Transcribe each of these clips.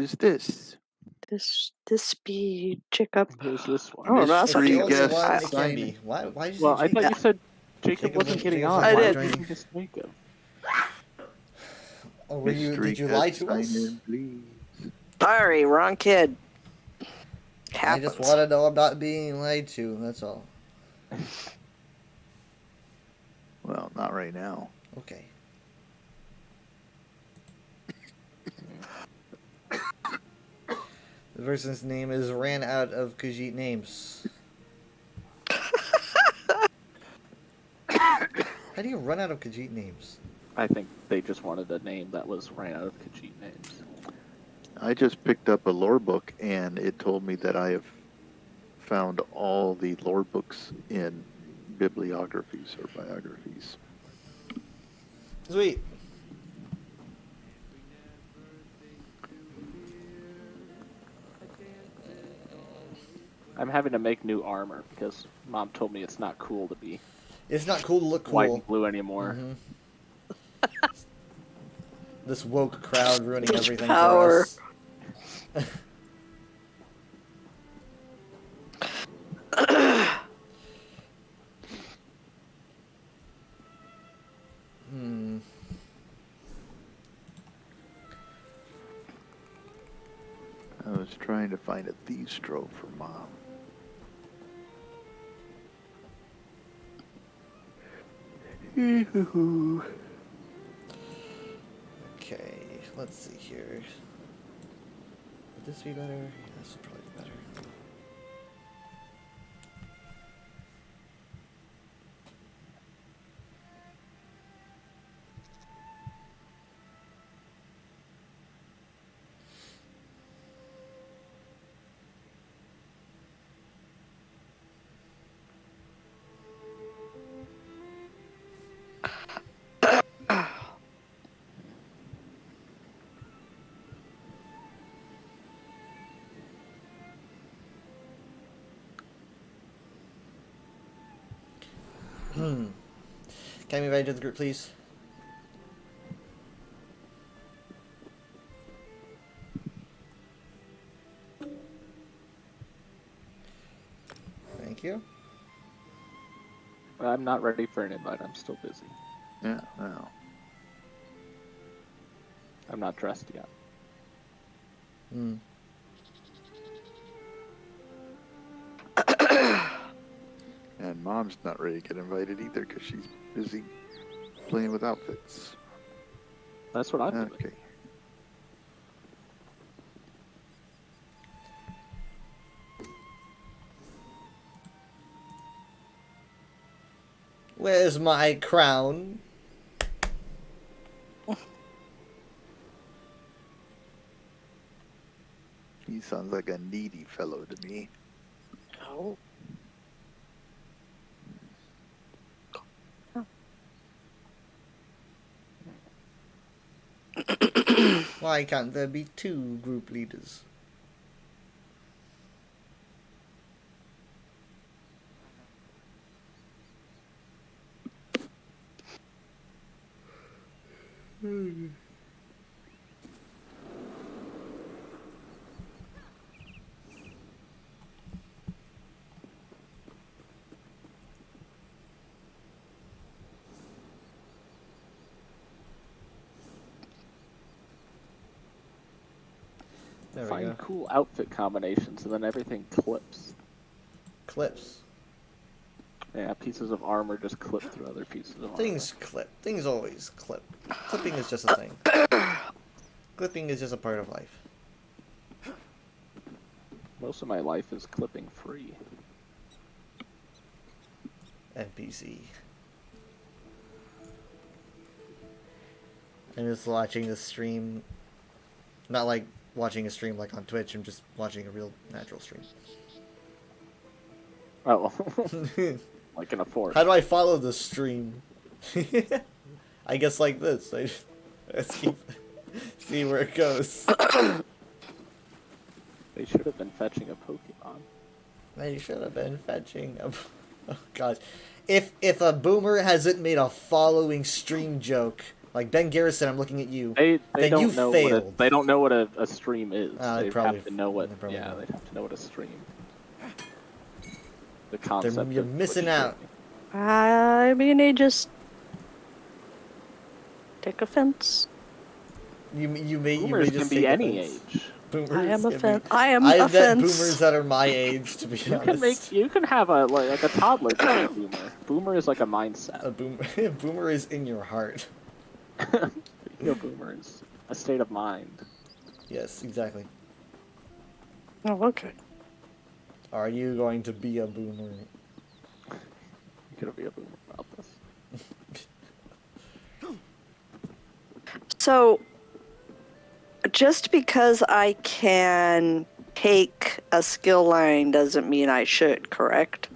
is this? This be Jacob. Who's this one? Oh, that's It's the Mystery only guest one it can signing. be. Why did you Well, say I thought Jacob? you said Jacob Jacob wasn't was- getting Jacob on. was I Why did. would you just Jacob? Oh, Mystery did you lie guest to us? signing, please. Sorry, wrong kid. I just want to know I'm not being lied to, that's all. Well, not right now. Okay. The person's name is ran out of Khajiit names. How do you run out of Khajiit names? I think they just wanted a name that was ran out of Khajiit names. I just picked up a lore book, and it told me that I have found all the lore books in bibliographies or biographies. Sweet. I'm having to make new armor because Mom told me it's not cool to be It's not cool to look cool. white and blue anymore. Mm-hmm. This woke crowd ruining everything Power. for us. I was trying to find a thieves' trove for Mom. Okay, let's see here. Would this be better? Yeah, this would probably be better. Can I be invited to the group, please? Thank you. I'm not ready for an invite. I'm still busy. Yeah, well. I'm not dressed yet. And Mom's not ready to get invited either because she's busy playing with outfits. That's what I'm doing. Okay. Where's my crown? He sounds like a needy fellow to me. Oh. Why can't there be two group leaders? There we Find go. cool outfit combinations and then everything clips. Clips. Yeah, pieces of armor just clip through other pieces of armor. Things clip. Things always clip. Clipping is just a thing. Clipping is just a part of life. Most of my life is clipping free. NPC. I'm just watching the stream. Not like watching a stream like on Twitch. I'm just watching a real natural stream. Oh, like in a forest. How do I follow the stream? I guess like this. Let's see where it goes. They should have been fetching a Pokemon. They should have been fetching a... Oh gosh. If a boomer hasn't made a following stream joke Like Ben Garrison, I'm looking at you. They Then you don't know failed. they don't know what a stream is. They They probably- have to know what they probably don't. they'd have to know what a stream. The concept. You're of missing Twitch out. streaming. I mean, I just take offense. You may Boomers just can be take any offense. age. Boomers I am can be- offense. I am I've met offense. boomers that are my age, to be honest. You can have a like a toddler be a boomer. Boomer is like a mindset. A boomer is in your heart. Boomer is a state of mind. Yes, exactly. Oh, okay. Are you going to be a boomer? You're gonna be a boomer about this. So, just because I can take a skill line doesn't mean I should, correct?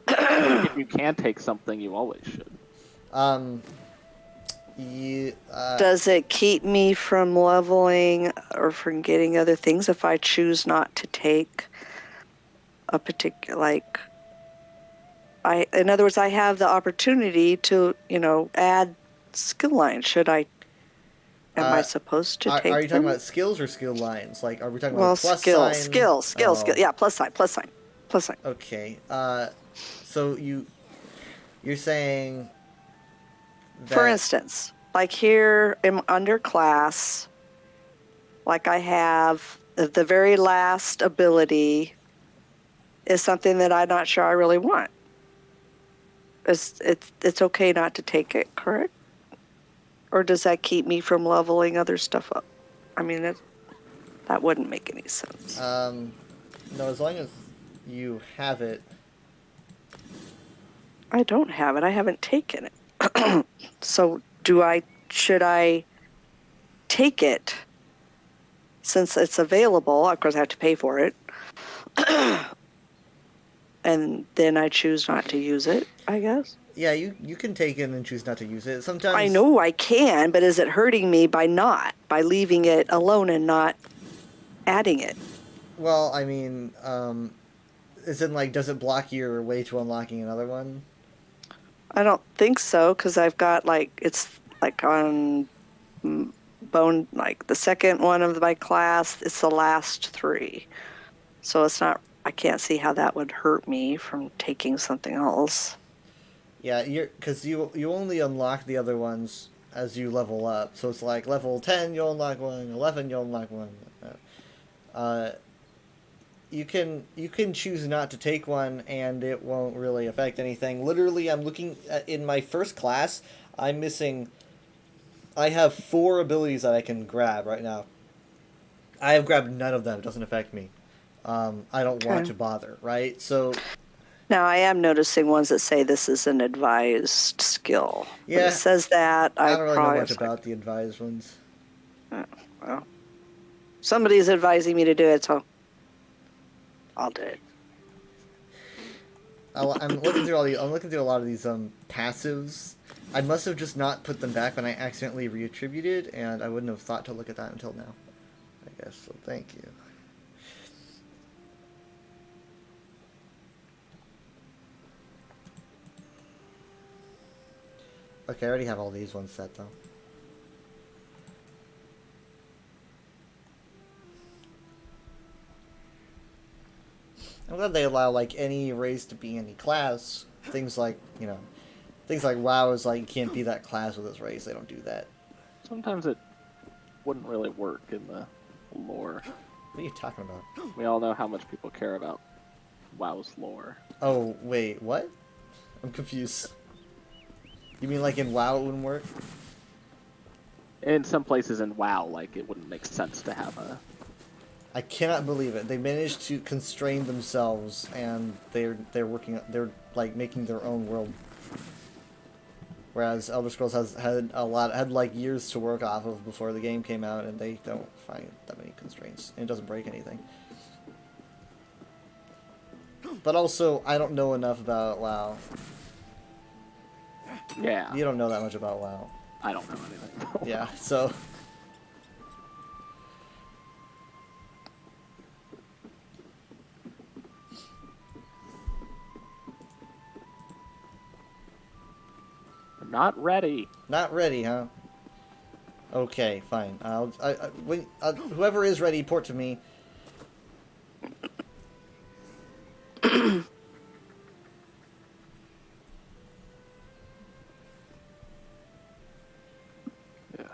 If you can take something, you always should. Does it keep me from leveling or from getting other things if I choose not to take a particular, like, in other words, I have the opportunity to, add skill lines. Am I supposed to take Are you talking them? about skills or skill lines? Like, are we talking Well, about plus skill. sign? Yeah, plus sign. Okay. So you're saying that... For instance, like here under class, like I have the very last ability is something that I'm not sure I really want. It's okay not to take it, correct? Or does that keep me from leveling other stuff up? I mean, that wouldn't make any sense. No, as long as you have it. I don't have it. I haven't taken it. So should I take it since it's available? Of course, I have to pay for it. And then I choose not to use it, I guess. Yeah, you can take it and choose not to use it. Sometimes I know I can, but is it hurting me by leaving it alone and not adding it? Well, I mean, is it like, does it block your way to unlocking another one? I don't think so, because I've got it's like on bone, like the second one of my class, it's the last 3. So it's not, I can't see how that would hurt me from taking something else. Yeah, because you only unlock the other ones as you level up. So it's like level 10 you'll unlock one, 11 you'll unlock one. You can choose not to take one and it won't really affect anything. Literally, I'm looking in my first class, I have 4 abilities that I can grab right now. I have grabbed none of them. It doesn't affect me. I don't want Okay. to bother, right? So Now, I am noticing ones that say this is an advised skill. When Yeah. it says that, I don't really know probably much was like, about the advised ones. well, somebody's advising me to do it, so I'll do it. I'm looking through I'm looking through a lot of these passives. I must have just not put them back when I accidentally reattributed, and I wouldn't have thought to look at that until now. I guess so. Thank you. Okay, I already have all these ones set though. I'm glad they allow like any race to be any class. Things like WoW is like you can't be that class with this race. They don't do that. Sometimes it wouldn't really work in the lore. What are you talking about? We all know how much people care about WoW's lore. Oh wait, what? I'm confused. You mean like in WoW it wouldn't work? In some places in WoW, like it wouldn't make sense to have a. I cannot believe it. They managed to constrain themselves, and they're like making their own world. Whereas Elder Scrolls had like years to work off of before the game came out, and they don't find that many constraints, and it doesn't break anything. But also, I don't know enough about WoW. Yeah. You don't know that much about WoW. I don't know anything. Yeah, so. I'm not ready. Not ready, huh? Okay, fine. Whoever is ready, port to me. Yeah.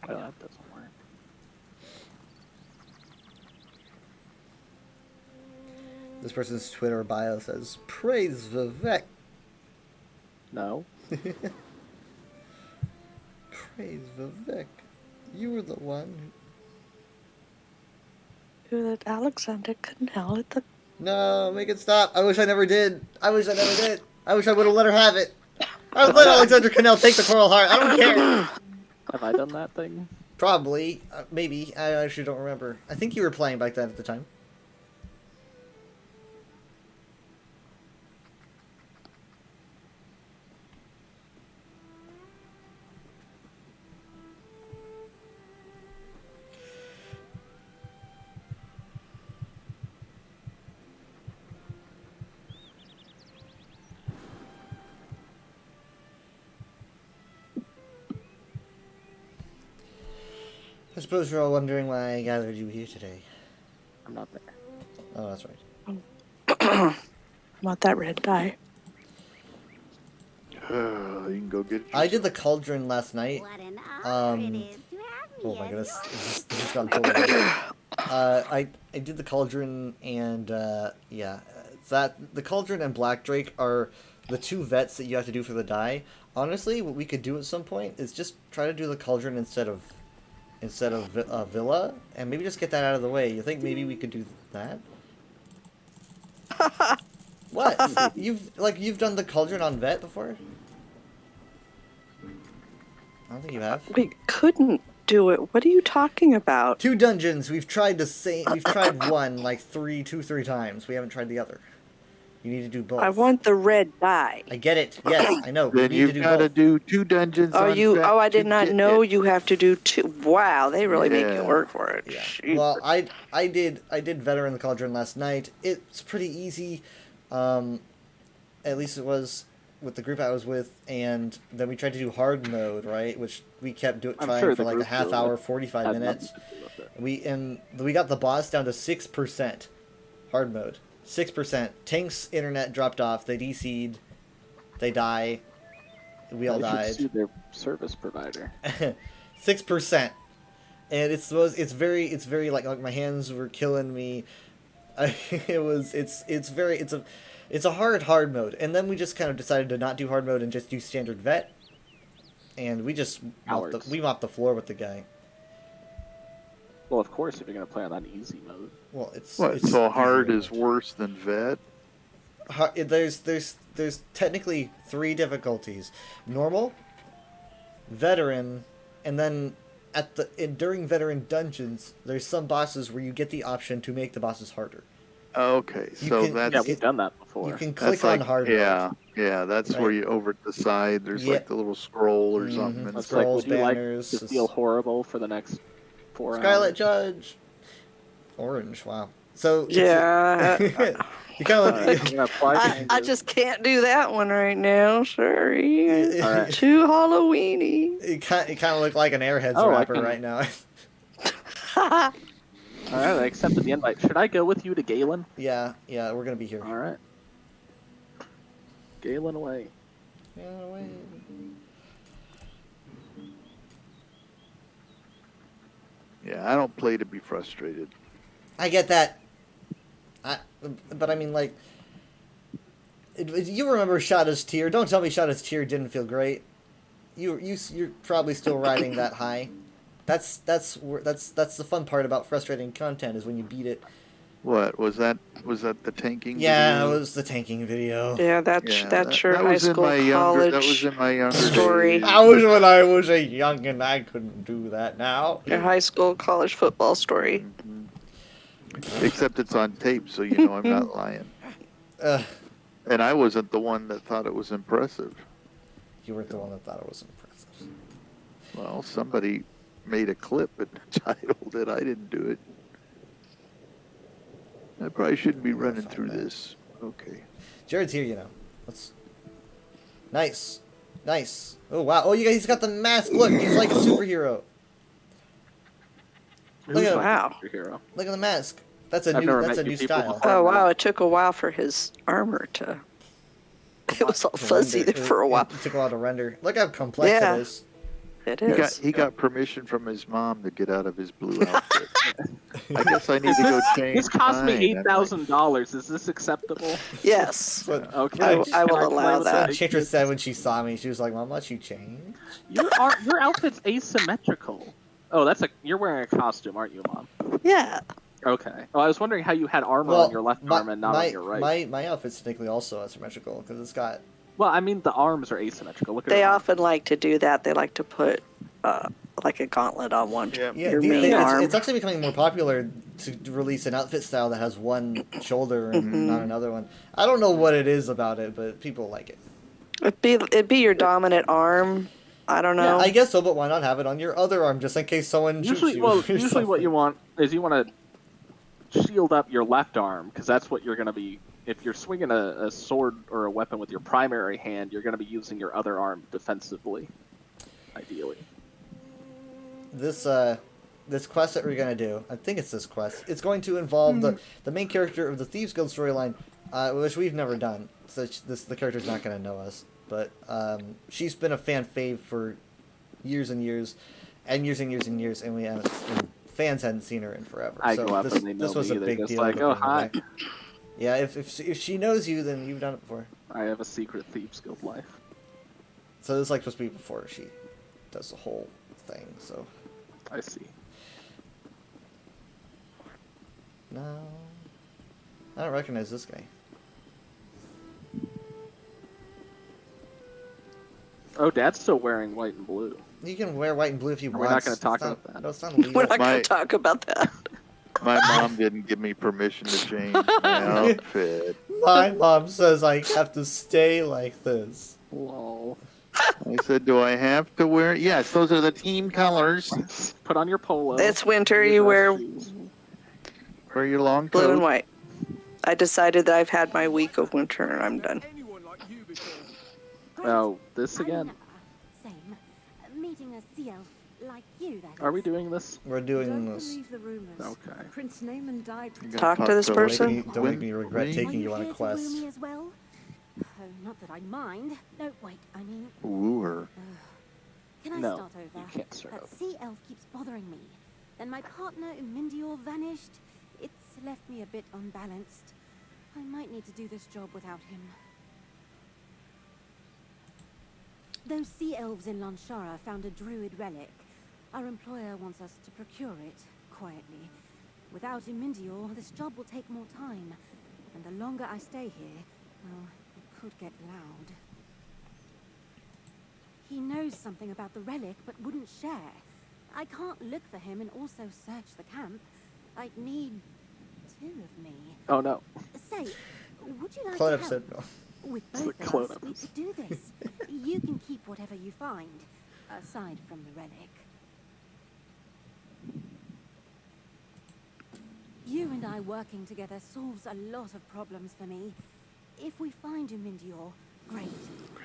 Well, that doesn't work. This person's Twitter bio says, "Praise Vivek." No. Praise Vivek. You were the one. That Alexander Cannell at the. No, make it stop. I wish I never did. I wish I never did. I wish I would have let her have it. I would let Alexander Cannell take the Coral Heart. I don't care. Have I done that thing? Probably. Maybe. I actually don't remember. I think you were playing back then at the time. I suppose you're all wondering why I gathered you here today. I'm not there. Oh, that's right. I want that red dye. You can go get it. I did the cauldron last night. What an honor it Um, is to have me Oh my as goodness, your this just got totally weird. I did the cauldron and yeah, that the cauldron and Black Drake are the two vets that you have to do for the die. Honestly, what we could do at some point is just try to do the cauldron instead of Villa, and maybe just get that out of the way. You think maybe we could do that? What? You've done the cauldron on vet before? I don't think you have. We couldn't do it. What are you talking about? 2 dungeons. We've tried one like two, 3 times. We haven't tried the other. You need to do both. I want the red dye. I get it. Yes, I know. We Then need to you've do got to both. do 2 dungeons. Oh, on you? vet Oh, I to did not get know it. you have to do 2. Wow, they really make you Yeah. work for it. Yeah. Shoot. Well, I did Veteran the Cauldron last night. It's pretty easy. At least it was with the group I was with, and then we tried to do hard mode, right? Which we kept I'm trying sure for the like a group half will hour, have 45 nothing minutes. to do with it. We got the boss down to 6% hard mode. 6%. Tank's internet dropped off. They DC'd. They die. We all They should died. sue their service provider. 6%. And it's very like my hands were killing me. It's a hard mode. And then we just kind of decided to not do hard mode and just do standard vet. And we just Cowards. mopped the floor with the guy. Well, of course, if you're gonna play on that easy mode. Well, it's What? it's So hard easier is mode. worse than vet? There's technically 3 difficulties: normal, veteran, and then during veteran dungeons, there's some bosses where you get the option to make the bosses harder. Okay, You so can- that's Yeah, we've done that before. You can that's click on like hard mode. yeah. That's where Right. you over at the side. There's Yeah. like the little scroll or Mhm. something. And It's it's like, Scrolls, would you banners, like to feel horrible for the next 4 Scarlet hours? Judge, orange. Wow. So Yeah. you kind of Alright, I'm gonna apply I changes. just can't do that one right now. Sorry. Alright. Too Halloweeny. it kind of looked like an Airheads Oh, I rapper can- right now. Alright, I accepted the invite. Should I go with you to Galen? yeah, we're gonna be here. Alright. Galen away. Yeah, wait. yeah, I don't play to be frustrated. I get that. But I mean, like, you remember Shada's Tear? Don't tell me Shada's Tear didn't feel great. You're probably still riding that high. That's the fun part about frustrating content is when you beat it. What was that? Was that the tanking? Yeah, video? it was the tanking video. Yeah, that's Yeah, that's your that high was in school, my younger. college. That was in my younger story. days. I was when I was a young and I couldn't do that now. Your high school, college football story. Mhm. Except it's on tape, so you know I'm not lying. And I wasn't the one that thought it was impressive. You weren't the one that thought it was impressive. Well, somebody made a clip and titled it. I didn't do it. I probably shouldn't be running through this. Okay. Jared's here, you know. Let's. Nice. Nice. Oh wow. Oh, he's got the mask. Look, he's like a superhero. Who's Look at my Wow. superhero? Look at the mask. That's a I've new. never That's met a you new people style. before. Oh wow! It took a while for his armor to. It was all fuzzy Render. there for a while. It took a while to render. Look how complex Yeah. it is. It He is. got permission from his mom to get out of his blue outfit. I guess I need to go change. This cost me mine. I'm like, $8,000. Is this acceptable? Yes. But Okay. I will Can allow play with that. what it? Chitra said when she saw me, she was like, "Mom, let you change." Your outfit's asymmetrical. Oh, you're wearing a costume, aren't you, Mom? Yeah. Okay. Oh, I was wondering how you had armor on your left arm and not on your right. My outfit's technically also asymmetrical because it's got. Well, I mean the arms are asymmetrical. Look at They her arm. often like to do that. They like to put like a gauntlet on one. Yeah. Yeah, Your main arm. it's actually becoming more popular to release an outfit style that has one shoulder and not another one. I don't know what it is about it, but people like it. It'd be your dominant arm. I don't know. I guess so, but why not have it on your other arm just in case someone shoots Usually, you? well, or usually what something? you want is you want to shield up your left arm because that's what you're going to be. If you're swinging a sword or a weapon with your primary hand, you're going to be using your other arm defensively, ideally. This quest that we're gonna do, I think it's this quest. It's going to involve the main character of the Thieves Guild storyline, which we've never done. So the character's not gonna know us, but she's been a fan fave for years and years, and years and years and years, and and fans hadn't seen her in forever. I So go up this, and they know this was me. a They're big just deal. like, to oh, bring her hi. back. Yeah, if she knows you, then you've done it before. I have a secret Thieves Guild life. So this is like supposed to be before she does the whole thing. So I see. no, I don't recognize this guy. Oh, Dad's still wearing white and blue. You can wear white and blue if you want. We're not gonna talk about that. No, it's not illegal. We're not going My- to talk about that. My mom didn't give me permission to change my outfit. My mom says I have to stay like this. Lol. I said, "Do I have to wear?" Yes, those are the team colors. Put on your polo. It's winter. Your You dress wear shoes. Wear your long coat. blue and white. I decided that I've had my week of winter and I'm done. Oh, this again? Same. Meeting a sea elf like you, that is. Are we doing this? We're doing Don't this. believe the rumors. Okay. Prince Naaman died. You gotta Talk to this to person. Lady Don't make me regret Win- taking Are you on a here quest. To woo me as well? Oh, not that I mind. No, wait, I mean, Woo her. can I No, start over? you can't start That over. sea elf keeps bothering me. Then my partner, Umindior, vanished. It's left me a bit unbalanced. I might need to do this job without him. Those sea elves in Lanshara found a druid relic. Our employer wants us to procure it, quietly. Without Umindior, this job will take more time. And the longer I stay here, well, it could get loud. He knows something about the relic, but wouldn't share. I can't look for him and also search the camp. I'd need two of me. Oh no. Say, would you like Clone to episode. help? With It's both the clone of us, we episode. could do this. You can keep whatever you find, aside from the relic. You and I working together solves a lot of problems for me. If we find Umindior, great.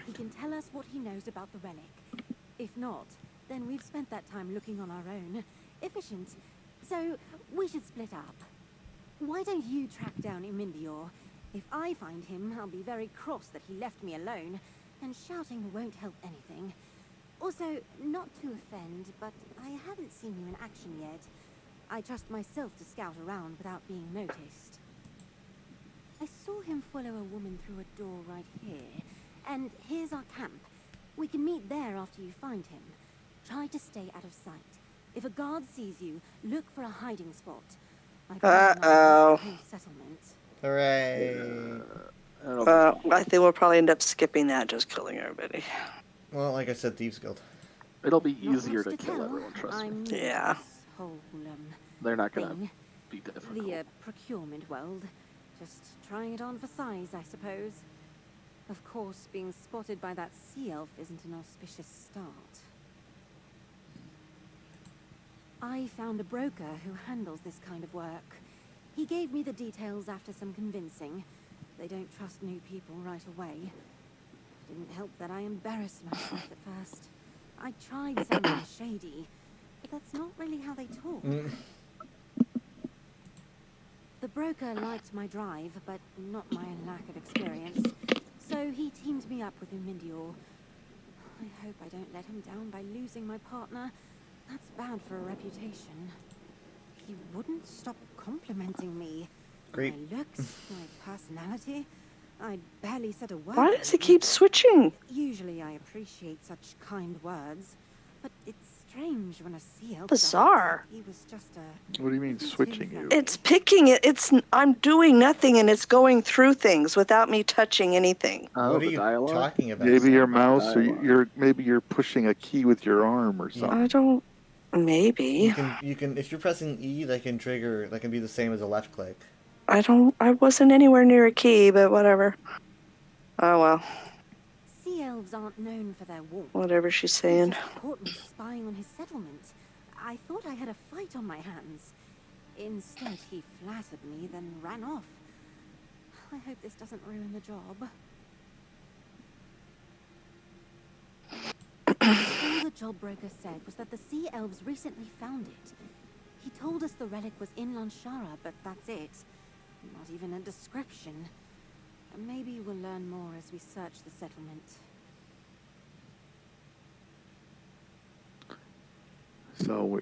He can tell us what he knows about the relic. If not, then we've spent that time looking on our own. Efficient. So, we should split up. Why don't you track down Umindior? If I find him, I'll be very cross that he left me alone, and shouting won't help anything. Also, not to offend, but I haven't seen you in action yet. I trust myself to scout around without being noticed. I saw him follow a woman through a door right here, and here's our camp. We can meet there after you find him. Try to stay out of sight. If a guard sees you, look for a hiding spot. I've heard Uh-oh. of a whole settlement. Hooray. I don't know. I think we'll probably end up skipping that, just killing everybody. Well, like I said, Thieves Guild. It'll be Not easier much to kill tell. everyone, trust me. I'm new to Yeah. this whole They're not gonna thing. be difficult. The procurement world. Just trying it on for size, I suppose. Of course, being spotted by that sea elf isn't an auspicious start. I found a broker who handles this kind of work. He gave me the details after some convincing. They don't trust new people right away. Didn't help that I embarrassed myself at first. I tried sounding shady, but that's not really how they talk. The broker liked my drive, but not my lack of experience. So he teamed me up with Umindior. I hope I don't let him down by losing my partner. That's bad for a reputation. He wouldn't stop complimenting me. Great. My looks, my personality. I barely said a word. Why does it keep switching? Usually I appreciate such kind words, but it's strange when a sea elf Bizarre. does it. He was just a... What do you mean switching you? It's picking it. I'm doing nothing and it's going through things without me touching anything. Oh, What are the you dialogue? talking about? Maybe your Sam? mouse, or maybe you're pushing a key with your arm or something. I don't. Maybe. You can if you're pressing E, that can be the same as a left click. I wasn't anywhere near a key, but whatever. Oh well. Sea elves aren't known for their warmth. Whatever she's He saying. just caught me spying on his settlement. I thought I had a fight on my hands. Instead, he flattered me, then ran off. I hope this doesn't ruin the job. All the job broker said was that the sea elves recently found it. He told us the relic was in Lanshara, but that's it. Not even a description. Maybe we'll learn more as we search the settlement. So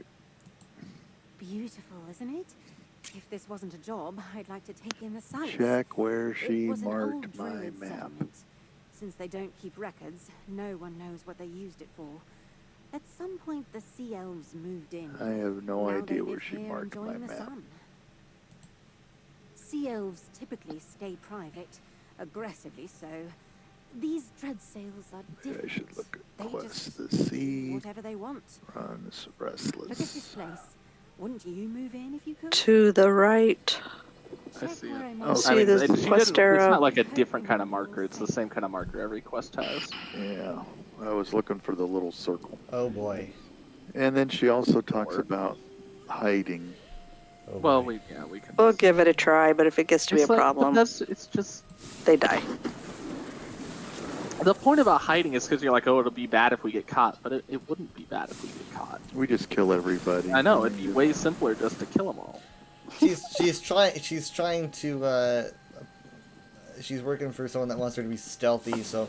Beautiful, isn't it? If this wasn't a job, I'd like to take in the sights. check where It she was an marked old my druid map. settlement. Since they don't keep records, no one knows what they used it for. At some point, the sea elves moved in. I have no Now idea they where live she here marked my enjoying the map. sun. Sea elves typically stay private, aggressively so. These dread sails are Maybe different. I should look at They Quest just to do see. whatever they want. Runs Look at this restless. place. Wouldn't you move in if you could? To the right. I Check see where it. I Oh, marked see, I mean, there's she the didn't- quest It's arrow. not like a different kind of marker. It's the same kind of marker every quest has. Yeah, I was looking for the little circle. Oh boy. And then she also talks Work. about hiding. Oh Well, boy. we can. We'll give it a try, but if it gets to be a It's like, but problem, it's just they die. the point about hiding is because you're like, oh, it'll be bad if we get caught, but it wouldn't be bad if we get caught. We just kill everybody. I know it'd be way simpler just to kill them all. She's trying to she's working for someone that wants her to be stealthy, so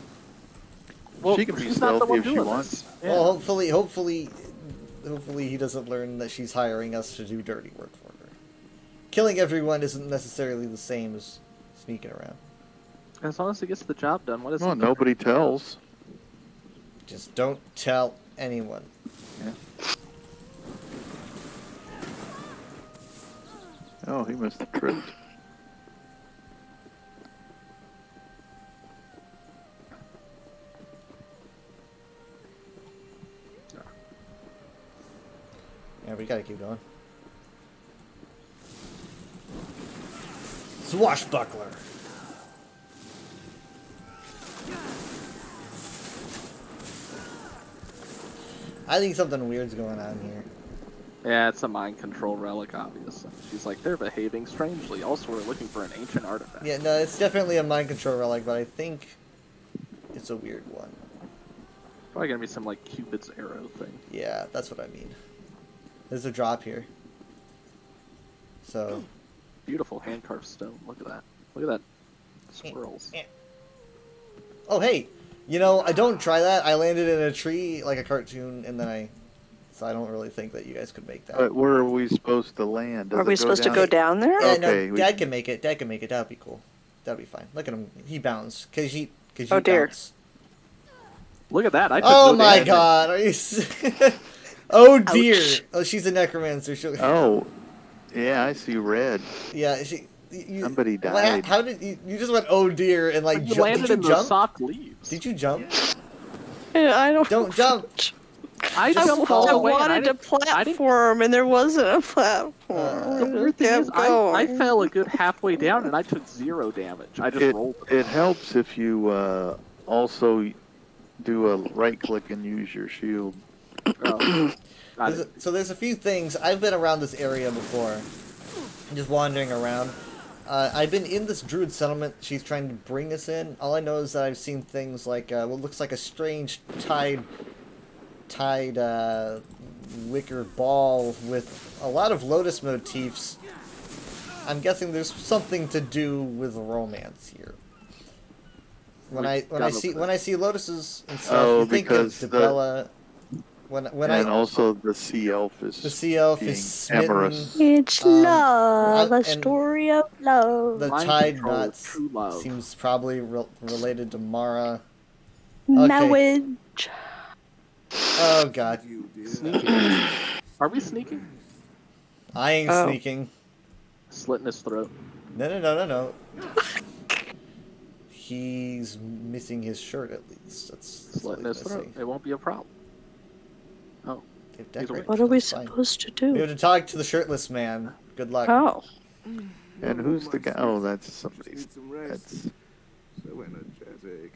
Well, She can be she's not the stealthy one if she doing wants. this. Yeah. well hopefully he doesn't learn that she's hiring us to do dirty work for her. Killing everyone isn't necessarily the same as sneaking around. As long as it gets the job done, what is Well, it? nobody tells. Just don't tell anyone. Oh, he must have tripped. Yeah, we gotta keep going. Swashbuckler. I think something weird's going on here. Yeah, it's a mind control relic, obviously. She's like, they're behaving strangely. Also, we're looking for an ancient artifact. Yeah, no, it's definitely a mind control relic, but I think it's a weird one. Probably gonna be some like Cupid's arrow thing. Yeah, that's what I mean. There's a drop here. So, Beautiful hand carved stone. Look at that. Look at that. Swirls. oh hey, you know, I don't try that. I landed in a tree like a cartoon, and then so I don't really think that you guys could make that. But where are we supposed to land? Does Are it we supposed to go down there? Yeah, Okay, no, we Dad can- can make it. Dad can make it. That'd be cool. That'd be fine. Look at him. He bounced. Cause you Oh, dear. bounce. Look at that. I took Oh no my damage. god. Are you? Oh dear. Ouch. Oh, she's a necromancer. She'll... Oh, yeah, I see red. Yeah. She. You, Somebody what- died. How did you? You just went oh dear and like You jump. landed Did you in the jump? soft leaves. Did you jump? Yeah, I Don't jump. I Just jumped fall all I the way. and wanted to I didn't. platform, and there wasn't a platform. The The weird thing is, Kept I going. fell a good halfway down and I took 0 damage. I just rolled. It helps if you also do a right click and use your shield. Oh. So there's a few things. I've been around this area before, just wandering around, I've been in this druid settlement she's trying to bring us in. All I know is that I've seen things like what looks like a strange tied wicker ball with a lot of lotus motifs. I'm guessing there's something to do with romance here. When I see lotuses and stuff, Oh, you think of because the- Dibella. When and also the sea elf is the sea elf being is smitten. amorous. It's love, a and story of love. The Mind tide control knot is true love. seems probably related to Mara. Marriage. Oh god, Sneaking. Are we sneaking? I ain't Oh. sneaking. Slitting his throat. No. He's missing his shirt at least. That's all Slitting he's his throat. missing. It won't be a problem. Oh. They've He's decorated What it, are we that's fine. supposed to We have do? to talk to the shirtless man. Good luck. Oh. And who's the guy? Oh, that's somebody's. Need some rest. That's So energetic.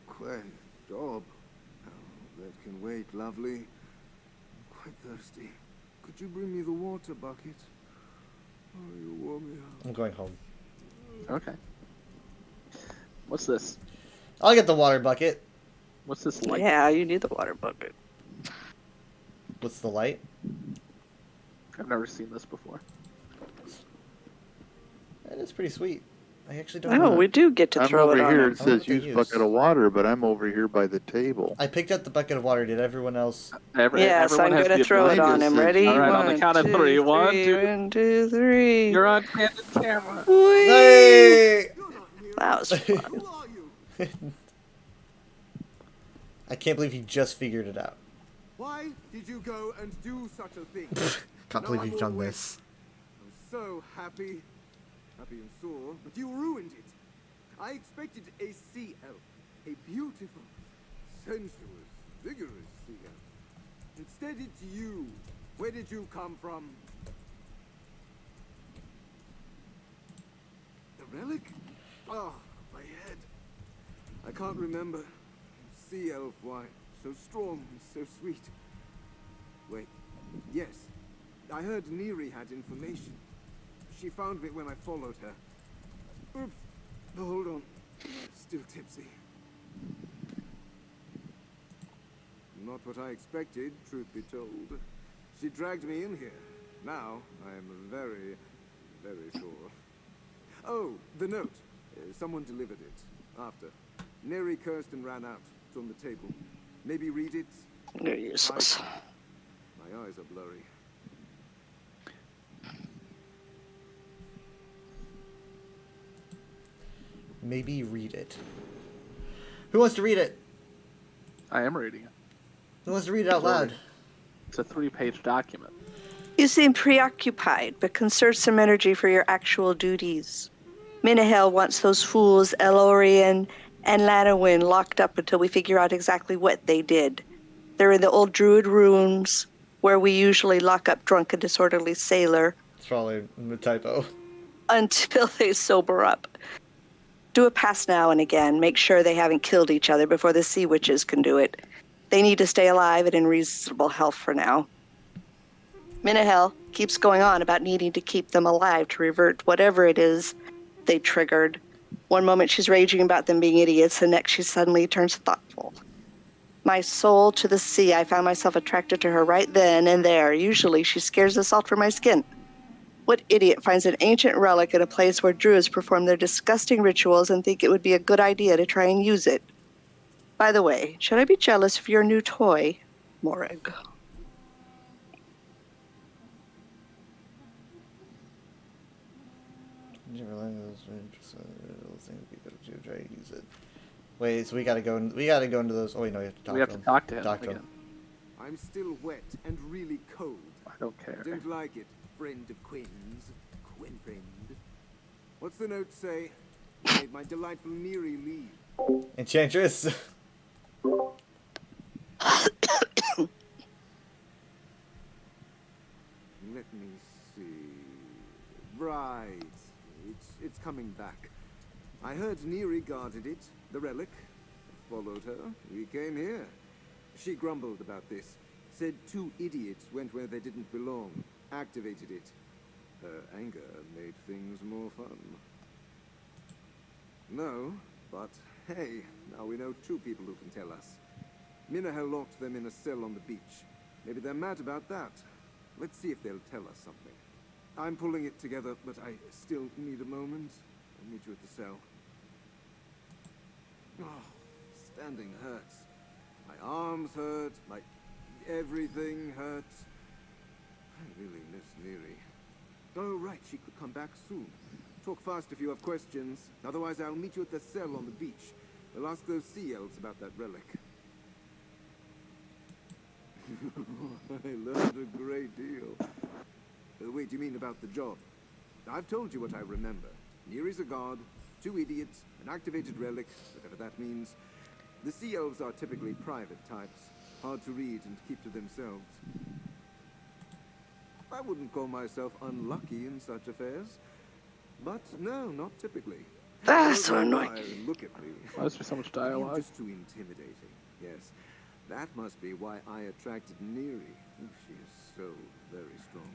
Quite job. Oh, that can wait, lovely. Quite thirsty. Could you bring me the water bucket? Oh, you warm me up. I'm going home. Okay. What's this? I'll get the water bucket. What's this light? Yeah, you need the water bucket. What's the light? I've never seen this before. That is pretty sweet. I actually don't Oh, know. we do get to I'm throw it over on here. him. It I wonder says what they use use. bucket of water, but I'm over here by the table. I picked up the bucket of water. Did everyone else? Yes, everyone I'm has gonna the throw it ability on to him. see. Ready? All right, on the One, count of two, three. One, three. two. 1, 2, 3. You're on candid camera. Whee! Hey! That was fun. Who are you? I can't believe he just figured it out. Why did you go and do such a thing? Can't No, believe I'm you've done always- this. I'm so happy. Happy and sore, but you ruined it. I expected a sea elf. A beautiful, sensuous, vigorous sea elf. Instead, it's you. Where did you come from? The relic? Oh, my head. I can't remember. Sea elf, why? So strong and so sweet. Wait, yes. I heard Neri had information. She found me when I followed her. Oops. Oh, hold on. Still tipsy. Not what I expected, truth be told. She dragged me in here. Now, I am very, very sure. Oh, the note. Someone delivered it. After. Neri cursed and ran out. It's on the table. Maybe read it. You're useless. My eyes are blurry. Maybe read it. Who wants to read it? I am reading it. Who wants to read it out loud? It's a 3-page document. You seem preoccupied, but conserve some energy for your actual duties. Minahel wants those fools, Elorian and Lanowin, locked up until we figure out exactly what they did. They're in the old druid rooms, where we usually lock up drunk and disorderly sailor, It's probably a typo. until they sober up. Do a pass now and again. Make sure they haven't killed each other before the sea witches can do it. They need to stay alive and in reasonable health for now. Minahel keeps going on about needing to keep them alive to revert whatever it is they triggered. One moment she's raging about them being idiots, the next she suddenly turns thoughtful. My soul to the sea, I found myself attracted to her right then and there. Usually she scares the salt from my skin. What idiot finds an ancient relic in a place where druids perform their disgusting rituals and think it would be a good idea to try and use it? By the way, should I be jealous of your new toy, Morag? Try to use it. Wait, so we gotta go. We gotta go into those. Oh wait, no, you have to talk We have to to him. talk to him Talk to again. him. I'm still wet and really cold. I don't care. Don't like it, friend of Quinn's. Quinn friend. What's the note say? Made my delightful Neri leave. Enchantress. Let me see. Right. It's coming back. I heard Neri guarded it, the relic. Followed her. We came here. She grumbled about this. Said 2 idiots went where they didn't belong, activated it. Her anger made things more fun. No, but hey, now we know 2 people who can tell us. Minahel locked them in a cell on the beach. Maybe they're mad about that. Let's see if they'll tell us something. I'm pulling it together, but I still need a moment. I'll meet you at the cell. Oh, standing hurts. My arms hurt, my everything hurts. I really miss Neri. Oh, right, she could come back soon. Talk fast if you have questions. Otherwise, I'll meet you at the cell on the beach. We'll ask those sea elves about that relic. I learned a great deal. Wait, you mean about the job? I've told you what I remember. Neri's a god, 2 idiots, an activated relic, whatever that means. The sea elves are typically private types, hard to read and keep to themselves. I wouldn't call myself unlucky in such affairs. But no, not typically. That's so Don't annoying. lie and look at me. Why is there so much I am dialogue? just too intimidating. Yes, that must be why I attracted Neri. Oh, she is so very strong.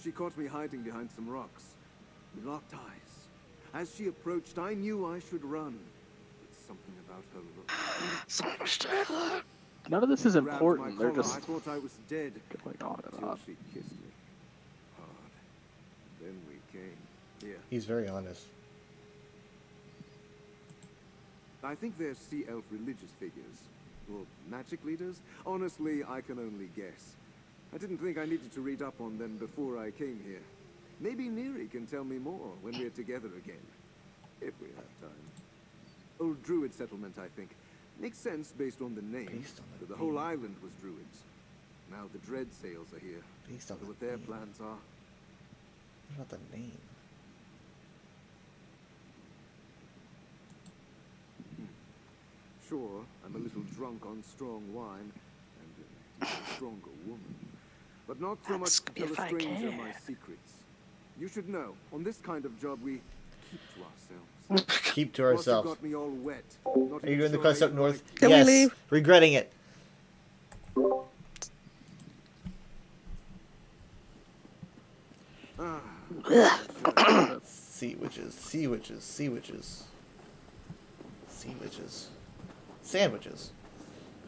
She caught me hiding behind some rocks. We locked eyes. As she approached, I knew I should run. But something about her look. So much dialogue. None of this is Grabbed my important. They're collar. just I thought I was dead. going on and Until on. she kissed me. Hard. Then we came. Here. He's very honest. I think they're sea elf religious figures. Or magic leaders? Honestly, I can only guess. I didn't think I needed to read up on them before I came here. Maybe Neri can tell me more when we're together again. If we have time. Old druid settlement, I think. Makes sense based on the name. Based on the The whole name. island was druids. Now the dread sails are here. Based on Wonder the what their name. plans are. What about the name? Sure, I'm a little drunk on strong wine, and a stronger woman. But not so That's much to tell if a I stranger can. my secrets. You should know, on this kind of job we keep to ourselves. Keep to Plus, you ourselves. got me all wet. Not Are you even doing the sure quest I up north? like Can we yes. leave? Regretting it. Ah, Sea witches, sea witches, sea witches. Sea witches. Sandwiches.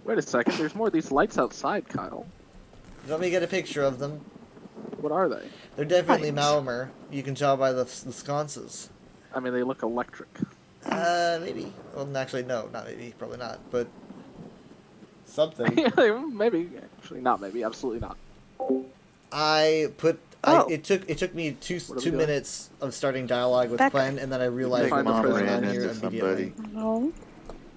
Wait a second. There's more of these lights outside, Kyle. You want me to get a picture of them? What are they? They're definitely Right. Malmer. You can tell by the sconces. I mean, they look electric. Maybe. Well, actually, no, not maybe. Probably not. But something. Maybe. Actually, not maybe. Absolutely not. I put. Oh. It took me two What are we 2 doing? minutes of starting dialogue with Back- Glenn, and then I realized Find what the was going president. on Ran here into immediately. somebody. No.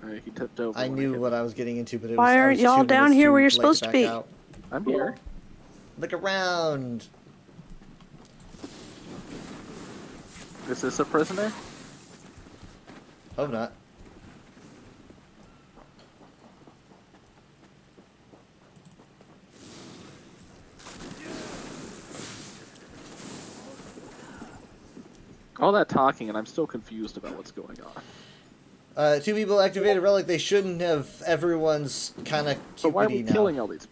Alright, he tipped over. I when knew hit what me. I was getting into, but it was. Why I aren't was y'all 2 down minutes here too where you're late supposed to back be? out. I'm here. Look around. Is this a prisoner? Hope not. All that talking, and I'm still confused about what's going on. 2 people activated relic. They shouldn't have. Everyone's kind of So why are we cupidity now. killing all these people?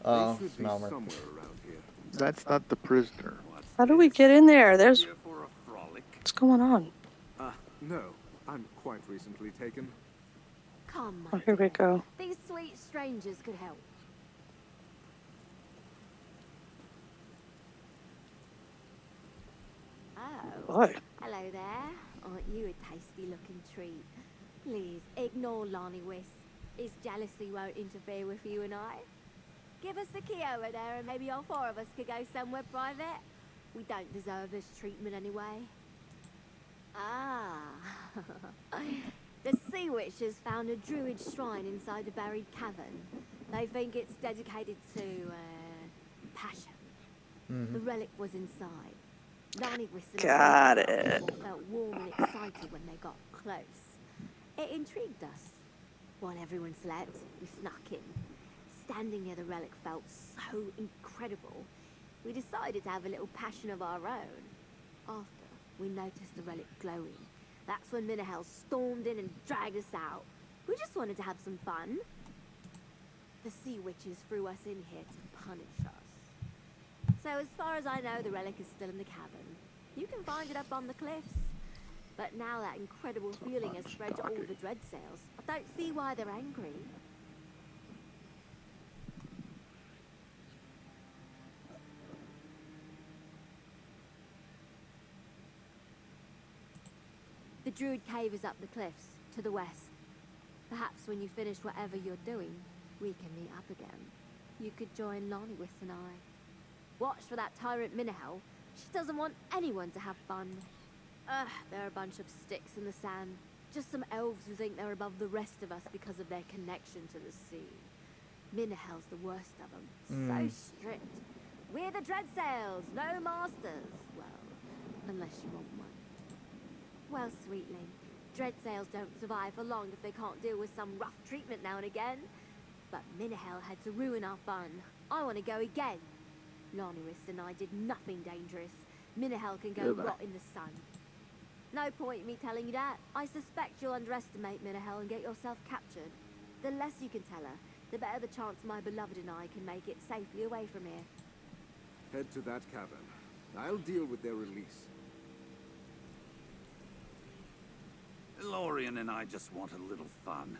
Oh, they should be Malmer. somewhere around here. That's not the prisoner. How do we get in there? There's Here for a frolic? what's going on. No, I'm quite recently taken. Come, Oh, my here we dear. go. These sweet strangers could help. Oh, Boy. hello there. Aren't you a tasty-looking treat? Please ignore Lonnie Whis. His jealousy won't interfere with you and I. Give us the key over there, and maybe all 4 of us could go somewhere private. We don't deserve this treatment anyway. Ah. The Sea Witches found a druid shrine inside the buried cavern. They think it's dedicated to, passion. The relic was inside. Lonnie Whistle Got and it. people felt warm and excited when they got close. It intrigued us. While everyone slept, we snuck in. Standing near the relic felt so incredible. We decided to have a little passion of our own. After, we noticed the relic glowing. That's when Minahel stormed in and dragged us out. We just wanted to have some fun. The sea witches threw us in here to punish us. So as far as I know, the relic is still in the cabin. You can find it up on the cliffs. But now that incredible feeling has spread to all the dread sails, I don't see why they're angry. The Druid Cave is up the cliffs, to the west. Perhaps when you finish whatever you're doing, we can meet up again. You could join Lonnie and I. Watch for that tyrant Minahel. She doesn't want anyone to have fun. Ugh, they're a bunch of sticks in the sand. Just some elves who think they're above the rest of us because of their connection to the sea. Minahel's the worst of them. So strict. We're the Dreadsails, no masters. Well, unless you want one. Well, sweetling, Dreadsails don't survive for long if they can't deal with some rough treatment now and again. But Minahel had to ruin our fun. I want to go again. Lonnie and I did nothing dangerous. Minahel can go rot in the sun. No point in me telling you that. I suspect you'll underestimate Minahel and get yourself captured. The less you can tell her, the better the chance my beloved and I can make it safely away from here. Head to that cavern. I'll deal with their release. Lorien and I just want a little fun.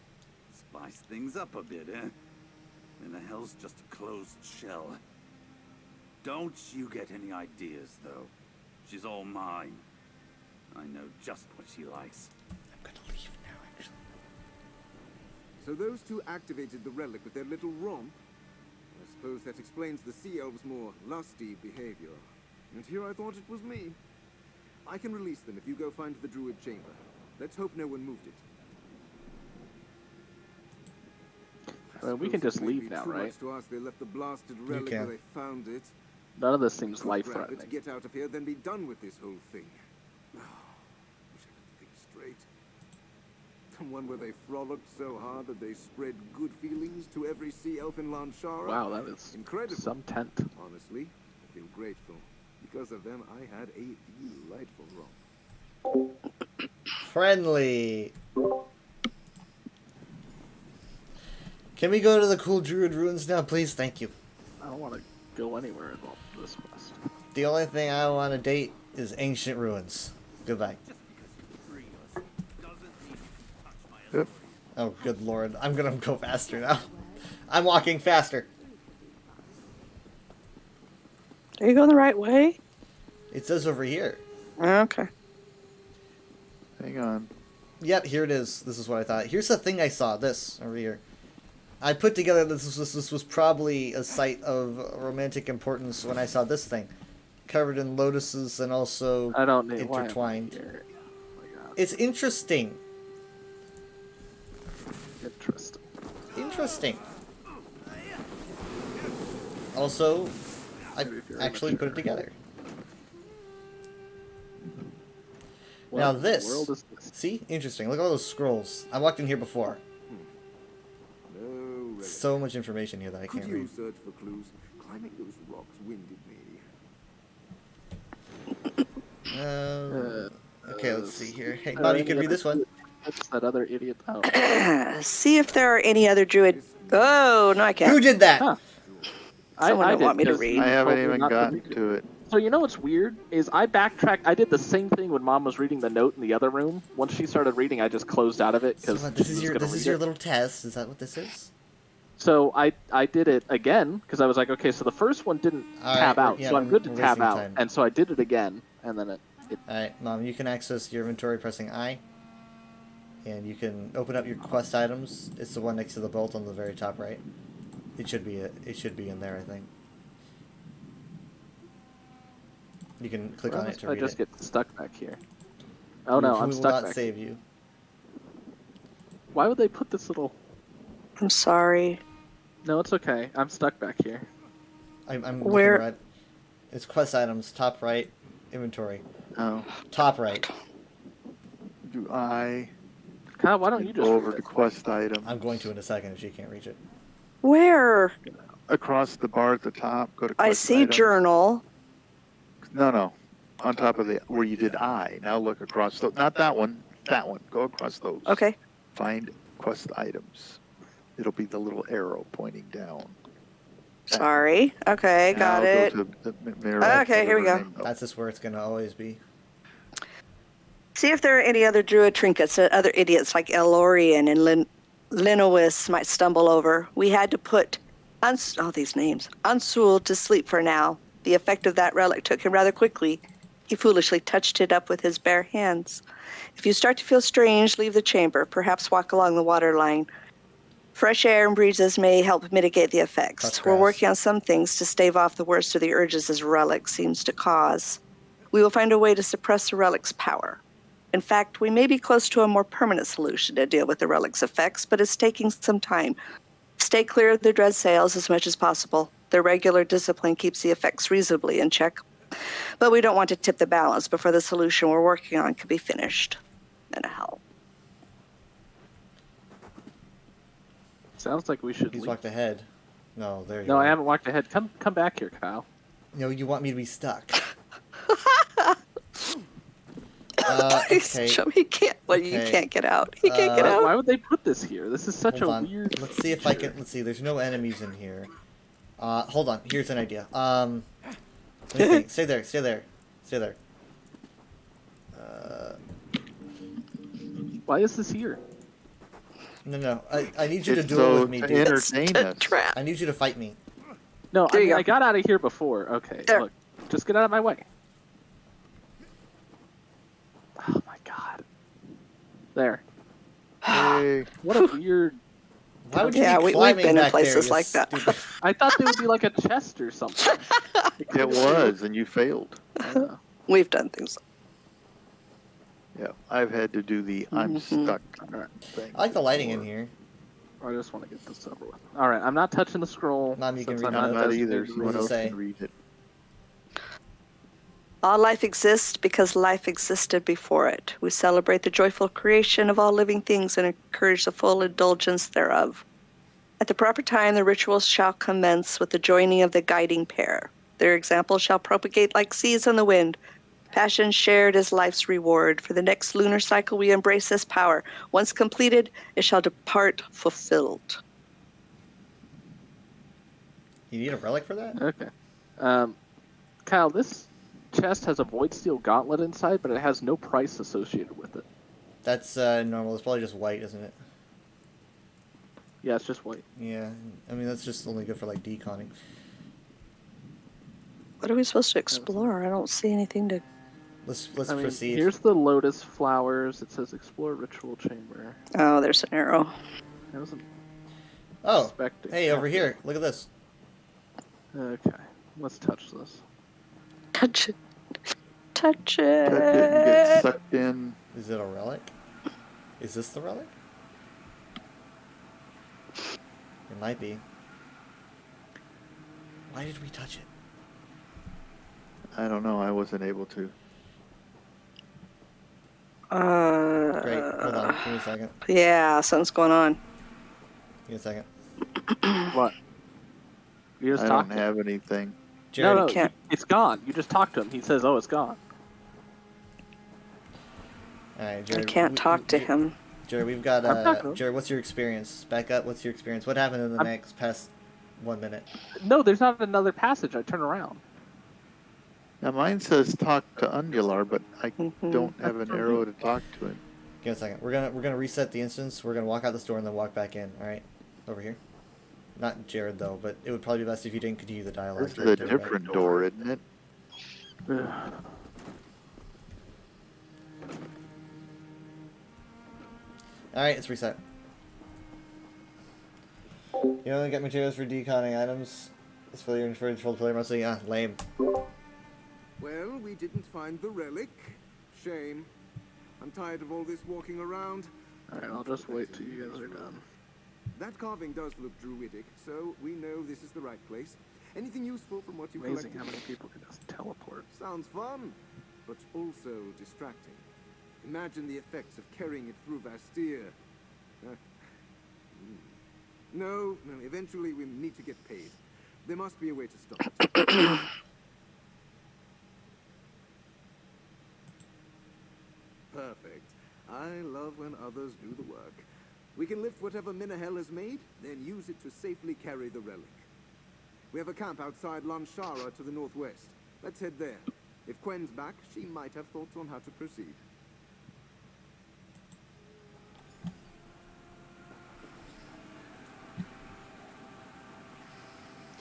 Spice things up a bit, eh? Minahel's just a closed shell. Don't you get any ideas, though. She's all mine. I know just what she likes. I'm gonna leave now, actually. So those two activated the relic with their little romp? I suppose that explains the sea elves' more lusty behavior. And here I thought it was me. I can release them if you go find the druid chamber. Let's hope no one moved it. We can Suppose just it may be be now, too right? much to ask they left the blasted relic can. where they found it. None of this seems Grab it, life-threatening. get out of here, then be done with this whole thing. Oh, wish I could think straight. The one where they frolicked so hard that they spread good feelings to every sea elf in Lanshara. Wow, that is Incredible. some tent. Honestly, I feel grateful. Because of them, I had a delightful romp. Friendly. Can we go to the cool druid ruins now, please? Thank you. I don't want to go anywhere involved with this quest. The only thing I want to date is ancient ruins. Goodbye. Yep. Oh, good lord. I'm gonna go faster now. I'm walking faster. Are you going the right way? It says over here. Okay. Hang on. Yep, here it is. This is what I thought. Here's the thing I saw. This over here. I put together this was probably a site of romantic importance when I saw this thing, covered in lotuses and also I don't need why am I intertwined. here? Oh my god. It's interesting. Interesting. Interesting. Also, I Maybe if you're actually put it immature. together. What Now in the this. world is this? See? Interesting. Look at all those scrolls. I walked in here before. No relic. So much information here that I Could can't you read. search for clues? Climbing those rocks winded me. Okay, let's see here. Hey, Bob, you can read this one. What's that other idiot? Oh. See if there are any other druid. Oh, no, I can't. Who did that? Huh. Someone don't did, want me to 'cause read. you I haven't told me even not gotten read it. to it. So you know what's weird is I backtracked. I did the same thing when Mom was reading the note in the other room. Once she started reading, I just closed out of it So because what, this is your little test. Is that what this is? So I did it again because I was like, okay, so the first one didn't All tab right, out, yeah, so I'm good to we're tab wasting out, time. and so I did it again, and then it Alright, Mom, you can access your inventory pressing I. And you can open up your quest items. It's the one next to the bolt on the very top right. It should be in there, I think. You can click on it to I read just it. get stuck back here. Oh no, I'm We will stuck not back. save you. Why would they put this little? I'm sorry. No, it's okay. I'm stuck back here. I'm Where- looking right. It's quest items, top right, inventory. Oh, Top right. do I Kyle, why don't you just go read over it? to quest item? I'm going to in a second if she can't reach it. Where? Across the bar at the top, go to I quest see items. journal. No. On top of the where you did I. Now look across not that one. That one. Go across those. Okay. Find quest items. It'll be the little arrow pointing down. Sorry. Okay, got Now it. go to the mirror, Okay, here we whatever go. name- oh, That's just where it's gonna always be. See if there are any other druid trinkets that other idiots like Elorian and Linowis might stumble over. We had to put these names. Ansul to sleep for now. The effect of that relic took him rather quickly. He foolishly touched it up with his bare hands. If you start to feel strange, leave the chamber. Perhaps walk along the water line. Fresh air and breezes may help mitigate the effects. Touch We're grass. working on some things to stave off the worst of the urges this relic seems to cause. We will find a way to suppress the relic's power. In fact, we may be close to a more permanent solution to deal with the relic's effects, but it's taking some time. Stay clear of the dread sails as much as possible. Their regular discipline keeps the effects reasonably in check. But we don't want to tip the balance before the solution we're working on can be finished. And hell. Sounds like we should He's leave. walked ahead. No, there you No, are. I haven't walked ahead. Come back here, Kyle. No, you want me to be stuck. He's Okay. he can't. Well, you Okay. can't get out. He can't get out. Why would they put this here? This is such Hold a on. weird. Let's see if I can. Let's see. There's no enemies in here. Hold on. Here's an idea. Let me think. Stay there. Stay there. Stay there. Why is this here? No. I need you to It's duel so with me, to dude. entertain us. Trap. I need you to fight me. No, There you go. I got out of here before. Okay, There. look, just get out of my way. Oh my god. There. Hey, What a weird. Why would you Yeah, be we've climbing been in back there, places you like that. stupid- I thought they would be like a chest or something. it was, and you failed. I know. We've done things. Yeah, I've had to do the I'm Mhm. stuck Alright. thing. I like the lighting in before. here. I just want to get this over with. All right, I'm not touching the scroll. Mom, you can since read I'm it. I'm not designated either. to Someone does it else say? can read it. All life exists because life existed before it. We celebrate the joyful creation of all living things and encourage the full indulgence thereof. At the proper time, the rituals shall commence with the joining of the guiding pair. Their example shall propagate like seeds on the wind. Passion shared is life's reward. For the next lunar cycle, we embrace this power. Once completed, it shall depart fulfilled. You need a relic for that? Okay. Kyle, this chest has a void steel gauntlet inside, but it has no price associated with it. That's normal. It's probably just white, isn't it? Yeah, it's just white. Yeah. I mean, that's just only good for like deconning. What are we supposed to explore? I don't see anything to. Let's I mean, proceed. here's the lotus flowers. It says explore ritual chamber. Oh, there's an arrow. I wasn't Oh, expecting. hey, over here. Look at this. Okay, let's touch this. Touch it. Touch Touch it and get it. sucked in. Is it a relic? Is this the relic? It might be. Why did we touch it? I don't know. I wasn't able to. Great. Hold on. Give me a second. Yeah, something's going on. Give me a second. What? You just I talked don't to him. have anything. Jared, No, can't- it's gone. You just talked to him. He says, "Oh, it's gone." All right, I Jared. can't talk to him. Jared, we've got. I'm talking to him. Jared, what's your experience? Back up. What's your experience? What happened in the next past 1 minute? No, there's not another passage. I turn around. Now mine says talk to Undular, but I Mhm. don't have an arrow to talk to him. Give me a second. We're gonna reset the instance. We're gonna walk out this door and then walk back in. All right, over here. Not Jared though, but it would probably be best if you didn't continue the dialogue. This is Jared a did it, right? different door, isn't it? Ugh. All right, it's reset. You only get materials for deconning items. It's for your control player mostly. Yeah, lame. Well, we didn't find the relic. Shame. I'm tired of all this walking around. All right, I'll just wait till you guys are done. That carving does look druidic, so we know this is the right place. Anything useful from what you Amazing collected? how many people can just teleport. Sounds fun, but also distracting. Imagine the effects of carrying it through Vastir. No, eventually we need to get paid. There must be a way to stop it. Perfect. I love when others do the work. We can lift whatever Minahel has made, then use it to safely carry the relic. We have a camp outside Lanshara to the northwest. Let's head there. If Quen's back, she might have thoughts on how to proceed.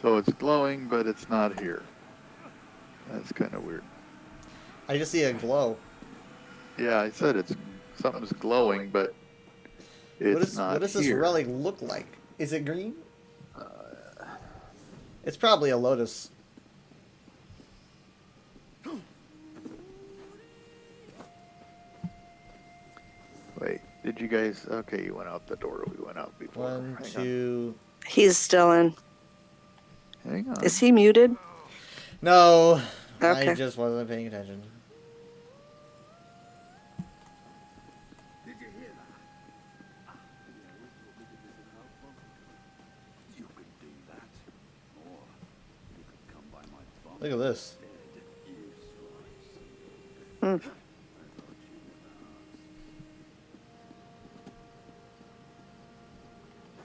So it's glowing, but it's not here. That's kind of weird. I just see a glow. Yeah, I said something's glowing, but it's not what does this here. relic look like? Is it green? It's probably a lotus. Wait, did you guys? Okay, you went out the door. We went out before. One, Hang two. He's still in. on. Hang on. Is he muted? No, Okay. I just wasn't paying attention. Did you hear that? You could do that. Or you could come by my farm. Look at this. Hmm.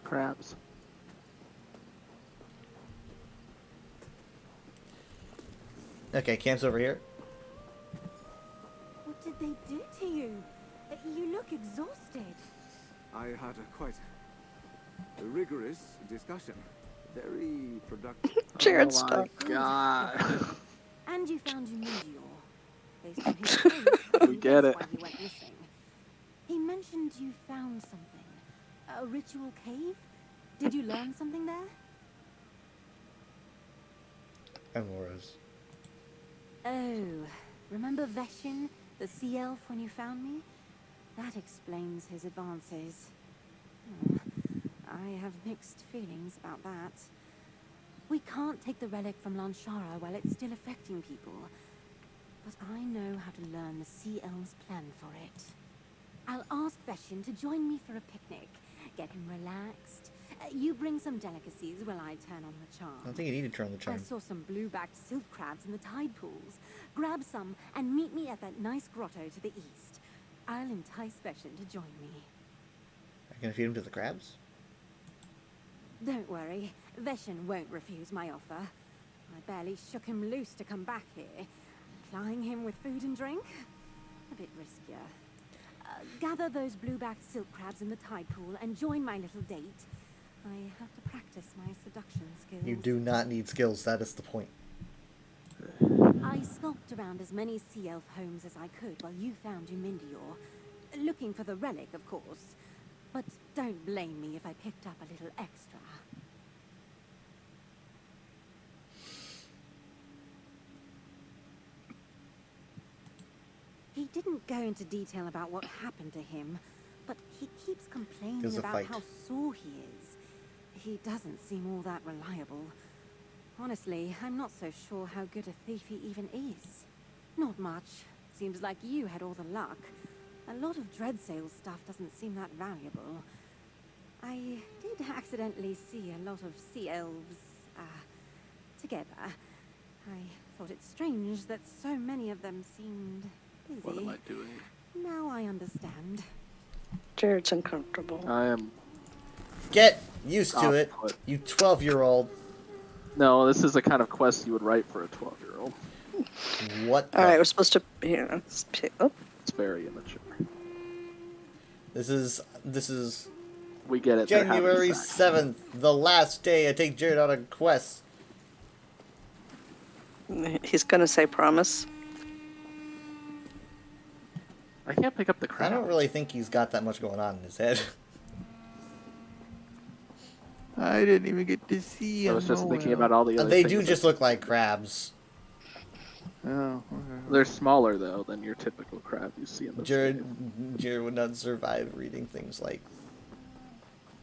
Crabs. Okay, camp's over here. What did they do to you? You look exhausted. I had a quite rigorous discussion. Very productive. Jared, Oh stop. my god. And you found Eumendior. Based on his story, We get that's it. why he went missing. He mentioned you found something. A ritual cave? Did you learn something there? Amoras. Oh, remember Veshin, the sea elf, when you found me? That explains his advances. Oh, I have mixed feelings about that. We can't take the relic from Lanshara while it's still affecting people. But I know how to learn the sea elf's plan for it. I'll ask Veshin to join me for a picnic. Get him relaxed. You bring some delicacies while I turn on the charm. I don't think you need to turn the I charm. saw some blue-backed silk crabs in the tide pools. Grab some and meet me at that nice grotto to the east. I'll entice Veshin to join me. I'm gonna feed him to the crabs. Don't worry, Veshin won't refuse my offer. I barely shook him loose to come back here. Plying him with food and drink? A bit riskier. Gather those blue-backed silk crabs in the tide pool and join my little date. I have to practice my seduction skills. You do not need skills. That is the point. I skulked around as many sea elf homes as I could while you found Eumendior. Looking for the relic, of course. But don't blame me if I picked up a little extra. He didn't go into detail about what happened to him, but he keeps complaining There's a about fight. how sore he is. He doesn't seem all that reliable. Honestly, I'm not so sure how good a thief he even is. Not much. Seems like you had all the luck. A lot of Dreadsale's stuff doesn't seem that valuable. I did accidentally see a lot of sea elves, together. I thought it strange that so many of them seemed busy. What am I doing? Now I understand. Jared's uncomfortable. I am. Get used to Off it, put. you 12-year-old. No, this is the kind of quest you would write for a 12-year-old. What? All right, the- we're supposed to. Here, let's pick. Oh, It's very immature. This is We get it. they're having January sex. 7th, the last day I take Jared on a quest. he's gonna say promise. I can't pick up the I crab. don't really think he's got that much going on in his head. I didn't even get to see I him. was just Oh, thinking well. about all the other They things. do just look like crabs. Oh, okay. They're smaller though than your typical crab you see in the Jared would not survive reading things like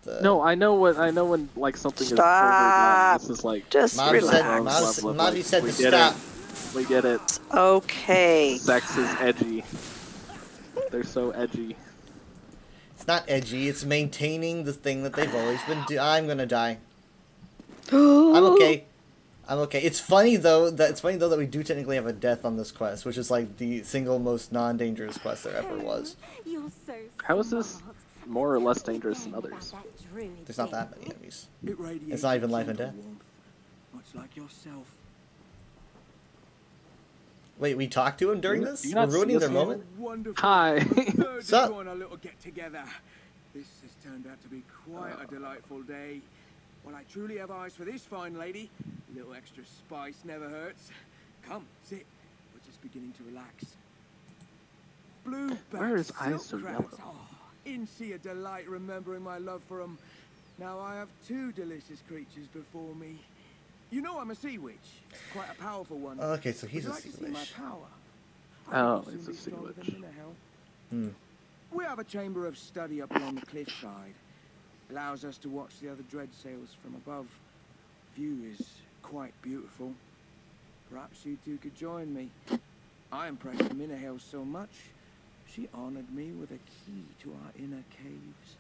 the. No, I know when like something Stop. is overdone. This is like Just Mom relax. said, Mommy said we to get stop. it. We get it. Okay. Sex is edgy. They're so edgy. It's not edgy. It's maintaining the thing that they've always been doing. I'm gonna die. I'm I'm okay. I'm okay. It's funny though that we do technically have a death on this quest, which is like the single most non-dangerous quest there ever was. You're so How is this- smart. more or less dangerous than About others. that druid There's not thing. that many enemies. It radiates It's not even a life and gentle death. warmth, much like yourself. Wait, we talked to him during Do this? you We're not see ruining us their here? moment? Wonderful. Hi. Third Sup? to join our little get together. This has turned out to be quite a delightful day. Well, I truly have eyes for this fine lady. A little extra spice never hurts. Come, sit. We're just beginning to relax. Blue Why are his eyes so silk crabs. yellow? Oh, isn't she a delight remembering my love for them? Now I have two delicious creatures before me. You know I'm a sea witch. Quite a powerful one. Okay, so he's Would you a like to sea see my witch. power? Oh, I think he's you'll a soon sea be stronger witch. than Minahel. Hmm. We have a chamber of study up along the cliffside. Allows us to watch the other dread sails from above. View is quite beautiful. Perhaps you two could join me. I impressed Minahel so much, she honored me with a key to our inner caves.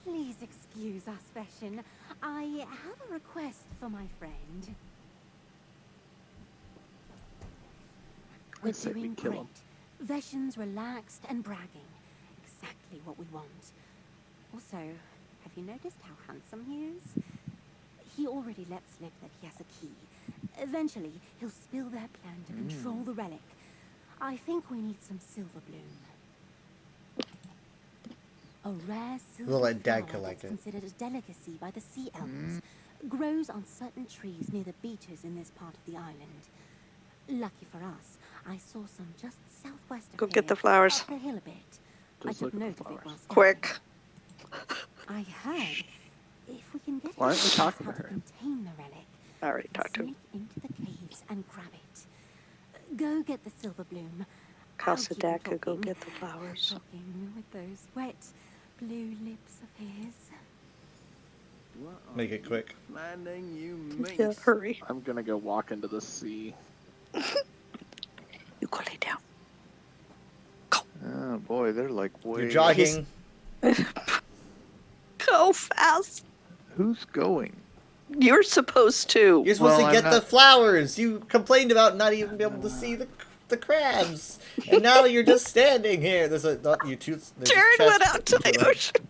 Please excuse us, Veshin. I have a request for my friend. I say we Doing kill great. him. Veshin's relaxed and bragging. Exactly what we want. Also, have you noticed how handsome he is? He already let slip that he has a key. Eventually, he'll spill their plan to control the relic. I think we need some silver bloom. A rare silver We'll let Dad flower collect that's it. considered a delicacy by the sea elves. Grows on certain trees near the beaches in this part of the island. Lucky for us, I saw some just southwest of Go here, get the flowers. up the hill a bit. Just I look took at the note of it flowers. while scouting. Quick. I heard if we can get Why her aren't we to talking how to to her? contain the relic, I already we'll talked to him. sneak into the caves and grab it. Go get the silver bloom. Tell I'll keep you Sadak to go talking. get the flowers. Talking with those wet blue lips of his. What are Make it you quick. planning, you minx? Yeah, hurry. I'm gonna go walk into the sea. You go lay down. Oh boy, they're like way. You're jogging. Go fast. Who's going? You're supposed to. You're supposed Well, to get I'm the not- flowers. You complained about not even being able to see the crabs, and now you're just standing here. There's a you two. there's a Jared chest went out to the the- ocean.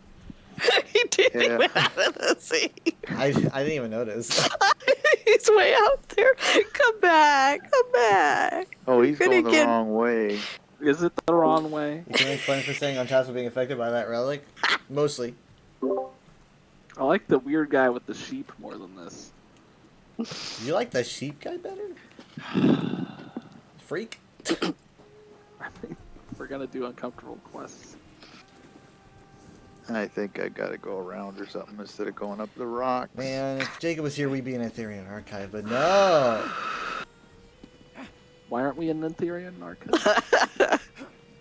He did. He Yeah. went out of the sea. I didn't even notice. He's way out there. Come back. Come back. Oh, he's Gonna going the get- wrong way. Is it the wrong way? You can make fun for staying on task of being affected by that relic. Mostly. I like the weird guy with the sheep more than this. You like the sheep guy better? Freak. I think we're gonna do uncomfortable quests. I think I gotta go around or something instead of going up the rocks. Man, if Jacob was here, we'd be in Ethereum Archive, but no. Why aren't we in Antherian Archive?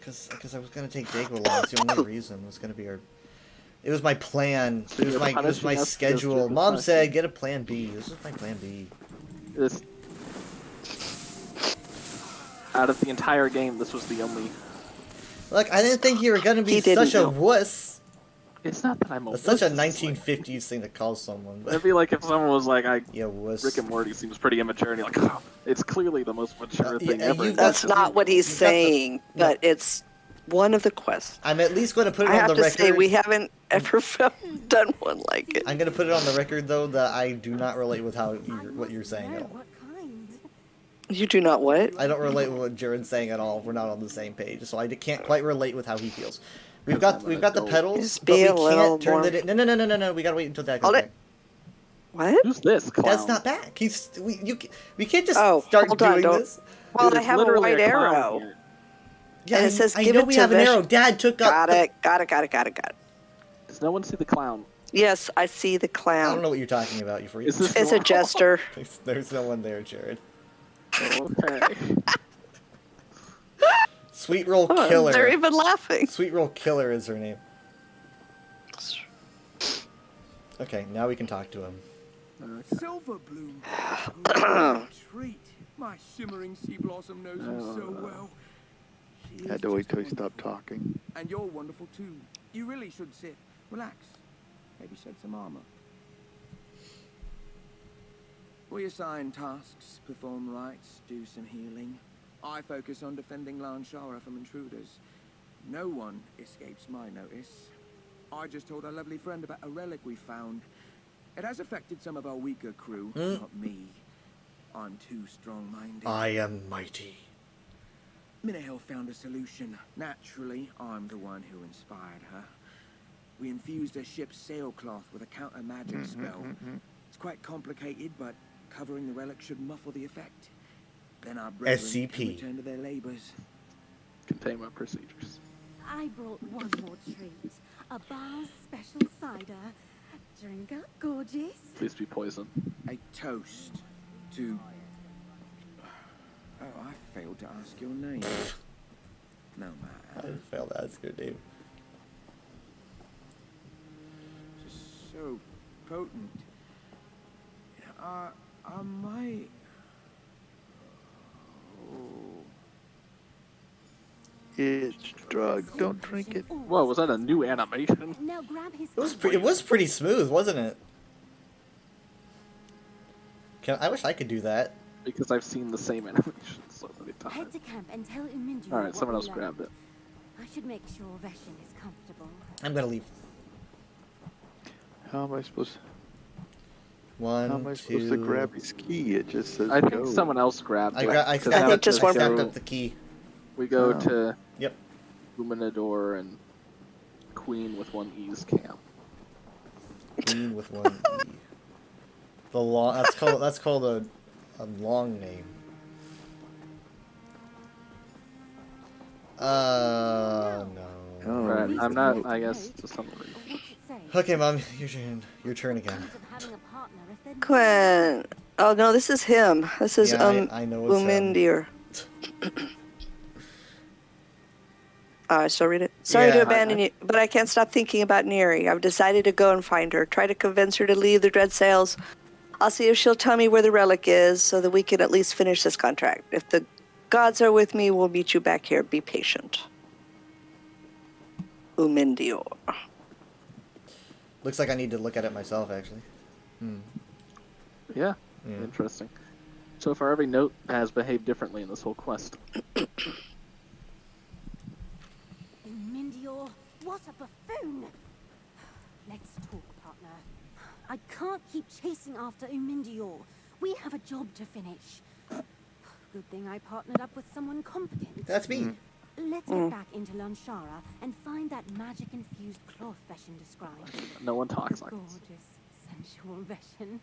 Because I was gonna take Jacob along. It's the only reason. It was gonna be our. It was my plan. So It was you're my punishing us because schedule. you're Mom the said, "Get a plan B." This is my plan B. This out of the entire game, this was the only. Look, I didn't think you were gonna be He didn't such a know. wuss. It's not that I'm a. That's such a wuss, it's like- 1950s thing to call someone. It'd be like if someone was like, "I Yeah, wuss. Rick and Morty seems pretty immature," and you're like, "Oh, it's clearly the most mature yeah, thing ever." you've That's got the- not what he's you've got the- saying, but it's one of the quests. I'm at least going to put it I on have the to record. say, we haven't ever done one like it. I'm going to put it on the record though that I do not relate with I what you're must saying know at all. what kind. You do not what? I don't relate with what Jared's saying at all. We're not on the same page, so I can't quite relate with how he feels. We've got the Just pedals, but be we a little can't turn more- it. No. We gotta wait until Dad comes Hold back. it. What? Who's this clown? Dad's not back. We can't just Oh, start hold on, doing don't- this. Well, Dude, I it's have a literally white clown arrow. here. Yeah, And it says, I "Give know it we to have an Vish." arrow. Dad took up. Got it. Got it. Does no one see the clown? Yes, I see the I don't clown. know what you're talking about, you freak. Is this It's a normal? jester. There's no one there, Jared. Okay. Sweet Roll Oh, Killer. they're even laughing. Sweet Roll Killer is her name. Okay, now we can talk to him. Silver bloom. A treat. My shimmering sea blossom knows him so well. She Had is to wait just till he stopped wonderful. talking. And you're wonderful too. You really should sit. Relax. Maybe shed some armor. We assign tasks, perform rites, do some healing. I focus on defending Lanshara from intruders. No one escapes my notice. I just told our lovely friend about a relic we found. It has affected some of our weaker crew, not me. I'm too strong-minded. I am mighty. Minahill found a solution. Naturally, I'm the one who inspired her. We infused her ship's sailcloth with a counter-magic spell. It's quite complicated, but covering the relic should muffle the effect. Then our brethren SCP. can return to their labors. Containment procedures. I brought one more treat. A bar's special cider. Drink up, gorgeous. Please be poison. A toast to... Oh, I failed to ask your name. No I matter. failed to ask your name. Just so potent. I might... Oh... It's drug. Don't drink it. Whoa, was that a new animation? Now grab his It was pretty smooth, wasn't it? I wish I could do that. Because I've seen the same animation so many Head times. to camp and tell Umindu. Alright, what someone we else learned. grabbed it. I should make sure Veshin is comfortable. I'm gonna leave. How am I supposed? One, How am I supposed to two. grab his key? It just says I think go. someone else grabbed it. I 'cause I now think it just says one stacked go- up the key. We go Oh. to Yep. Luminador and Queen with one E's camp. Queen with one E. The long. That's called a long name. No. Oh, Right, he's I'm the not, goat. I guess, to some degree. What's it say? Okay, Mom, your turn. Your turn again. Chance of having a partner if they're Quinn. Oh no, this is him. This is Yeah, I know it's Umindir. I still read it. Sorry Yeah, to abandon you, but I can't stop thinking about Neri. I've decided to go and find her. Try to convince her to leave the Dread Sails. I'll see if she'll tell me where the relic is, so that we can at least finish this contract. If the gods are with me, we'll meet you back here. Be patient. Umindior. Looks like I need to look at it myself, actually. Yeah, Yeah. interesting. So far, every note has behaved differently in this whole quest. Mindior, what a buffoon! Let's talk, partner. I can't keep chasing after Umindior. We have a job to finish. Good thing I partnered up with someone competent. That's me. Let's get back into Lanshara and find that magic-infused cloth Veshin described. No one talks like this. Gorgeous, sensual Veshin.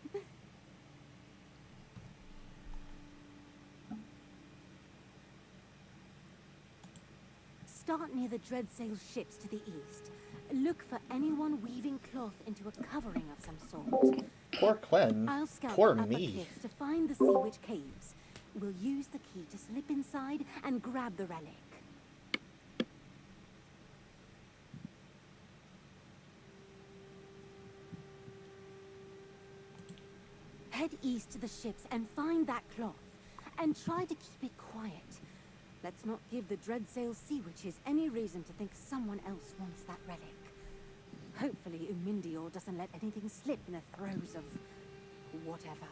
Start near the Dreadsail ships to the east. Look for anyone weaving cloth into a covering of some sort. Poor Quinn. I'll scout Poor the upper me. cliffs to find the Sea Witch caves. We'll use the key to slip inside and grab the relic. Head east to the ships and find that cloth. And try to keep it quiet. Let's not give the Dreadsail Sea Witches any reason to think someone else wants that relic. Hopefully Umindior doesn't let anything slip in the throes of... whatever.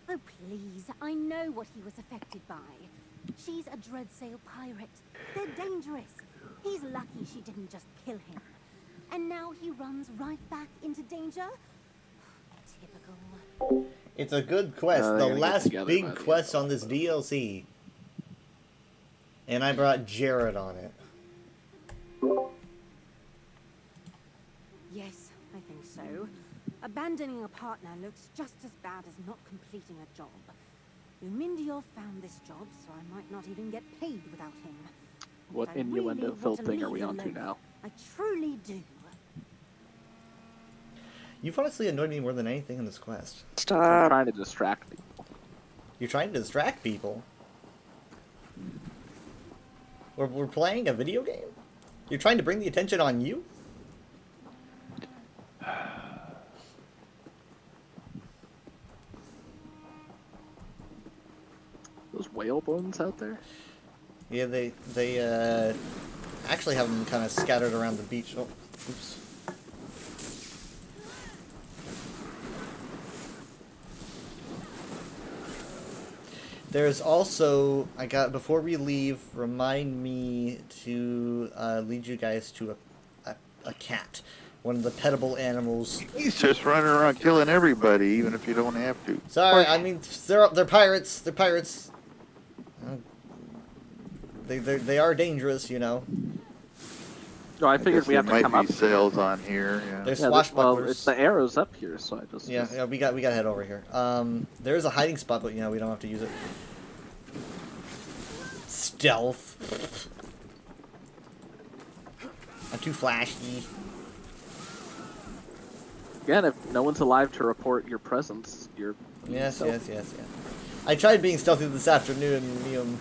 Oh please, I know what he was affected by. She's a Dreadsail pirate. They're dangerous. He's lucky she didn't just kill him. And now he runs right back into danger? Typical. It's a good quest. they're The gonna get last together by big the quest end on this DLC. And I brought Jared on it. Yes, I think so. Abandoning a partner looks just as bad as not completing a job. Umindior found this job, so I might not even get paid without him. What But I innuendo really filled want to thing are leave we the on to loaf. now? I truly do. You've honestly annoyed me more than anything in this quest. I'm Stop. trying to distract people. You're trying to distract people. We're playing a video game? You're trying to bring the attention on you? Those whale bones out there? Yeah, they actually have them kind of scattered around the beach. Oh, oops. There's also before we leave. Remind me to lead you guys to a cat, one of the petable animals. He's just running around killing everybody, even if you don't have to. Sorry, I mean they're pirates. They're pirates. They are dangerous, you know. No, I I figured guess we have to there come might up. be sails on here. Yeah. There's Yeah, well, swashbucklers. it's the arrows up here, so I just Yeah, we got to head over here. There is a hiding spot, but we don't have to use it. Stealth. I'm too flashy. Again, if no one's alive to report your presence, you're Yes. I tried being stealthy this afternoon.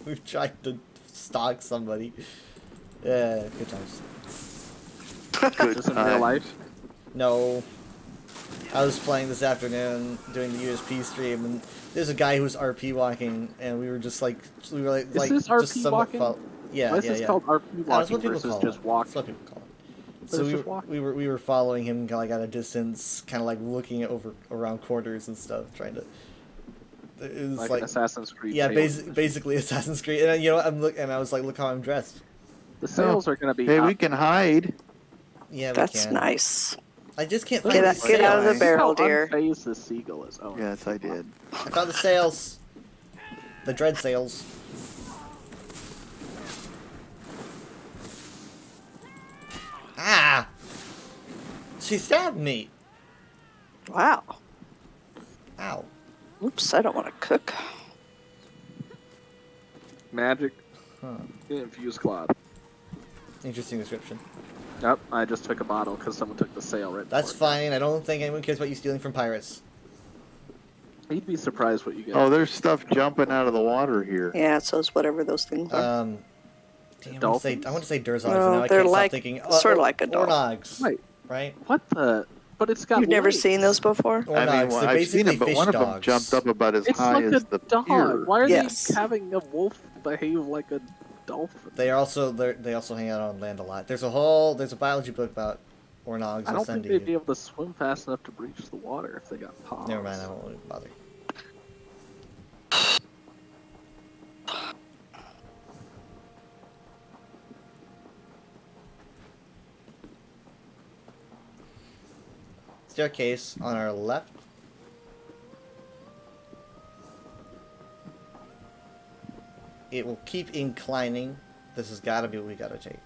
We tried to stalk somebody. Yeah, good times. Good just in real life. times. No. I was playing this afternoon, doing the USP stream, and there's a guy who was RP walking, and we were just like, Is this RP just somewhat walking? yeah, Why is yeah, this yeah. called RP That's walking what people versus call just it. walking? That's what people call it. But So it's just walking. we were following him like at a distance, kind of like looking around corners and stuff, trying to. It was Like, like an Assassin's Creed. yeah, Halo. basically Assassin's Creed, and you know and I was like, look how I'm dressed. The sails are going to be Hey, up. we can hide. Yeah, we That's can. nice. I just can't Look find at the Get out of the sails. barrel, How dear. unfazed the seagull is. Oh, Yes, I did. I found the sails. The dread sails. Ah! She stabbed me. Wow. Ow. Oops, I don't want to cook. Magic Huh. infused cloth. Interesting description. Yep, I just took a bottle because someone took the sail right That's before. fine. I don't think anyone cares about you stealing from pirates. You'd be surprised what you get. Oh, there's stuff jumping out of the water here. Yeah, so it's whatever those things are. Damn, I Dolphins? want to say Durzogs, No, and now I they're can't like- stop thinking. sort of like a dolphin. Ornogs. Wait, Right? what the? But it's got You've never legs. seen those before? Ornogs. I mean, well, They're I've seen basically it, but fish one of them dogs. jumped up about as It's high like as a the dog. pier. Why are Yes. they having a wolf behave like a dolphin? They also hang out on land a lot. There's a biology book about Ornogs. I I'll don't send think to they'd you. be able to swim fast enough to breach the water if they got paws. Never mind, I won't even bother. Staircase on our left. It will keep inclining. This has got to be what we got to take.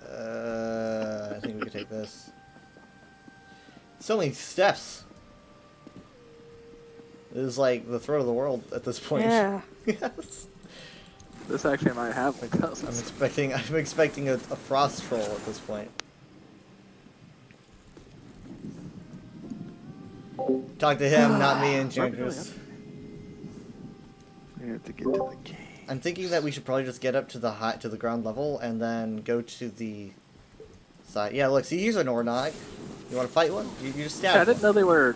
I think we could take this. So many steps. This is like the throat of the world at this point. Yeah. Yes. This actually might have like I'm expecting a frost troll at this point. Talk to him, not me, Enchantress. We have to get to the cave. I'm thinking that we should probably just get up to the ground level and then go to the side. Yeah, look, see, here's an Ornog. You want to fight one? You just stab I one. didn't know they were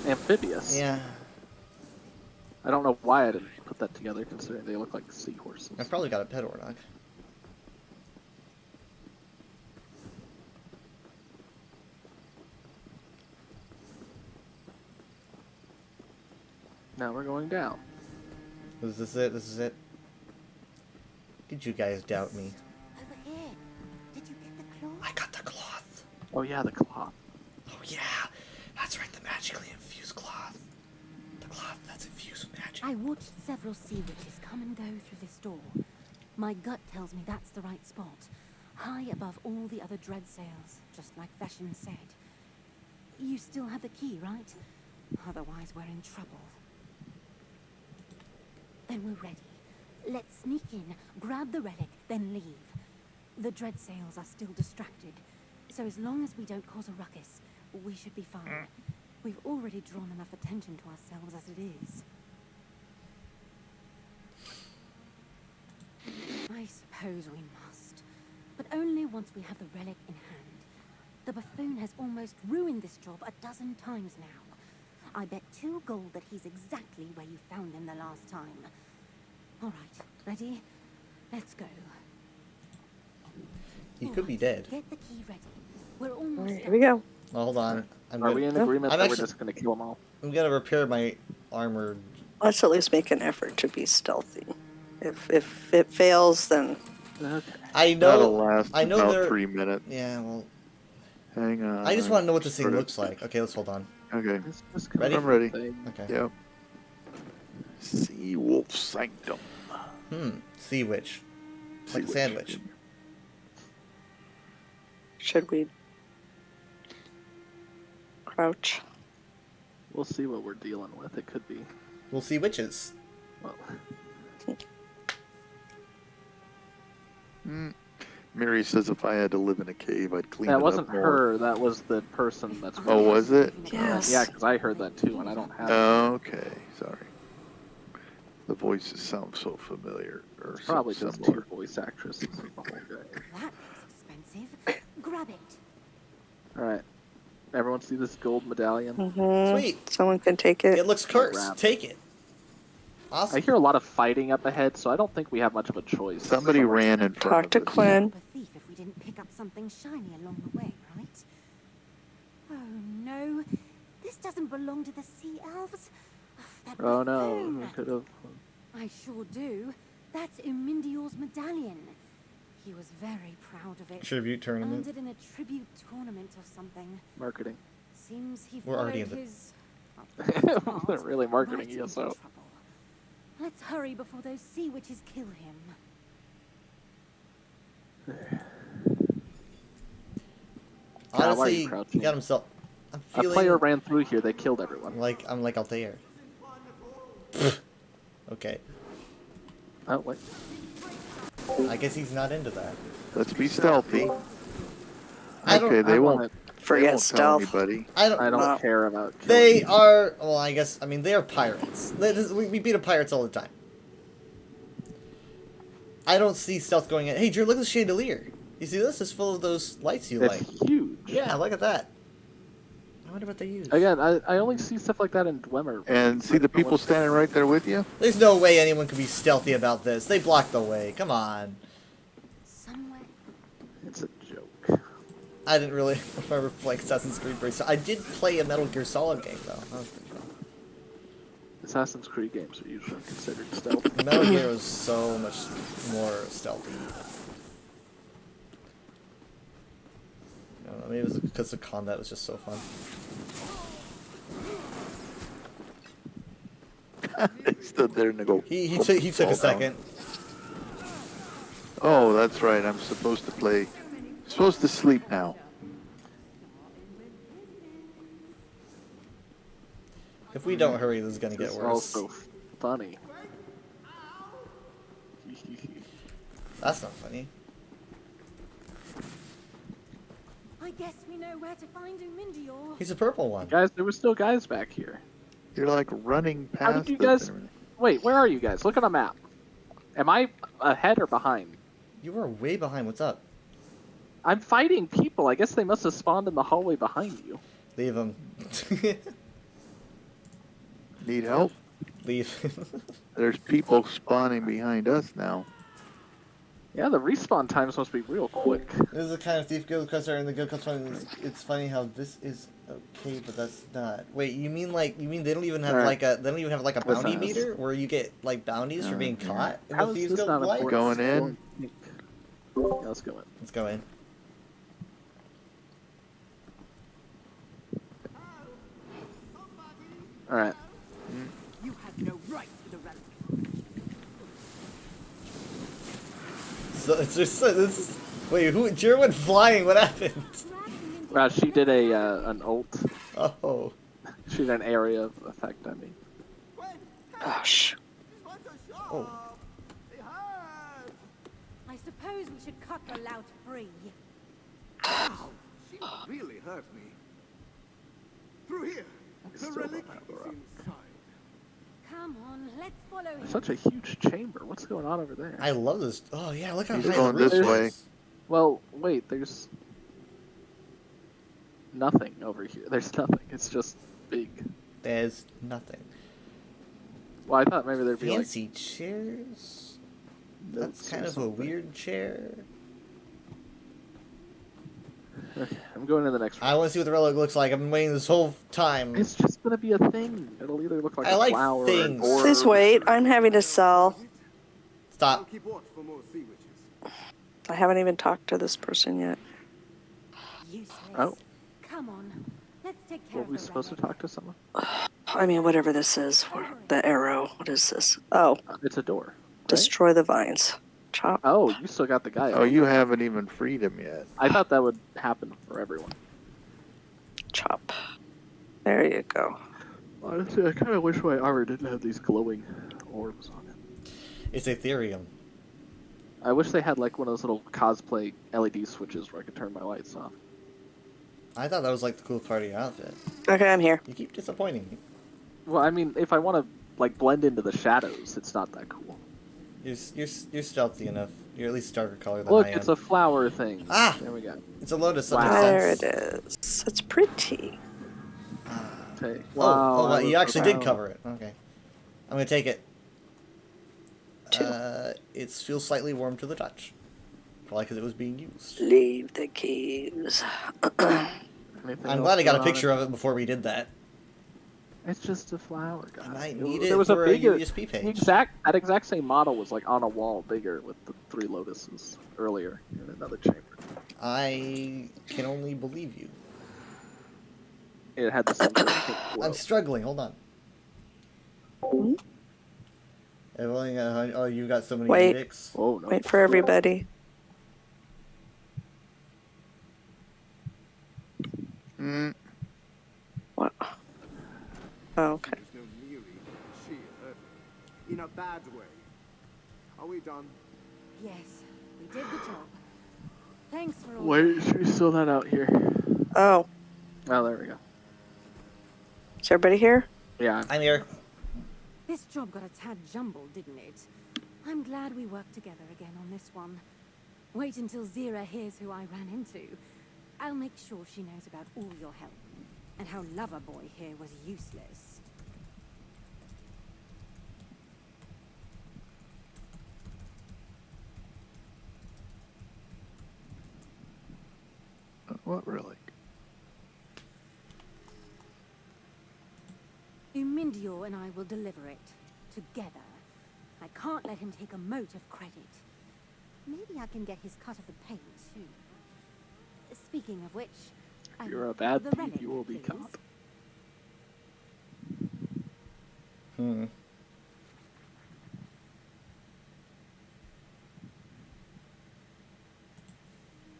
amphibious. Yeah, I don't know why I didn't put that together, considering they look like seahorses. I've probably got a pet Ornog. Now we're going down. Is this it? This is it? Did you guys doubt me? Over here. Did you get the claw? I got the cloth. Oh yeah, the cloth. Oh yeah, that's right, the magically infused cloth. The cloth that's infused with magic. I watched several sea witches come and go through this door. My gut tells me that's the right spot. High above all the other dread sails, just like Veshin said. You still have the key, right? Otherwise we're in trouble. Then we're ready. Let's sneak in, grab the relic, then leave. The dread sails are still distracted, so as long as we don't cause a ruckus, we should be fine. We've already drawn enough attention to ourselves as it is. I suppose we must, but only once we have the relic in hand. The buffoon has almost ruined this job a dozen times now. I bet 2 gold that he's exactly where you found him the last time. All right, ready? Let's go. He could be dead. Get the key ready. We're All almost right, here we go. Oh, hold on. I'm Are we in gonna, agreement I'm that actually- we're just gonna kill them all? I'm gonna repair my armor. Let's at least make an effort to be stealthy. If it fails, then Okay. I That'll know. last I know about they're. 3 minutes. Yeah. Well, Hang on. I just want to know what this thing sort of- looks like. Okay, let's hold on. Okay. Just Ready? I'm ready. thing. Okay. Yep. Sea Wolf Sanctum. Sea witch. Like a Sea sandwich. Witch. should we crouch? We'll see what we're dealing with. It could be. We'll see witches. Well, Mary says if I had to live in a cave, I'd clean it that up wasn't more. her. That was the person that's. Oh, was it? Yes. Yeah, because I heard that too, and I don't have. Okay, sorry. The voices sound so familiar. Or It's so probably just similar. two voice actresses the whole day. That looks expensive. Grab it. All right. Everyone see this gold medallion? Mm-hmm. Sweet. Someone can take it. It looks cursed. Wrap. Take it. I Awesome. hear a lot of fighting up ahead, so I don't think we have much of a choice. Somebody ran in front Talk to of us. Quinn. A thief if we didn't pick up something shiny along the way, right? Oh no, this doesn't belong to the sea elves. That Oh no, buffoon. we could have. I sure do. That's Umindior's medallion. He was very proud of it. Tribute Earned tournament. it in a tribute tournament or something. Marketing. Seems he We're already followed in the- his. well, Wasn't path really marketing right into ESO. trouble. Let's hurry before those sea witches kill him. Cal, why are Honestly, you he crouching? got himself. I'm A feeling player ran through here. They killed everyone. like I'm like Altair. Okay. Oh wait. I guess he's not into that. Let's be stealthy. I don't- Okay, they I won't. wanna- They Forget won't tell stealth. anybody. I don't. I don't No. care about. killing They people. are. Well, I guess. I mean, they are pirates. We beat up pirates all the time. I don't see stealth going in. Hey, Drew, look at the chandelier. You see this? It's full of those lights you It's like. huge. Yeah, look at that. I wonder what they use. Again, I only see stuff like that in Dwemer. And see the people standing right there with you? There's no way anyone could be stealthy about this. They blocked the way. Come on. Somewhere. It's a joke. I didn't really remember playing Assassin's Creed very I did play a Metal Gear Solid game though. That was pretty fun. Assassin's Creed games are usually considered stealth. Metal Gear was so much more stealthy. I don't know, maybe it was because the combat was just so fun. They stood there and they go. He took a second. Oh, that's right. I'm supposed to play. Supposed to sleep now. If we don't hurry, this is gonna get It's worse. also funny. That's not funny. I guess we know where to find Umindior. He's a purple one. Guys, there were still guys back here. You're like running past. How did you it guys? and everything. Wait, where are you guys? Look at a map. Am I ahead or behind? You are way behind. What's up? I'm fighting people. I guess they must have spawned in the hallway behind you. Leave him. Need help? Leave. There's people spawning behind us now. Yeah, the respawn times must be real quick. This is the kind of thief guild quests are in the guild quests. It's funny how this is okay, but that's not. Wait, you mean they don't even have Alright. like a What's bounty that? meter where you get like bounties for being caught in How the is thieves this guild? not What? important? Going in? Yeah, let's go in. Let's go in. All right. You have no right to the relic. So it's just this is. Wait, who? Jira went flying. What happened? She did an ult. Oh, She did an area of effect. I mean, Gosh. oh. I suppose we should cut the lout free. She really hurt me. Through here. The still relic don't have the is rock. inside. Come on, let's follow him. such a huge chamber. What's going on over there? I love this. Oh yeah, look how He's high going the roof this way. is. Well, wait. There's nothing over here. There's nothing. It's just big. There's nothing. Well, I thought maybe there'd be like Fancy chairs? That's notes kind or of a something. weird chair. Okay, I'm going to the next I room. want to see what the relic looks like. I've been waiting this whole time. It's just gonna be a thing. It'll either look like I a like flower things. or an Please orb. wait. I'm having to sell. I'll Stop. keep watch for more sea witches. I haven't even talked to this person yet. Useless. Oh. Come on. Let's take care Were of we the supposed to relic. talk to someone? I mean, whatever this is. The arrow. What is this? Oh, It's a door. Right? destroy the vines. Chop. Oh, you still got the guy. Oh, you haven't even freed him yet. I thought that would happen for everyone. Chop. There you go. Honestly, I kind of wish my armor didn't have these glowing orbs on it. It's Ethereum. I wish they had like one of those little cosplay LED switches where I could turn my lights off. I thought that was like the coolest part of your outfit. Okay, I'm here. You keep disappointing me. Well, I mean, if I want to like blend into the shadows, it's not that cool. You're stealthy enough. You're at least darker color than Look, I am. it's a flower thing. Ah! There we go. It's a lotus. That Wow. makes There sense. it is. It's pretty. Okay. Oh, oh, I wow, you was- actually did wow. cover it. Okay. I'm gonna take it. Two. It feels slightly warm to the touch. Probably because it was being used. Leave the caves. Anything I'm else glad I got a going on? picture of it before we did that. It's just a flower, guy. I might It- need there it was for a bigger, USP page. that exact same model was like on a wall bigger with the 3 lotuses earlier in another chamber. I can only believe you. It had the same pink glow. I'm struggling. Hold on. Hmm? I've only got, oh, you got so many Wait. dicks. Oh no! Wait for everybody. Mm, What? Oh, okay. There's no nearing sheer in a bad way. Are we done? Yes, we did the job. Thanks for all. Wait, should we fill that out here? Oh, Oh, there we go. is everybody here? Yeah. I'm here. This job got a tad jumbled, didn't it? I'm glad we worked together again on this one. Wait until Zira hears who I ran into. I'll make sure she knows about all your help, and how Loverboy here was useless. what relic? Umindior and I will deliver it. Together. I can't let him take a mote of credit. Maybe I can get his cut of the paint, too. Speaking of which... If you're a bad the thief, relic, you will be please. caught. Hmm.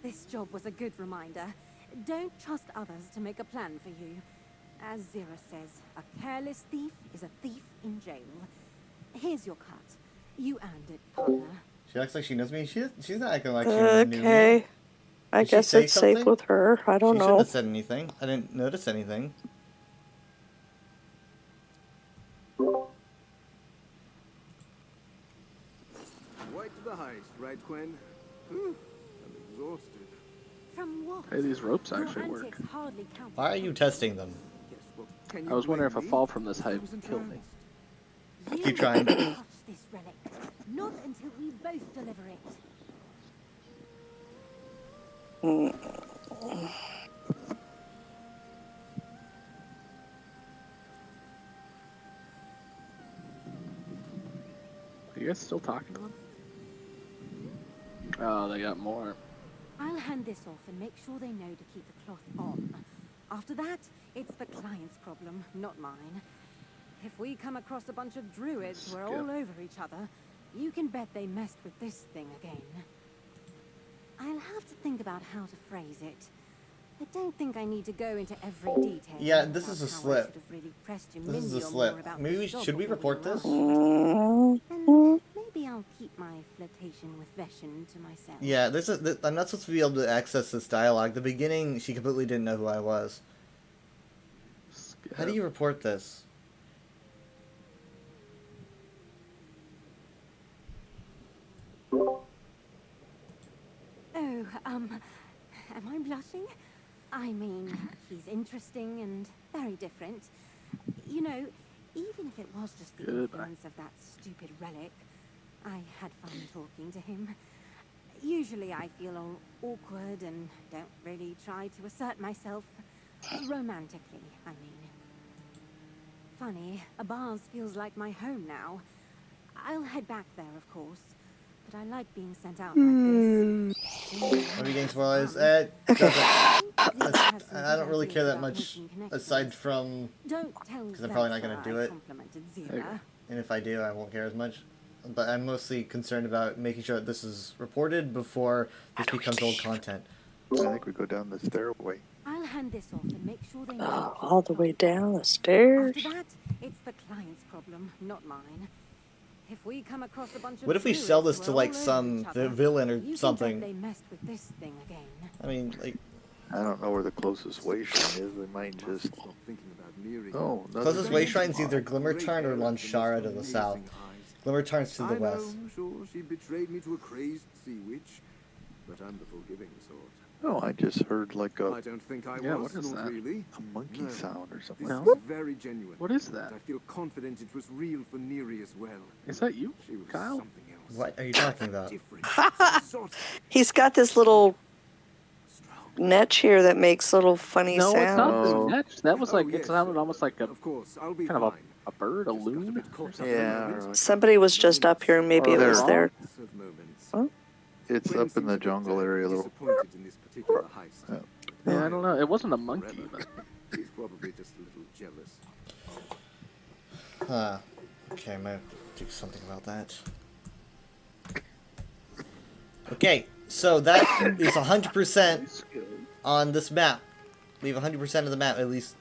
This job was a good reminder. Don't trust others to make a plan for you. As Zira says, a careless thief is a thief in jail. Here's your cut. You earned it, partner. She acts like she knows me. She's not acting like she knew me. Okay. I Did she guess say it's safe something? with her. I don't She know. shouldn't have said anything. I didn't notice anything. Right to the heist, right, Quinn? Whew, I'm exhausted. From what? Hey, these ropes Your actually work. antics hardly count. Why are you testing them? Yes, well, can I you was wondering if blame a me? fall from this I height wasn't killed me. asked. You Keep trying. won't touch this relic. Not until we both deliver it. Are you guys still talking to them? Oh, they got more. I'll hand this off and make sure they know to keep the cloth on. After that, it's the client's problem, not mine. If we come across a bunch of druids who are all over each other, you can bet they messed with this thing again. I'll have to think about how to phrase it. I don't think I need to go into every detail. Yeah, this about is a how I slip. should have really pressed This is a Umindior more slip. about Maybe this job should we before report this? arrived. And maybe I'll keep my flirtation with Veshin to myself. Yeah, I'm not supposed to be able to access this dialogue. The beginning, she completely didn't know who I was. How do you report this? Oh, am I blushing? I mean, he's interesting and very different. You know, Even if it was just the Goodbye. influence of that stupid relic, I had fun talking to him. Usually I feel all awkward and don't really try to assert myself. Romantically, I mean. Funny, Abaz feels like my home now. I'll head back there, of course. But I like being sent out like this. Are we getting spoilers? Okay. I don't really care that much, aside from, Don't tell because I'm probably not going to Zelda do I it. complimented you Zira. go. And if I do, I won't care as much. But I'm mostly concerned about making sure that this is reported before this becomes old content. I think we go down the stairway. I'll hand this off and make sure they know. All the way down the stairs. After that, it's the client's problem, not mine. If we come across a bunch of What if we sell tourists this to who are like all over some each other, villain or you can bet something? they messed with this thing again. I mean, like, I don't know where the closest way shrine is. We might just. Stop thinking about Neri. Oh, another closest way thing. shrine's either Glimmertarn or Lanshara to the south. Glimmertarn's to the I west. know, sure, she betrayed me to a crazed sea witch, but I'm the forgiving sort. No, I just heard like I a don't think I Yeah, was, what is not that? really. monkey No. sound or something. This No. is very genuine. What is that? I feel confident it was real for Neri as well. Is that you, She was Kyle? something else. What are you talking about? Different. Exotic. He's got this little Strong. netch here that makes little funny No, it's sounds. not the Oh. netch. That was Oh, like, it yes. sounded almost like a Of course, I'll be kind of fine. a bird, a Just got loon. bit caught up in Yeah, moments. or like- Somebody was just up here and maybe Oh, it they're was wrong? there. Of moments. Huh? It's Friends up in seem the to be jungle area a little. disappointed in this particular heist. Yeah. Yeah, I don't know. It wasn't a monkey, Forever. but He's probably just a little jealous. Okay, I might do something about that. Okay, so that is 100% it's good. on this map. We have 100% of the map, at least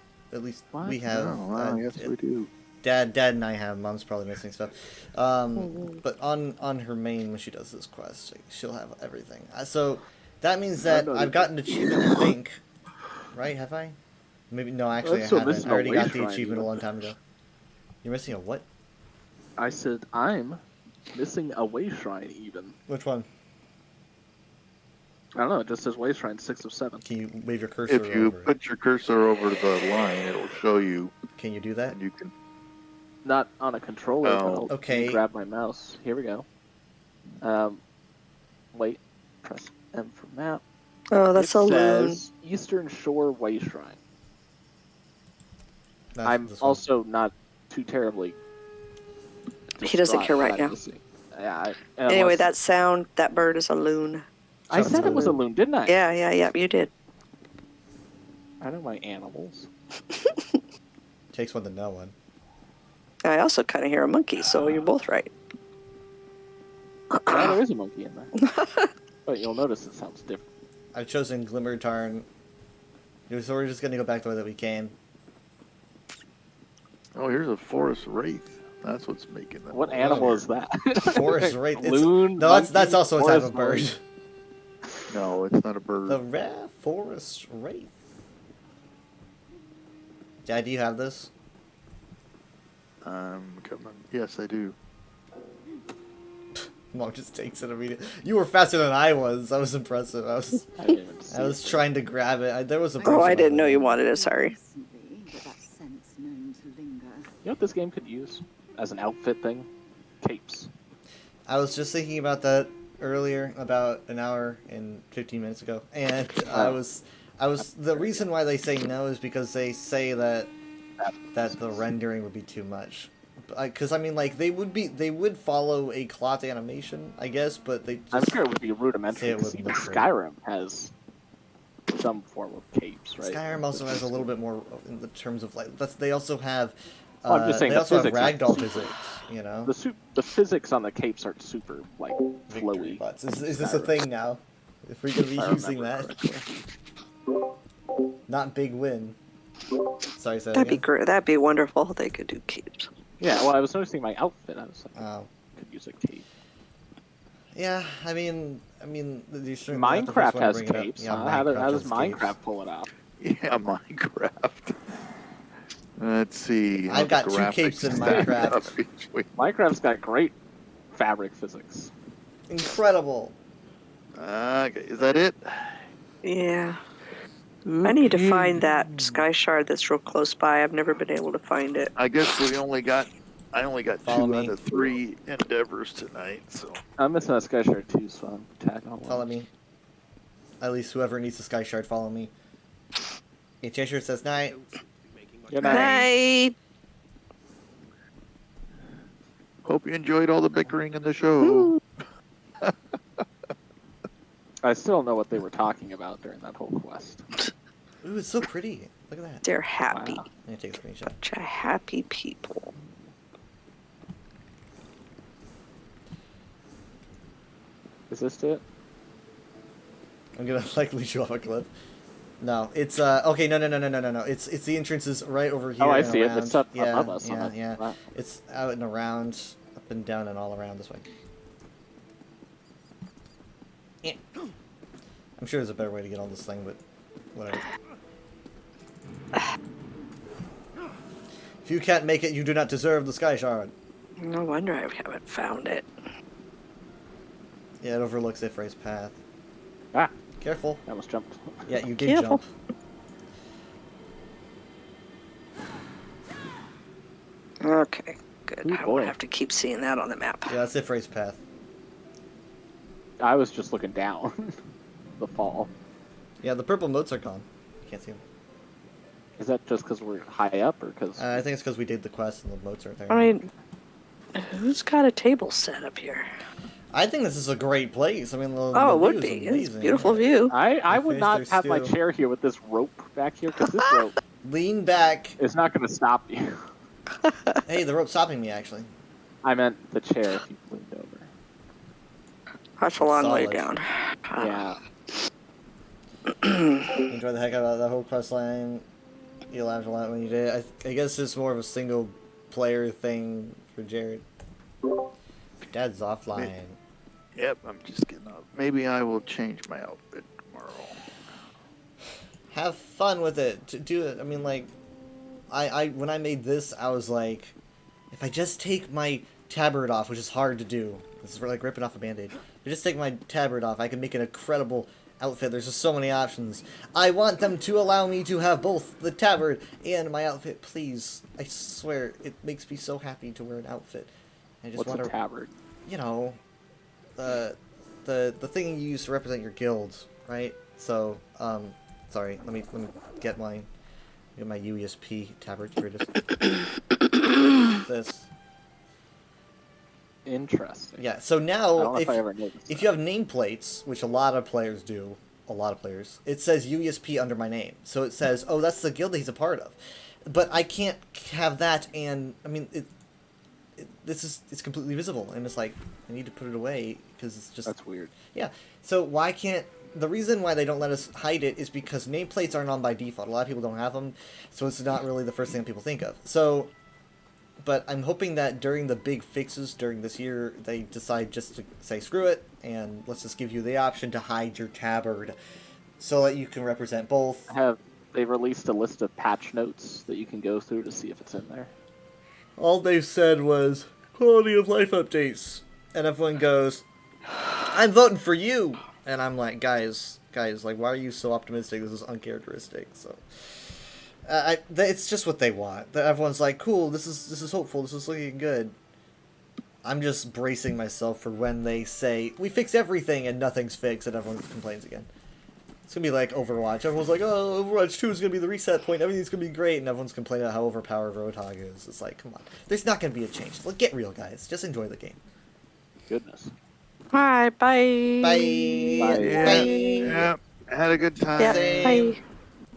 What? we have. Oh, wow, yes, we do. Dad and I have. Mom's probably missing stuff. But on her main, when she does this quest, she'll have everything. So that means that know I've that- gotten an achievement, I think. Right? Have I? Maybe no. Actually, I still haven't. missing I a already got the waistline, achievement a you know. long time ago. You're missing a what? I said I'm missing a way shrine even. Which one? I don't know. It just says way shrine 6 of 7. Can you wave your cursor If you over it? put your cursor over the line, it'll show you, Can you do that? and you can. Not on a controller. Oh. But I'll Okay. grab my mouse. Here we go. Wait. Press M for map. Oh, that's It a loon. says Eastern Shore Way Shrine. That's I'm this one. also not too terribly. He doesn't distraught care right that I'm now. missing. Yeah. Anyway, unless- that sound, that bird is a loon. I Sounds said it was a good. loon, didn't I? Yeah, you did. I know my animals. Takes one to know one. I also kind of hear a monkey, so you're both right. Yeah, there is a monkey in there. But you'll notice it sounds different. I've chosen Glimmertarn. So we're just gonna go back the way that we came. Oh, here's a forest wraith. That's what's making them. What animal is that? Forest wraith. It's- Loon. No, that's monkey, also a type of forest bird. loon. No, it's not a bird. The rare forest wraith. Dad, do you have this? Come on. Yes, I do. Mom just takes it immediately. You were faster than I was. That was impressive. I was I didn't even see I was it. trying to grab it. There was a. Oh, bunch I of didn't know them. you wanted it. Sorry. Recently, but that scent's known to linger. You know what this game could use as an outfit thing? Capes. I was just thinking about that earlier, about an hour and 15 minutes ago, and I was. The reason why they say no is because they say that the rendering would be too much. Because I mean, like they would follow a cloth animation, I guess, but they. I'm Just, sure it would be rudimentary. Say it 'cause wouldn't even look great. Skyrim has some form of capes, right? Skyrim also has a little bit more in the terms of like. They also have. Oh, I'm just saying they the also have physics ragdoll are- physics, you know. The physics on the capes aren't super like Victory flowy. butts. Is this a thing now? If we're gonna be If I using remember that, correctly. not big win. Sorry, say that That'd be again? great. That'd be wonderful. They could do keeps. Yeah, well, I was noticing my outfit. I was like, Oh. could use a cape. Yeah, I mean, you certainly not the first Minecraft one to has bring it up. capes. Yeah, huh? How does has Minecraft capes. pull it off? Yeah, Minecraft. Let's see. how I've the got two graphics capes in stack Minecraft. up between- Minecraft's got great fabric physics. Incredible. Okay, is that it? Yeah. I need to find that sky shard that's real close by. I've never been able to find it. I guess I only got Follow 2 me. out of 3 endeavors tonight. So I'm missing a sky shard too, so I'm tagging on. Follow me. At least whoever needs the sky shard, follow me. Yeah, Cheshire says night. Good night. Night. hope you enjoyed all the bickering in the show. I still don't know what they were talking about during that whole quest. Ooh, it's so pretty. Look at that. They're happy. Wow. I'm gonna take a screenshot. Bunch of happy people. Is this it? I'm gonna like lead you off a cliff. No, it's okay. No. It's the entrances right over here. Oh, I and see it. around. It's up yeah, above us. Yeah, on yeah. that. It's out and around, up and down and all around this way. Yeah. I'm sure there's a better way to get on this thing, but whatever. If you can't make it, you do not deserve the sky shard. No wonder I haven't found it. Yeah, it overlooks Ifray's path. Ah, Careful. I almost jumped. Yeah, you did Careful. jump. Okay, good. Ooh, I boy. won't have to keep seeing that on the map. Yeah, that's Ifray's path. I was just looking down the fall. Yeah, the purple motes are gone. You can't see them. Is that just because we're high up, or because I think it's because we did the quest and the motes aren't there. I mean, who's got a table set up here? I think this is a great place. I mean, the Oh, it would view is be. It's a amazing. beautiful view. I Your would face, not there's have my still- chair here with this rope back here, because this rope Lean back. is not going to stop you. Hey, the rope's stopping me, actually. I meant the chair if you leaned over. That's a long way Solid. down. Yeah. Enjoy the heck out of that whole quest line. You laughed a lot when you did it. I guess it's more of a single player thing for Jared. Dad's offline. Yep, I'm just getting up. Maybe I will change my outfit tomorrow. Have fun with it. Do it. I mean, like, I when I made this, I was like, if I just take my tabard off, which is hard to do. This is like ripping off a band-aid. If I just take my tabard off, I can make an incredible outfit. There's just so many options. I want them to allow me to have both the tabard and my outfit, please. I swear, it makes me so happy to wear an outfit. I just What's want a to, tabard? you know, the thing you use to represent your guild, right? So, sorry, let me get mine. Get my UESP tabard. Here it is. This. Interesting. Yeah. So I don't now, know if I ever noticed if you have nameplates, which a lot of players do, it says UESP under my name. So it says, oh, that's the guild that he's a part of. But I can't have that, and I mean, it's completely visible, and it's like I need to put it away because it's just That's weird. yeah. So why can't the reason why they don't let us hide it is because nameplates aren't on by default. A lot of people don't have them, so it's not really the first thing people think of. So, but I'm hoping that during the big fixes during this year, they decide just to say screw it and let's just give you the option to hide your tabard, so that you can represent both. They released a list of patch notes that you can go through to see if it's in there. All they said was quality of life updates, and everyone goes, "I'm voting for you," and I'm like, guys, like, why are you so optimistic? This is uncharacteristic. So, it's just what they want. Everyone's like, cool, this is hopeful, this is looking good. I'm just bracing myself for when they say we fix everything and nothing's fixed, and everyone complains again. It's gonna be like Overwatch. Everyone's like, oh, Overwatch 2 is gonna be the reset point. Everything's gonna be great, and everyone's complaining about how overpowered Roadhog is. It's like, come on. There's not gonna be a change. Like, get real, guys. Just enjoy the game. Goodness. Alright, bye. Bye. Bye. Yeah, had a good time. Yeah, Same.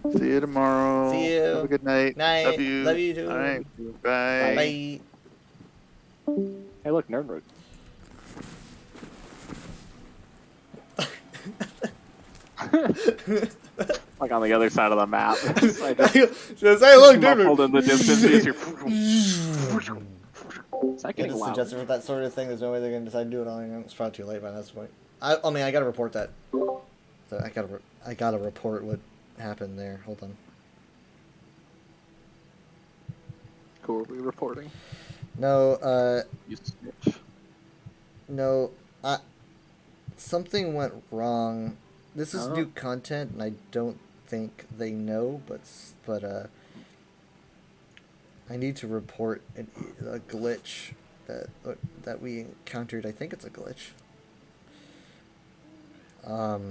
bye. See you tomorrow. See you. Have a good night. Night. Love you. Love you too. All right. Bye. Bye. Hey, look, Nerdroid. Like on the other side of the map. I just Hey, look, muffled in the distance. Is that Yeah, getting just loud? suggested with that sort of thing. There's no way they're gonna decide to do it on. It's probably too late by this point. I mean, I gotta report that. So I gotta report what happened there. Hold on. Cool, are we reporting? No, You snitch. no, something went wrong. This is Oh. new content, and I don't think they know, but I need to report a glitch that we encountered. I think it's a glitch. Let's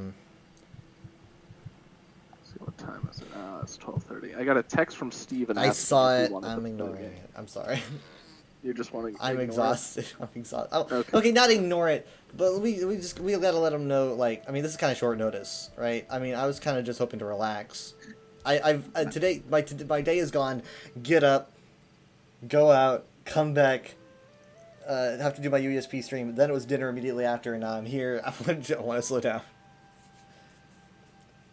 see, what time is it? It's 12:30. I got a text from Steven. I asking saw if we it. wanted to I'm play the ignoring game. it. I'm sorry. You're just wanting. to I'm ignore it? exhausted. I'm exhausted. Oh, Okay. okay, not ignore it, but we gotta let them know. Like, I mean, this is kind of short notice, right? I mean, I was kind of just hoping to relax. Today my day is gone. Get up, go out, come back. Have to do my USP stream. Then it was dinner immediately after, and now I'm here. I want to slow down.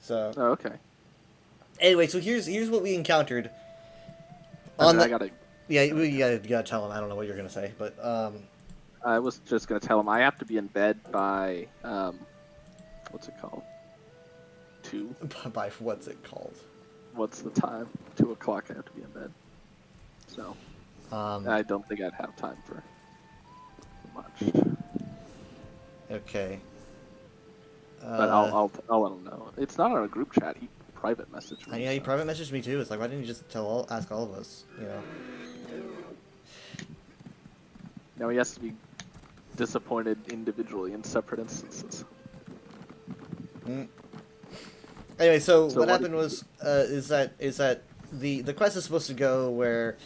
So Oh, okay. anyway, so here's what we encountered. I gotta. Yeah, you gotta tell him. I don't know what you're gonna say, but I was just gonna tell him I have to be in bed by what's it called? 2. by what's it called? What's the time? 2 o'clock. I have to be in bed. So I don't think I'd have time for much. Okay. But I'll let him know. It's not on a group chat. He private messaged me. Yeah, he so. private messaged me too. It's like, why didn't you just ask all of us? You know. Now he has to be disappointed individually in separate instances. Anyway, so So what what happened did- was is that the quest is supposed to go where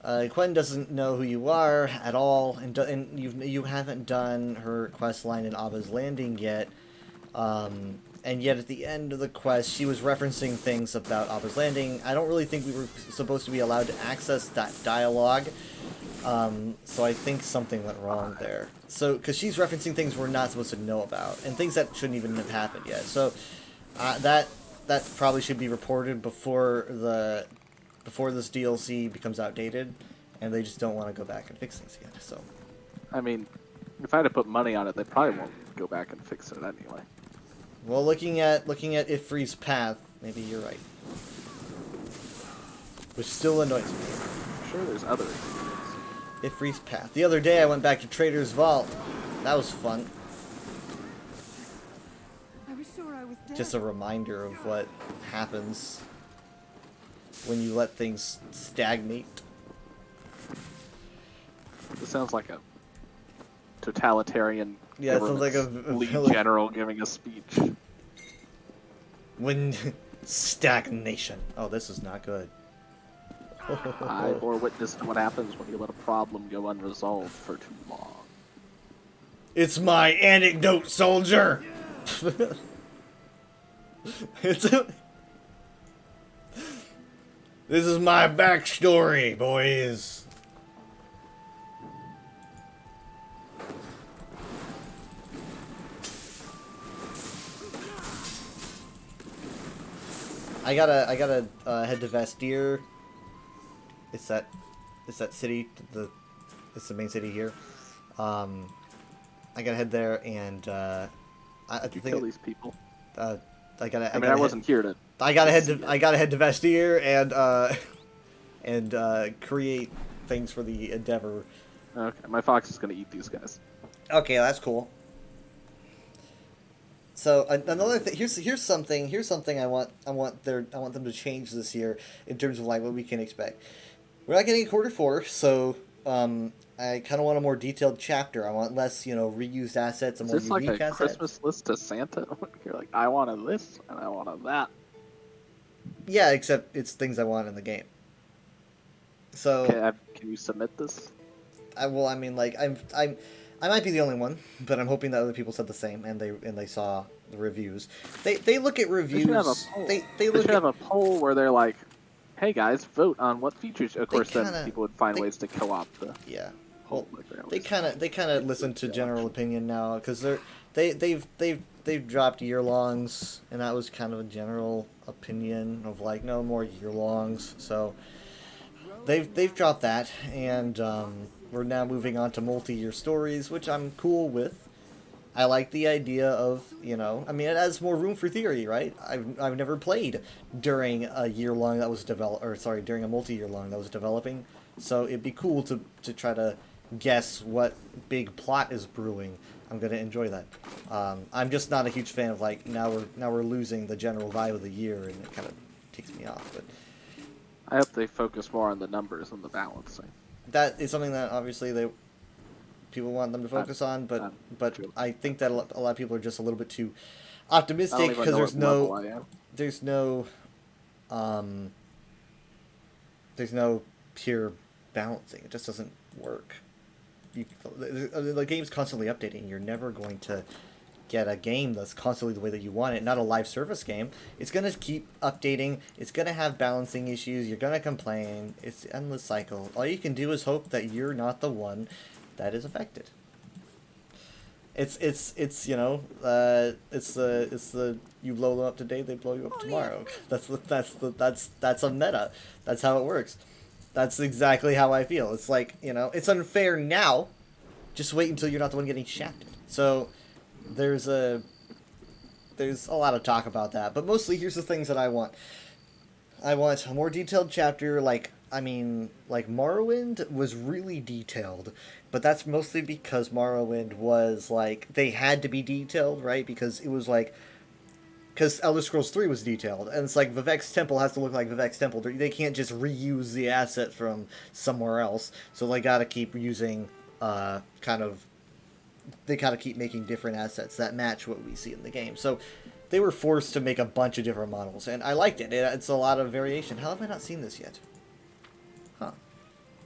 Quen doesn't know who you are at all, and you haven't done her quest line in Abba's Landing yet. And yet at the end of the quest, she was referencing things about Abba's Landing. I don't really think we were supposed to be allowed to access that dialogue. So I think something went wrong there. So, because she's referencing things we're not supposed to know about, and things that shouldn't even have happened yet. So, that probably should be reported before this DLC becomes outdated, and they just don't want to go back and fix things again. So, I mean, if I had to put money on it, they probably won't go back and fix it anyway. well, looking at Ifri's path, maybe you're right. Which still annoys me. I'm sure there's other ingredients. Ifri's path. The other day I went back to Trader's Vault. That was fun. I was sure I was dead. Just a reminder of what happens when you let things stagnate. This sounds like a totalitarian Yeah, it sounds like a lead village- general giving a speech. When stagnation. Oh, this is not good. I bore witness to what happens when you let a problem go unresolved for too long. It's my anecdote, soldier. This is my backstory, boys. I gotta head to Vastir. It's that city. It's the main city here. I gotta head there and I You kill these people. I gotta. I mean, I wasn't here to. I gotta head to Vastir and create things for the Endeavor. Okay, my fox is gonna eat these guys. Okay, that's cool. So another thing, here's something I want them to change this year in terms of like what we can expect. We're not getting a quarter 4, so I kind of want a more detailed chapter. I want less, reused assets and Is more this like unique a assets. Christmas list to Santa? You're like, I wanted this and I wanted that. Yeah, except it's things I want in the game. So Okay, can you submit this? I might be the only one, but I'm hoping that other people said the same and they saw the reviews. They look at They reviews. should have a poll. They They look should at have a poll where they're like, "Hey guys, vote on what features." Of course, kinda- then people would find they- ways to co-opt the yeah. poll. Well, like they they always kind of listen to general opinion now because they've dropped year longs and that was kind of a general opinion of like no more year longs. So they've dropped that and we're now moving on to multi-year stories, which I'm cool with. I like the idea of, I mean, it has more room for theory, right? I've never played during a year long that was during a multi-year long that was developing. So it'd be cool to try to guess what big plot is brewing. I'm gonna enjoy that. I'm just not a huge fan of like now we're losing the general vibe of the year, and it kind of takes me off. But I hope they focus more on the numbers and the balancing. that is something that obviously people want them to focus on. But true. I think that a lot of people are just a little bit too I don't optimistic even because know there's what level no I am. there's no pure balancing. It just doesn't work. The game's constantly updating. You're never going to get a game that's constantly the way that you want it. Not a live service game. It's going to keep updating. It's going to have balancing issues. You're going to complain. It's an endless cycle. All you can do is hope that you're not the one that is affected. It's you know, it's the you blow them up today, they blow you up tomorrow. That's a meta. That's how it works. That's exactly how I feel. It's like, you know, it's unfair now. Just wait until you're not the one getting shafted. So there's a lot of talk about that, but mostly here's the things that I want. I want a more detailed chapter. Like Morrowind was really detailed, but that's mostly because Morrowind was like they had to be detailed, right? Because it was like because Elder Scrolls 3 was detailed, and it's like Vivek's Temple has to look like Vivek's Temple. They can't just reuse the asset from somewhere else, so they got to keep using they gotta keep making different assets that match what we see in the game. So they were forced to make a bunch of different models, and I liked it. It's a lot of variation. How have I not seen this yet? Huh.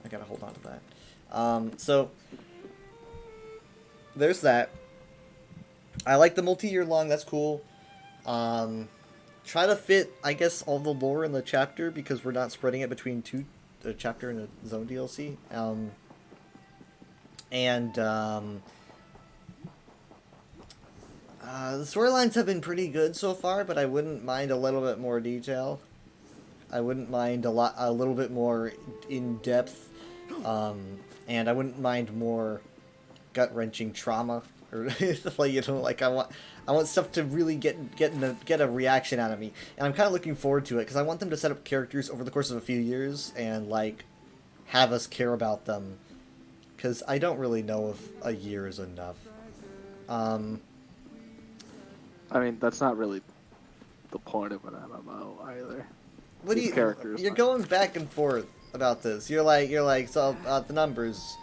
I gotta hold on to that. So there's that. I like the multi-year long. That's cool. Try to fit, I guess, all the lore in the chapter because we're not spreading it between the chapter and the zone DLC. The storylines have been pretty good so far, but I wouldn't mind a little bit more detail. I wouldn't mind a little bit more in depth, and I wouldn't mind more gut wrenching trauma or stuff like, you know, like I want stuff to really get a reaction out of me, and I'm kind of looking forward to it because I want them to set up characters over the course of a few years and like have us care about them, because I don't really know if a year is enough. I mean, that's not really the point of an MMO either. What do These you? characters You're going back and forth about this. You're like so the numbers.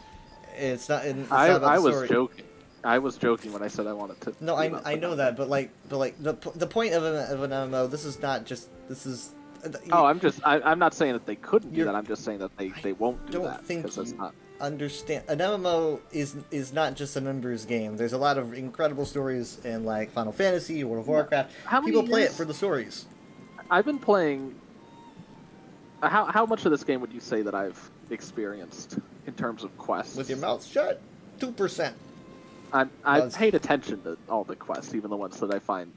It's not. It's not about I the was story. joking. I was joking when I said I wanted to. No, do I know that, but like the point of an MMO. This is not just. This is. Oh, I'm not saying that they couldn't do You're- that. I'm just saying that they won't do don't that think because that's you- not. Understand an MMO is not just a numbers game. There's a lot of incredible stories in like Final Fantasy, World of Warcraft. How many People play it years- for the stories. I've been playing. How much of this game would you say that I've experienced in terms of quests? With your mouth shut, 2%. I've That's- paid attention to all the quests, even the ones that I find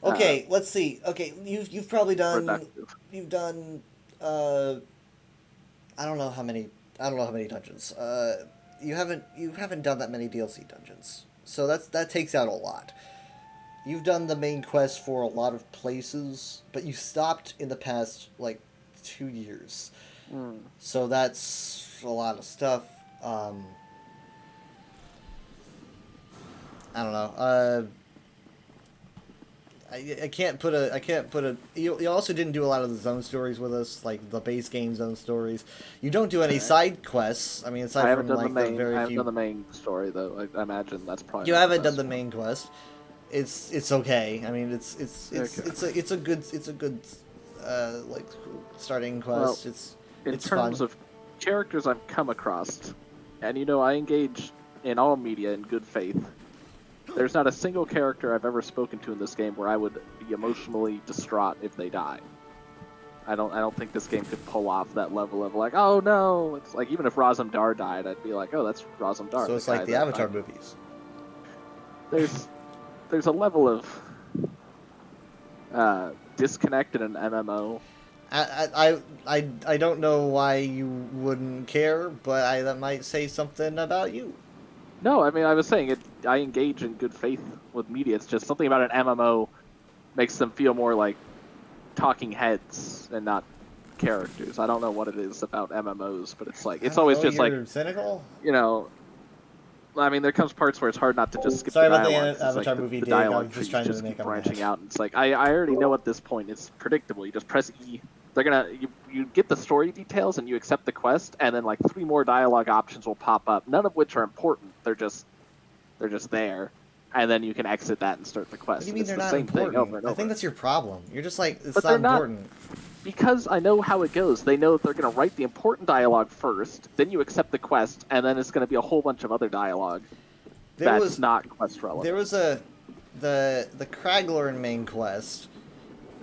Okay, let's see. Okay, you've probably done. productive. You've done. I don't know how many dungeons. You haven't done that many DLC dungeons. So that takes out a lot. You've done the main quest for a lot of places, but you stopped in the past like 2 years. So that's a lot of stuff. I don't know. I can't put a. You also didn't do a lot of the zone stories with us, like the base game zone stories. You don't do any side quests. I mean, I aside haven't from done like the main. the very I haven't few. done the main story though. I imagine that's probably. You not haven't done best the one. main quest. It's okay. I mean, it's a good like starting quest. Well, it's In it's terms fun. of characters I've come across, and I engage in all media in good faith. There's not a single character I've ever spoken to in this game where I would be emotionally distraught if they die. I don't think this game could pull off that level of like, oh no. It's like even if Razam Dar died, I'd be like, oh, that's Razam Dar. So it's guy like the that Avatar died. movies. There's a level of disconnect in an MMO. I don't know why you wouldn't care, but that might say something about you. No, I mean I was saying it. I engage in good faith with media. It's just something about an MMO makes them feel more like talking heads and not characters. I don't know what it is about MMOs, but it's like it's always just like you're cynical. I mean, there comes parts where it's hard not to just skip Sorry the about the dialogue. 'cause it's Avatar like movie, the Dave. I dialogue was just trees trying to just make keep him branching mad. out. And it's like I already know at this point it's predictable. You just press E. They're gonna you get the story details and you accept the quest, and then like 3 more dialogue options will pop up. None of which are important. They're just there, and then you can exit that and start the quest. What do you And mean it's they're the not same thing important? over and I over. think that's your problem. You're just like, it's But not they're not- important. Because I know how it goes. They know that they're going to write the important dialogue first, then you accept the quest, and then it's going to be a whole bunch of other dialogue There that's was not quest relevant. there was the Kraglorn main quest,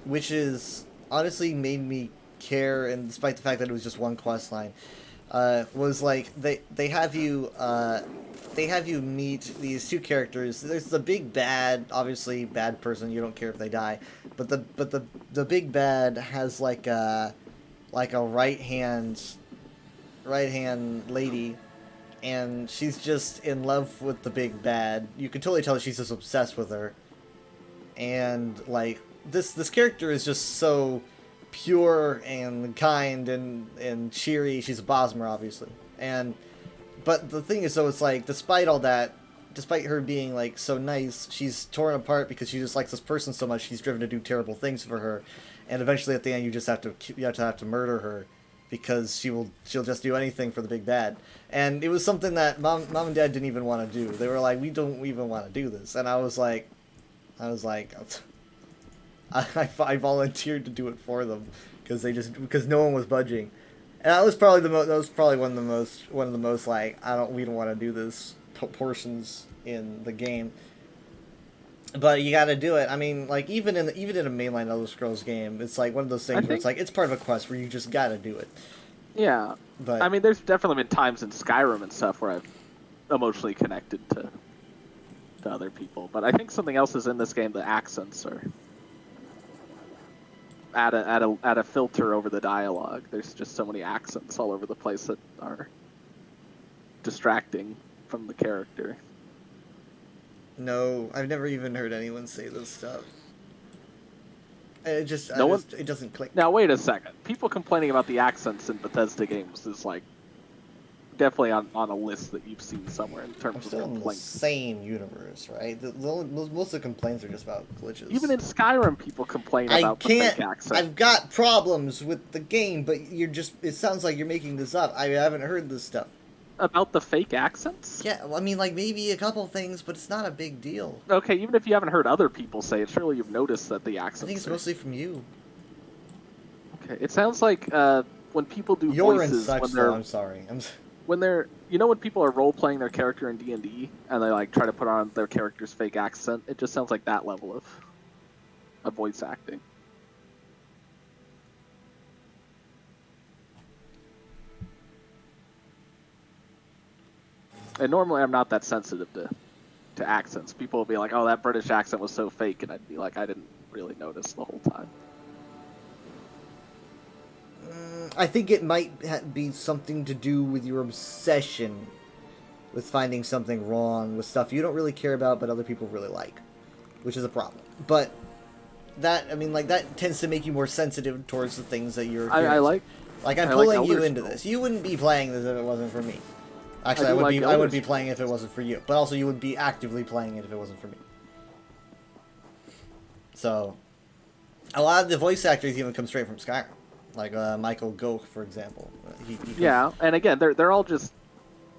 which is honestly made me care, and despite the fact that it was just one quest line, was like they have you meet these 2 characters. There's the big bad, obviously bad person. You don't care if they die, but the big bad has like a right hand lady, and she's just in love with the big bad. You can totally tell that she's just obsessed with her, and like this character is just so pure and kind and cheery. She's a Bosmer, obviously, but the thing is, though, it's like, despite all that, despite her being like so nice, she's torn apart because she just likes this person so much. She's driven to do terrible things for her, and eventually at the end, you have to murder her because she'll just do anything for the big bad. And it was something that mom and dad didn't even want to do. They were like, we don't even want to do this, and I was like, I volunteered to do it for them because no one was budging. And that was probably one of the most like, we don't want to do this portions in the game. But you got to do it. I mean, like even in a mainline Elder Scrolls game, it's like one of those things where it's like it's part of a quest where you just got to do it. Yeah, But I mean, there's definitely been times in Skyrim and stuff where I've emotionally connected to other people. But I think something else is in this game. The accents are add a filter over the dialogue. There's just so many accents all over the place that are distracting from the character. no, I've never even heard anyone say this stuff. It doesn't click. Now wait a second. People complaining about the accents in Bethesda games is like definitely on a list that you've seen somewhere in I'm terms of still in the complaints. same universe, right? Most of the complaints are just about glitches. Even in Skyrim, people complain I about the can't. fake accents. I've got problems with the game, but it sounds like you're making this up. I haven't heard this stuff. About the fake accents? Yeah, well, I mean, like maybe a couple things, but it's not a big deal. Okay, even if you haven't heard other people say it, surely you've noticed that the accents. I think it's are- mostly from you. Okay, it sounds like when people do You're in voices such. when they're I'm sorry. when they're when people are role playing their character in D&D and they like try to put on their character's fake accent, it just sounds like that level of voice acting. And normally I'm not that sensitive to accents. People will be like, "Oh, that British accent was so fake," and I'd be like, "I didn't really notice the whole time." I think it might be something to do with your obsession with finding something wrong with stuff you don't really care about, but other people really like, which is a problem. But that tends to make you more sensitive towards the things that you're. I like. I'm I like pulling you Elder into Scrolls. this. You wouldn't be playing this if it wasn't for me. Actually, I I do would like be. I Elder would be Scrolls. playing it if it wasn't for you. But also, you would be actively playing it if it wasn't for me. So, a lot of the voice actors even come straight from Skyrim, like Michael Gough, for example. He Yeah, and again, they're all just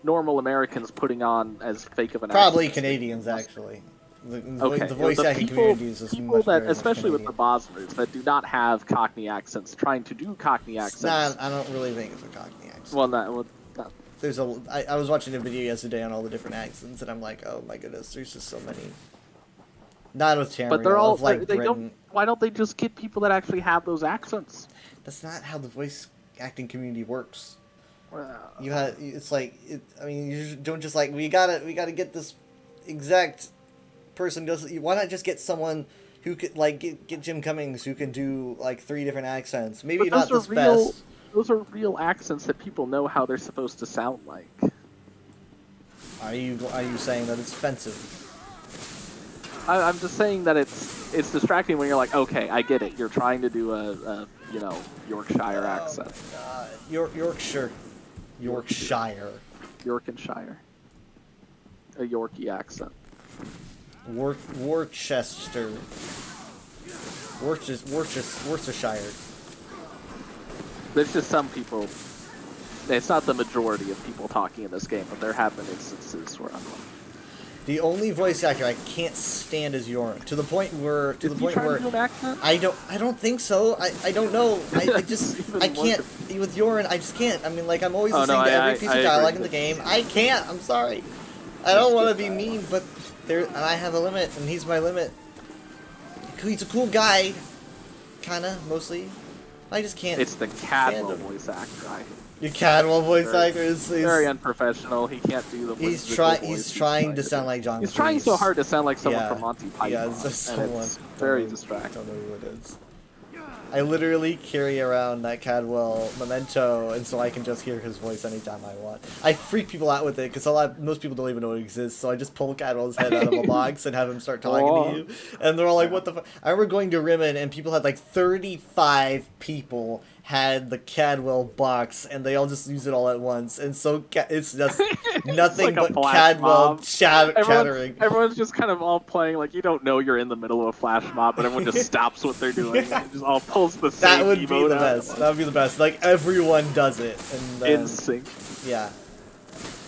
normal Americans putting on as fake of an probably accent. Canadians actually. The Okay, voice acting community is just people much that, very much especially with the Canadian. Bosmers, that do not have Cockney accents, trying to do Cockney It's accents. not. I don't really think it's a Cockney accent. Well, not. There's I was watching a video yesterday on all the different accents, and I'm like, oh my goodness, there's just so many. Not with Tamriel, But they're all. of like they Britain. don't. Why don't they just get people that actually have those accents? That's not how the voice acting community works. Well, It's like I mean, you don't just like we gotta get this exact person. Why not just get someone who could like get Jim Cummings who can do like 3 different accents? Maybe but not those this are real. best. Those are real accents that people know how they're supposed to sound like. Are you saying that it's offensive? I'm just saying that it's distracting when you're like, okay, I get it. You're trying to do a Yorkshire accent, Oh my God. Yorkshire. Yorkshire. a Yorkie accent. Worcester. Worcestershire. There's just some people. It's not the majority of people talking in this game, but there have been instances where I'm like, The only voice actor I can't stand is Yorin. To the point where is he trying to do an accent? I don't think so. I don't know. I just Even I more can't with Yorin. I just can't. I mean, like I'm always Oh, listening no, to I every piece of agree dialogue in the with game. I can't. I'm sorry. I don't want to be mean, but I have a limit, and he's my limit. He's a cool guy, kinda mostly. I just can't. It's the Cadwell stand him. voice actor. Your Cadwell voice Very- actor is Very unprofessional. He can't do the. he's whimsical voice He's trying to sound like John. He's trying so Cleese. hard to sound like someone Yeah. from Monty Python. Yeah, it's just and someone. it's very I distracting. don't know who it is. I literally carry around that Cadwell memento, and so I can just hear his voice anytime I want. I freak people out with it because most people don't even know it exists. So I just pull Cadwell's head out of a box and have him start talking to you, and they're all like, "What the fuck?" I remember going to Rimmen, and people had like 35 people had the Cadwell box, and they all just use it all at once, and so it's just nothing like a but flash Cadwell mob. chattering. Everyone's just kind of all playing like you don't know you're in the middle of a flash mob, but everyone just stops what they're doing and just all pulls the same That would be emote the out. best. That would be the best. Like everyone does it, and then, In sync. yeah.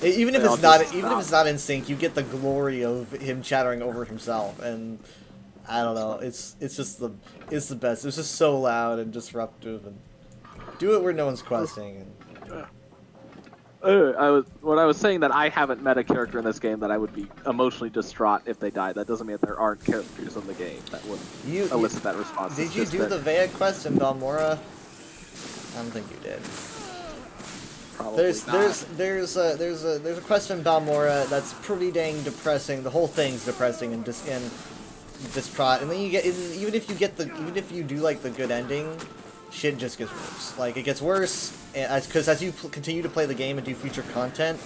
Even if They all it's not, just even if stop. it's not in sync, you get the glory of him chattering over himself, and I don't know. It's just it's the best. It's just so loud and disruptive, and do it where no one's questing. And When I was saying that I haven't met a character in this game that I would be emotionally distraught if they died. That doesn't mean that there aren't characters in the game that would elicit that response. Did It's you just do that the Vea quest in Balmora? I don't think you did. probably not. There's a quest in Balmora that's pretty dang depressing. The whole thing's depressing and distraught. And then you get even if you do like the good ending, shit just gets worse. Like it gets worse because as you continue to play the game and do future content,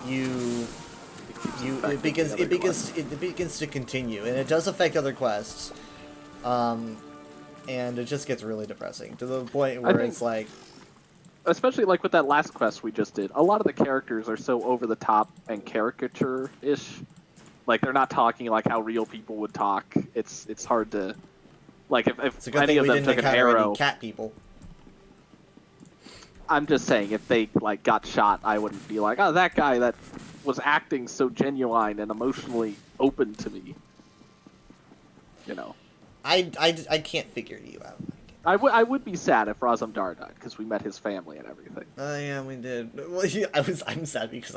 it begins to continue, and it does affect other quests. And it just gets really depressing to the point where think- it's like, Especially like with that last quest we just did, a lot of the characters are so over the top and caricature-ish. Like they're not talking like how real people would talk. It's hard to like it's if a good any thing of we them didn't took an encounter arrow. any cat people. I'm just saying if they like got shot, I wouldn't be like, oh, that guy that was acting so genuine and emotionally open to me. You know, I can't figure you out. I would be sad if Razumdar died because we met his family and everything. Oh yeah, we did. Well, yeah, I'm sad because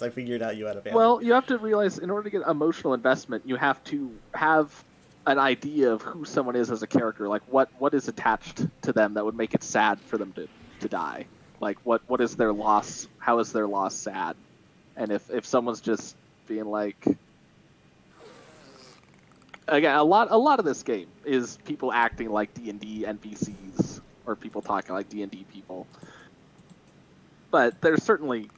I figured out you had a family. Well, you have to realize in order to get emotional investment, you have to have an idea of who someone is as a character. Like what is attached to them that would make it sad for them to die. Like what is their loss? How is their loss sad? And if someone's just being like, again, a lot of this game is people acting like D&D NPCs or people talking like D&D people. But there's certainly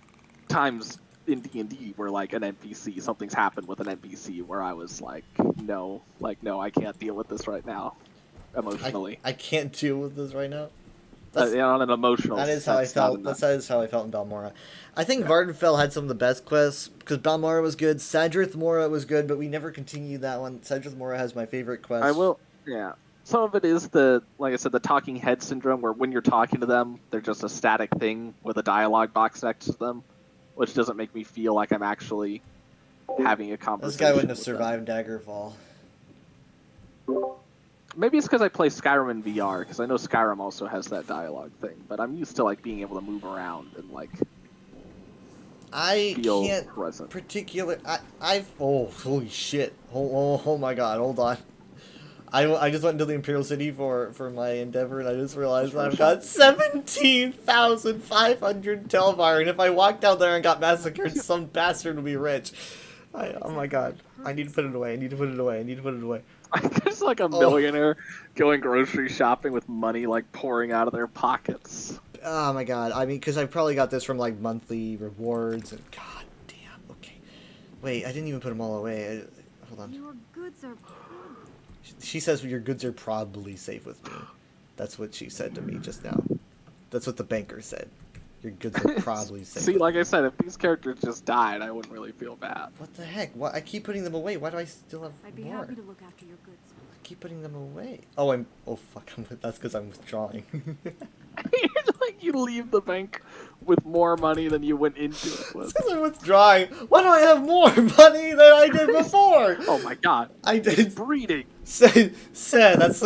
times in D&D where like an NPC, something's happened with an NPC where I was like, no, I can't deal with this right now, emotionally. I can't deal with this right now. On an emotional. That is how I sense, not felt. in That is how I felt in Balmora. I think Vardenfell had some of the best quests because Balmora was good. Sadrith Mora was good, but we never continued that one. Sadrith Mora has my favorite quest. I will. Yeah. Some of it is like I said, the talking head syndrome, where when you're talking to them, they're just a static thing with a dialogue box next to them, which doesn't make me feel like I'm actually having a conversation. This guy wouldn't have with them. survived Daggerfall. Maybe it's because I play Skyrim in VR, because I know Skyrim also has that dialogue thing, but I'm used to like being able to move around and like I feel can't present. holy shit. Oh my god, hold on. I just went into the Imperial City for my endeavor, and I just realized that I've got 17,500 Telvar, and if I walked down there and got massacred, some bastard would be rich. Oh my god. I need to put it away. I need to put it away. There's like a millionaire going grocery shopping with money like pouring out of their pockets. Oh my god. I mean, because I probably got this from like monthly rewards, and god damn. Okay. Wait, I didn't even put them all away. Hold on. Your goods are. She says your goods are probably safe with me. That's what she said to me just now. That's what the banker said. Your goods are probably safe. See, like I said, if these characters just died, I wouldn't really feel bad. What the heck? What? I keep putting them away. Why do I still have I'd be more? happy to look after your goods. I keep putting them away. Oh, oh fuck! That's because I'm withdrawing. Like you leave the bank with more money than you went into it with. Because I'm withdrawing. Why do I have more money than I did before? Oh my god. I did. Breeding. Sir, that's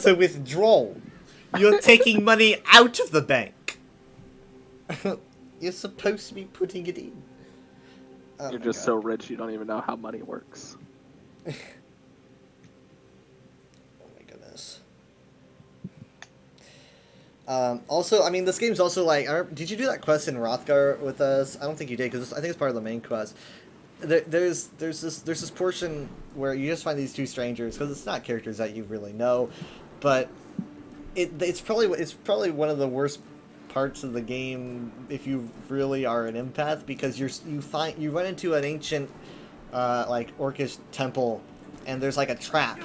a withdrawal. You're taking money out of the bank. You're supposed to be putting it in. Oh You're my just God. so rich you don't even know how money works. Oh my goodness. Also, I mean, this game's also like. Did you do that quest in Rothgar with us? I don't think you did because I think it's part of the main quest. There's this portion where you just find these two strangers because it's not characters that you really know, but it's probably one of the worst parts of the game if you really are an empath, because you run into an ancient like orcish temple and there's like a trap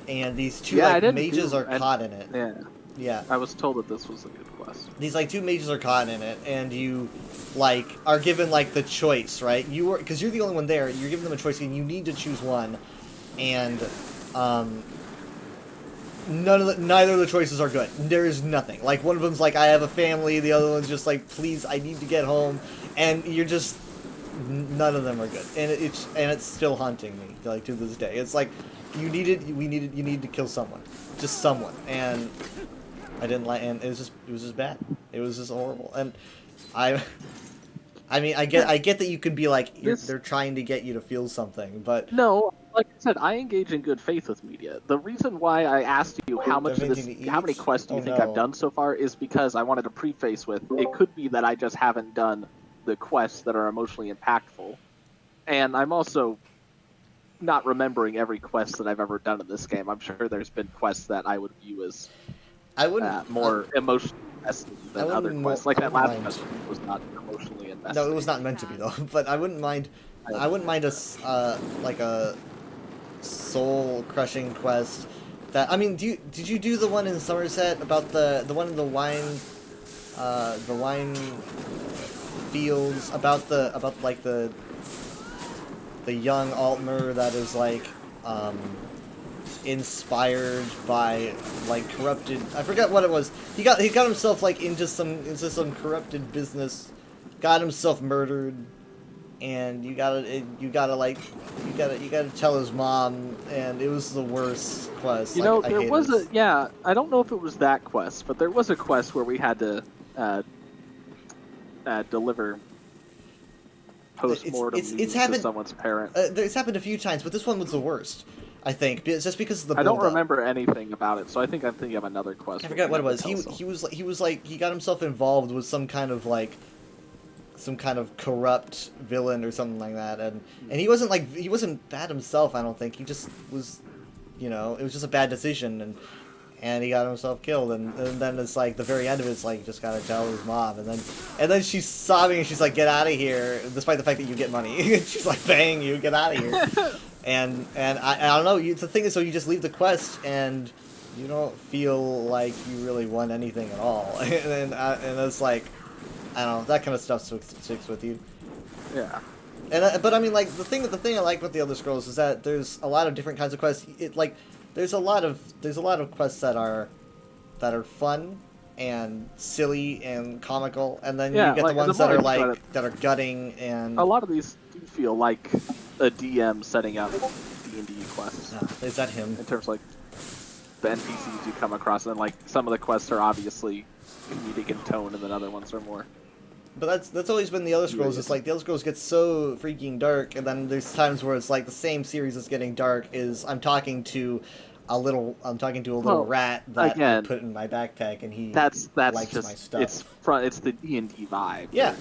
and these two mages are caught in it. Yeah. I was told that this was a good quest. These like two mages are caught in it, and you like are given like the choice, right? Because you're the only one there. You're giving them a choice, and you need to choose one, and neither of the choices are good. There is nothing. Like one of them's like, I have a family. The other one's just like, please, I need to get home, and you're just none of them are good, and it's still haunting me like to this day. It's like you need to kill someone, just someone, and I didn't like, and it was just bad. It was just horrible, and I mean, I get that you could be like they're trying to get you to feel something, but no, like I said, I engage in good faith with media. The reason why I asked you how many quests do you think I've done so far is because I wanted to preface with it could be that I just haven't done the quests that are emotionally impactful, and I'm also not remembering every quest that I've ever done in this game. I'm sure there's been quests that I would view as more emotionally invested than other quests. Like that last quest was not emotionally invested. No, it was not meant to be though. But I wouldn't mind. I wouldn't mind like a soul crushing quest. That I mean, did you do the one in Somerset about the one in the wine fields about like the young Altmer that is like inspired by like corrupted, I forgot what it was. He got himself like into some corrupted business, got himself murdered, and you gotta tell his mom, and it was the worst quest. You know, there was I don't know if it was that quest, but there was a quest where we had to deliver post-mortem news to someone's parent. It's happened a few times, but this one was the worst, I think, just because of the I don't build-up. remember anything about it, so I think I'm thinking of another quest. I forgot what it was. He was like he got himself involved with some kind of corrupt villain or something like that, and he wasn't bad himself. I don't think he just was, it was just a bad decision, and he got himself killed, and then it's like the very end of it's like just gotta tell his mom, and then she's sobbing and she's like, get out of here, despite the fact that you get money. She's like, bang you, get out of here. and I don't know, the thing is, so you just leave the quest and you don't feel like you really won anything at all. and it's like, I don't know, that kind of stuff sticks with you. Yeah. But I mean, like the thing I like with the Elder Scrolls is that there's a lot of different kinds of quests. There's a lot of quests that are fun and silly and comical, and then you get the ones that are gutting, and a lot of these do feel like a DM setting up D&D quests. Is that him? In terms of like the NPCs you come across, and like some of the quests are obviously comedic in tone, and then other ones are more. But that's always been the Elder Scrolls. It's like the Elder Scrolls get so freaking dark, and then there's times where it's like the same series that's getting dark. I'm talking to a little rat that I put in my backpack, and he likes just my stuff. It's the D&D vibe. Yeah,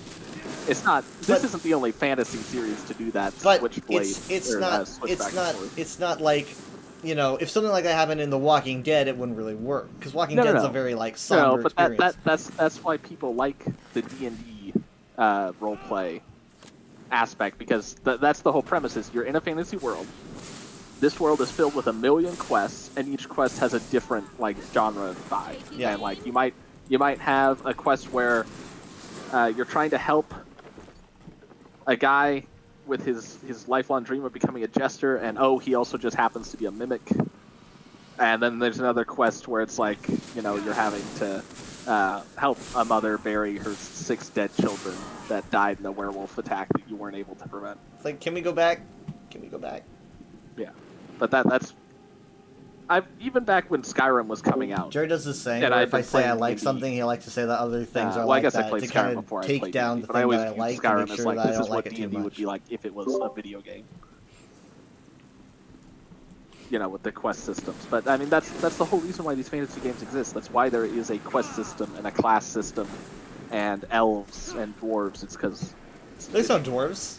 it's not. This isn't the only fantasy series to do that. But Switchblade. It's not like, if something like that happened in The Walking Dead, it wouldn't really work, because Walking Dead's a very like somber experience. That's why people like the D&D roleplay aspect, because that's the whole premise. Is you're in a fantasy world. This world is filled with a million quests, and each quest has a different like genre vibe. Yeah. And like you might You might have a quest where you're trying to help a guy with his lifelong dream of becoming a jester, and he also just happens to be a mimic. And then there's another quest where it's like, you're having to help a mother bury her 6 dead children that died in a werewolf attack that you weren't able to prevent. It's like, can we go back? Can we go back? Yeah, but that's even back when Skyrim was coming out. Jared does this thing And where I've if I been say I playing like D&D. something, he likes to say that other things are Well, I like guess I that played to Skyrim kind of before I take played down D&D, the but I thing always that I viewed like to Skyrim make as sure like, that I this don't is like what it too D&D much. would be like if it was a video game. With the quest systems. But I mean, that's the whole reason why these fantasy games exist. That's why there is a quest system and a class system, and elves and dwarves. It's because There's no dwarves.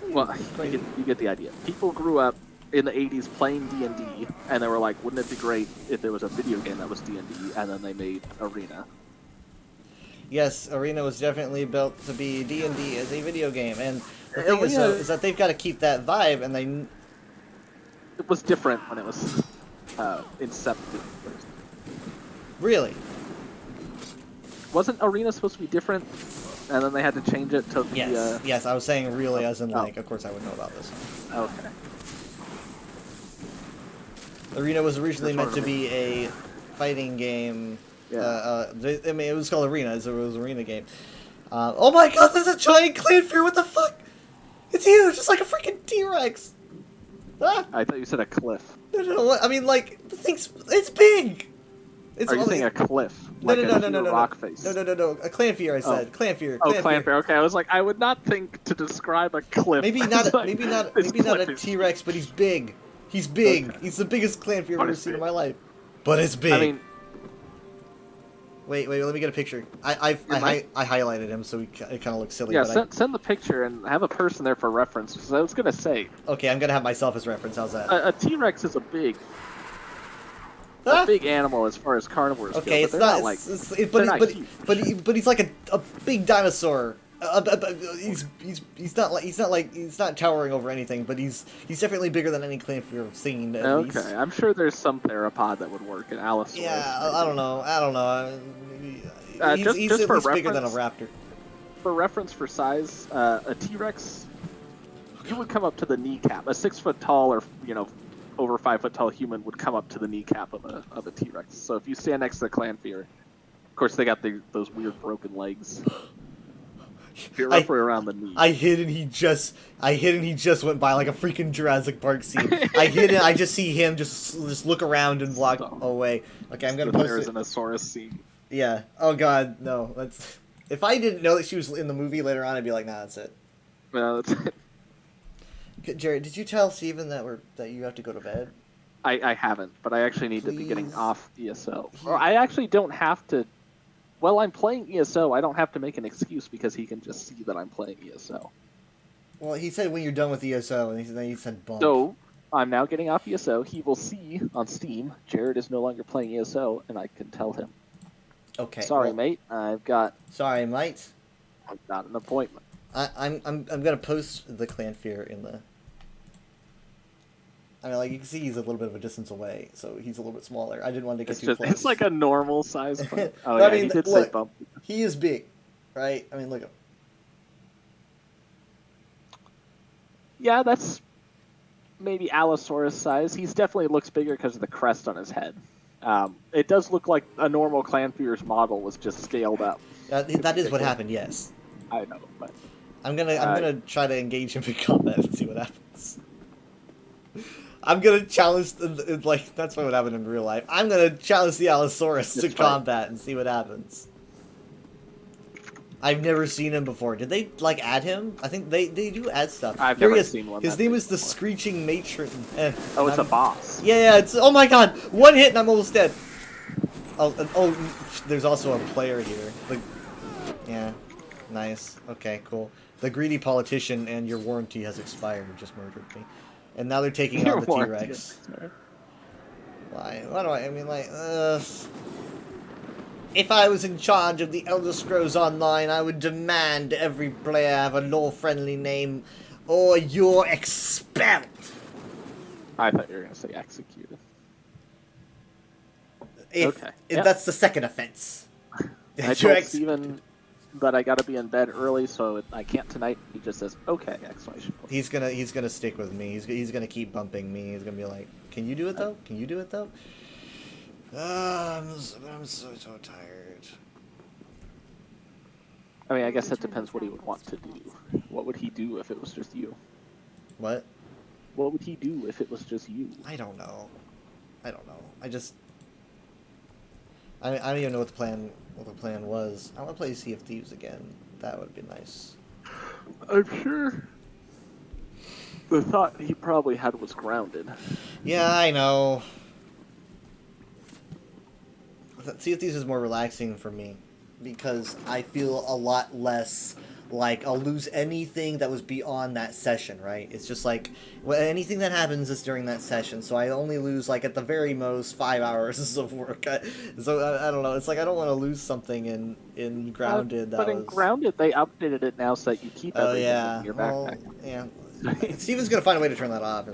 well, you get the idea. People grew up in the 80s playing D&D, and they were like, wouldn't it be great if there was a video game that was D&D, and then they made Arena. Yes, Arena was definitely built to be D&D as a video game, and the thing is, Arena- though, is that they've got to keep that vibe, and they... It was different when it was incepted first. Really? Wasn't Arena supposed to be different? And then they had to change it to the... Yes, yes, I was saying really as in, Oh. like, of course I would know about this. Okay. Arena was originally That's meant to one of be a fighting game. Yeah. I mean, it was called Arena, so it was an arena game. Oh my god, there's a giant Clanfear, what the fuck? It's huge, it's like a freaking T-Rex! Ah! I thought you said a cliff. No, I mean, like, the thing's, it's big! It's Are you all- saying a cliff? No, Like no, a no, no, no, pure no, rock face? No, a Clanfear, I said. Clanfear. Oh, Clanfear. Okay, I was like, I would not think to describe a cliff. Maybe I not, was like, maybe not this a cliff is- T-Rex, but he's big. He's big. Okay. He's the biggest Clanfear I've But ever it's seen in big. my life. But it's big. I mean, Wait, let me get a picture. I highlighted him so it kind of looks silly. yeah, but send the picture and have a person there for reference. Because I was gonna say, okay, I'm gonna have myself as reference. How's that? a T-Rex is a big Ah! animal as far as carnivores Okay, go, it's but they're not. not like. But not huge. but he's like a big dinosaur. He's not towering over anything, but he's definitely bigger than any Clanfear I've seen. At least. Okay, I'm sure there's some theropod that would work in Allosaurus. Yeah, I don't know. He's just at for least bigger than a reference- raptor. For reference for size, a T-Rex, you would come up to the kneecap. A 6 foot tall or over 5 foot tall human would come up to the kneecap of a T-Rex. So if you stand next to the Clanfear, of course they got those weird broken legs. You're roughly around the knee. I hit and he just went by like a freaking Jurassic Park scene. I hit it. I just see him just look around and walk away. Okay, I'm gonna post There's it. an Asaurus scene. Yeah. Oh god, no. That's. If I didn't know that she was in the movie later on, I'd be like, nah, that's it. No, that's it. Jared, did you tell Steven that you have to go to bed? I haven't, but I actually need to be getting Please. off ESO. Or I actually don't have to. Well, I'm playing ESO. I don't have to make an excuse because he can just see that I'm playing ESO. Well, he said when you're done with ESO, and then he said bump. So I'm now getting off ESO. He will see on Steam Jared is no longer playing ESO, and I can tell him. Okay. Sorry, well, mate. I've got Sorry, mate. an appointment. I'm gonna post the Clanfear in the. I mean, like you can see, he's a little bit of a distance away, so he's a little bit smaller. I didn't want to get It's too just close. it's like a normal size. Oh But yeah, I mean, he did say look, bump. he is big, right? I mean, look at him. Yeah, that's maybe Allosaurus size. He's definitely looks bigger because of the crest on his head. It does look like a normal Clanfear's model was just scaled up. That is what happened. Yes. I know, but I'm gonna try to engage him in combat and see what happens. I'm gonna challenge like that's what would happen in real life. I'm gonna challenge the Allosaurus to That's right. combat and see what happens. I've never seen him before. Did they like add him? I think they do add stuff. I've Here he never is. seen one His that name big is the before. Screeching Matron. Oh, it's a boss. Yeah, it's oh my god, one hit and I'm almost dead. Oh, there's also a player here. Yeah, nice. Okay, cool. The greedy politician and your warranty has expired. Just murdered me, and now they're taking on the T-Rex. Why? Why do I mean, like, if I was in charge of the Elder Scrolls Online, I would demand every player have a lore-friendly name, or you're expelled. I thought you were gonna say executed. If Okay. if Yep. that's the second offense. I told Steven that I got to be in bed early, so I can't tonight. He just says, "Okay!" Exclamation point. He's gonna stick with me. He's gonna keep bumping me. He's gonna be like, "Can you do it though? Can you do it though?" I'm so tired. I mean, I guess that depends what he would want to do. What would he do if it was just you? What? What would he do if it was just you? I don't know. I don't even know what the plan was. I want to play Sea of Thieves again. That would be nice. I'm sure the thought he probably had was Grounded. Yeah, I know. Sea of Thieves is more relaxing for me because I feel a lot less like I'll lose anything that was beyond that session, right? It's just like anything that happens is during that session, so I only lose like at the very most 5 hours of work. So I don't know. It's like I don't want to lose something in Grounded. But in Grounded, they updated it now so that you keep everything in your backpack. Yeah. Steven's gonna find a way to turn that off.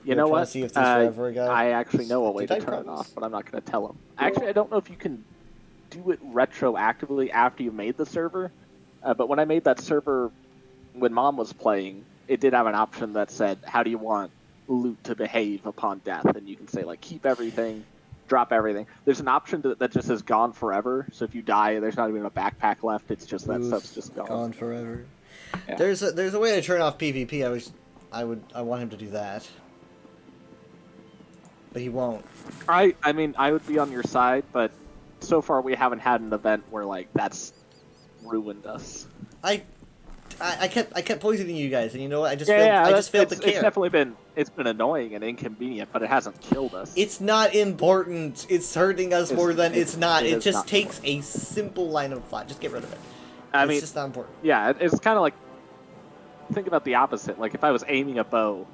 You know what? Sea of Thieves forever ago. I actually know a way to turn it off, but I'm not going to tell him. Actually, I don't know if you can do it retroactively after you made the server, but when I made that server when Mom was playing, it did have an option that said, how do you want loot to behave upon death? And you can say, like, keep everything, drop everything. There's an option that just says gone forever, so if you die, there's not even a backpack left, it's just that stuff's just gone. Gone forever. Yeah. There's a way to turn off PvP. I want him to do that. But he won't. I mean, I would be on your side, but so far we haven't had an event where, like, that's ruined us. I kept poisoning you guys, and you know what? I just failed to care. It's definitely been annoying and inconvenient, but it hasn't killed us. It's not important. It's hurting us more than it's not. It just not takes important. a simple line of thought. Just get rid of it. It's just not important. Yeah, it's kind of like, think about the opposite. Like, if I was aiming a bow,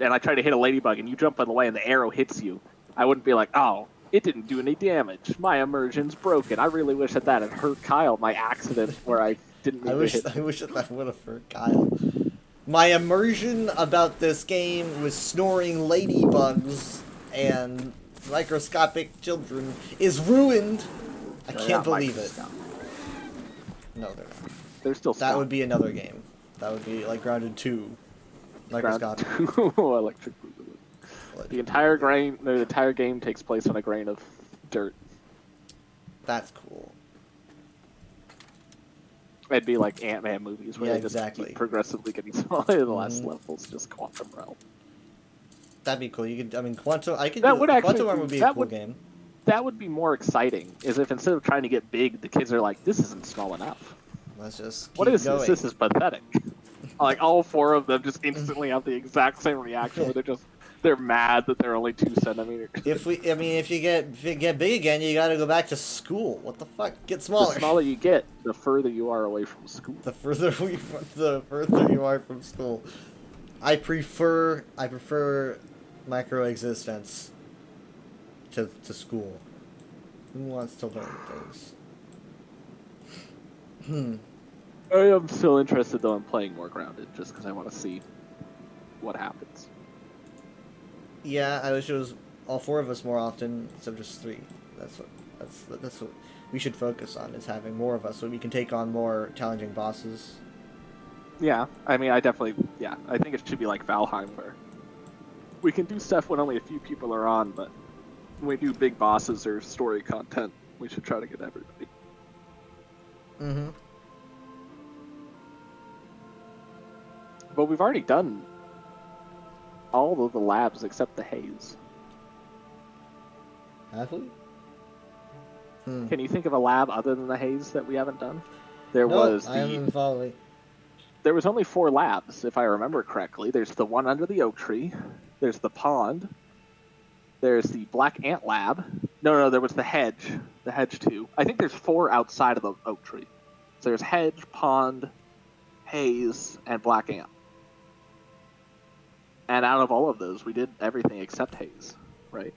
and I try to hit a ladybug, and you jump out of the way, and the arrow hits you, I wouldn't be like, oh, it didn't do any damage. My immersion's broken. I really wish that had hurt Kyle, my accident where I didn't mean to hit him. I wish that would have hurt Kyle. My immersion about this game with snoring ladybugs and microscopic children is ruined. I can't believe it. No, they're not. They're still That would be another game. That would be like Grounded 2. Microscopic. Electric Boogaloo. The entire game takes place on a grain of dirt. That's cool. It'd be like Ant-Man movies where they just keep progressively getting smaller in the last levels, just Quantum Realm. That'd be cool. You could, I mean, Quantum. Quantum Realm would be a cool game. That would be more exciting. Is if instead of trying to get big, the kids are like, "This isn't small enough. Let's just keep What is going. this? This is pathetic." Like all four of them just instantly have the exact same reaction, where they're mad that they're only 2 centimeters. If you get big again, you gotta go back to school. What the fuck? Get smaller. The smaller you get, the further you are away from school. The further you are from school. I prefer micro existence to school. Who wants to learn things? I am still interested though in playing more Grounded, just because I want to see what happens. Yeah, I wish it was all 4 of us more often instead of just 3. That's what we should focus on, is having more of us so we can take on more challenging bosses. Yeah, I mean, I think it should be like Valheim, where we can do stuff when only a few people are on, but when we do big bosses or story content, we should try to get everybody. Mm-hmm. But we've already done all of the labs except the haze. Have we? Can you think of a lab other than the haze that we haven't done? I haven't followed. There was only 4 labs, if I remember correctly. There's the one under the oak tree. There's the pond. There's the black ant lab. No, there was the hedge. The hedge too. I think there's 4 outside of the oak tree. So there's hedge, pond, haze, and black ant. And out of all of those, we did everything except haze, right?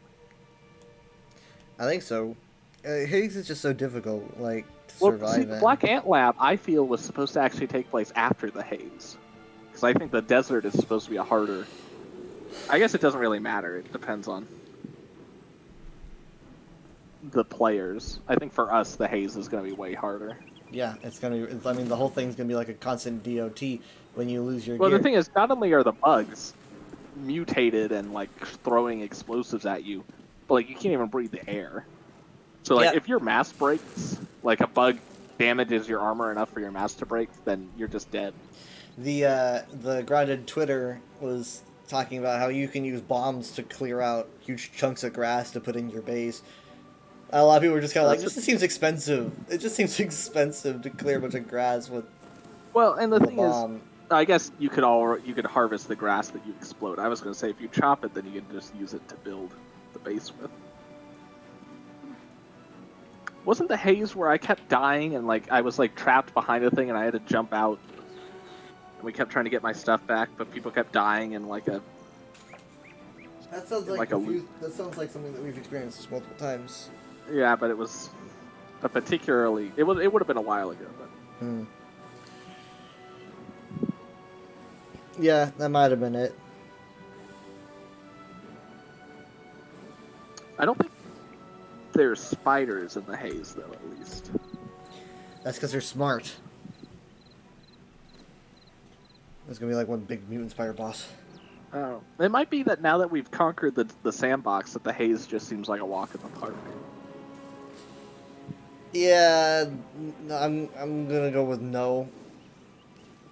I think so. Haze is just so difficult, like, to survive in. The Black Ant Lab, I feel, was supposed to actually take place after the haze. Because I think the desert is supposed to be a harder... I guess it doesn't really matter. It depends on... the players. I think for us, the haze is going to be way harder. Yeah, it's gonna be. I mean, the whole thing's gonna be like a constant DOT when you lose your Well, gear. the thing is, not only are the bugs mutated and like throwing explosives at you, but like you can't even breathe the air. So like Yeah. if your mask breaks, like a bug damages your armor enough for your mask to break, then you're just dead. The grounded Twitter was talking about how you can use bombs to clear out huge chunks of grass to put in your base. A lot of people were just kind of like, this just seems expensive. It just seems expensive to clear a bunch of grass with Well, and the a thing is, bomb. I guess you could harvest the grass that you explode. I was going to say if you chop it, then you can just use it to build the base with. Wasn't the haze where I kept dying and like I was like trapped behind a thing and I had to jump out? And we kept trying to get my stuff back, but people kept dying in like a. That sounds like a loop. that sounds like something that we've experienced multiple times. Yeah, but it was a particularly. It would have been a while ago, but. Hmm. Yeah, that might have been it. I don't think there's spiders in the haze, though, at least. That's because they're smart. There's gonna be like one big mutant spider boss. Oh. It might be that now that we've conquered the sandbox, that the haze just seems like a walk in the park. Yeah, I'm gonna go with no.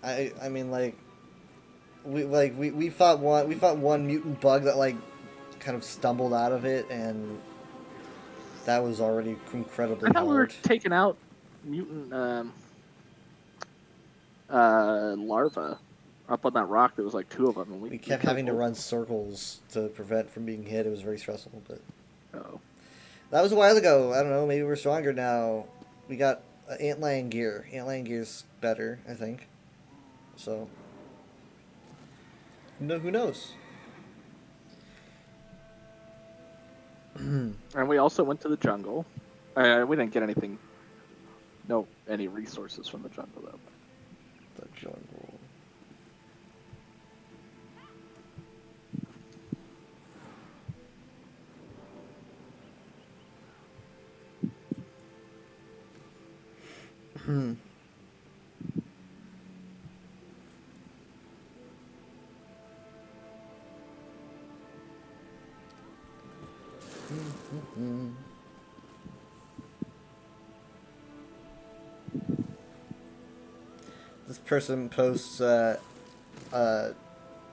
I mean we fought one mutant bug that like kind of stumbled out of it, and that was already incredibly I thought we were hard. taking out mutant larvae up on that rock. There was like 2 of them, and We kept having to run circles to prevent from being hit. It was very stressful, but Oh. that was a while ago. I don't know. Maybe we're stronger now. We got antlion gear. Antlion gear's better, I think. So, who knows? And we also went to the jungle. We didn't get anything. Any resources from the jungle though. The jungle. Hmm. This person posts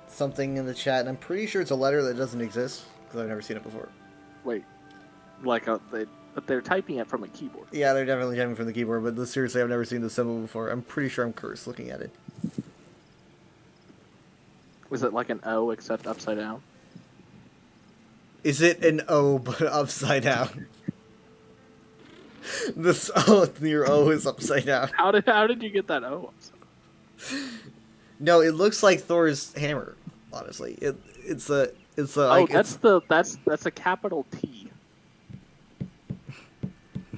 something in the chat, and I'm pretty sure it's a letter that doesn't exist because I've never seen it before. Wait, but they're typing it from a keyboard. Yeah, they're definitely typing from the keyboard, but seriously, I've never seen this symbol before. I'm pretty sure I'm cursed looking at it. Was it like an O except upside down? Is it an O but upside down? This O, your O is upside down. How did you get that O upside down? No, it looks like Thor's hammer. Honestly, it's a like, that's a capital T.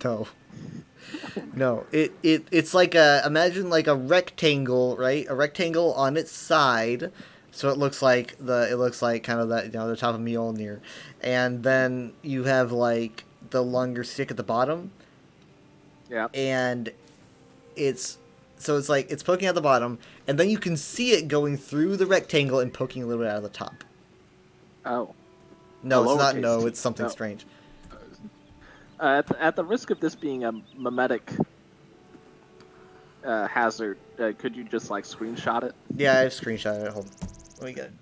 No. No, it's like imagine like a rectangle, right? A rectangle on its side, so it looks like kind of that, the top of Mjolnir, and then you have like the longer stick at the bottom. Yeah. And it's poking at the bottom, and then you can see it going through the rectangle and poking a little bit out of the top. Oh. No, A it's not. lowercase No, t. it's something No. strange. At the risk of this being a mimetic hazard, could you just like screenshot it? Yeah, I've screenshotted it. Hold on. Let me get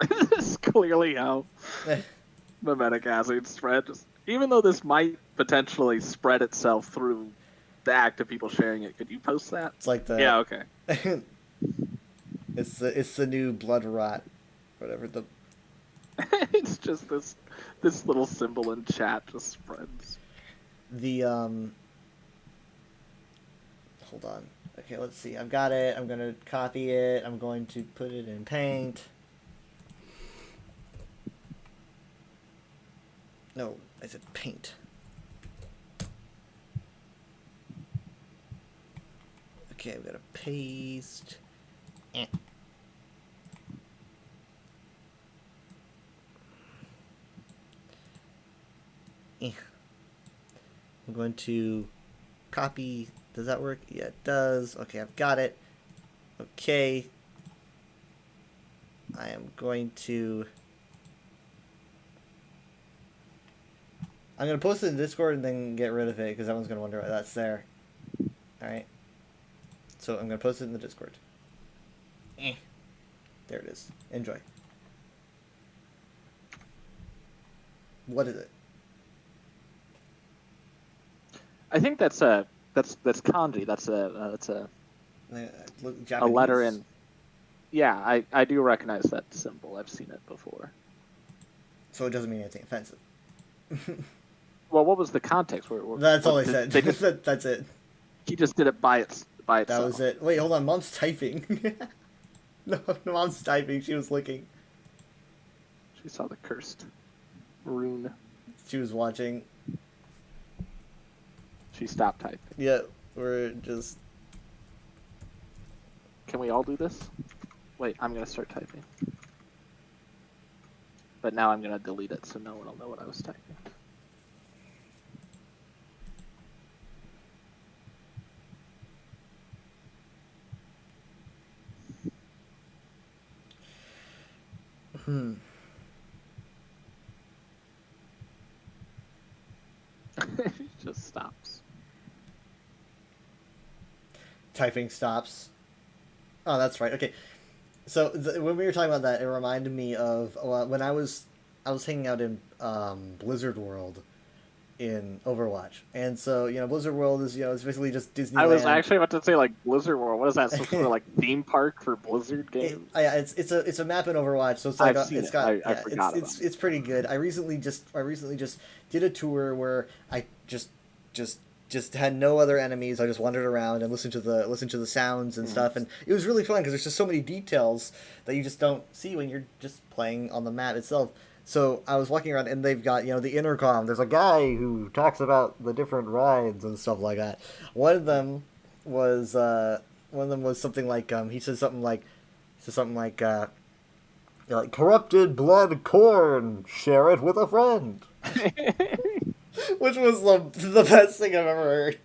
it. This is clearly how mimetic hazard spread. Even though this might potentially spread itself through the act of people sharing it, could you post that? It's like the Yeah, okay. it's the new blood rot, whatever the. It's just this little symbol in chat just spreads. The hold on. Okay, let's see. I've got it. I'm gonna copy it. I'm going to put it in Paint. No, I said Paint. Okay, I've got to paste. Eh. Eh. I'm going to copy. Does that work? Yeah, it does. Okay, I've got it. Okay. I am going to... I'm going to post it in Discord and then get rid of it because everyone's going to wonder why that's there. Alright. So I'm going to post it in the Discord. There it is. Enjoy. What is it? I think that's kanji. That's a Japanese? letter in. Yeah, I do recognize that symbol. I've seen it before. So it doesn't mean anything offensive. Well, what was the context? That's all I said. They just, That's it. he just did it by itself. That was it. Wait, hold on. Mom's typing. No, Mom's typing. She was looking. She saw the cursed rune. She was watching. She stopped typing. Yeah, we're just... Can we all do this? Wait, I'm gonna start typing. But now I'm gonna delete it so no one will know what I was typing. It just stops. Typing stops. Oh, that's right. Okay. So when we were talking about that, it reminded me of when I was hanging out in Blizzard World in Overwatch, and so Blizzard World is it's basically just Disneyland. I was actually about to say like Blizzard World. What is that? Some sort of like theme park for Blizzard games? It's a map in Overwatch, so it's like I forgot it's pretty good. I recently just did a tour where I just had no other enemies. I just wandered around and listened to the sounds and stuff, and it was really fun because there's just so many details that you just don't see when you're just playing on the map itself. So I was walking around, and they've got the intercom. There's a guy who talks about the different rides and stuff like that. One of them was something like he said something like corrupted blood corn, share it with a friend. Which was the best thing I've ever heard.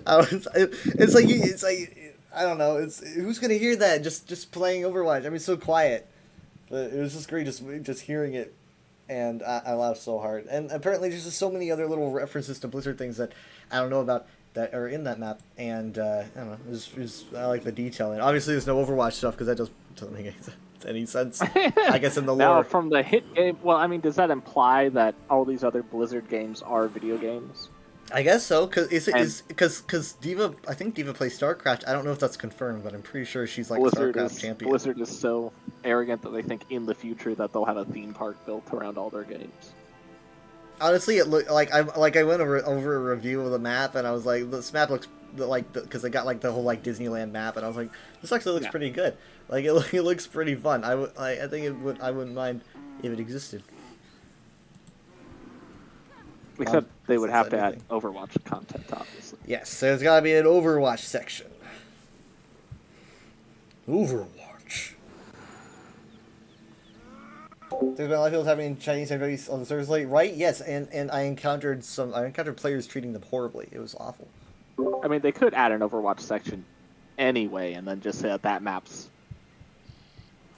It's like I don't know. Who's gonna hear that just playing Overwatch? I mean, it's so quiet, but it was just great just hearing it, and I laughed so hard. And apparently, there's just so many other little references to Blizzard things that I don't know about that are in that map. And I don't know. I like the detailing. Obviously, there's no Overwatch stuff because that doesn't make any sense. I guess in the lore. Now, from the hit game, well, I mean, does that imply that all these other Blizzard games are video games? I guess so, because Diva, I think Diva plays StarCraft. I don't know if that's confirmed, but I'm pretty sure she's like Blizzard a StarCraft champion. Blizzard is so arrogant that they think in the future that they'll have a theme park built around all their games. Honestly, it looked like I went over a review of the map, and I was like, this map looks because they got like the whole like Disneyland map, and I was like, this actually looks pretty good. Like it looks pretty fun. I think I wouldn't mind if it existed. Except they would have to add Overwatch content, obviously. Yes, there's got to be an Overwatch section. Overwatch. There's been a lot of people having Chinese activities on the servers late, right? Yes, and I encountered players treating them horribly. It was awful. I mean, they could add an Overwatch section anyway, and then just say that map's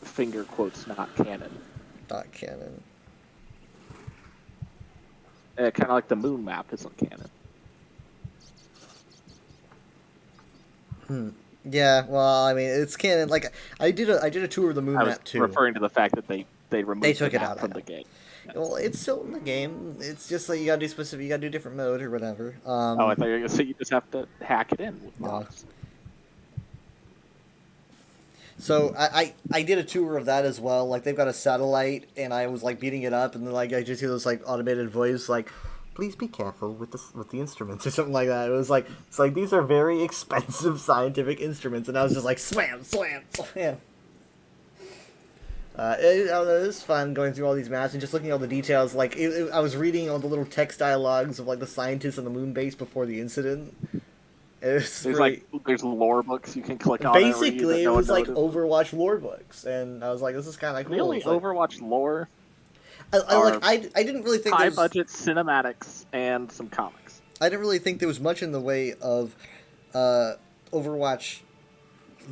finger quotes not canon. Not canon. Kind of like the moon map isn't canon. Yeah, well, I mean, it's canon. Like I did a tour of the moon map too. Referring to the fact that they removed took the it map out from the game. Well, it's still in the game. It's just like you gotta do different mode or whatever. I thought you were gonna say you just have to hack it in with mods. So I did a tour of that as well. Like they've got a satellite, and I was like beating it up, and then like I just hear this like automated voice like, "Please be careful with the instruments" or something like that. It's like these are very expensive scientific instruments, and I was just like slam, slam, slam. It was fun going through all these maps and just looking at all the details. Like I was reading all the little text dialogues of like the scientists on the moon base before the incident. There's lore books you can click on. Basically, it was like Overwatch lore books, and I was like, "This is kind of cool." The only Overwatch lore are I didn't really think high there's budget cinematics and some comics. I didn't really think there was much in the way of Overwatch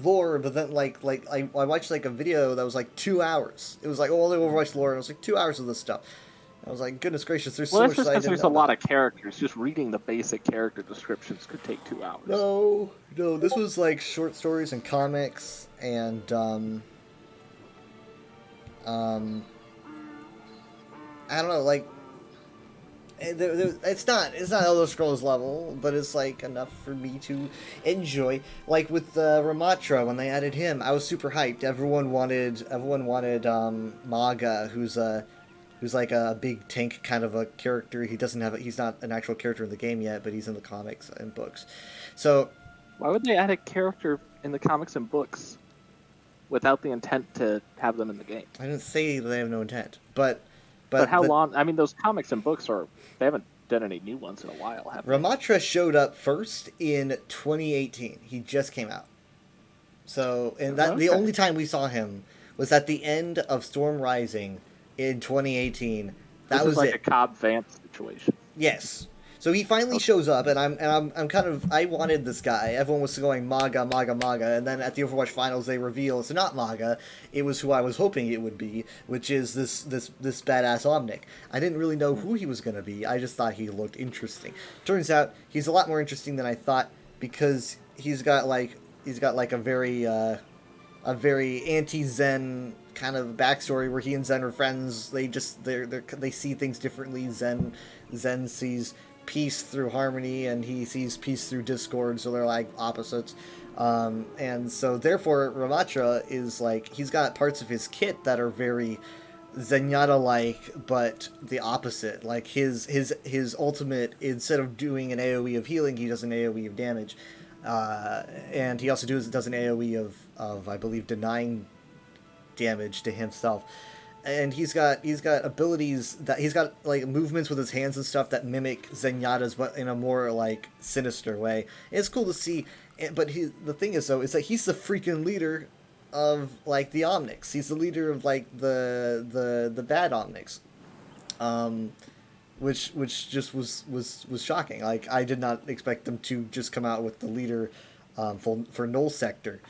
lore, but then I watched like a video that was like 2 hours. It was like all the Overwatch lore, and it was like 2 hours of this stuff. I was like, goodness gracious, there's Well, so that's much just that I because didn't there's know a lot about. of characters. Just reading the basic character descriptions could take 2 hours. No, this was like short stories and comics and I don't know, like it's not Elder Scrolls level, but it's like enough for me to enjoy. Like with Ramatra, when they added him, I was super hyped. Everyone wanted Maga, who's like a big tank kind of a character. He's not an actual character in the game yet, but he's in the comics and books. So Why would they add a character in the comics and books without the intent to have them in the game? I didn't say they have no intent, but how long? I mean, those comics and books they haven't done any new ones in a while, have they? Ramatra showed up first in 2018. He just came out. So, and that the Okay. only time we saw him was at the end of Storm Rising in 2018. That This was is like it. a Cobb Vance situation. Yes. So he finally shows up, and I'm kind of, I wanted this guy. Everyone was going Maga, Maga, Maga, and then at the Overwatch Finals they reveal it's not Maga. It was who I was hoping it would be, which is this badass Omnic. I didn't really know who he was gonna be. I just thought he looked interesting. Turns out he's a lot more interesting than I thought, because he's got like a very anti-Zen kind of backstory where he and Zen are friends. They see things differently. Zen sees peace through harmony, and he sees peace through discord, so they're like opposites. And so therefore Ramatra is like, he's got parts of his kit that are very Zenyatta like, but the opposite. Like his ultimate, instead of doing an AoE of healing, he does an AoE of damage. And he also does an AoE of I believe denying damage to himself. And he's got abilities that he's got, like movements with his hands and stuff that mimic Zenyatta's, but in a more like sinister way. It's cool to see, but the thing is though, is that he's the freaking leader of like the Omnics. He's the leader of like the bad Omnics, which just was shocking. Like I did not expect them to just come out with the leader for Null Sector.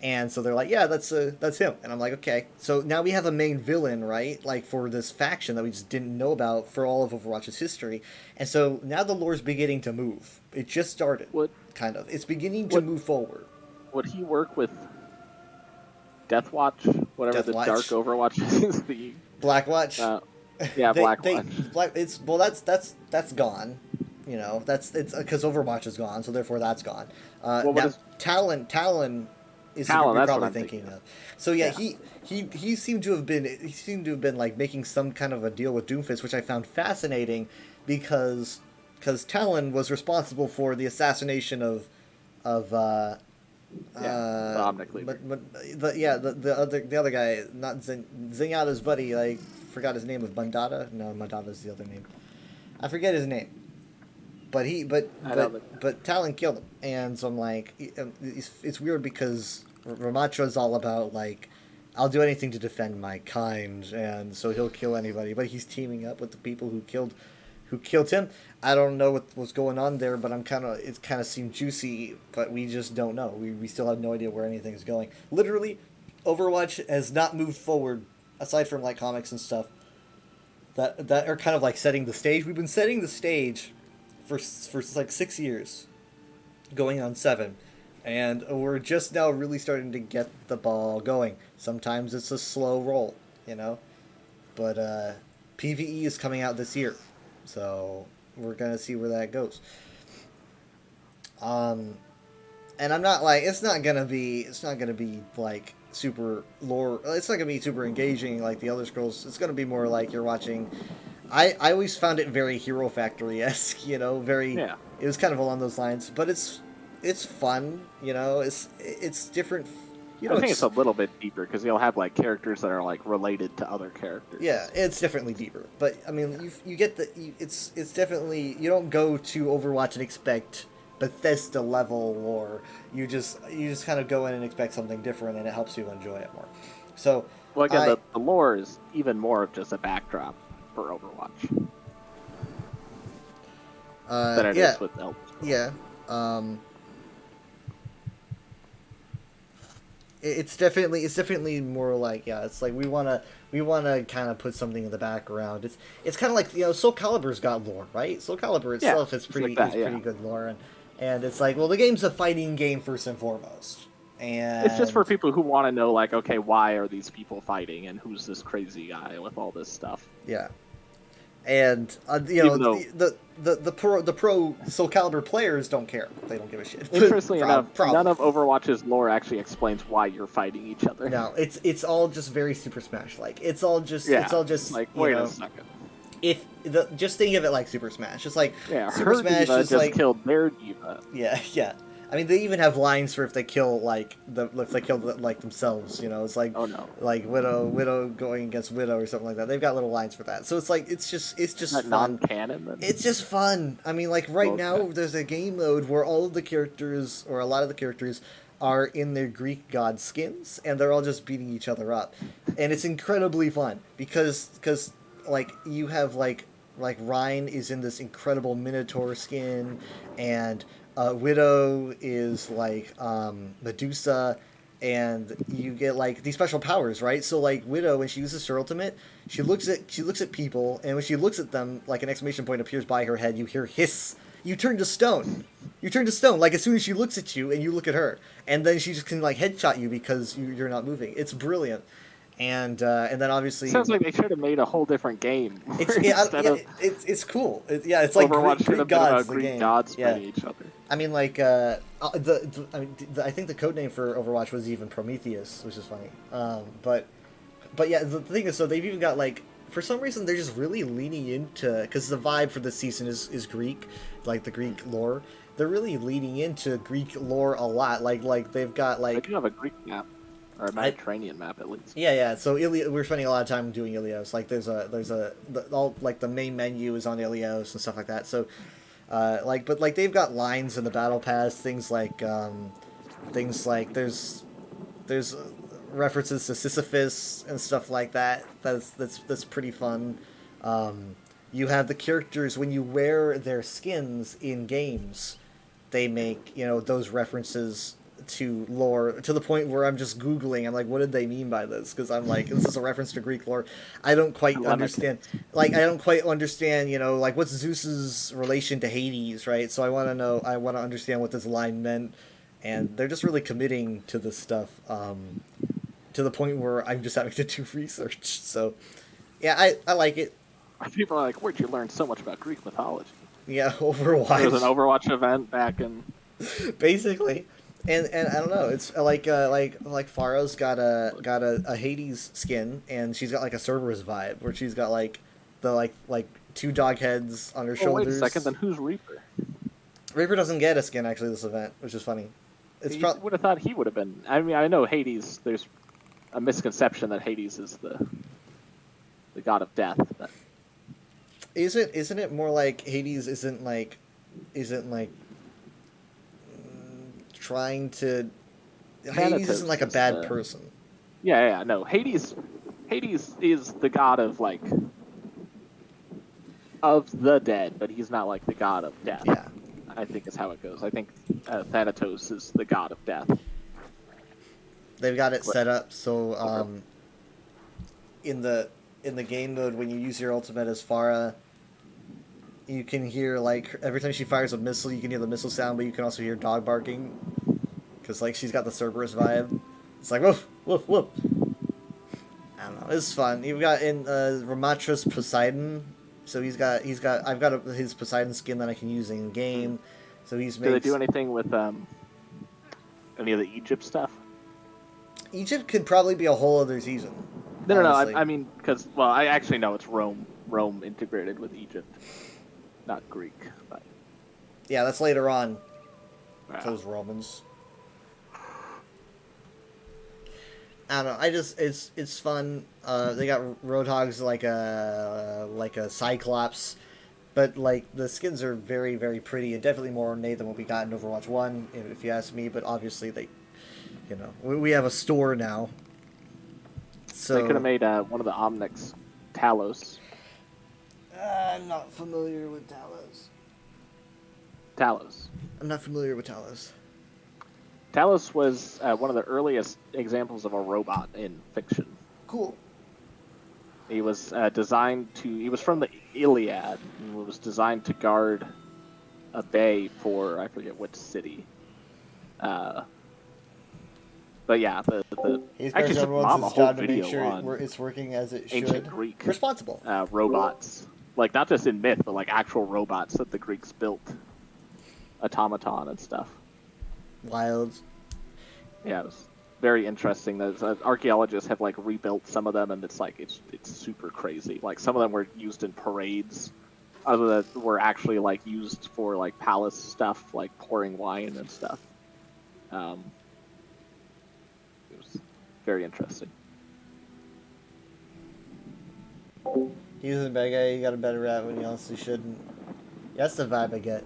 And so they're like, yeah, that's him. And I'm like, okay. So now we have a main villain, right? Like for this faction that we just didn't know about for all of Overwatch's history. And so now the lore's beginning to move. It just started, kind of. It's beginning to move forward. Would he work with Deathwatch? Whatever the Deathwatch? Dark Overwatch is. The Blackwatch. Yeah, Blackwatch. That's gone. You know, it's because Overwatch is gone, so therefore that's gone. Now, Talon is what you're probably thinking of. So yeah, he seemed to have been like making some kind of a deal with Doomfist, which I found fascinating, because Talon was responsible for the assassination of the Omnic leader. The other guy, not Zenyatta's buddy, I forgot his name, of Mandata. No, Mandata's the other name. I forget his name. But Talon killed him, and so I'm like, it's weird because Ramatra's all about like, I'll do anything to defend my kind, and so he'll kill anybody. But he's teaming up with the people who killed him. I don't know what's going on there, but it kind of seemed juicy, but we just don't know. We still have no idea where anything is going. Literally, Overwatch has not moved forward aside from like comics and stuff that are kind of like setting the stage. We've been setting the stage for like 6 years, going on 7, and we're just now really starting to get the ball going. Sometimes it's a slow roll, you know, but PvE is coming out this year, so we're gonna see where that goes. And I'm not like, it's not gonna be like super lore. It's not gonna be super engaging like the Elder Scrolls. It's gonna be more like you're watching. I always found it very Hero Factory-esque, you know, It was kind of along those lines, but it's fun, you know. It's different. You know, I think it's a little bit deeper because you'll have like characters that are like related to other characters. Yeah, it's definitely deeper, but I mean, you get it's definitely, you don't go to Overwatch and expect Bethesda level lore. You just kind of go in and expect something different, and it helps you enjoy it more. So Well, again, I- the lore is even more of just a backdrop for Overwatch than it yeah, is with Elder Scrolls. yeah. It's definitely more like, yeah, it's like we wanna kind of put something in the background. It's kind of like, Soul Calibur's got lore, right? Soul Calibur itself is it's pretty like that, is pretty good lore, and it's like, well, the game's a fighting game first and foremost, and It's just for people who want to know, like, okay, why are these people fighting, and who's this crazy guy with all this stuff? Yeah, and Even though- the pro Soul Calibur players don't care. They don't give a shit. Interestingly enough, Problem. none of Overwatch's lore actually explains why you're fighting each other. No, it's all just very Super Smash like. It's all just like, you wait know, a second. Just think of it like Super Smash. It's like Yeah, Super her Smash diva is just like killed their diva. yeah. I mean, they even have lines for if they kill themselves. It's like, Oh no, like Widow going against Widow or something like that. They've got little lines for that. So it's like it's just not fun. non-canon then. It's just fun. I mean, like right Okay. now, there's a game mode where all of the characters, or a lot of the characters, are in their Greek god skins, and they're all just beating each other up, and it's incredibly fun because like you have like Rhine is in this incredible Minotaur skin, and Widow is like Medusa. And you get like these special powers, right? So like Widow, when she uses her ultimate, she looks at people, and when she looks at them, like an exclamation point appears by her head. You hear hiss. You turn to stone. You turn to stone. Like as soon as she looks at you, and you look at her, and then she just can like headshot you because you're not moving. It's brilliant. And then obviously Sounds like they should have made a whole different game. it's cool. It's like Overwatch should Greek have been gods. about The Greek game. gods Yeah. fighting each other. I mean, like I think the codename for Overwatch was even Prometheus, which is funny. But yeah, the thing is, so they've even got like, for some reason they're just really leaning into, because the vibe for this season is Greek, like the Greek lore. They're really leaning into Greek lore a lot. Like they've got They like do have a Greek map, or a Mediterranean map at least. yeah. So we're spending a lot of time doing Ilios. Like there's all like the main menu is on Ilios and stuff like that. So but they've got lines in the battle pass, things like there's references to Sisyphus and stuff like that. That's pretty fun. You have the characters, when you wear their skins in games, they make those references to lore, to the point where I'm just Googling. I'm like, what did they mean by this? Because I'm like, this is a reference to Greek lore. I don't quite understand. Like, I don't quite understand, like, what's Zeus's relation to Hades, right? So I want to understand what this line meant. And they're just really committing to this stuff, to the point where I'm just having to do research. So, yeah, I like it. People are like, where'd you learn so much about Greek mythology? Yeah, Overwatch. There was an Overwatch event back in... Basically. And I don't know. It's like Pharo's got a Hades skin, and she's got like a Cerberus vibe, where she's got like the like two dog heads on her shoulders. Wait a second. Then who's Reaper? Reaper doesn't get a skin actually this event, which is funny. It's You would have thought he would have been. I mean, I know Hades. There's a misconception that Hades is the god of death. But... Isn't it more like Hades isn't trying to... Hades isn't like a bad person. Yeah, no. Hades is the god of like of the dead, but he's not like the god of death. Yeah. I think is how it goes. I think Thanatos is the god of death. They've got it set up so in the game mode, when you use your ultimate as Pharah, you can hear, like, every time she fires a missile, you can hear the missile sound, but you can also hear dog barking. Because, like, she's got the Cerberus vibe. It's like, woof, woof, woof. I don't know. It's fun. You've got in Ramatra's Poseidon. So I've got his Poseidon skin that I can use in game. So he's made... Do they do anything with any of the Egypt stuff? Egypt could probably be a whole other season. No. honestly. I mean, because I actually know it's Rome integrated with Egypt, not Greek. But Yeah, that's later on. wow. Those Romans. I don't know. It's fun. They got Roadhogs like a Cyclops, but like the skins are very, very pretty and definitely more ornate than what we got in Overwatch 1, if you ask me. But obviously we have a store now, So They could have made one of the Omnics Talos. I'm not familiar with Talos. Talos. I'm not familiar with Talos. Talos was one of the earliest examples of a robot in fiction. Cool. He was designed to. He was from the Iliad and was designed to guard a bay for I forget which city. But yeah, the He's actually basically took Mom a everyone's whole job to make video sure on it's working as it should. ancient Greek Responsible. robots, like not just in myth, but like actual robots that the Greeks built, automaton and stuff. Wild. Yeah, it was very interesting. That archaeologists have like rebuilt some of them, and it's like it's super crazy. Like some of them were used in parades, other that were actually like used for like palace stuff, like pouring wine and stuff. It was very interesting. He was a bad guy. He got a better rap when he honestly shouldn't. That's the vibe I get.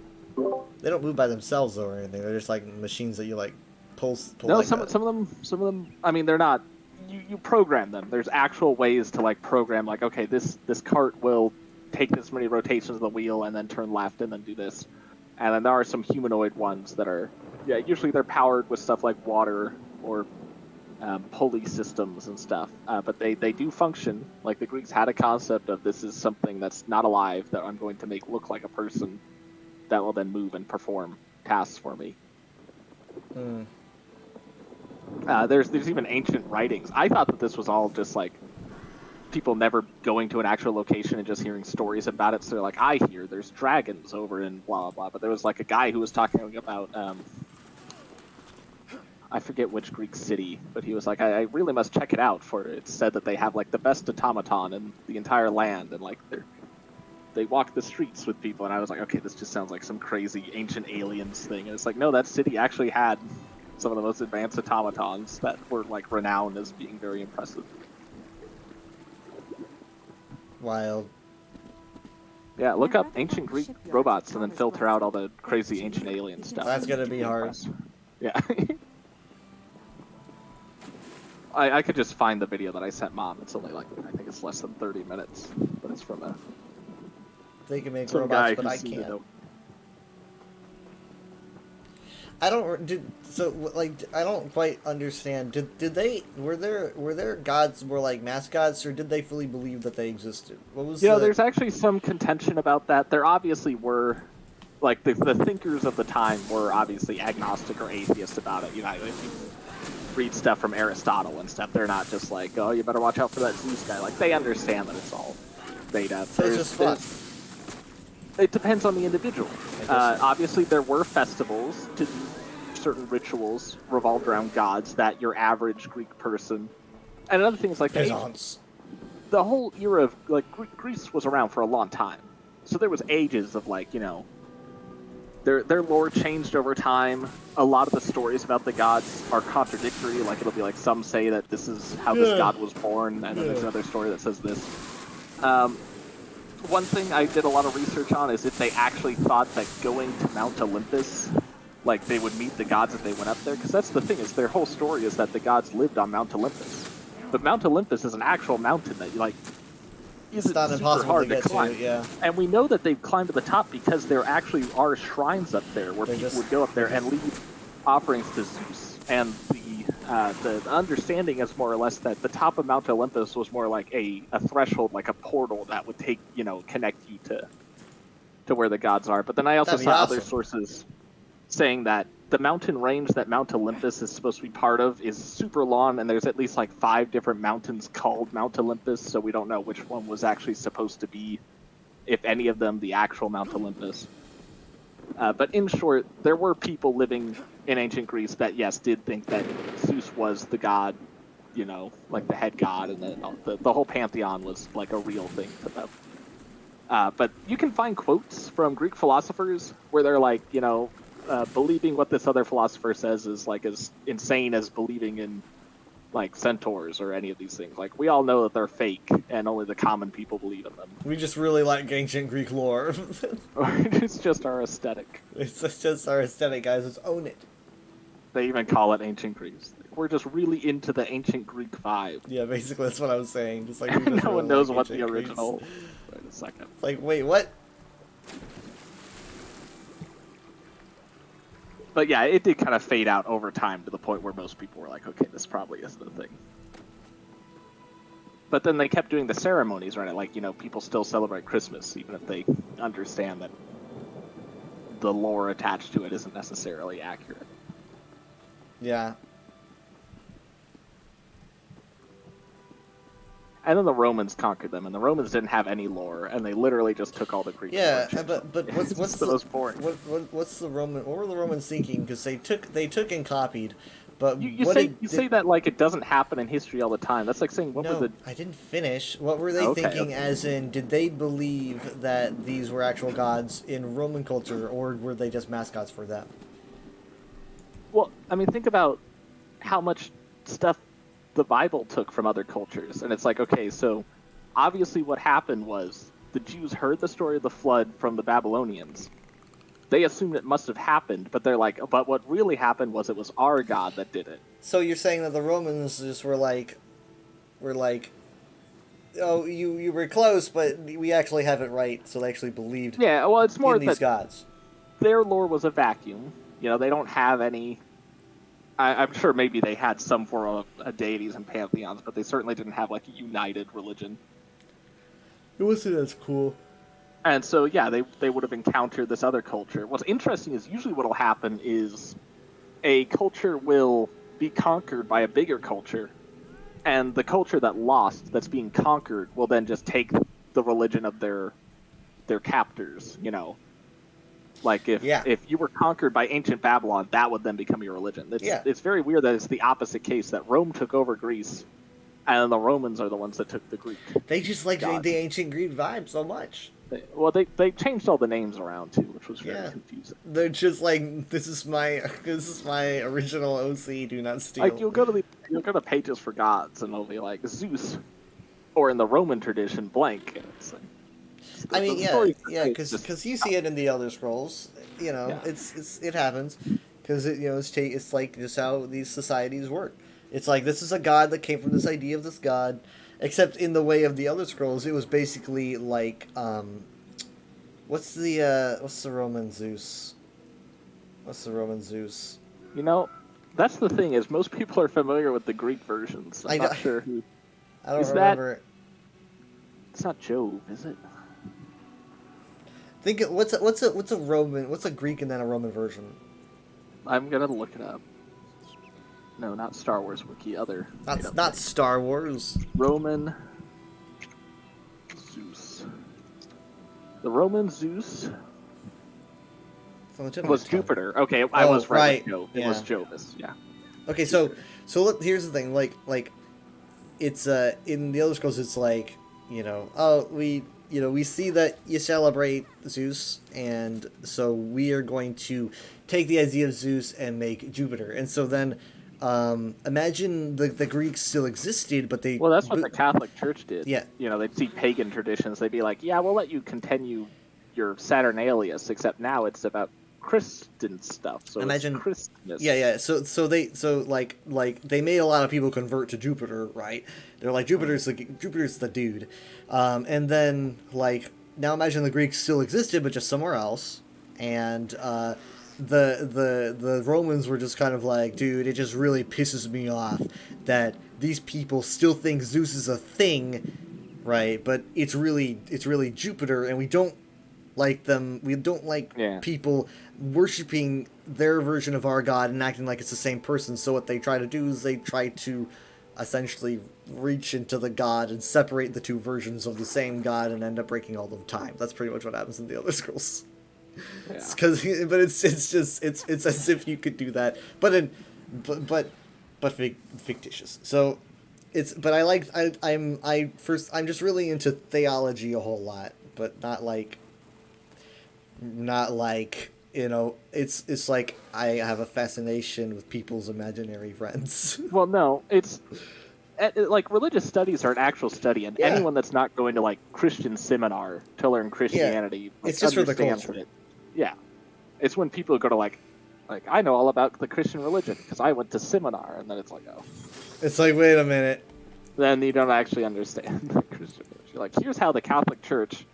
They don't move by themselves though or anything. They're just like machines that you like pull No, like some that. of them. I mean, they're not. You program them. There's actual ways to like program. Like, okay, this cart will take this many rotations of the wheel and then turn left and then do this. And then there are some humanoid ones that are, yeah, usually they're powered with stuff like water or pulley systems and stuff. But they do function. Like the Greeks had a concept of this is something that's not alive that I'm going to make look like a person that will then move and perform tasks for me. Mm. There's even ancient writings. I thought that this was all just like people never going to an actual location and just hearing stories about it. So they're like, I hear there's dragons over in blah blah blah. But there was like a guy who was talking about I forget which Greek city, but he was like, I really must check it out. For it said that they have like the best automaton in the entire land, and like they walk the streets with people. And I was like, okay, this just sounds like some crazy ancient aliens thing. And it's like, no, that city actually had some of the most advanced automatons that were like renowned as being very impressive. Wild. Yeah, look up ancient Greek robots and then filter out all the crazy ancient alien stuff. That's gonna be hard. Yeah. I could just find the video that I sent Mom. It's only like, I think it's less than 30 minutes, but it's from They can make some guy robots, but who I seemed to can't. know. I don't quite understand. Did they were there gods more like mascots, or did they fully believe that they existed? What was There's actually some contention about that. There obviously were, like the thinkers of the time were obviously agnostic or atheist about it. You know, if you read stuff from Aristotle and stuff, they're not just like, oh, you better watch out for that Zeus guy. Like they understand that it's all made up. So it's just fun. It depends on the individual. Obviously, there were festivals to do certain rituals revolved around gods that your average Greek person. And another thing is like the whole era of like Greece was around for a long time, so there was ages of like their lore changed over time. A lot of the stories about the gods are contradictory. Like it'll be like some say that this is how this god was born, and then there's another story that says this. One thing I did a lot of research on is if they actually thought that going to Mount Olympus, like they would meet the gods if they went up there, because that's the thing, is their whole story is that the gods lived on Mount Olympus. But Mount Olympus is an actual mountain that like isn't not super impossible hard to get climb. to, yeah. And we know that they've climbed to the top because there actually are shrines up there where people would go up there and leave offerings to Zeus. And the understanding is more or less that the top of Mount Olympus was more like a threshold, like a portal that would take, connect you to where the gods are. But then I also saw other sources saying that the mountain range that Mount Olympus is supposed to be part of is super long, and there's at least like 5 different mountains called Mount Olympus, so we don't know which one was actually supposed to be, if any of them, the actual Mount Olympus. But in short, there were people living in ancient Greece that, yes, did think that Zeus was the god, like the head god, and the whole pantheon was like a real thing to them. But you can find quotes from Greek philosophers where they're like, believing what this other philosopher says is like as insane as believing in like centaurs or any of these things. Like we all know that they're fake and only the common people believe in them. We just really like ancient Greek lore. It's just our aesthetic. It's just our aesthetic, guys. Let's own it. They even call it ancient Greece. we're just really into the ancient Greek vibe. Yeah, basically that's what I was saying. Just like we just No really one knows like what the ancient Greeks. original. Wait a second. It's like, wait, what? But yeah, it did kind of fade out over time to the point where most people were like, okay, this probably isn't a thing. But then they kept doing the ceremonies, right? Like, you know, people still celebrate Christmas, even if they understand that the lore attached to it isn't necessarily accurate. Yeah. And then the Romans conquered them, and the Romans didn't have any lore, and they literally just took all the Greek. Yeah, lore. but what's It's the the most boring. what's the Roman? What were the Romans thinking? Because they took and copied, but You what say did, say that like it doesn't happen in history all the time. That's like saying what no, were the I didn't finish. What were they Okay, thinking? okay. As in, did they believe that these were actual gods in Roman culture, or were they just mascots for them? Well, I mean, think about how much stuff the Bible took from other cultures, and it's like, okay, so obviously what happened was the Jews heard the story of the flood from the Babylonians. They assumed it must have happened, but they're like, but what really happened was it was our God that did it. So you're saying that the Romans just were like, oh, you were close, but we actually have it right. So they actually believed Yeah, well, it's more in these that gods. their lore was a vacuum. You know, they don't have any. I'm sure maybe they had some form of deities and pantheons, but they certainly didn't have like a united religion. It wasn't as cool. And so, yeah, they would have encountered this other culture. What's interesting is usually what will happen is a culture will be conquered by a bigger culture, and the culture that lost, that's being conquered, will then just take the religion of their captors, you know. Like, if you were conquered by ancient Babylon, that would then become your religion. It's very weird that it's the opposite case, that Rome took over Greece, and then the Romans are the ones that took the Greek. They just like God. the ancient Greek vibe so much. They changed all the names around, too, which was very confusing. They're just like, this is my original OC. Do not steal. Like, you'll go to pages for gods, and it'll be like Zeus, or in the Roman tradition, blank. And it's like, I mean, yeah, because you see it in the Elder Scrolls. You know, it happens because it's like just how these societies work. It's like this is a god that came from this idea of this god, except in the way of the Elder Scrolls, it was basically like what's the Roman Zeus? What's the Roman Zeus? You know, that's the thing is most people are familiar with the Greek versions. I'm not sure who. I don't is remember. It's not Jove, is it? Think what's a Greek and then a Roman version? I'm gonna look it up. No, not Star Wars Wiki. Other. Not Star Wars. Roman Zeus. The Roman Zeus was Jupiter. Okay, I was right. With Jove. It was Jovis. Yeah. Okay, so look, here's the thing. Like, it's in the Elder Scrolls, it's like, we see that you celebrate Zeus, and so we are going to take the idea of Zeus and make Jupiter. And so then, imagine the Greeks still existed, but they... Well, that's what the Catholic Church did. Yeah. You know, they'd see pagan traditions. They'd be like, yeah, we'll let you continue your Saturnalius, except now it's about Christian stuff. So imagine it's Christmas. Yeah. So they made a lot of people convert to Jupiter, right? They're like Jupiter's the dude, and then like now imagine the Greeks still existed but just somewhere else, and the Romans were just kind of like, dude, it just really pisses me off that these people still think Zeus is a thing, right? But it's really Jupiter, and we don't like them. We don't like people worshiping their version of our god and acting like it's the same person. So what they try to do is they try to essentially reach into the god and separate the two versions of the same god and end up breaking all the time. That's pretty much what happens in the Elder Scrolls. Yeah. It's as if you could do that, but fictitious. So I'm just really into theology a whole lot, but not like it's like I have a fascination with people's imaginary friends. Well, no, it's like religious studies are an actual study, and anyone that's not going to like Christian seminar to learn Christianity, it's just for the understands culture. it. Yeah, it's when people go to like Like, I know all about the Christian religion because I went to seminar, and then it's like, oh. It's like, wait a minute. Then you don't actually understand the Christian religion. You're like, here's how the Catholic Church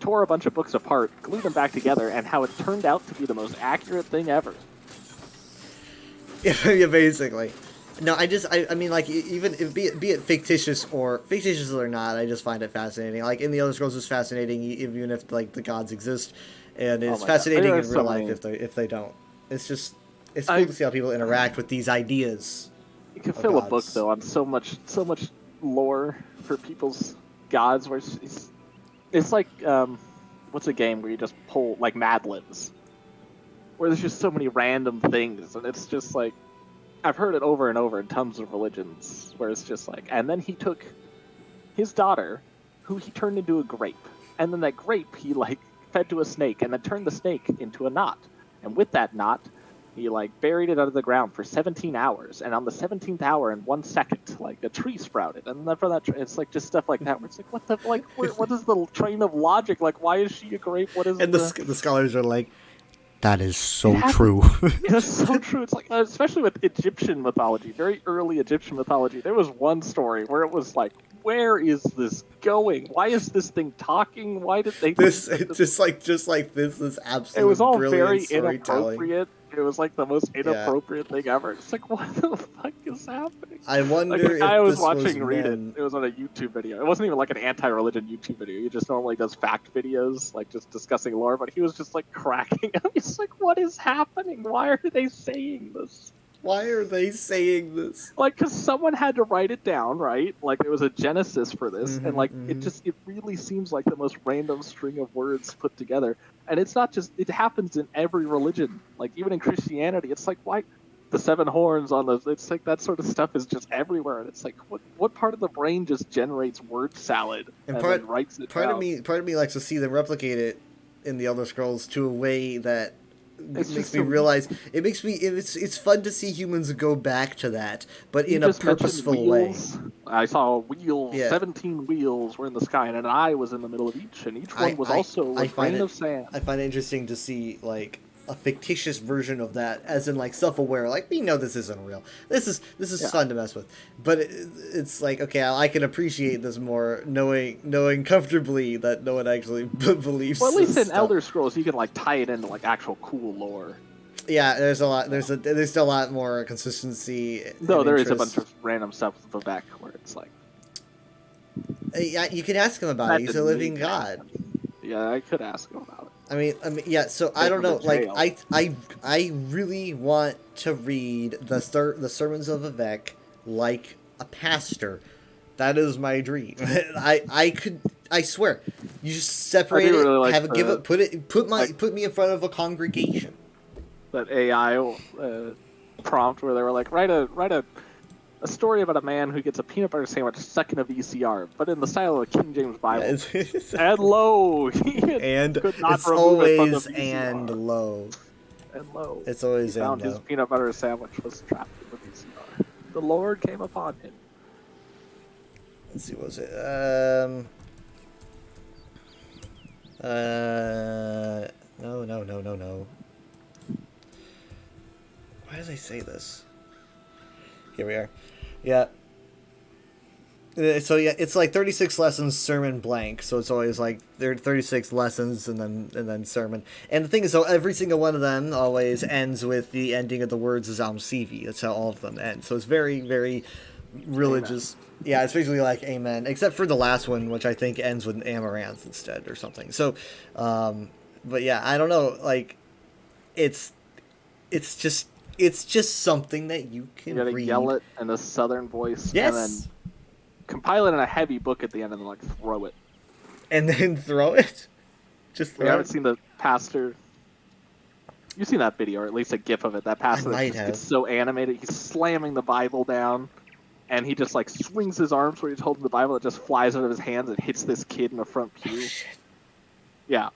tore a bunch of books apart, glued them back together, and how it turned out to be the most accurate thing ever. Yeah, basically. No, I mean, like, even if, be it fictitious or not, I just find it fascinating. Like, in the Elder Scrolls, it's fascinating even if like the gods exist, and it's my God. fascinating There are in real so life many- if they don't. It's cool to see how people interact with these ideas. You can of fill a book gods. though on so much lore for people's gods. Where it's like what's a game where you just pull like Mad Libs, where there's just so many random things, and it's just like I've heard it over and over in tons of religions, where it's just like, and then he took his daughter, who he turned into a grape, and then that grape he like fed to a snake, and then turned the snake into a knot, and with that knot. He like buried it under the ground for 17 hours, and on the 17th hour, in 1 second, like a tree sprouted, and then for that, it's like just stuff like that. Where it's like, what the like, what is the train of logic? Like, why is she a grape? What is And the scholars are like, that is so happened. true. It's so true. It's like, especially with Egyptian mythology, very early Egyptian mythology. There was one story where it was like, where is this going? Why is this thing talking? Why did they? This just like this is absolutely It was all brilliant very storytelling. inappropriate. It was like the most inappropriate thing ever. It's like, what the fuck is happening? I wonder Like, the if guy I was this watching was read men. it. It was on a YouTube video. It wasn't even like an anti-religion YouTube video. He just normally does fact videos, like just discussing lore. But he was just like cracking up. He's like, "What is happening? Why are they saying this?" Why are they saying this? Like, because someone had to write it down, right? Like, there was a genesis for this, and like, it really seems like the most random string of words put together. And it's not just, it happens in every religion. Like, even in Christianity, it's like, why the 7 horns on the, it's like that sort of stuff is just everywhere. And it's like, what part of the brain just generates word salad and then writes it part down? of me likes to see them replicate it in the Elder Scrolls to a way that It's makes just me so- realize it's fun to see humans go back to that, but You in a just mentioned purposeful way. wheels. I saw a wheel, Yeah. 17 wheels were in the sky, and an eye was in the middle of each, and each one was also a grain of sand. I find it interesting to see like a fictitious version of that, as in like self-aware. Like, we know this isn't real. This is fun to mess with, but it's like, okay, I can appreciate this more knowing comfortably that no one actually believes. Well, at least this in stuff. Elder Scrolls, you can like tie it into like actual cool lore. Yeah, there's still a lot more consistency. No, and there is a interest. bunch of random stuff with Vivek where it's like, Yeah, you can ask him about that it. He's a didn't living mean god. that. Yeah, I could ask him about it. I mean, yeah. So I Take don't him know. to Like, jail. I really want to read the sermons of Vivek like a pastor. That is my dream. I swear, you just separate I do it, really like have it, the- put me in front of a congregation. That AI prompt where they were like, write a story about a man who gets a peanut butter sandwich stuck in a VCR, but in the style of a King James Bible. And lo, and could not it's remove it from the always VCR. and low. And lo, It's always he found and his low. peanut butter sandwich was trapped in the VCR. The Lord came upon him. Let's see, what was it? No. Why does I say this? Here we are. Yeah. So yeah, it's like 36 lessons, sermon blank. So it's always like there are 36 lessons and then sermon. And the thing is, so every single one of them always ends with the ending of the words Zam Sivi. That's how all of them end. So it's very, very religious. Amen. Yeah, it's basically like amen, except for the last one, which I think ends with an amaranth instead or something. So, but yeah, I don't know. Like, it's just something that you can You gotta read. yell it in a southern voice, Yes. and then compile it in a heavy book at the end, and then like throw it. And then throw it. Just You throw haven't it. seen the pastor. You've seen that video, or at least a GIF of it. That pastor might that just have. gets so animated, he's slamming the Bible down, and he just like swings his arms where he's holding the Bible. It just flies out of his hands and hits this kid in the front pew. Yeah.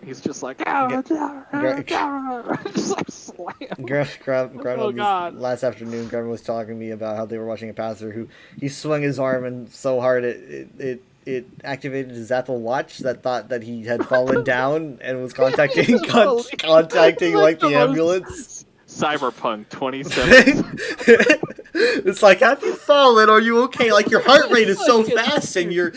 He's just like, just like slam. Oh, God. Last afternoon, Grandma was talking to me about how they were watching a pastor who he swung his arm and so hard it it activated his Apple Watch that thought that he had fallen down and was contacting like the ambulance. Cyberpunk 27. It's like, have you fallen? Are you okay? Like your heart rate is so fast and you're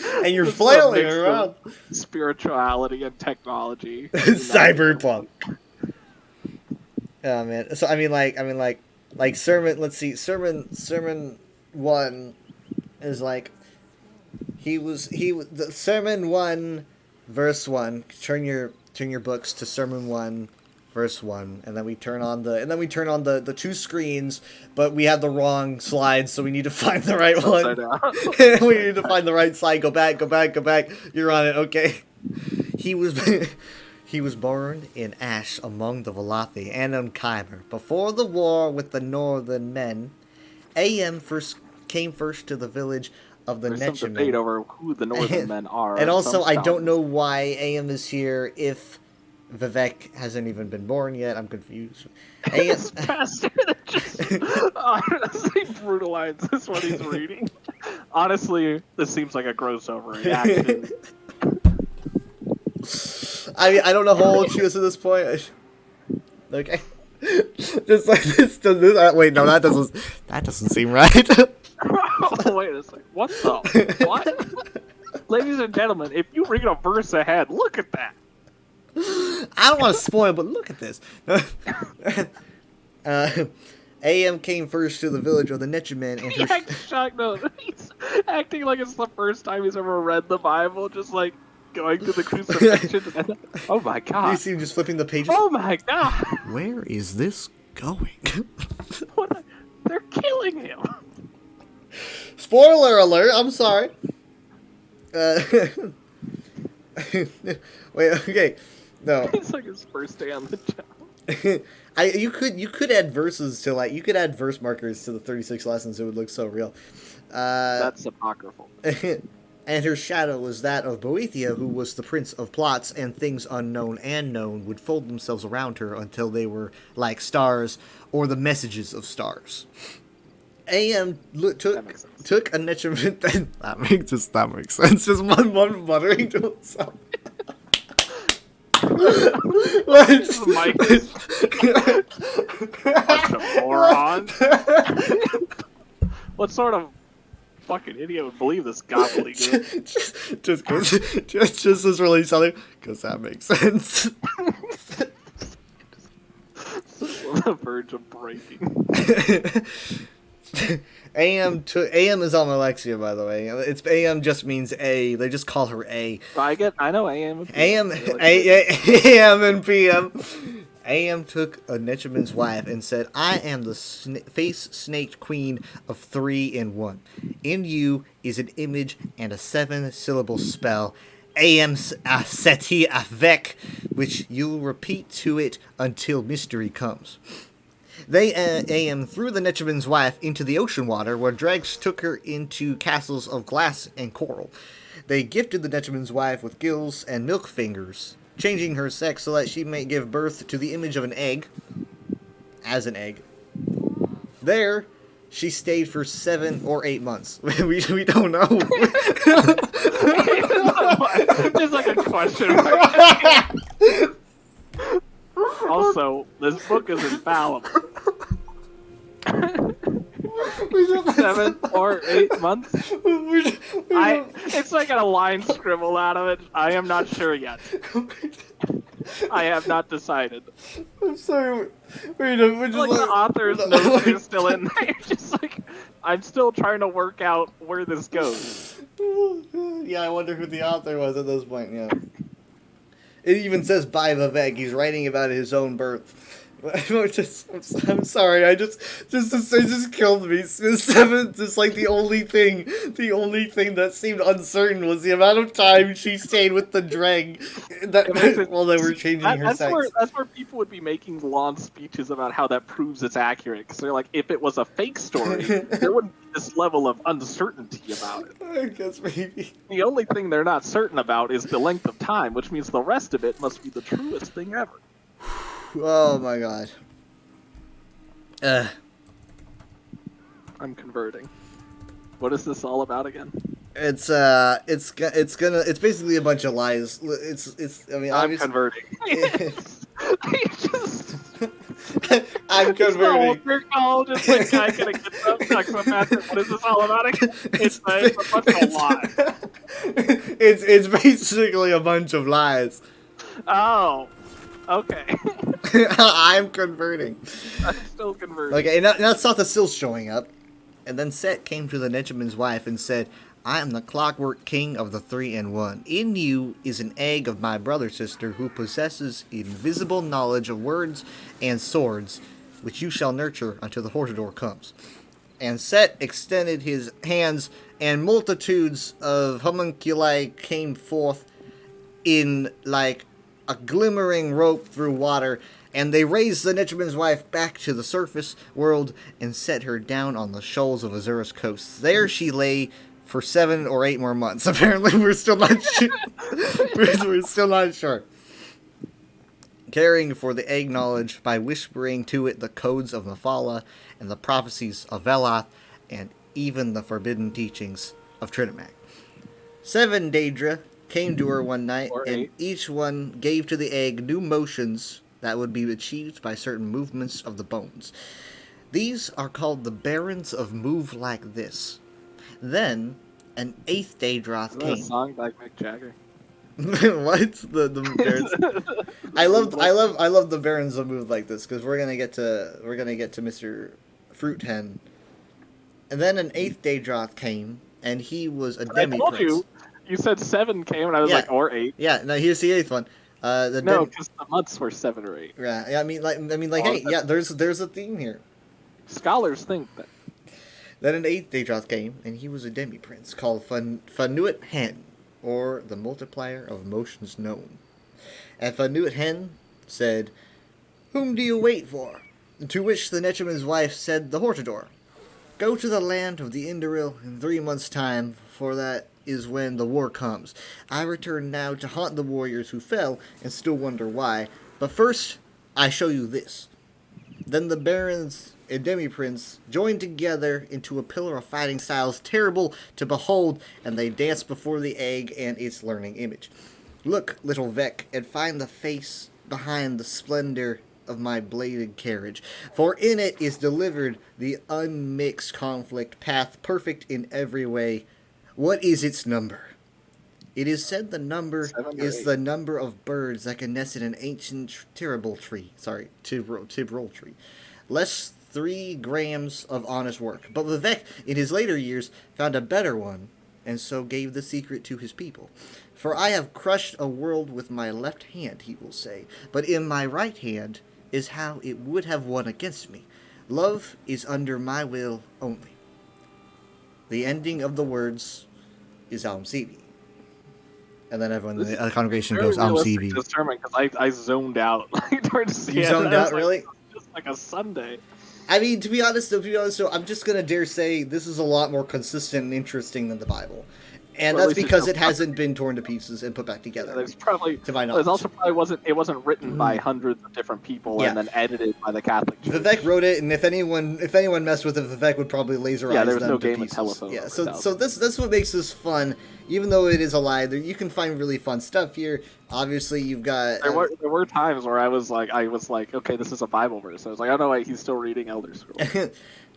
flailing around. Spirituality and technology. Cyberpunk. Oh man. So I mean like sermon. Let's see. Sermon 1 is like he was the sermon 1 verse 1. Turn your books to sermon 1 verse 1, and then we turn on the two screens, but we have the wrong slides, so we need to find the right one. We need to find the right slide. Go back. You're on it. Okay. He was born in Ash among the Velothi and on Khyber. Before the war with the Northern men, AM came first to the village of the There's some Nechamin. debate over who the Northern men are. And also, I don't know why AM is here if Vivek hasn't even been born yet. I'm confused. This pastor that just honestly brutalizes what he's reading. Honestly, this seems like a gross overreaction. I mean, I don't know how old she is at this point. Okay. Just like this. Wait, no, that doesn't seem right. Wait a second. What the? What? Ladies and gentlemen, if you read a verse ahead, look at that. I don't want to spoil, but look at this. AM came first to the village of the Nechamin, and He acts shocked. No, he's acting like it's the first time he's ever read the Bible, just like going through the crucifixion. Oh my god. You see him just flipping the pages? Oh my god. Where is this going? They're killing him. Spoiler alert, I'm sorry. Wait, okay. No. It's like his first day on the job. You could add verses to you could add verse markers to the 36 lessons. It would look so real. That's apocryphal. And her shadow was that of Boethia, who was the prince of plots, and things unknown and known would fold themselves around her until they were like stars or the messages of stars. AM took a Nechamin. That makes sense. Just one muttering to himself. Mike is bunch of morons. What sort of fucking idiot would believe this gobbledygook? just as really something, because that makes sense. On the verge of breaking. AM is on Alexia, by the way. It's AM just means A. They just call her A. I know AM. AM and PM. AM took a Nechamin's wife and said, "I am the face-snaked queen of 3 in 1. In you is an image and a 7-syllable spell. AM Seti Avek, which you'll repeat to it until mystery comes." They AM threw the Nechamin's wife into the ocean water, where dregs took her into castles of glass and coral. They gifted the Nechamin's wife with gills and milk fingers, changing her sex so that she may give birth to the image of an egg. As an egg. There, she stayed for 7 or 8 months. we don't know. Just like a question mark. Also, this book is infallible. 7 or 8 months? It's like a line scribble out of it. I am not sure yet. I have not decided. I'm sorry. We're just like the author's notes are still in there. Just like, I'm still trying to work out where this goes. Yeah, I wonder who the author was at this point, yeah. It even says by Vivek. He's writing about his own birth. I'm sorry. It just killed me. 7, just like the only thing that seemed uncertain was the amount of time she stayed with the dreg while they were changing her sex. That's where people would be making long speeches about how that proves it's accurate. Because they're like, if it was a fake story, there wouldn't be this level of uncertainty about it. I guess maybe. The only thing they're not certain about is the length of time, which means the rest of it must be the truest thing ever. Oh my god. I'm converting. What is this all about again? It's basically a bunch of lies. I mean, I'm obviously, converting. I'm converting. Just like guy gonna get some psychopath. What is this all about again? It's a bunch of lies. It's basically a bunch of lies. Oh, okay. I'm converting. I'm still converting. Okay, now Sotha's still showing up, and then Set came to the Nechaman's wife and said, "I am the Clockwork King of the 3-in-1. In you is an egg of my brother sister who possesses invisible knowledge of words and swords, which you shall nurture until the Hortador comes." And Set extended his hands, and multitudes of homunculi came forth in like a glimmering rope through water, and they raised the Nechaman's wife back to the surface world and set her down on the shoals of Azura's coast. There she lay for 7 or 8 more months. Apparently, we're still not sure. we're still not sure. Caring for the egg knowledge by whispering to it the codes of Mephala and the prophecies of Veloth and even the forbidden teachings of Trinimag. 7 Daedra came to her one night, Or and 8. each one gave to the egg new motions that would be achieved by certain movements of the bones. These are called the Barons of Move Like This. Then, an 8th Daedroth Isn't that a came. song by Mick Jagger? What? The Barons? I love the Barons of Move Like This, because we're gonna get to Mr. Fruit Hen. And then an 8th Daedroth came, and he was a I demi told prince. you said 7 came, and I was Yeah. like, or 8. Yeah, no, here's the 8th one. No, because the months were 7 or 8. Yeah, I mean, hey, yeah, there's a theme here. Scholars think that. Then an 8th Daedroth came, and he was a demi-prince called Fanuit Hen, or the multiplier of motions known. And Fanuit Hen said, "Whom do you wait for?" To which the Nechaman's wife said, "The Hortador. Go to the land of the Indoril in 3 months' time, for that is when the war comes. I return now to haunt the warriors who fell, and still wonder why. But first, I show you this." Then the barons and demi-prince joined together into a pillar of fighting styles terrible to behold, and they danced before the egg and its learning image. "Look, little Vec, and find the face behind the splendor of my bladed carriage, for in it is delivered the unmixed conflict path, perfect in every way. What is its number? It is said the number 7 or is 8. the number of birds that can nest in an ancient Tibrol tree. Less 3 grams of honest work. But Vivek, in his later years, found a better one, and so gave the secret to his people. For I have crushed a world with my left hand, he will say, but in my right hand is how it would have won against me. Love is under my will only." The ending of the words is Alm Sivi. And then everyone in the congregation goes, "Alm Sivi." Sermon, because I zoned out towards the You end. zoned I was out, like, really? "This is just like a Sunday." I mean, to be honest, so I'm just gonna dare say this is a lot more consistent and interesting than the Bible, and Well, at that's least because it's it hasn't been torn to pieces and put back together. There's probably To my it knowledge. also probably wasn't written by hundreds of different people Yeah. and then edited by the Catholic Church. Vivek wrote it, and if anyone messed with it, Vivek would probably laserize Yeah, there was them no to Game of pieces. Telephone Yeah, over so thousands. that's what makes this fun. Even though it is a lie, you can find really fun stuff here. Obviously, you've got There were times where I was like, okay, this is a Bible verse. I was like, oh no, wait, he's still reading Elder Scrolls.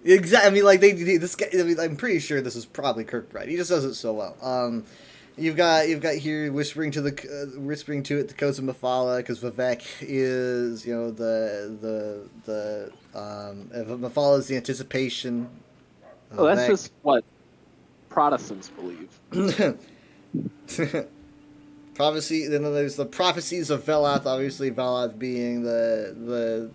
Exactly. I mean, like this guy. I mean, I'm pretty sure this is probably Kirkbride. He just does it so well. You've got here whispering to it the codes of Mephala, because Vivek is Mephala is the anticipation. Well, that's Vivek- just what Protestants believe. Prophecy. Then there's the prophecies of Veloth. Obviously, Veloth being the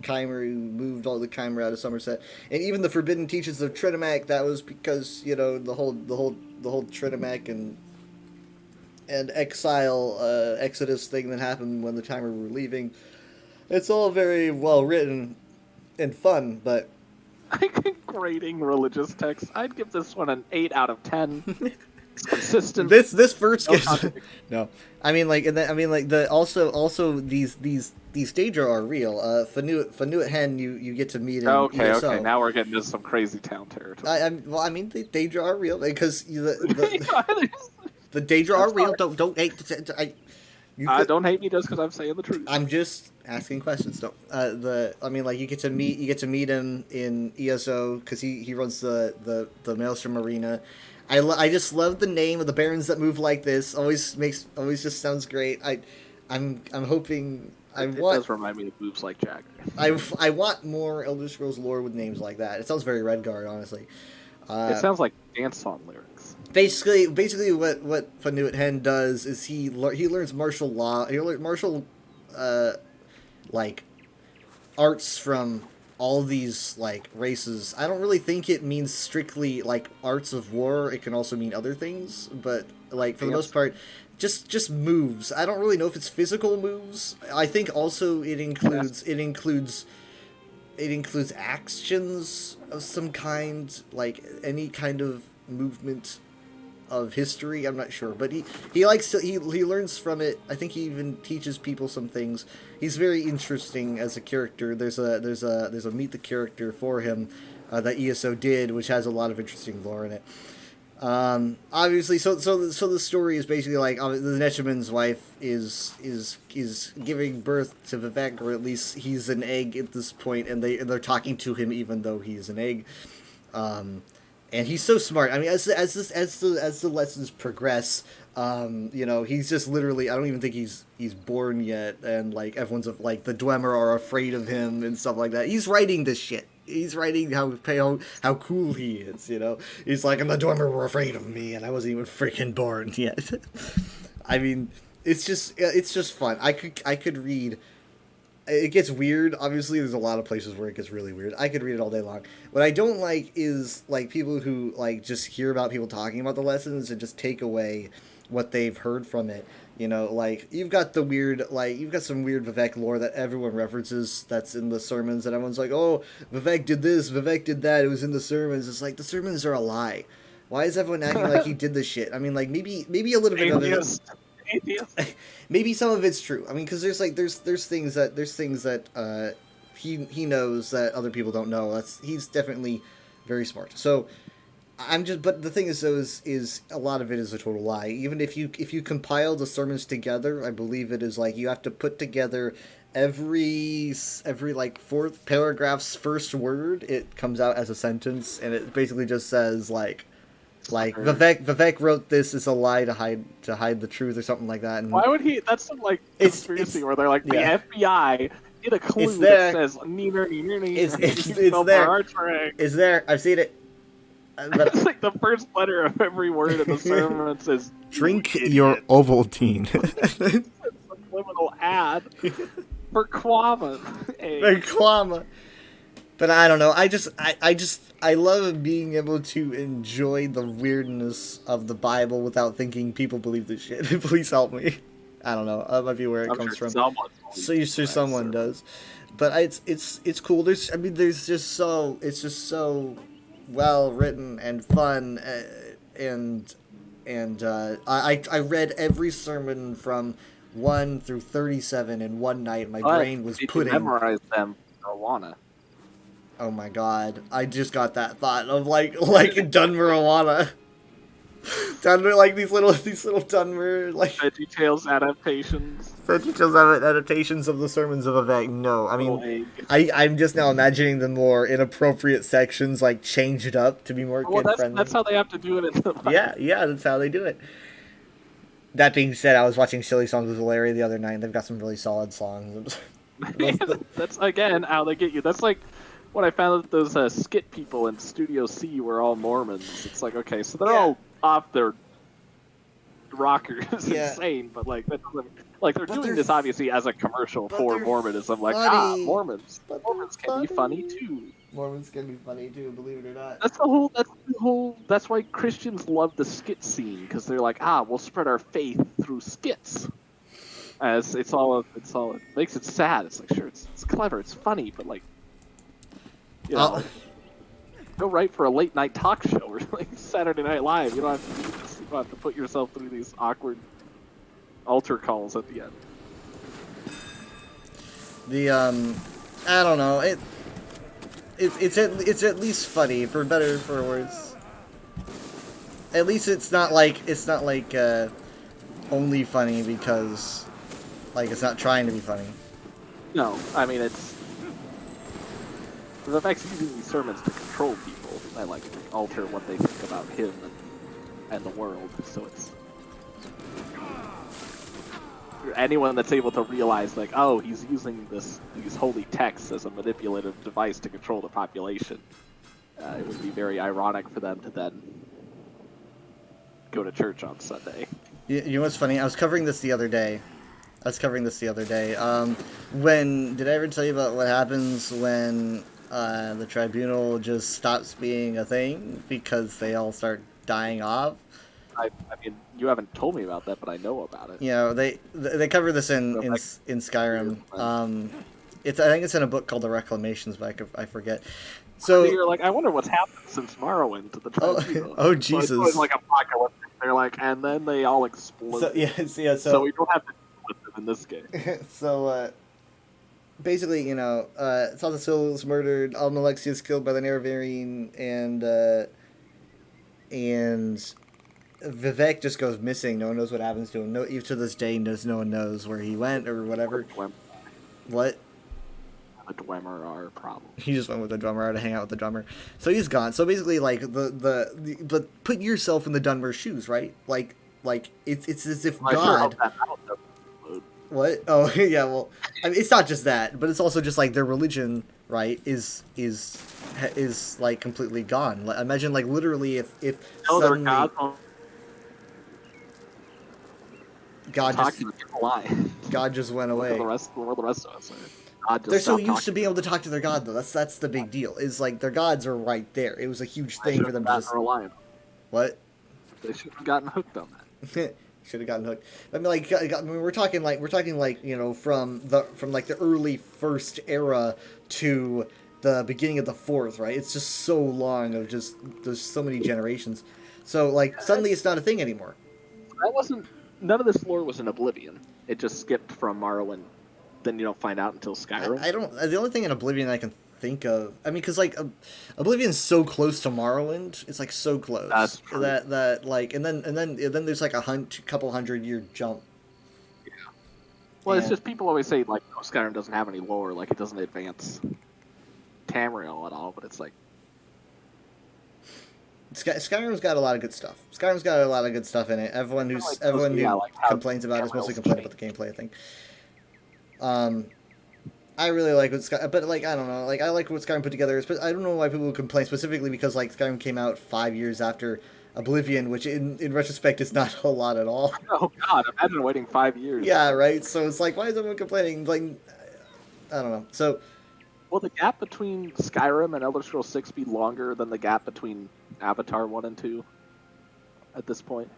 Chimer who moved all the Chimer out of Somerset, and even the forbidden teachings of Trinimag. That was because the whole Trinimag and exile Exodus thing that happened when the Chimer were leaving. It's all very well written and fun, but I think grading religious texts, I'd give this one an 8 out of 10. It's consistent. This first No gets contradiction. no. I mean, like, and then, I mean, like, the also these Daedra are real. Fanuit Hen, you get to meet in Okay, ESO. okay. Now we're getting into some crazy town territory. I mean, the Daedra are real because the Daedra are real. Don't hate. Don't hate me just because I'm saying the truth. I'm just asking questions. Don't. I mean, like, you get to meet him in ESO because he runs the Maelstrom Arena. I just love the name of the Barons that move like this. Always just sounds great. I'm hoping. It does remind me of boobs like Jagger. I want more Elder Scrolls lore with names like that. It sounds very Redguard, honestly. It sounds like dance song lyrics. Basically, what Fanuit Hen does is he learns martial law. He learns martial, like, arts from all these, like, races. I don't really think it means strictly, like, arts of war. It can also mean other things, but, like, for the most part, just moves. I don't really know if it's physical moves. I think also it includes actions of some kind, like any kind of movement of history. I'm not sure, but he likes to he learns from it. I think he even teaches people some things. He's very interesting as a character. There's a meet the character for him that ESO did, which has a lot of interesting lore in it. Obviously, so the story is basically like the Necheman's wife is giving birth to Vivek, or at least he's an egg at this point, and they're talking to him even though he's an egg. And he's so smart. I mean, as the lessons progress, you know, he's just literally, I don't even think he's born yet, and like everyone's like the Dwemer are afraid of him and stuff like that. He's writing this shit. He's writing how cool he is, you know. He's like, and the Dwemer were afraid of me, and I wasn't even freaking born yet. I mean, it's just fun. I could read. It gets weird. Obviously, there's a lot of places where it gets really weird. I could read it all day long. What I don't like is like people who like just hear about people talking about the lessons and just take away what they've heard from it. You know, like you've got some weird Vivek lore that everyone references that's in the sermons, and everyone's like, "Oh, Vivek did this, Vivek did that. It was in the sermons." It's like the sermons are a lie. Why is everyone acting like he did this shit? I mean, like maybe a little bit of it. Maybe some of it's true. I mean, because there's things that he knows that other people don't know. He's definitely very smart. So but the thing is though is a lot of it is a total lie. Even if you compile the sermons together, I believe it is like you have to put together every like fourth paragraph's first word. It comes out as a sentence, and it basically just says like Vivek wrote this as a lie to hide the truth or something like that. And why would he? That's some like conspiracy where they're like the FBI did a clue that says neener. It's there. It's there. I've seen it. But it's like the first letter of every word in the sermon says drink your Ovaltine. It's a subliminal ad for Quama. But I don't know. I love being able to enjoy the weirdness of the Bible without thinking people believe this shit. Please help me. I don't know. That might be where it comes from. So you're sure someone does. But it's cool. It's just so well written and fun, and I read every sermon from 1 through 37 in one night. My brain was pudding. Memorize them, marijuana. Oh my god! I just got that thought of like done marijuana. Dunmer, like these little Dunmer like VeggieTales adaptations. VeggieTales adaptations of the sermons of Vivek. No, I mean, I'm just now imagining the more inappropriate sections like changed up to be more kid friendly. That's how they have to do it in the Bible. Yeah, that's how they do it. That being said, I was watching Silly Songs with Larry the other night, and they've got some really solid songs. That's again how they get you. That's like when I found that those skit people in Studio C were all Mormons. It's like, okay, so they're all off their rockers, insane, but like that doesn't, like they're doing this obviously as a commercial for Mormonism. Like, Mormons can be funny too. Mormons can be funny too, believe it or not. That's why Christians love the skit scene, because they're like, we'll spread our faith through skits. As it makes it sad. It's like, sure, it's clever, it's funny, but like, you know, go right for a late night talk show or like Saturday Night Live. You don't have to have to put yourself through these awkward altar calls at the end. The I don't know. It's at least funny, for better or for worse. At least it's not like only funny because like it's not trying to be funny. No, I mean it's Vivek's using these sermons to control people. I like alter what they think about him and the world. So it's anyone that's able to realize, like, oh, he's using these holy texts as a manipulative device to control the population. It would be very ironic for them to then go to church on Sunday. You know what's funny? I was covering this the other day. When did I ever tell you about what happens when the tribunal just stops being a thing because they all start dying off? I mean, you haven't told me about that, but I know about it. You know, they cover this in Skyrim. I think it's in a book called The Reclamations, but I forget. So you're like, I wonder what's happened since Morrowind to the tribunal. Oh Jesus! So it's like apocalyptic. They're like, and then they all explode. So we don't have to deal with them in this game. So basically, you know, Thassil is murdered, Almalexia is killed by the Nerevarine, and Vivek just goes missing. No one knows what happens to him. No, even to this day, no one knows where he went or whatever. What? The Dwemer are a problem. He just went with the drummer to hang out with the drummer. So he's gone. So basically, like but put yourself in the Dunmer shoes, right? Like it's as if God. What? Oh yeah. Well, I mean, it's not just that, but it's also just like their religion, right? Is like completely gone. Like, imagine like literally if suddenly God just went away. The rest of us. They're so used to being able to talk to their god, though. That's the big deal. Is like their gods are right there. It was a huge thing for them to just. What? They should have gotten hooked on that. Should have gotten hooked. I mean, like, we're talking like you know from like the early first era to the beginning of the fourth, right? It's just so long of just there's so many generations. So like suddenly it's not a thing anymore. None of this lore was in Oblivion. It just skipped from Morrowind. Then you don't find out until Skyrim. I don't. The only thing in Oblivion I can think of. I mean, because like Oblivion's so close to Morrowind. It's like so close. That's true. That like and then there's like a couple 100-year jump. Yeah. Well, it's just people always say like, oh, Skyrim doesn't have any lore. Like it doesn't advance Tamriel at all. But it's like Skyrim's got a lot of good stuff. Skyrim's got a lot of good stuff in it. Everyone who complains about it is mostly complaining about the gameplay, I think. I really like what Skyrim, but like I don't know, like I like what Skyrim put together. But I don't know why people complain specifically because like Skyrim came out 5 years after Oblivion, which in retrospect is not a lot at all. Oh God, imagine waiting 5 years. Yeah, right. So it's like, why is everyone complaining? Like, I don't know. So, will the gap between Skyrim and Elder Scrolls 6 be longer than the gap between Avatar 1 and 2 at this point?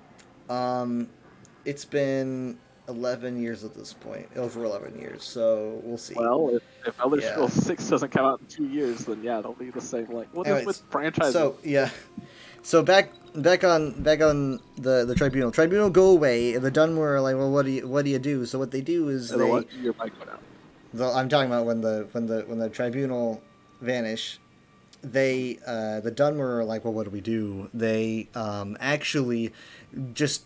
It's been 11 years at this point, over 11 years, so we'll see. Well, if Elder Scrolls 6 doesn't come out in 2 years, then yeah, it'll be the same. Like, well, anyways, with franchises. So yeah, so back on the tribunal. Tribunal go away, and the Dunmer are like, well, what do you do? So what they do is Your mic went out. I'm talking about when the tribunal vanish. The Dunmer are like, well, what do we do? They actually just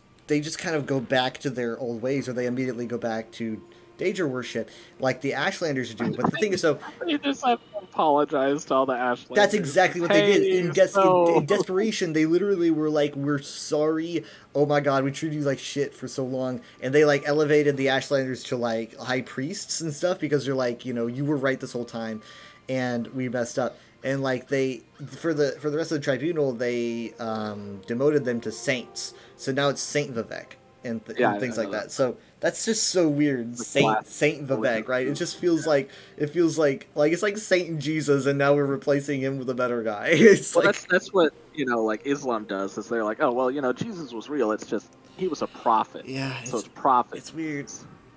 kind of go back to their old ways, or they immediately go back to Daedra worship, like the Ashlanders do. But the thing is, so you just have to apologize to all the Ashlanders. That's exactly what they did. In desperation, they literally were like, "We're sorry. Oh my God, we treated you like shit for so long." And they like elevated the Ashlanders to like high priests and stuff because they're like, you know, you were right this whole time, and we messed up. And like they, for the rest of the tribunal, they demoted them to saints. So now it's Saint Vivek and things like that. So that's just so weird. Saint Vivek, right? It just feels like it's like Saint and Jesus, and now we're replacing him with a better guy. It's well, like that's what like Islam does. Is they're like, oh well, Jesus was real. It's just he was a prophet. Yeah. So it's prophet. It's weird.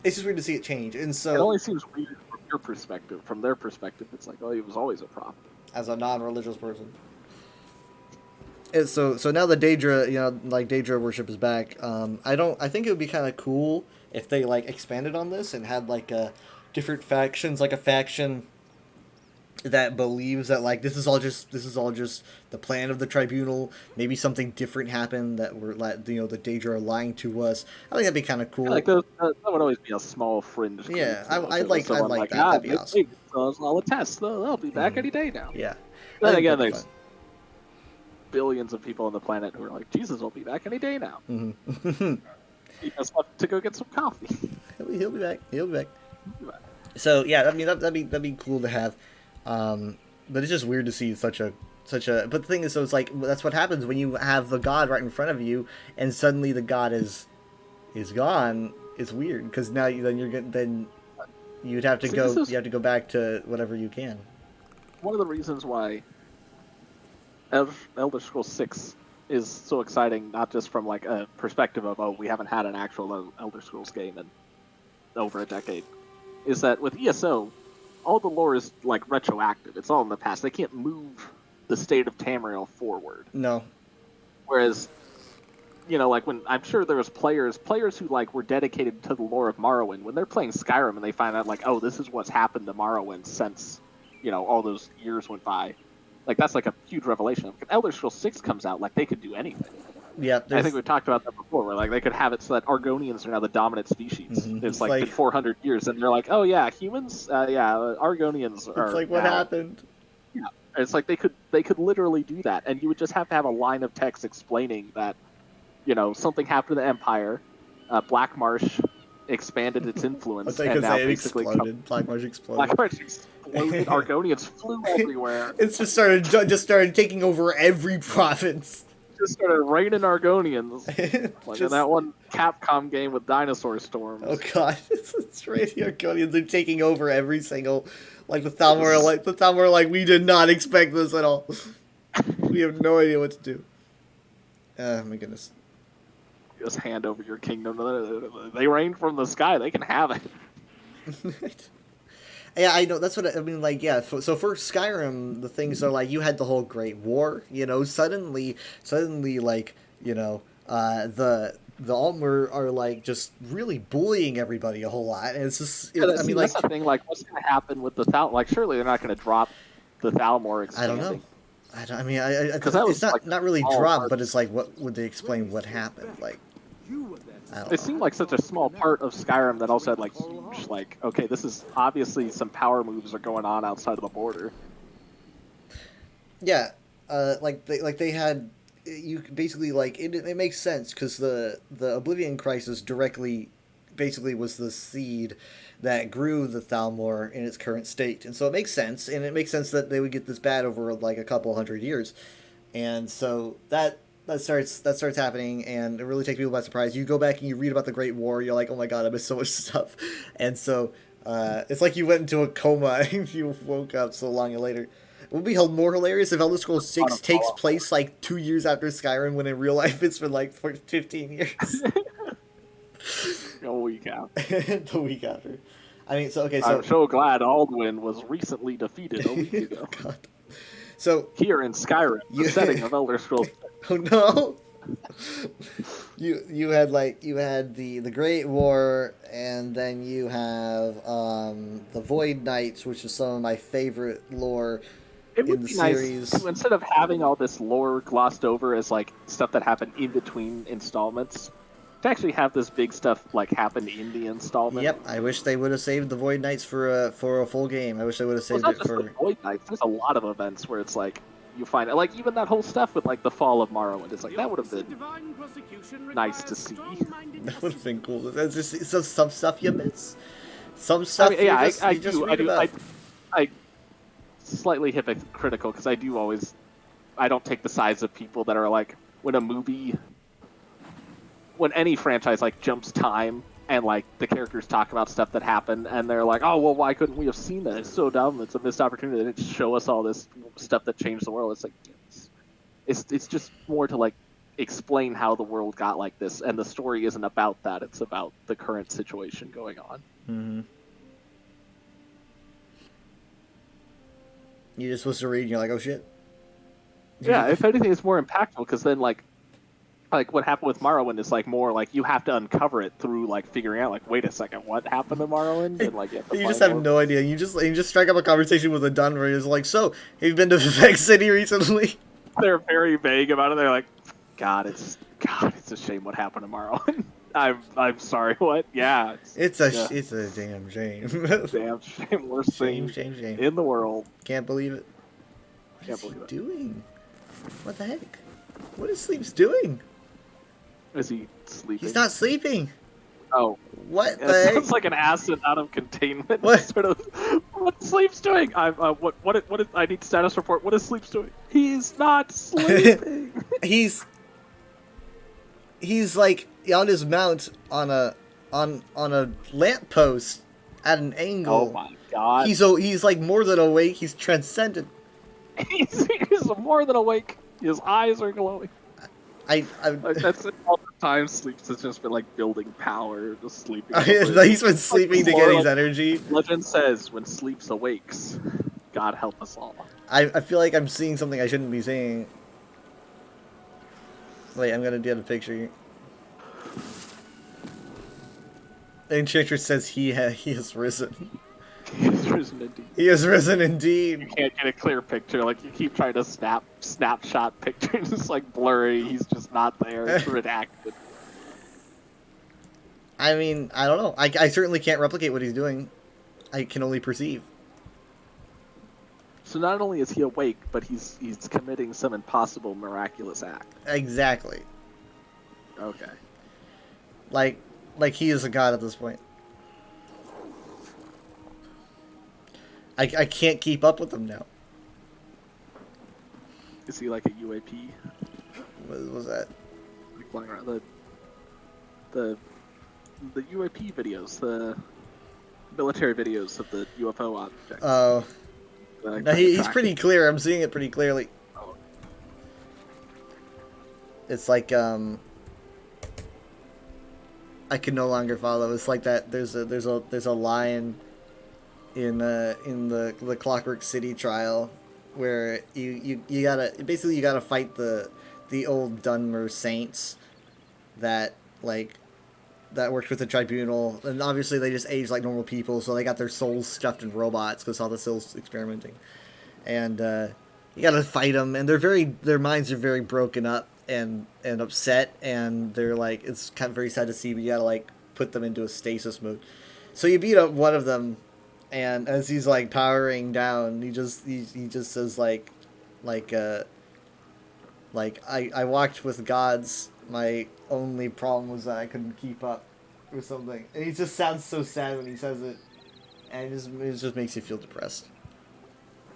It's just weird to see it change. And so it only seems weird from your perspective. From their perspective, it's like, oh, he was always a prophet. As a non-religious person. So now the Daedra, like Daedra worship is back. I think it would be kind of cool if they like expanded on this and had like different factions, like a faction that believes that like this is all just the plan of the tribunal. Maybe something different happened that we're like the Daedra are lying to us. I think that'd be kind of cool. Like that would always be a small fringe group. Yeah, If I'd it was like someone that. That'd be awesome. I'll attest. They'll be back any day now. Yeah. Then I think again, that'd be there's billions of people on the planet who are like, Jesus will be back any day now. fun. He just left to go get some coffee. He'll be back. He'll be back. So yeah, I mean that'd be cool to have. But it's just weird to see such a. But the thing is, so it's like that's what happens when you have the god right in front of you, and suddenly the god is gone. It's weird because now then you'd have to you have to go back to whatever you can. One of the reasons why Elder Scrolls 6 is so exciting, not just from like a perspective of we haven't had an actual Elder Scrolls game in over a decade, is that with ESO, all the lore is like retroactive. It's all in the past. They can't move the state of Tamriel forward. No. Whereas, like when I'm sure there was players who like were dedicated to the lore of Morrowind. When they're playing Skyrim and they find out like, oh, this is what's happened to Morrowind since all those years went by. Like that's like a huge revelation. If Elder Scrolls 6 comes out, like they could do anything. Yeah, I think we talked about that before, where like they could have it so that Argonians are now the dominant species. Mhm. It's like been 400 years, and they're like, oh yeah, humans, Argonians are. It's like what now. happened. Yeah, it's like they could literally do that, and you would just have to have a line of text explaining that, something happened to the Empire, Black Marsh expanded its influence, and now basically Black Marsh exploded. Black Marsh exploded. Argonians flew everywhere. It's just started taking over every province. Just started raining Argonians, like in that one Capcom game with dinosaur storms. Oh god, it's right. The Argonians are taking over every single, like the Thalmor are like, we did not expect this at all. We have no idea what to do. My goodness. Just hand over your kingdom. They rain from the sky. They can have it. Yeah, I know. That's what I mean. Like, yeah. So for Skyrim, the things are like you had the whole Great War. Suddenly, like the Altmer are like just really bullying everybody a whole lot, and it's just. That's the thing. Like, what's going to happen with the Thal? Like, surely they're not going to drop the Thalmor expanding. I don't know. I mean, it's not really dropped, but it's like, what would they explain what happened? Like, it seemed like such a small part of Skyrim that also had like huge, like, okay, this is obviously some power moves are going on outside of the border. Yeah, they had you basically like it makes sense because the Oblivion Crisis basically was the seed that grew the Thalmor in its current state, and so it makes sense, and it makes sense that they would get this bad over like a couple hundred years, and so that starts happening, and it really takes people by surprise. You go back and you read about the Great War, you're like, oh my god, I missed so much stuff, and so it's like you went into a coma and you woke up so long later. It would be more hilarious if Elder Scrolls 6 takes place like 2 years after Skyrim, when in real life it's been like 15 years. A week out. The week after. I mean, so I'm so glad Alduin was recently defeated a week ago. God. So here in Skyrim, the setting of Elder Scrolls. Oh no! You had the Great War, and then you have the Void Knights, which is some of my favorite lore in the series. Nice, instead of having all this lore glossed over as like stuff that happened in between installments, to actually have this big stuff like happen in the installment. Yep, I wish they would have saved the Void Knights for a full game. I wish they would have saved it for the Void Knights. There's a lot of events where it's like you find like even that whole stuff with like the fall of Morrowind. It's like that would have been nice to see. That would have been cool. There's just some stuff you miss. Some stuff. I do. I slightly hypocritical because I don't take the sides of people that are like when any franchise like jumps time and like the characters talk about stuff that happened and they're like, oh well, why couldn't we have seen that? It's so dumb. It's a missed opportunity. They didn't show us all this stuff that changed the world. It's like it's just more to like explain how the world got like this, and the story isn't about that. It's about the current situation going on. Mm-hmm. You're just supposed to read and you're like, oh shit. Yeah, if anything, it's more impactful because then like what happened with Morrowind is like more like you have to uncover it through like figuring out like wait a second what happened to Morrowind and like you have to You find just have more. no idea. You just strike up a conversation with a Dun where he's like, "So, have you been to Vex City recently?" They're very vague about it. They're like, God, it's a shame what happened to Morrowind. I'm sorry. What? Yeah, It's a damn shame. damn shame. Worst Shame, thing shame, shame. in the world. Can't believe it. What Can't is he believe it. doing? What the heck? What is Sleeps doing? Is he sleeping? He's not sleeping. Oh, What yeah, the it heck? sounds like an acid out of containment. What? Sort of. What Sleep's doing? What is? I need status report. What is Sleep's doing? He's not sleeping. He's like on his mount on a lamppost at an angle. Oh my God. He's like more than awake. He's transcendent. He's more than awake. His eyes are glowing. I Like, that's it all the time. Sleeps has just been like building power, just sleeping. he's been sleeping to get his energy. Legend says, when Sleeps awakes, God help us all. I feel like I'm seeing something I shouldn't be seeing. Wait, I'm gonna get a picture. Enchantress says he has risen. He's risen indeed. He has risen You indeed. can't get a clear picture. Like you keep trying to snapshot pictures. It's like blurry. He's just not there. It's redacted. I mean, I don't know. I certainly can't replicate what he's doing. I can only perceive. So not only is he awake, but he's committing some impossible miraculous act. Exactly. Okay. Like he is a god at this point. I can't keep up with him now. Is he like a UAP? What was that? Like flying around the UAP videos, the military videos of the UFO object. Oh. that I No, keep he's track pretty of. clear. I'm seeing it pretty clearly. Oh. It's like I can no longer follow. It's like that. There's a line in the Clockwork City trial where you gotta fight the old Dunmer saints that worked with the tribunal, and obviously they just age like normal people, so they got their souls stuffed in robots because all the souls experimenting, and you gotta fight them, and their minds are very broken up and upset, and they're like, it's kind of very sad to see, but you gotta like put them into a stasis mode. So you beat up one of them, and as he's like powering down, he just says I walked with gods. My only problem was that I couldn't keep up, or something. And he just sounds so sad when he says it, and it just makes you feel depressed.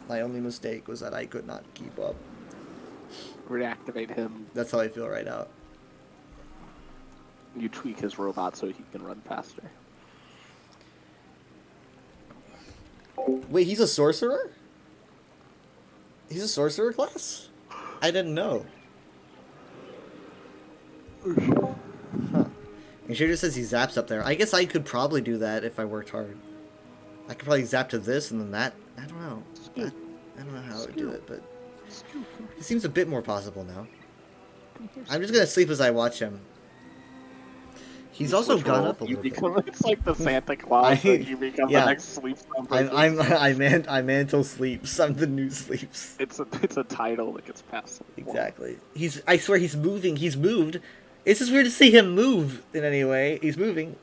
My only mistake was that I could not keep up. Reactivate him. That's how I feel right now. You tweak his robot so he can run faster. Wait, he's a sorcerer? He's a sorcerer class? I didn't know. Huh. And she just says he zaps up there. I guess I could probably do that if I worked hard. I could probably zap to this and then that. I don't know. I don't know how I would do it, but it seems a bit more possible now. I'm just gonna sleep as I watch him. He's also Which gone role up a you little bit. become, it's like the Santa Claus that you become yeah. the next sleep I'm Mantle Sleeps. I'm the new Sleeps. It's a title that gets passed. Exactly. I swear he's moving. He's moved. It's just weird to see him move in any way. He's moving.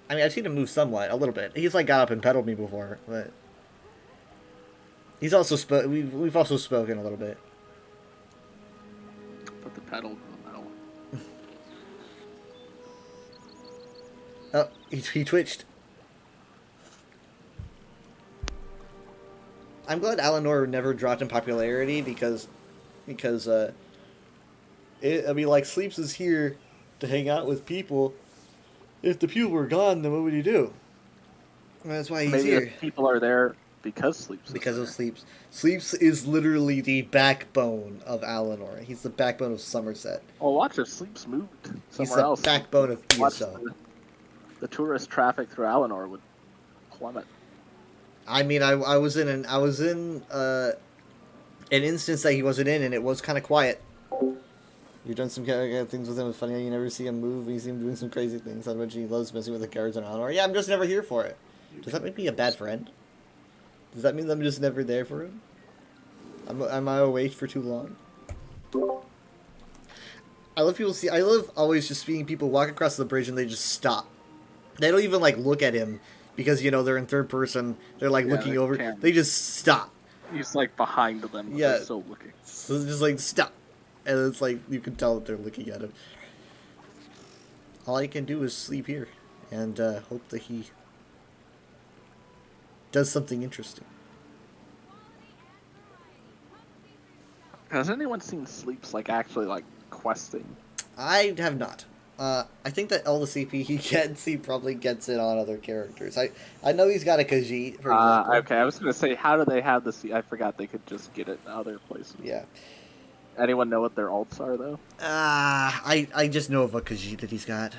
I mean, I've seen him move somewhat, a little bit. He's like got up and pedaled me before, but he's also we've also spoken a little bit. Put the pedal to the metal. Oh, he twitched. I'm glad Alanor never dropped in popularity because like Sleeps is here to hang out with people. If the people were gone, then what would he do? Well, that's why he's Maybe here. if people are there because Sleeps. Because of Sleeps. Sleeps is literally the backbone of Alanor. He's the backbone of Somerset. Well, watch if Sleeps moved He's somewhere the else. backbone of Watch ESO. the tourist traffic through Alanor would plummet. I mean, I was in an instance that he wasn't in, and it was kind of quiet. You've done some kind of things with him. It's funny how you never see him move. You see him doing some crazy things. I bet he loves messing with the guards on Honor. Yeah, I'm just never here for it. Does that make me a bad friend? Does that mean I'm just never there for him? Am I away for too long? I love people see. I love always just seeing people walk across the bridge and they just stop. They don't even like look at him because they're in third person. They're like looking the over. camera. They just stop. He's like behind them. But Yeah. they're still looking. So it's just like stop, and it's like you can tell that they're looking at him. All I can do is sleep here, and hope that he does something interesting. Has anyone seen Sleeps like actually like questing? I have not. I think that all the CP he gets, he probably gets it on other characters. I know he's got a Khajiit, for example. Okay, I was gonna say, how do they have the I forgot they could just get it in other places. Yeah. Anyone know what their alts are though? I just know of a Khajiit that he's got.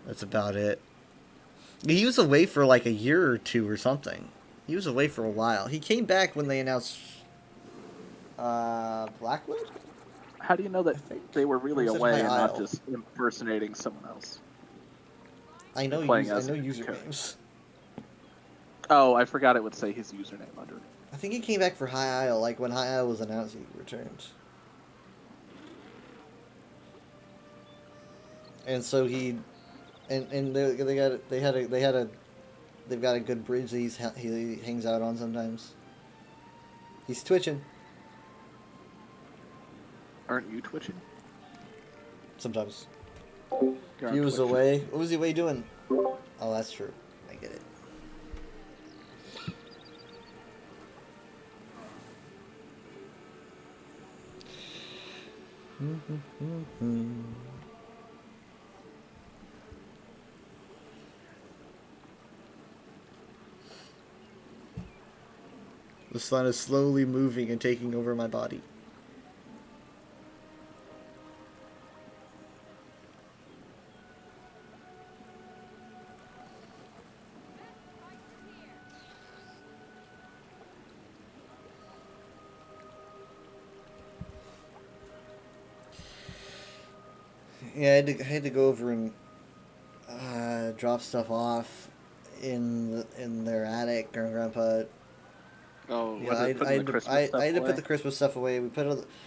That's about it. He was away for like a year or two or something. He was away for a while. He came back when they announced Blackwood? How do you know that they were really Or was it away High and not Isle? just impersonating someone else? I know Playing I as know a usernames. Oh, I forgot it would say his username under it. I think he came back for High Isle, like when High Isle was announced he returned. And so he and they've got a good bridge that he hangs out on sometimes. He's twitching Aren't you twitching? sometimes. You're on He was Twitch. away. What was he away doing? Oh, that's true. I get it. The sun is slowly moving and taking over my body. Yeah, I had to go over and drop stuff off in their attic. Grandpa. Oh, Yeah, was it putting the Christmas stuff I had to away? put the Christmas stuff away. We put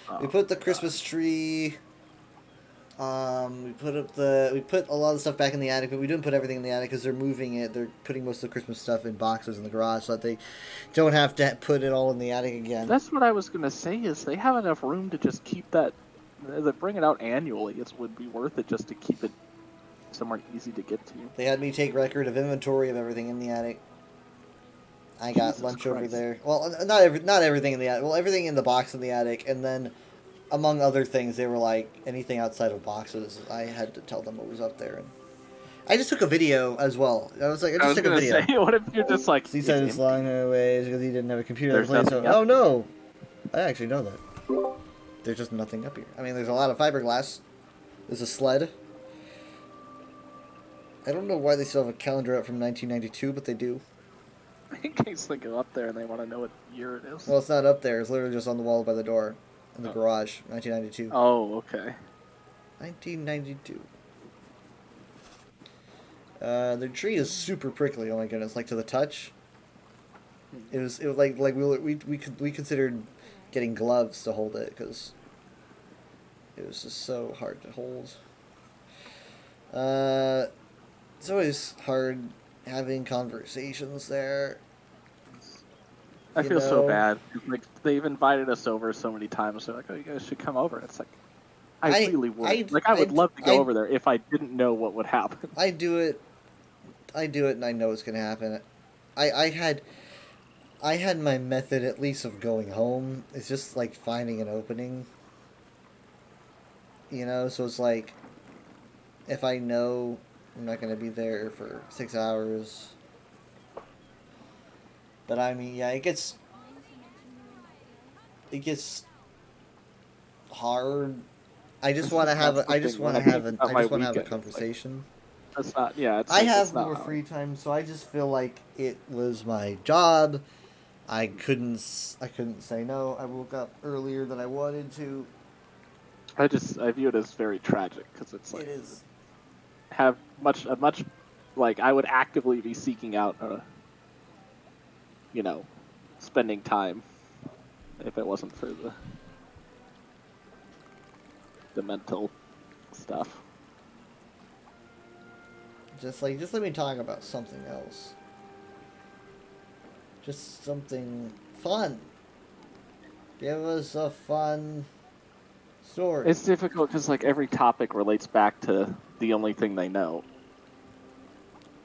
Oh, the Christmas tree. We put a lot of the stuff back in the attic, but we didn't put everything in the attic because they're moving it. They're putting most of the Christmas stuff in boxes in the garage so that they don't have to put it all in the attic again. That's what I was gonna say. Is they have enough room to just keep that? They bring it out annually. It would be worth it just to keep it somewhere easy to get to. They had me take record of inventory of everything in the attic. I got Jesus lunch over Christ. there. Well, not everything in the attic. Well, everything in the box in the attic, and then among other things, they were like anything outside of boxes. I had to tell them what was up there, and I just took a video as well. I was like, I I just was took a gonna video. say, what if you're just like? He said it's long ways because he didn't have a computer There's to play. So, nothing up oh no, I actually know that. There's just nothing up here. I mean, there's a lot of fiberglass. There's a sled. I don't know why they still have a calendar up from 1992, but they do. In case they go up there and they want to know what year it is. Well, it's not up there. It's literally just on the wall by the door in the Oh. garage. 1992. Oh, okay. 1992. The tree is super prickly. Oh my goodness! Like to the touch. It was like we considered getting gloves to hold it because it was just so hard to hold. It's always hard having conversations there. I You feel so know? bad. Like they've invited us over so many times. They're like, "Oh, you guys should come over." It's like, I really would. I would love to go over there if I didn't know what would happen. I do it, and I know it's gonna happen. I had my method at least of going home. It's just like finding an opening. You know, so it's like if I know I'm not gonna be there for 6 hours. But I mean, yeah, it gets hard. I just want to have That's the thing, when I think about I my just want to have a weekend, it's like- conversation. That's not. Yeah, it's. I it's have not more how- free time, so I just feel like it was my job I couldn't say no. I woke up earlier than I wanted to. I view it as very tragic because it's like It is. have a much like I would actively be seeking out spending time if it wasn't for the mental stuff. Just let me talk about something else. Just something fun. Give us a fun story. It's difficult because like every topic relates back to the only thing they know.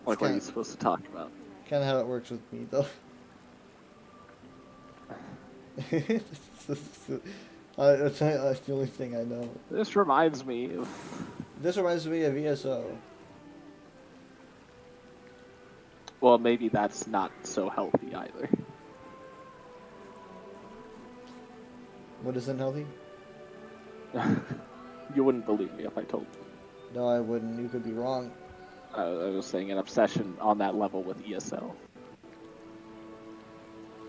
Like what are you supposed to talk about? Kind of how it works with me, though. That's the only thing I know. This reminds me of ESO. Well, maybe that's not so healthy either. What isn't healthy? You wouldn't believe me if I told you. No, I wouldn't. You could be wrong. I was saying an obsession on that level with ESO.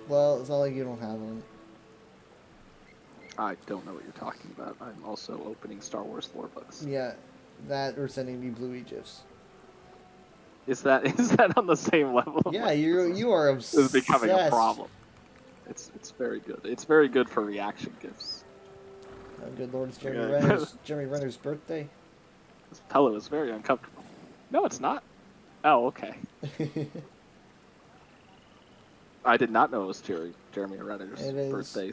Well, it's not like you don't have one. I don't know what you're talking about. I'm also opening Star Wars lore books. Yeah, that or sending me Bluey gifs. Is that on the same level? Yeah, you are obsessed. This is becoming a problem. It's very good. It's very good for reaction gifts. Oh, good lord, it's Yeah. Jeremy Renner's birthday. This pillow is very uncomfortable. No, it's not. Oh, okay. I did not know it was Jeremy Renner's It is. birthday.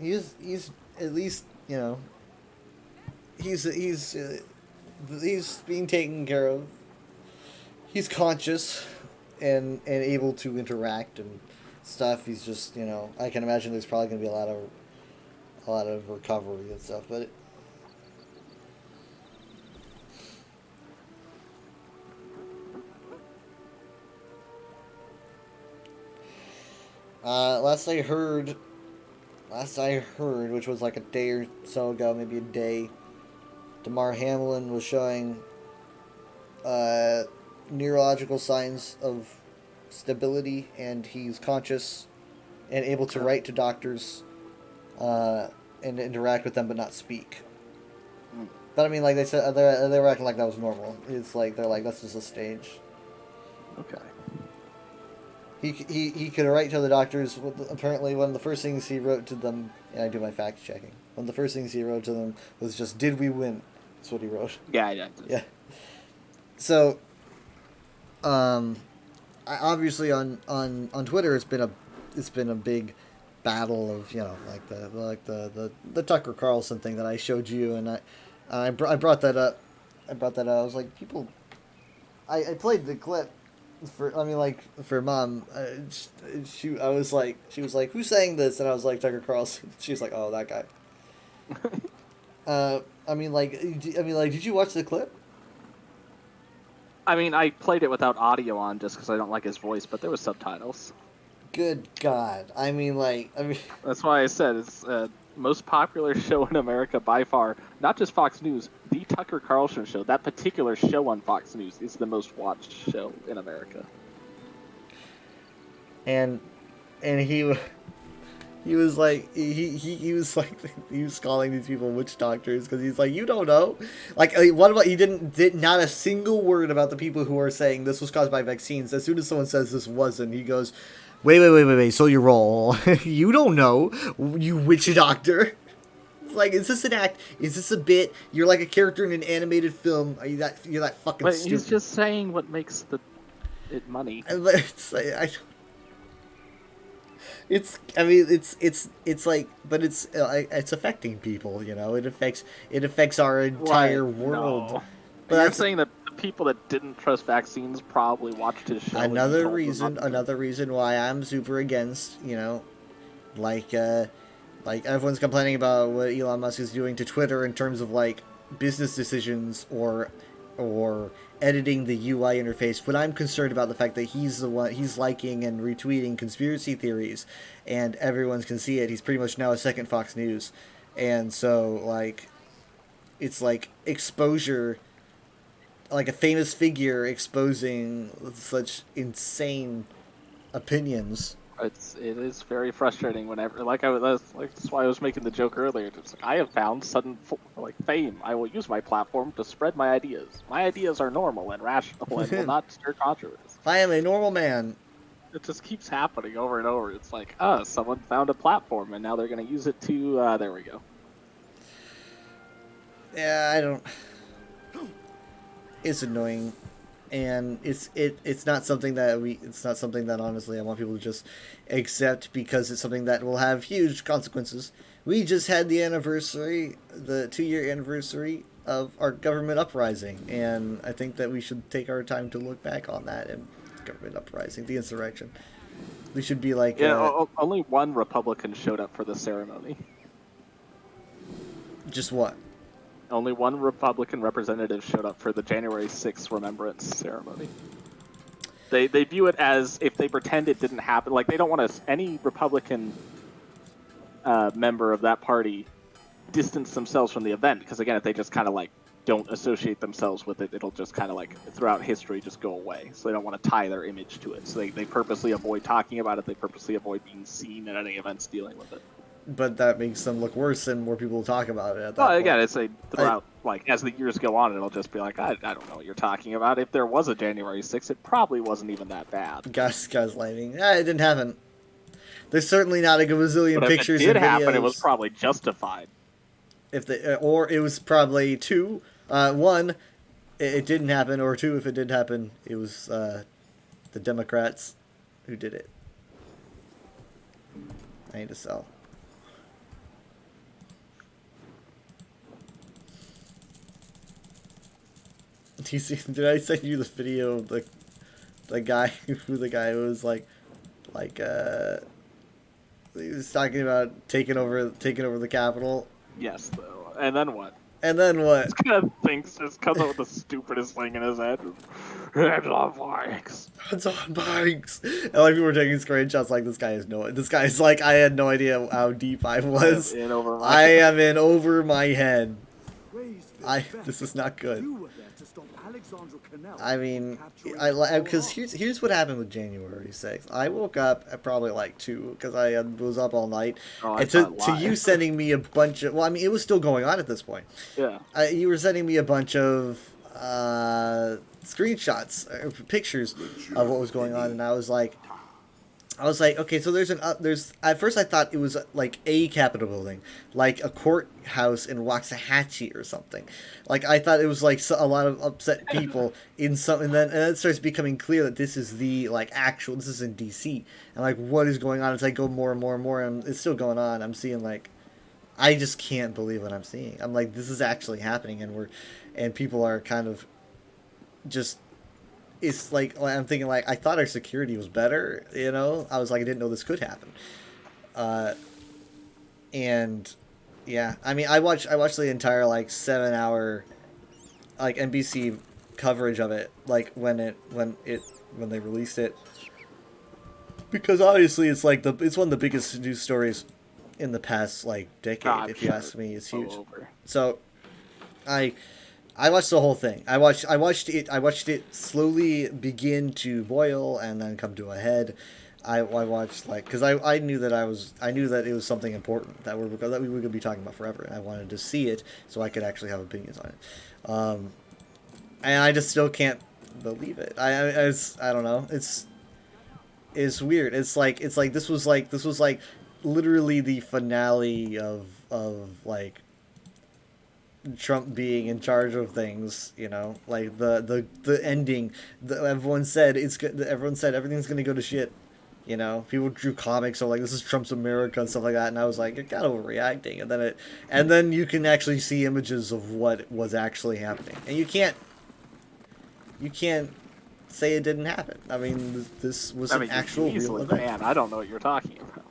He's at least, you know, he's being taken care of. He's conscious and able to interact and stuff. He's just, you know, I can imagine there's probably going to be a lot of recovery and stuff, but last I heard, which was like a day or so ago, maybe a day, Damar Hamlin was showing neurological signs of stability, and he's conscious and able to write to doctors and interact with them, but not speak. But I mean, like they said, they were acting like that was normal. It's like they're like, that's just a stage. Okay. He could write to the doctors. Apparently, one of the first things he wrote to them, and I do my fact checking. One of the first things he wrote to them was just, "Did we win?" That's what he wrote. Yeah. Yeah. So, obviously on Twitter, it's been a big battle of, you know, like the Tucker Carlson thing that I showed you, and I brought that up. I was like, people. I played the clip. For Mom, she was like, who's saying this? And I was like, Tucker Carlson. She's like, oh, that guy. Did you watch the clip? I mean, I played it without audio on just because I don't like his voice, but there was subtitles. Good God. That's why I said it's most popular show in America by far. Not just Fox News, the Tucker Carlson show. That particular show on Fox News is the most watched show in America. And he was like, he was calling these people witch doctors because he's like, you don't know, like, what about, he did not a single word about the people who are saying this was caused by vaccines. As soon as someone says this wasn't, he goes, wait, so you roll. You don't know, you witch doctor. It's like, is this an act? Is this a bit? You're like a character in an animated film. You're that fucking But stupid. he's just saying what makes it money. It's like, it's like, but it's affecting people, you know. It affects our entire world. No. But You're that's saying that the people that didn't trust vaccines probably watched his show. another reason why I'm super against, you know, like everyone's complaining about what Elon Musk is doing to Twitter in terms of like business decisions or editing the UI interface, but I'm concerned about the fact that he's liking and retweeting conspiracy theories, and everyone can see it. He's pretty much now a second Fox News, and so like, it's like exposure, like a famous figure exposing such insane opinions It is very frustrating whenever that's why I was making the joke earlier. It's like, I have found sudden fame. I will use my platform to spread my ideas. My ideas are normal and rational and will not stir controversy. I am a normal man. It just keeps happening over and over. It's like, someone found a platform and now they're going to use it to. There we go. Yeah, I don't. It's annoying, and it's not something that it's not something that honestly I want people to just accept because it's something that will have huge consequences. We just had the 2-year anniversary of our government uprising, and I think that we should take our time to look back on that and government uprising, the insurrection. We should be like, only one Republican showed up for the ceremony. just what? Only one Republican representative showed up for the January 6th remembrance ceremony. They view it as if they pretend it didn't happen. Like, they don't want any Republican member of that party distance themselves from the event, because again, if they just kind of don't associate themselves with it, it'll just kind of throughout history just go away. So they don't want to tie their image to it. So they purposely avoid talking about it. They purposely avoid being seen at any events dealing with it. But that makes them look worse, and more people will talk about it at that point. Again, it's throughout, as the years go on, it'll just be like, I don't know what you're talking about. If there was a January 6th, it probably wasn't even that bad. Gaslighting. It didn't happen. There's certainly not a gazillion But pictures if it did and videos. happen, it was probably justified. Or it was probably 2. 1, it didn't happen, or 2, if it did happen, it was the Democrats who did it. I need to sell. Did I send you the video of the guy who was he was talking about taking over the Capitol? Yes, though. And then what? And then what? This kind of thinks just comes up with the stupidest thing in his head. It's on bikes. It's on bikes. And people were taking screenshots like this guy's like, I had no idea how deep I was. I am in over my head. This is not good. I mean, because here's what happened with January 6th. I woke up at probably 2 because I was up all night. And to you sending me a bunch of, it was still going on at this point. Yeah. You were sending me a bunch of screenshots, pictures of what was going on, and I was like, okay, so there's at first I thought it was a Capitol building, like a courthouse in Waxahachie or something. I thought it was a lot of upset people in some, and then it starts becoming clear that this is the this is in DC, and what is going on? It's go more and more and more, and it's still going on. I'm seeing I just can't believe what I'm seeing. I'm this is actually happening, and people are kind of just. It's I'm thinking I thought our security was better, I was I didn't know this could happen. And yeah, I watched the entire 7-hour NBC coverage of it when they released it, because obviously it's it's one of the biggest news stories in the past decade. If you ask me, it's huge. So I watched the whole thing. I watched it slowly begin to boil and then come to a head. I watched because I knew that it was something important that we were going to be talking about forever, and I wanted to see it so I could actually have opinions on it. And I just still can't believe it. I don't know. It's weird. It's this was literally the finale of Trump being in charge of things, the ending. Everyone said everything's gonna go to shit. People drew comics so this is Trump's America and stuff like that, and I was like, you're kind of overreacting. And then you can actually see images of what was actually happening, and you can't say it didn't happen. This was an actual real event. Man, I don't know what you're talking about.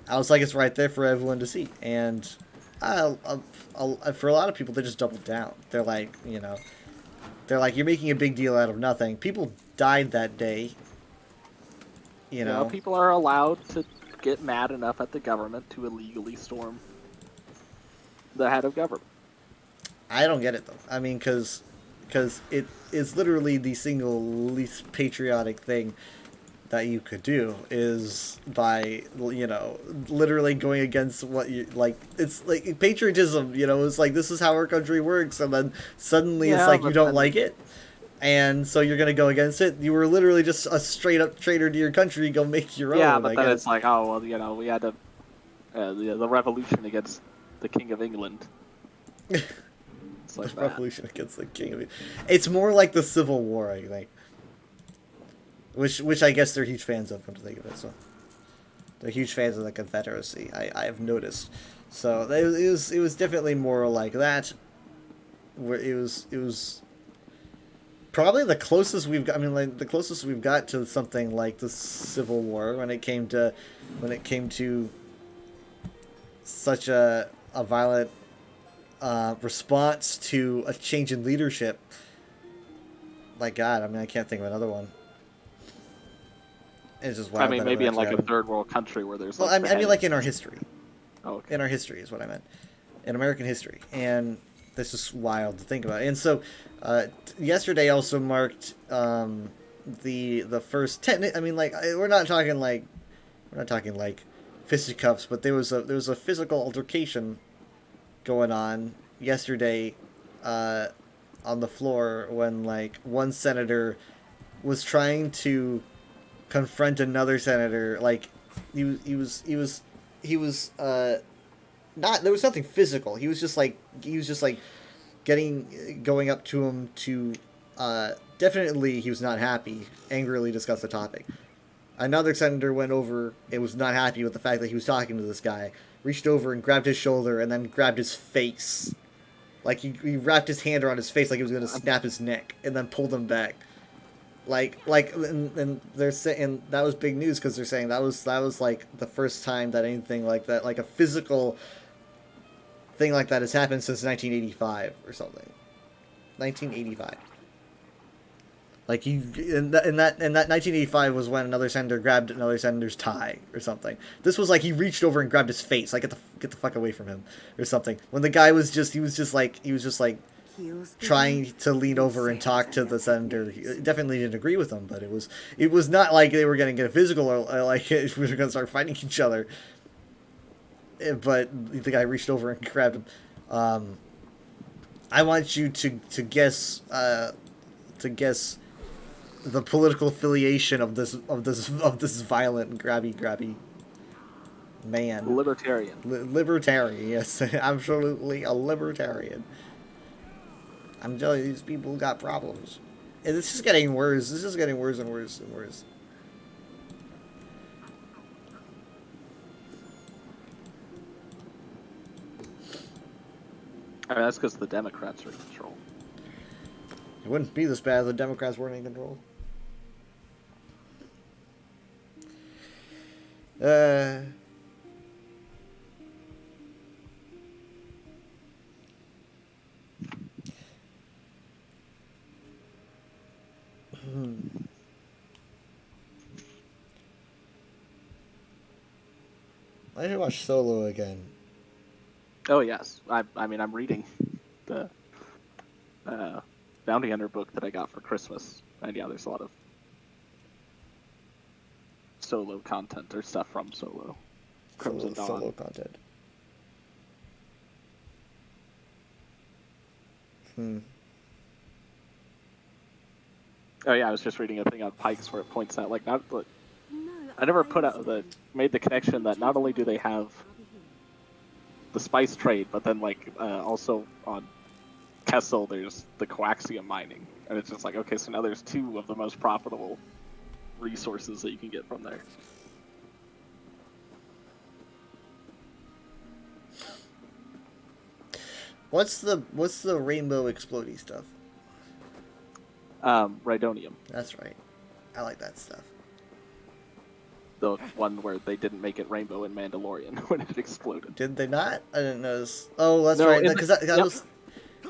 I was it's right there for everyone to see, and. For a lot of people, they just doubled down. They're you're making a big deal out of nothing. People died that day. People are allowed to get mad enough at the government to illegally storm the head of government. I don't get it though. Because it is literally the single least patriotic thing that you could do is by, you know, literally going against what you like. It's like patriotism, you know. It's like, this is how our country works, and then suddenly it's Yeah, like you but don't then- like it, and so you're gonna go against it. You were literally just a straight up traitor to your country. Go make your Yeah, own. but I then guess. it's like, oh well, you know, we had to the revolution against the King of England. It's like The that. revolution against the king of it. It's more like the Civil War, I think. Which I guess they're huge fans of, come to think of it. So they're huge fans of the Confederacy. I have noticed. So it was definitely more like that. Where it was probably the closest we've got. I mean, like the closest we've got to something like the Civil War when it came to such a violent response to a change in leadership. My God, I mean, I can't think of another one. It's just wild. I mean, that it maybe in actually like a happened. third world country where there's. Well, Like, I mean, like in our history. Oh, okay. In our history is what I meant. In American history, and this is wild to think about. And so, yesterday also marked the first I mean, like we're not talking like fisticuffs, but there was a physical altercation going on yesterday on the floor when like one senator was trying to confront another senator. Like he was not, there was nothing physical. He was just like going up to him to definitely he was not happy, angrily discuss the topic. Another senator went over and was not happy with the fact that he was talking to this guy, reached over and grabbed his shoulder and then grabbed his face. Like he wrapped his hand around his face like he was going to snap his neck and then pulled him back. And they're saying that was big news because they're saying that was like the first time that anything like that, like a physical thing like that, has happened since 1985 or something. 1985. Like in that 1985 was when another senator grabbed another senator's tie or something. This was like he reached over and grabbed his face, like get the fuck away from him or something. When the guy was just trying to lean over and talk to the senator. He definitely didn't agree with him, but it was not like they were going to get physical or like we were going to start fighting each other. But the guy reached over and grabbed him. I want you to guess the political affiliation of this violent grabby man. Libertarian. Libertarian, yes, absolutely a libertarian. I'm telling you, these people got problems. And it's just getting worse. This is getting worse and worse and worse. I mean, that's because the Democrats are in control. It wouldn't be this bad if the Democrats weren't in control. I should watch Solo again. Oh yes, I mean I'm reading the Bounty Hunter book that I got for Christmas, and yeah, there's a lot of Solo content or stuff from Solo. Crimson Dawn. Solo content. Oh yeah, I was just reading a thing on Pikes where it points out like not. No, I never made the connection that not only do they have the spice trade, but then like also on Kessel there's the coaxium mining, and it's just like okay, so now there's two of the most profitable resources that you can get from there. What's the rainbow explodey stuff? Rhydonium, That's right. I like that stuff. the one where they didn't make it rainbow in Mandalorian when it exploded. Did they not? I didn't notice. Oh, that's No, right. in the- Because that yep. was.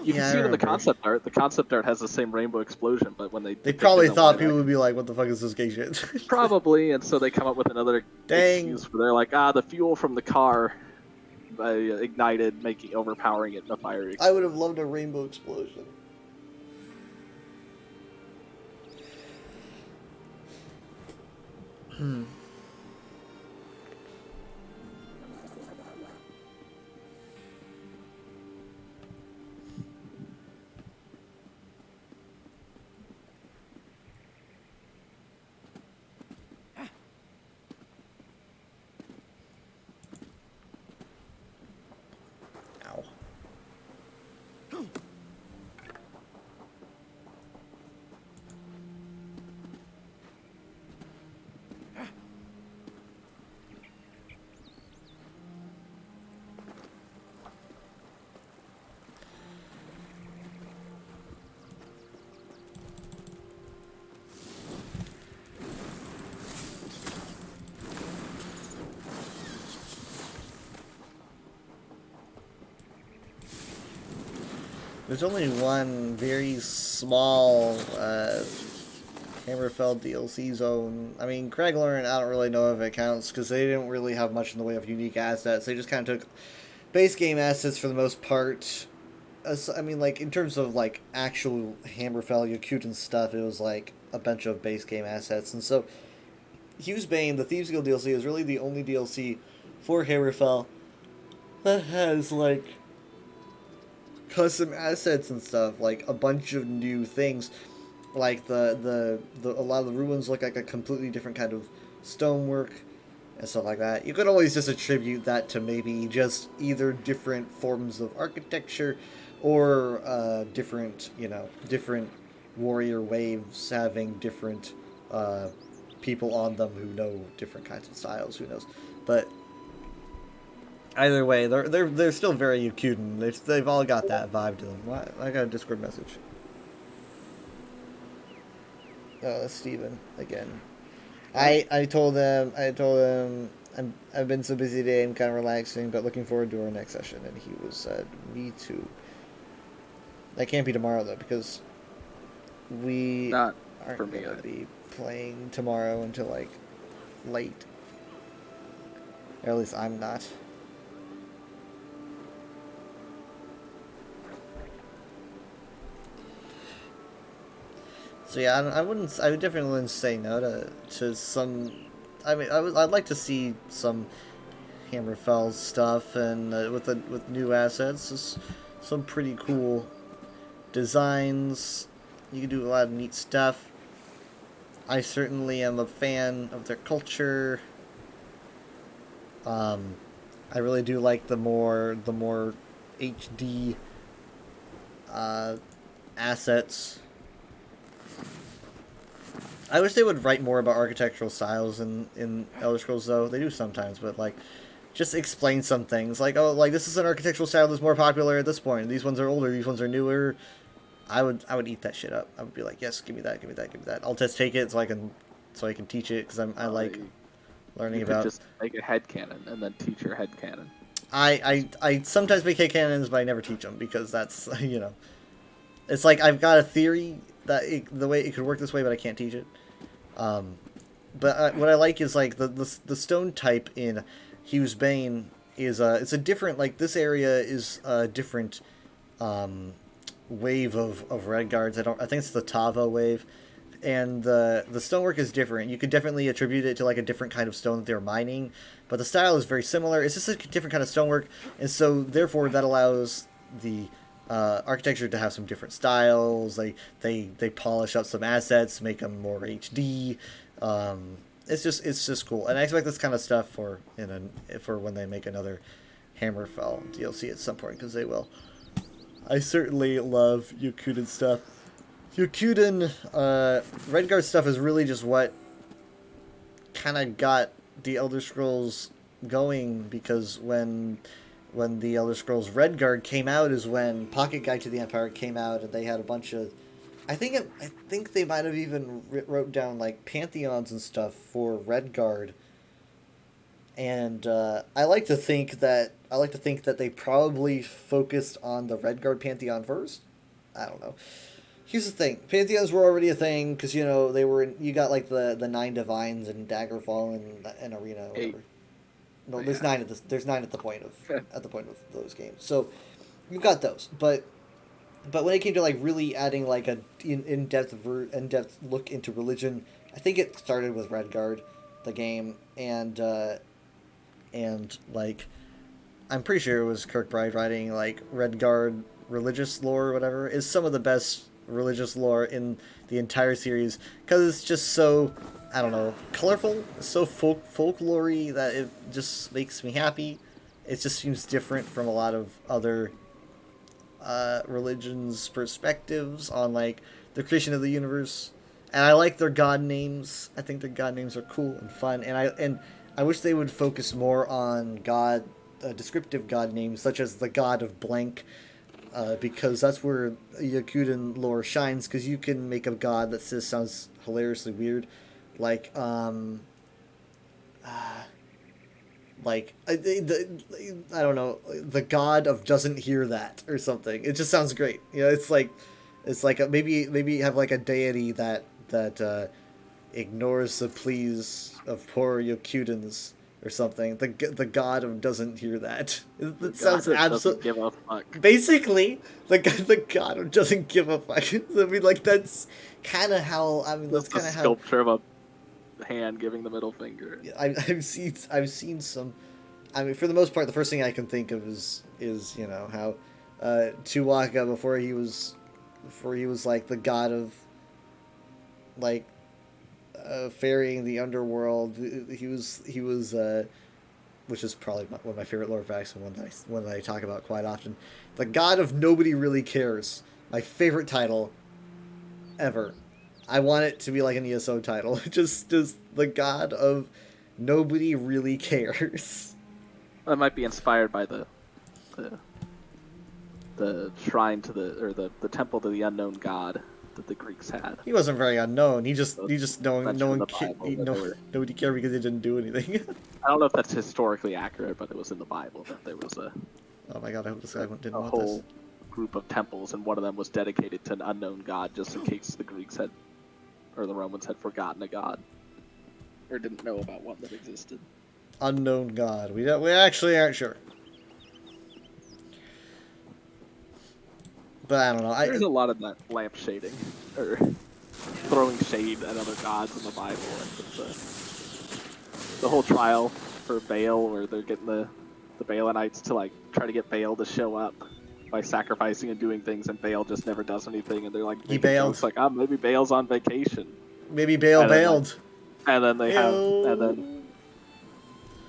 You Yeah, can I see it in the remember. concept art. The concept art has the same rainbow explosion, but when they They depicted probably the thought live people action- would be like, "What the fuck is this gay shit?" Probably, and so they come up with another Dang. excuse where they're like, the fuel from the car ignited, overpowering it in a fire. I would have loved a rainbow explosion. Ow. There's only one very small Hammerfell DLC zone. I mean, Craiglorn, I don't really know if it counts because they didn't really have much in the way of unique assets. They just kind of took base game assets for the most part. I mean, like, in terms of, like, actual Hammerfell, Yakuten stuff, it was, like, a bunch of base game assets. And so, Hughes Bane, the Thieves Guild DLC, is really the only DLC for Hammerfell that has, like, custom assets and stuff, like a bunch of new things, like the a lot of the ruins look like a completely different kind of stonework and stuff like that. You could always just attribute that to maybe just either different forms of architecture or different warrior waves having different people on them who know different kinds of styles. Who knows? But either way, they're still very Yakuten. They've all got that vibe to them. What? I got a Discord message. Oh, that's Steven again. I told him I've been so busy today. I'm kind of relaxing, but looking forward to our next session. And he was me too. That can't be tomorrow though, because we Not aren't for me gonna either. be playing tomorrow until like late. Or at least I'm not. So yeah, I would definitely wouldn't say no to some. I mean, I'd like to see some Hammerfell stuff and with new assets. Just some pretty cool designs. You can do a lot of neat stuff. I certainly am a fan of their culture. I really do like the more HD assets. I wish they would write more about architectural styles in Elder Scrolls, though. They do sometimes, but, like, just explain some things. Like, oh, like, this is an architectural style that's more popular at this point. These ones are older, these ones are newer. I would eat that shit up. I would be like, yes, give me that, give me that, give me that. I'll just take it so I can teach it, because I like learning You about... could just make a headcanon and then teach your headcanon. I sometimes make headcanons, but I never teach them, because that's, you know... It's like, I've got a theory that the way it could work this way, but I can't teach it. But what I like is like the stone type in Hughes Bane is it's a different, like, this area is a different wave of Redguards. I think it's the Tava wave, and the stonework is different. You could definitely attribute it to like a different kind of stone that they're mining, but the style is very similar. It's just a different kind of stonework, and so therefore that allows the architecture to have some different styles. They polish up some assets, make them more HD. It's just cool, and I expect this kind of stuff for when they make another Hammerfell DLC at some point, because they will. I certainly love Yakuten stuff. Yakuten Redguard stuff is really just what kind of got the Elder Scrolls going, because when the Elder Scrolls Redguard came out is when Pocket Guide to the Empire came out, and they had a bunch of... I think they might have even wrote down, like, pantheons and stuff for Redguard. And I like to think that they probably focused on the Redguard pantheon first. I don't know. Here's the thing: pantheons were already a thing, because you got like the 9 divines and Daggerfall and Arena. Or whatever. No, there's 9 at this. There's 9 at the point of those games. So you've got those, but when it came to like really adding like a in-depth look into religion, I think it started with Redguard. the game, and like I'm pretty sure it was Kirkbride writing like Redguard religious lore or whatever is some of the best religious lore in the entire series because it's just so, I don't know, colorful, so folklory that it just makes me happy. It just seems different from a lot of other religions' perspectives on like the creation of the universe. And I like their god names. I think their god names are cool and fun. And I wish they would focus more on god descriptive god names such as the god of blank. Because that's where Yakuden lore shines, because you can make a god that sounds hilariously weird, like I don't know, the god of doesn't hear that or something. It just sounds great. You know, it's like maybe have like a deity that ignores the pleas of poor Yakudens. Or something. The god of doesn't hear that. It sounds absolutely. Give a fuck. Basically, the god of doesn't give a fuck. I mean, like that's kind of how. I mean, that's kind of how. Sculpture of a hand giving the middle finger. I've seen some. I mean, for the most part, the first thing I can think of is you know how Tuwaka before he was like the god of like. Ferrying the underworld, he was, which is probably one of my favorite lore facts and one that I talk about quite often. The god of nobody really cares. My favorite title ever. I want it to be like an ESO title. just the god of nobody really cares. That might be inspired by the shrine to the temple to the unknown god that the Greeks had. He wasn't very unknown. Nobody cared because he didn't do anything. I don't know if that's historically accurate, but it was in the Bible that there was oh my god! I hope this guy didn't a want whole this. group of temples, and one of them was dedicated to an unknown god, just in case the Greeks had, or the Romans had forgotten a god, or didn't know about one that existed. Unknown god. We actually aren't sure. But I don't know. There's a lot of that lamp shading, or throwing shade at other gods in the Bible. The whole trial for Baal, where they're getting the Baalites to like try to get Baal to show up by sacrificing and doing things, and Baal just never does anything, and they're like, he bailed. It's like, maybe Baal's on vacation. Maybe Baal bailed. And then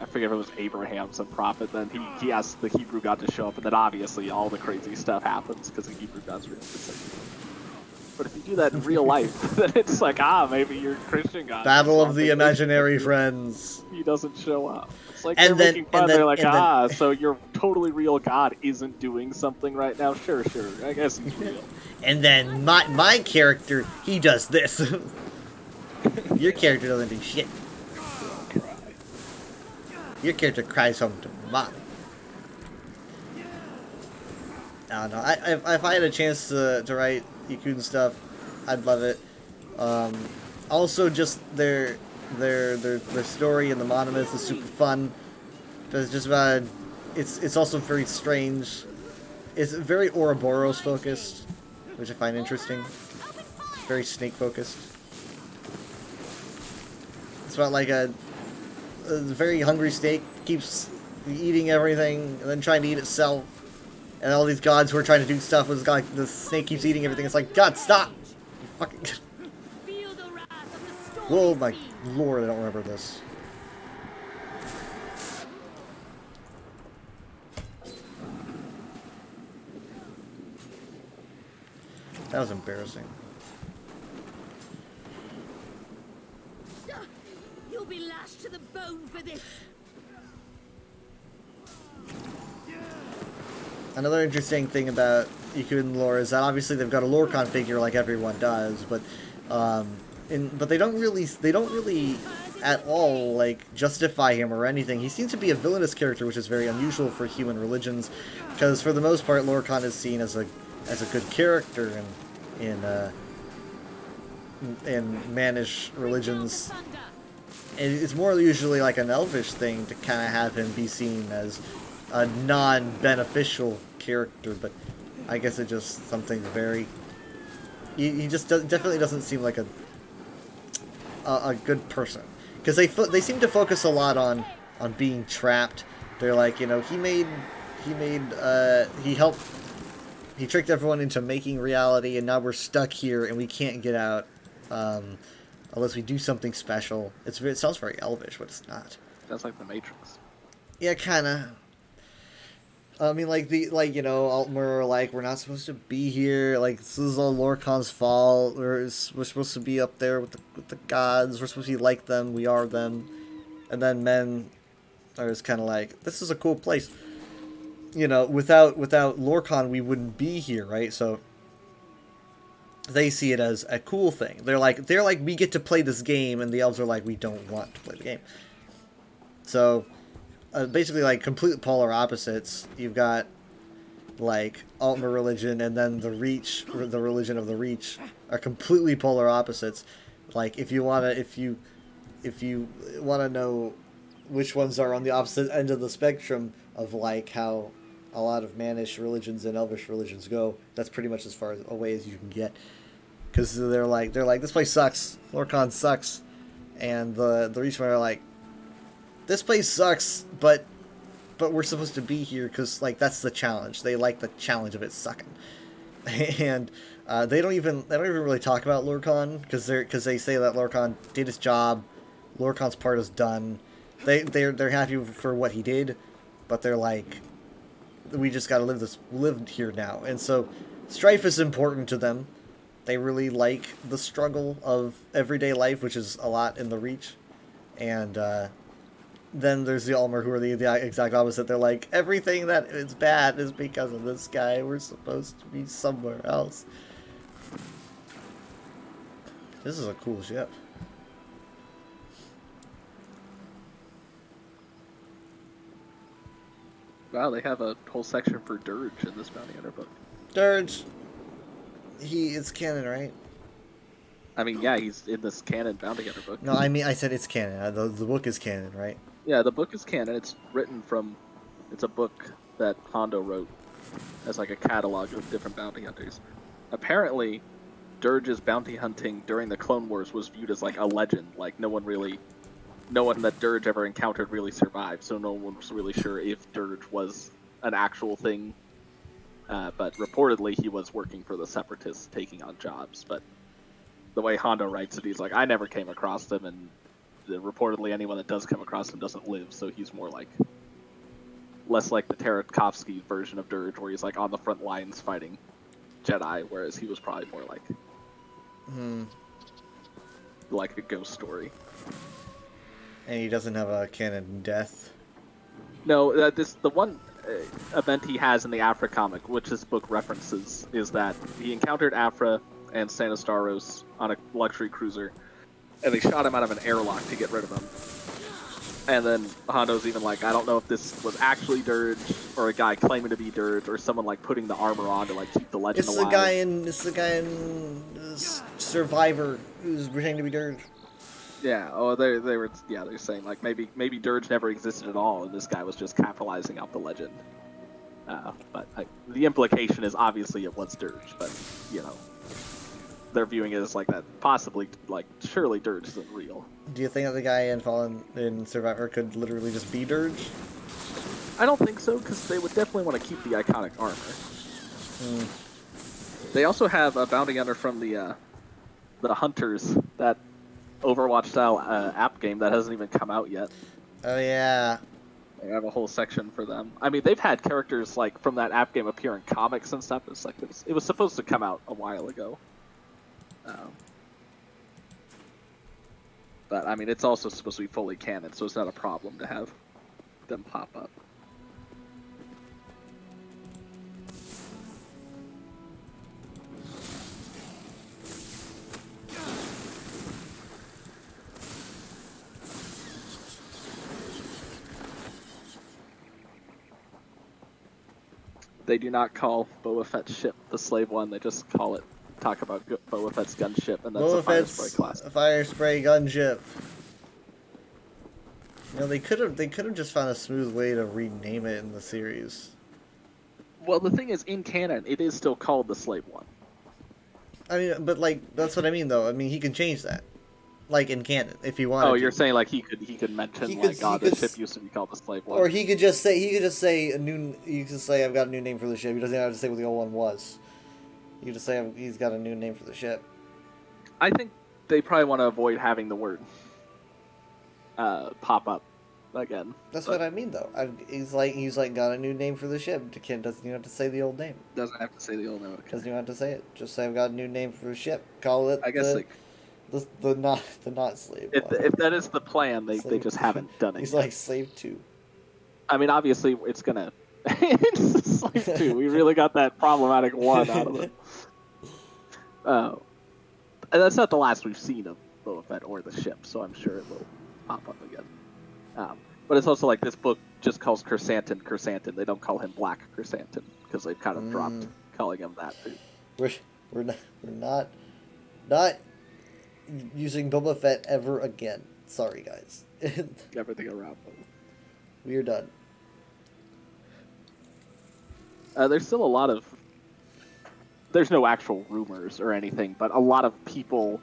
I forget if it was Abraham, some prophet, then he asked the Hebrew God to show up, and then obviously all the crazy stuff happens because the Hebrew God's real. But if you do that in real life, then it's like, maybe your Christian God. Battle of the imaginary friends. He doesn't show up. It's like and they're then, making fun. They're like, so your totally real God isn't doing something right now? Sure, I guess he's real. And then my character, he does this. Your character doesn't do shit. Your character cries home to mom. I don't know. If I had a chance to write Yakuden stuff, I'd love it. Also, just their story and the monomyth is super fun. It's just about. It's also very strange. It's very Ouroboros focused, which I find interesting. Very snake focused. It's about like a very hungry snake keeps eating everything and then trying to eat itself, and all these gods who are trying to do stuff with like the snake keeps eating everything. It's like, God, stop! You fucking. Whoa, my lord! I don't remember this. That was embarrassing. You'll be lashed to the bone for this. Another interesting thing about Yakuden lore is that obviously they've got a Lorcan figure like everyone does, but they don't really at all like justify him or anything. He seems to be a villainous character, which is very unusual for human religions, because for the most part Lorcan is seen as a good character in mannish religions. It's more usually like an elvish thing to kind of have him be seen as a non-beneficial character, but I guess it's just something very. He just definitely doesn't seem like a good person. because they seem to focus a lot on being trapped. They're like, you know, he tricked everyone into making reality, and now we're stuck here and we can't get out unless we do something special. It sounds very elvish, but it's not. That's like the Matrix. Yeah, kind of. I mean, you know, Altmer are like, we're not supposed to be here. Like, this is all Lorcan's fault. We're supposed to be up there with the gods. We're supposed to be like them. We are them. And then men are just kind of like, this is a cool place. You know, without Lorcan, we wouldn't be here, right? So they see it as a cool thing. They're like, we get to play this game, and the elves are like, we don't want to play the game. So basically, like, complete polar opposites. You've got, like, Altmer religion, and then the Reach, the religion of the Reach, are completely polar opposites. Like, if you wanna know which ones are on the opposite end of the spectrum of, like, how a lot of Mannish religions and Elvish religions go, that's pretty much as far away as you can get. Because they're like, this place sucks. Lorcan sucks. And the Reachmen are like, this place sucks, but we're supposed to be here because, like, that's the challenge. They like the challenge of it sucking. And they don't even really talk about Lorcan because they say that Lorcan did his job. Lorcan's part is done. They're happy for what he did, but they're like, we just got to live here now. And so strife is important to them. They really like the struggle of everyday life, which is a lot in the Reach. And then there's the Altmer, who are the exact opposite. They're like, everything that is bad is because of this guy. We're supposed to be somewhere else. This is a cool ship. Wow, they have a whole section for Dirge in this bounty hunter book. Dirge, it's canon, right? I mean, yeah, he's in this canon bounty hunter book. No, I mean, I said it's canon. The book is canon, right? Yeah, the book is canon. It's a book that Hondo wrote as like a catalog of different bounty hunters. Apparently, Dirge's bounty hunting during the Clone Wars was viewed as like a legend. Like no one that Dirge ever encountered really survived, so no one was really sure if Dirge was an actual thing. But reportedly, he was working for the Separatists, taking on jobs. But the way Hondo writes it, he's like, I never came across them, and reportedly anyone that does come across him doesn't live, so he's more like, less like the Tartakovsky version of Dirge, where he's like on the front lines fighting Jedi, whereas he was probably more like a ghost story. And he doesn't have a canon death. No, the one event he has in the Afra comic, which this book references, is that he encountered Afra and Sanastaros on a luxury cruiser, and they shot him out of an airlock to get rid of him. And then Hondo's even like, I don't know if this was actually Dirge, or a guy claiming to be Dirge, or someone like putting the armor on to like keep the legend alive. It's the guy in Survivor who's pretending to be Dirge. Yeah. Oh, they're saying like maybe Dirge never existed at all, and this guy was just capitalizing out the legend. But the implication is obviously it was Dirge, but you know, they're viewing it as like that, possibly like surely Dirge isn't real. Do you think that the guy in Survivor could literally just be Dirge? I don't think so, because they would definitely want to keep the iconic armor. They also have a bounty hunter from the Hunters, that Overwatch style app game that hasn't even come out yet. Oh yeah. They have a whole section for them. I mean, they've had characters like from that app game appear in comics and stuff. It's like it was supposed to come out a while ago. But I mean, it's also supposed to be fully canon, so it's not a problem to have them pop up. They do not call Boba Fett's ship the Slave One. They just talk about Boba Fett's gunship, and that's a Fire Spray class. A Fire Spray gunship. You know, they could have just found a smooth way to rename it in the series. Well, the thing is, in canon, it is still called the Slave One. I mean, but like that's what I mean, though. I mean, he can change that. like in canon, if he wanted. Oh, you're to. saying like he could mention He like, could- oh, he this could ship used to be called the Slave One. Or he could just say a new. You could just say I've got a new name for the ship. He doesn't have to say what the old one was. You could just say he's got a new name for the ship. I think they probably want to avoid having the word pop up again. That's but what I mean, though. He's like got a new name for the ship. Ken doesn't even have to say the old name. Doesn't have to say the old name. Okay. Doesn't even have to say it. Just say I've got a new name for the ship. Call it. I guess like the not slave. if, one. if that is the plan, they Slave just 2. haven't done it. He's yet. like slave 2. I mean, obviously, it's gonna. It's Slave 2. We really got that problematic one out of it. And that's not the last we've seen of Boba Fett or the ship, so I'm sure it will pop up again. But it's also like this book just calls Chrysanthemum Chrysanthemum. They don't call him Black Chrysanthemum because they've kind of dropped calling him that too. We're not using Boba Fett ever again. Sorry, guys. Everything around them. We are done. There's still a lot of. There's no actual rumors or anything, but a lot of people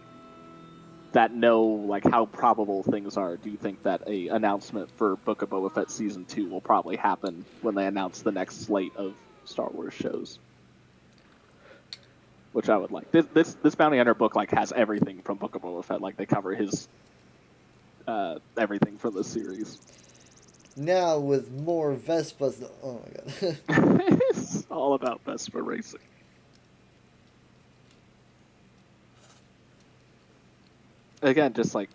that know like how probable things are do think that a announcement for Book of Boba Fett season 2 will probably happen when they announce the next slate of Star Wars shows, which I would like. This Bounty Hunter book like has everything from Book of Boba Fett. Like they cover his everything from the series. Now with more Vespas. Oh my god. It's all about Vespa racing. Again, just like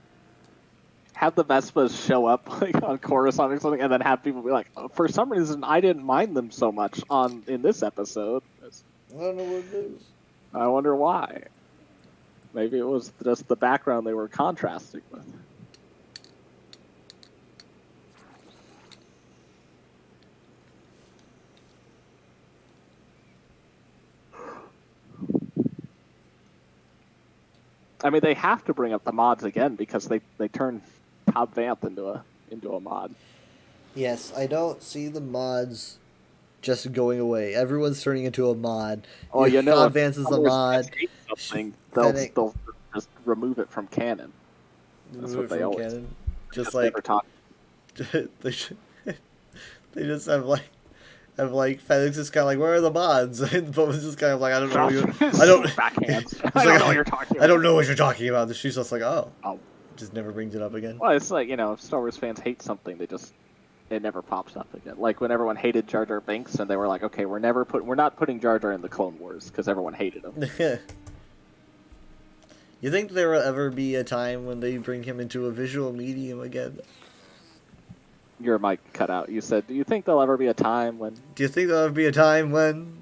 have the Vespas show up like on Coruscant or something, and then have people be like, oh, "For some reason, I didn't mind them so much in this episode." I don't know what it is. I wonder why. Maybe it was just the background they were contrasting with. I mean, they have to bring up the mods again because they turned Cobb Vanth into a mod. Yes, I don't see the mods just going away. Everyone's turning into a mod. Oh, you know, Cobb Vanth is a mod. Something, Fennec- they'll just remove it from canon. That's Remove what it they from always canon. do. Just like never talk. they should, they just have like Felix is kind of like, where are the mods? And Boba's just kind of like, I don't know. What you're, I don't. Backhands. He's I don't know what you're talking about. I don't know what you're talking about. She's just like, oh, Oh. just never brings it up again. Well, it's like, if Star Wars fans hate something, it never pops up again. Like when everyone hated Jar Jar Binks, and they were like, okay, we're not putting Jar Jar in the Clone Wars because everyone hated him. You think there will ever be a time when they bring him into a visual medium again? Your mic cut out. You said, do you think there'll ever be a time when? Do you think there'll ever be a time when?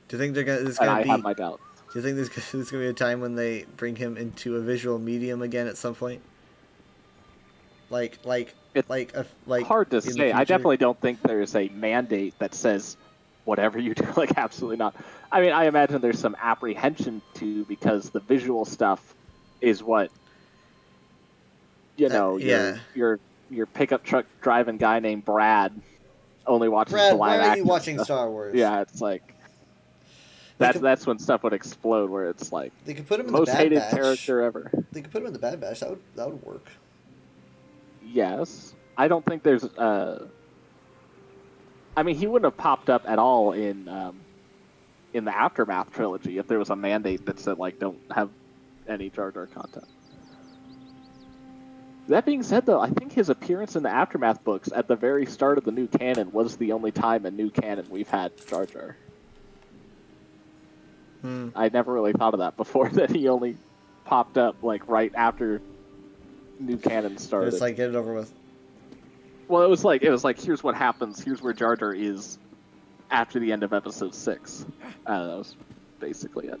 Do you think there's And gonna I be? have my doubts. Do you think there's gonna be a time when they bring him into a visual medium again at some point? Like Hard to in the say. I future? definitely don't think there's a mandate that says whatever you do. Like, absolutely not. I mean, I imagine there's some apprehension too because the visual stuff is what yeah. your pickup truck driving guy named Brad only watches Brad, the why live are you action watching stuff. Star Wars? Yeah, it's like that's when stuff would explode. Where it's like They could put him in the most Bad hated Batch. character ever. They could put him in the Bad Batch. That would work. Yes, I don't think there's. I mean, he wouldn't have popped up at all in the Aftermath trilogy if there was a mandate that said like don't have any Jar Jar content. That being said, though, I think his appearance in the Aftermath books at the very start of the new canon was the only time in new canon we've had Jar Jar. I never really thought of that before, that he only popped up like right after new canon started. It's like, get it over with. Well, it was like here's what happens. Here's where Jar Jar is after the end of Episode 6. That was basically it.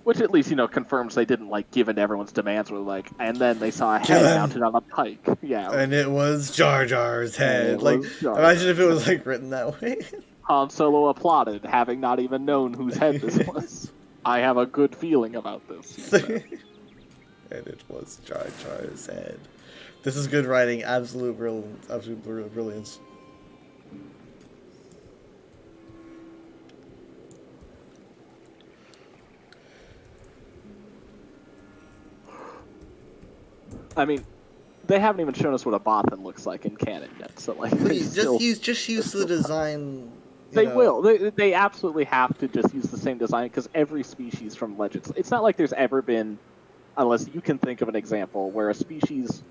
Which at least confirms they didn't like give in to everyone's demands. Were like, and then they saw a head mounted on a pike. Yeah, And it was Jar Jar's head. it Like, was Jar imagine if it was like written that way. Han Solo applauded, having not even known whose head this was. I have a good feeling about this. He said. And it was Jar Jar's head. This is good writing. Absolute brilliance. I mean, they haven't even shown us what a Bothan looks like in canon yet. So like, they Please, still, just use the design. they will. They absolutely have to just use the same design because every species from Legends. It's not like there's ever been, unless you can think of an example where a species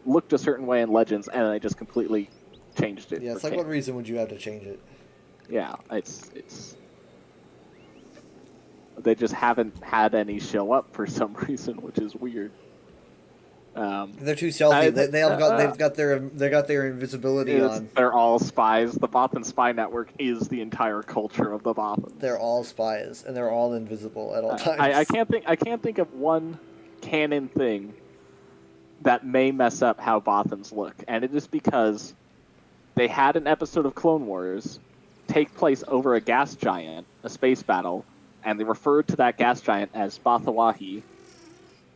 looked a certain way in Legends and they just completely changed it. Yeah, it's for like, what canon. reason would you have to change it? Yeah, it's. They just haven't had any show up for some reason, which is weird. They're too stealthy. They've got their invisibility on. They're all spies. The Bothan spy network is the entire culture of the Bothans. They're all spies, and they're all invisible at all times. I can't think of one canon thing that may mess up how Bothans look, and it is because they had an episode of Clone Wars take place over a gas giant, a space battle, and they referred to that gas giant as Bothawahi,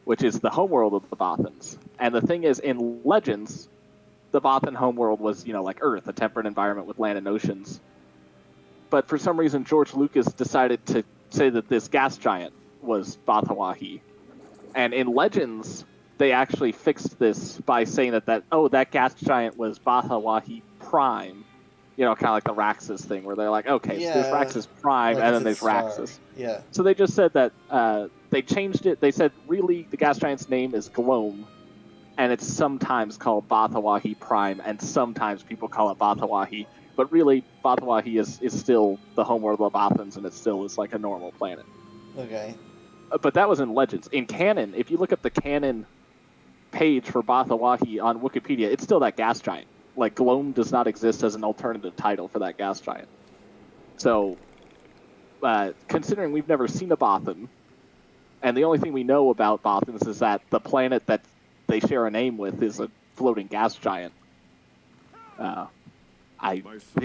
which is the homeworld of the Bothans. And the thing is, in Legends, the Bothan homeworld was, like Earth, a temperate environment with land and oceans. But for some reason, George Lucas decided to say that this gas giant was Bothawahi. And in Legends, they actually fixed this by saying that that gas giant was Bothawahi Prime. Kind of like the Raxus thing, where they're like, okay, so there's Raxus Prime, like and then it's there's a star. Raxus. Yeah. So they just said that they changed it. They said, really, the gas giant's name is Gloam, and it's sometimes called Bothawahi Prime, and sometimes people call it Bothawahi. But really, Bothawahi is still the homeworld of the Bothans, and it still is like a normal planet. Okay. But that was in Legends. In canon, if you look up the canon page for Bothawahi on Wikipedia, it's still that gas giant. Like, Gloam does not exist as an alternative title for that gas giant. So, considering we've never seen a Bothan, and the only thing we know about Bothans is that the planet that they share a name with is a floating gas giant. The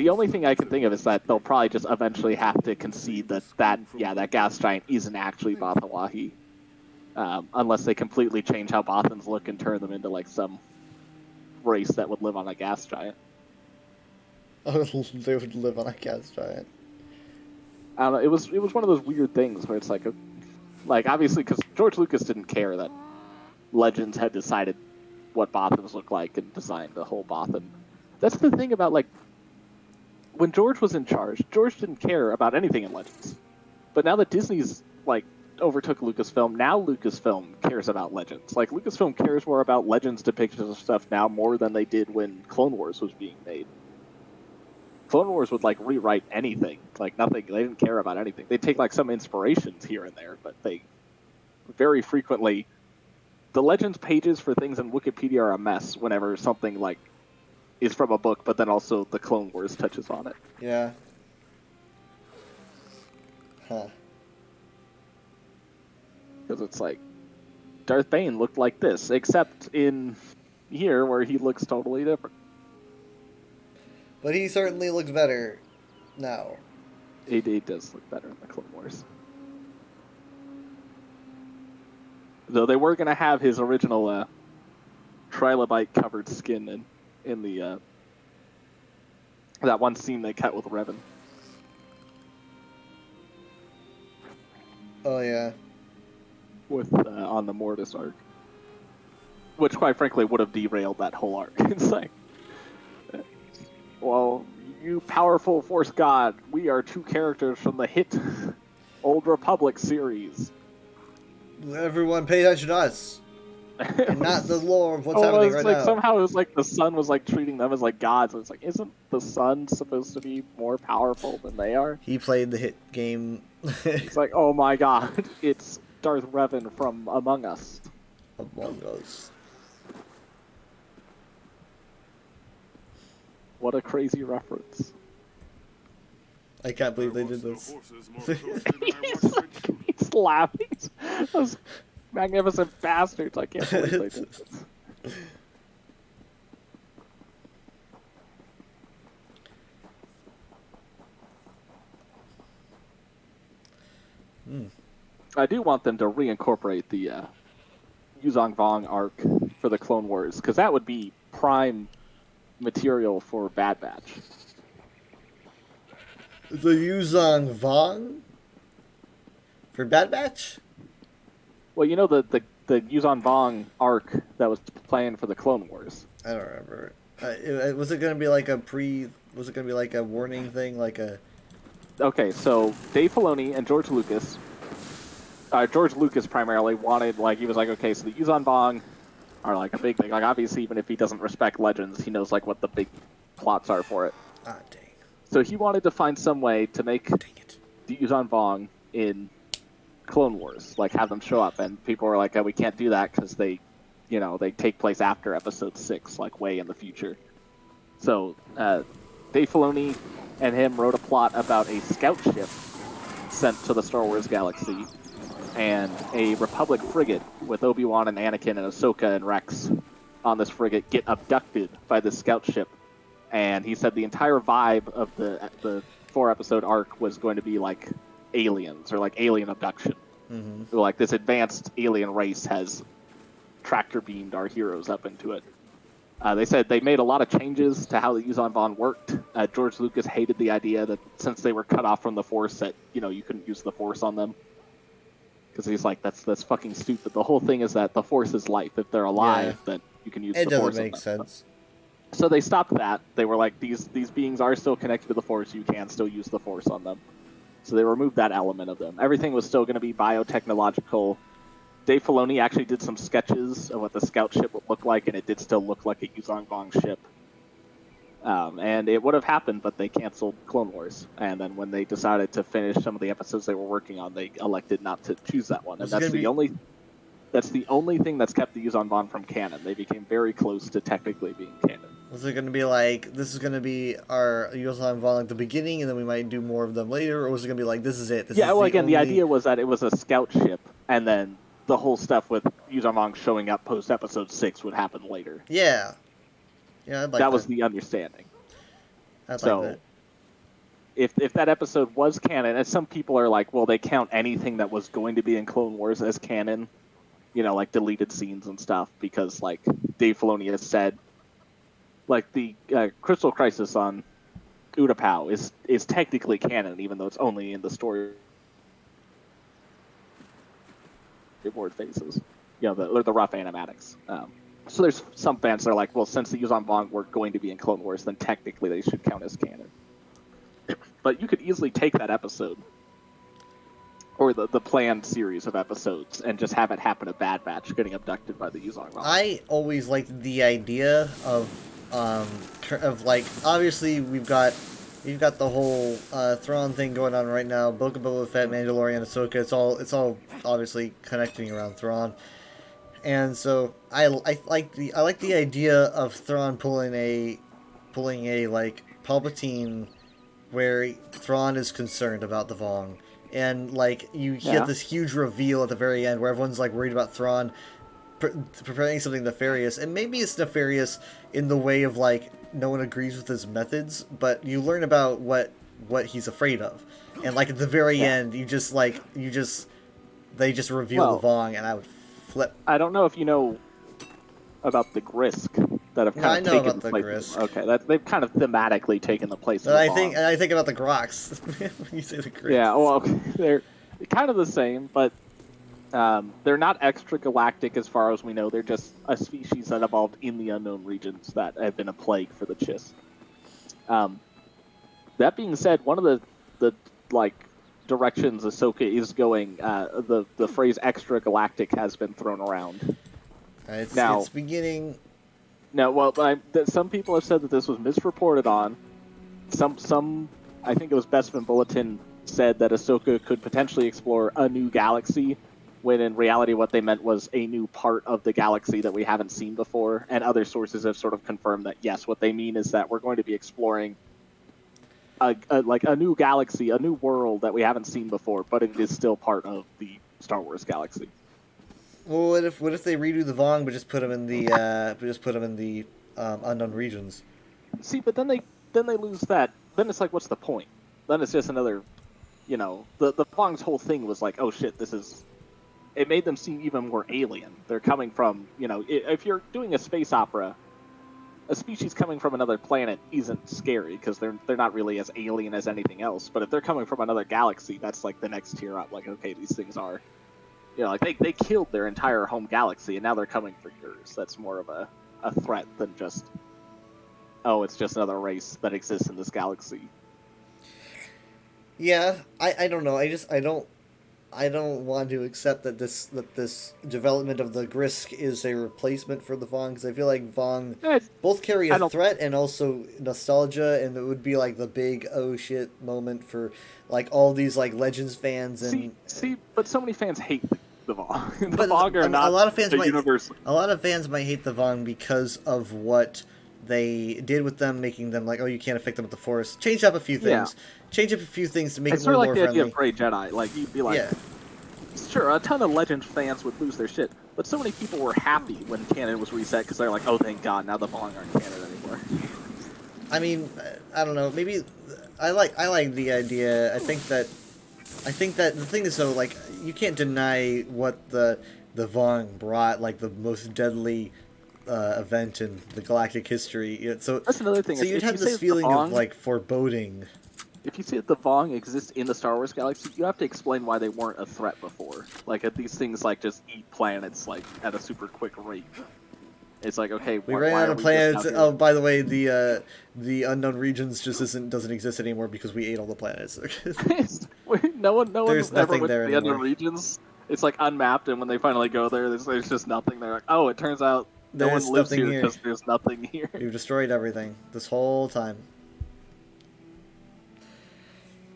only thing I can think of is that they'll probably just eventually have to concede that gas giant isn't actually Bothawahi. Unless they completely change how Bothans look and turn them into, like, some race that would live on a gas giant. They would live on a gas giant. I don't know. It was one of those weird things where it's like obviously because George Lucas didn't care that Legends had decided what Bothans look like and designed the whole Bothan. That's the thing about, like, when George was in charge, George didn't care about anything in Legends. But now that Disney's, like, overtook Lucasfilm, now Lucasfilm cares about Legends. Like, Lucasfilm cares more about Legends depictions of stuff now more than they did when Clone Wars was being made. Clone Wars would, like, rewrite anything. Like, nothing. They didn't care about anything. They'd take, like, some inspirations here and there, but they very frequently... The Legends pages for things in Wikipedia are a mess whenever something, like, is from a book, but then also the Clone Wars touches on it. Yeah. Huh. Because it's like, Darth Bane looked like this, except in here where he looks totally different. But he certainly looks better now. He does look better in the Clone Wars. Though they were going to have his original trilobite-covered skin in the that one scene they cut with Revan. Oh, yeah. With on the Mortis arc, which quite frankly would have derailed that whole arc. It's like, well, you powerful Force God, we are two characters from the hit Old Republic series. Everyone pay attention to us, and not the lore of what's happening right now. Somehow it was like the sun was like treating them as like gods. It's like, isn't the sun supposed to be more powerful than they are? He played the hit game. It's like, oh my god, it's Darth Revan from Among Us. Among Us. What a crazy reference. I can't believe they did this. He's laughing. Those magnificent bastards. I can't believe they did this. I do want them to reincorporate the Yuzong Vong arc for the Clone Wars, because that would be prime material for Bad Batch. The Yuzong Vong? For Bad Batch? Well, you know the the Yuzon Vong arc that was planned for the Clone Wars. I don't remember. Was it gonna be like a Was it gonna be like a warning thing, like a? Okay, so Dave Filoni and George Lucas. George Lucas primarily wanted, like, he was like, okay, so the Yuzon Vong are like a big thing. Like, obviously, even if he doesn't respect Legends, he knows like what the big plots are for it. Ah, dang. So he wanted to find some way to make Dang it. the Yuzon Vong in Clone Wars, like have them show up, and people were like, oh, we can't do that because they, they take place after Episode 6, like way in the future. So Dave Filoni and him wrote a plot about a scout ship sent to the Star Wars galaxy, and a Republic frigate with Obi-Wan and Anakin and Ahsoka and Rex on this frigate get abducted by this scout ship. And he said the entire vibe of the 4-episode arc was going to be like aliens or like alien abduction. Mm-hmm. Like this advanced alien race has tractor beamed our heroes up into it. They said they made a lot of changes to how the Yuzon Vong worked. George Lucas hated the idea that since they were cut off from the Force, that you couldn't use the Force on them. Because he's like, that's fucking stupid. The whole thing is that the Force is life. If they're alive, then you can use the Force. It doesn't make sense. So they stopped that. They were like, these beings are still connected to the Force. You can still use the Force on them. So they removed that element of them. Everything was still going to be biotechnological. Dave Filoni actually did some sketches of what the scout ship would look like, and it did still look like a Yuzon Vong ship. And it would have happened, but they canceled Clone Wars. And then when they decided to finish some of the episodes they were working on, they elected not to choose that one. And that's the only thing that's kept the Yuzon Vong from canon. They became very close to technically being canon. Was it going to be like, this is going to be our Yuzon Vong at the beginning, and then we might do more of them later? Or was it going to be like, this is it? The idea was that it was a scout ship, and then the whole stuff with Yuzon Vong showing up post-Episode 6 would happen later. Yeah. Yeah, I'd like that. That was the understanding. I'd so, like that. If that episode was canon, and some people are like, well, they count anything that was going to be in Clone Wars as canon, like deleted scenes and stuff, because, like, Dave Filoni has said, like, the Crystal Crisis on Utapau is technically canon, even though it's only in the storyboard phases, the rough animatics. So there's some fans that are like, well, since the Yuzon Vong were going to be in Clone Wars, then technically they should count as canon. But you could easily take that episode, or the planned series of episodes, and just have it happen a Bad Batch getting abducted by the Yuzon Vong. I always liked the idea of like, obviously we've got the whole Thrawn thing going on right now. Book of Boba Fett, Mandalorian, Ahsoka. It's all obviously connecting around Thrawn. And so I like the idea of Thrawn pulling a like Palpatine, where Thrawn is concerned about the Vong, and like you get this huge reveal at the very end where everyone's like worried about Thrawn preparing something nefarious, and maybe it's nefarious in the way of like no one agrees with his methods, but you learn about what he's afraid of, and like at the very end they just reveal the Vong, and I would flip. I don't know if you know about the Grysk that have kind of taken the place. Grysk. Okay, they've kind of thematically taken the place. But I think about the Groks when you say the Grysk. Yeah, well, they're kind of the same, but they're not extragalactic as far as we know. They're just a species that evolved in the unknown regions that have been a plague for the Chiss. That being said, one of the like directions Ahsoka is going, the phrase extragalactic has been thrown around. It's beginning. No, well, some people have said that this was misreported on. Some, I think it was Bespin Bulletin, said that Ahsoka could potentially explore a new galaxy, when in reality what they meant was a new part of the galaxy that we haven't seen before. And other sources have sort of confirmed that, yes, what they mean is that we're going to be exploring like a new galaxy, a new world that we haven't seen before, but it is still part of the Star Wars galaxy. Well, what if they redo the Vong but just put them in the unknown regions? See, but then they lose that. Then it's like, what's the point? Then it's just another, the Vong's whole thing was like, oh shit, it made them seem even more alien. They're coming from, if you're doing a space opera, a species coming from another planet isn't scary because they're not really as alien as anything else. But if they're coming from another galaxy, that's like the next tier up. Like, okay, these things are You know, like they killed their entire home galaxy, and now they're coming for yours. That's more of a threat than just, oh, it's just another race that exists in this galaxy. Yeah, I don't know. I don't want to accept that this development of the Grisk is a replacement for the Vong, because I feel like Vong both carry a threat and also nostalgia, and it would be like the big oh shit moment for like all these like Legends fans and see, but so many fans hate the Vong. The but Vong are not a lot of fans universal. A lot of fans might hate the Vong because of what they did with them, making them like, oh, you can't affect them with the Force. Change up a few things. Yeah. Change up a few things to make it's it more sort of like the friendly. idea of Grey Jedi. Like, you'd be like, sure, a ton of Legends fans would lose their shit, but so many people were happy when canon was reset because they're like, oh, thank God, now the Vong aren't canon anymore. I mean, I don't know. Maybe I like the idea. I think that the thing is though, like, you can't deny what the Vong brought, like the most deadly event in the galactic history. So that's another thing. So you'd have this feeling of like foreboding. If you see that the Vong exist in the Star Wars galaxy, you have to explain why they weren't a threat before. Like, these things like just eat planets like at a super quick rate. It's like, okay, we ran out of planets. Oh, by the way, the unknown regions just doesn't exist anymore because we ate all the planets. no one There's ever nothing went there to the anymore. unknown regions. It's like unmapped, and when they finally go there, there's just nothing. They're like, oh, it turns out no one lives here because there's nothing here. We've destroyed everything this whole time.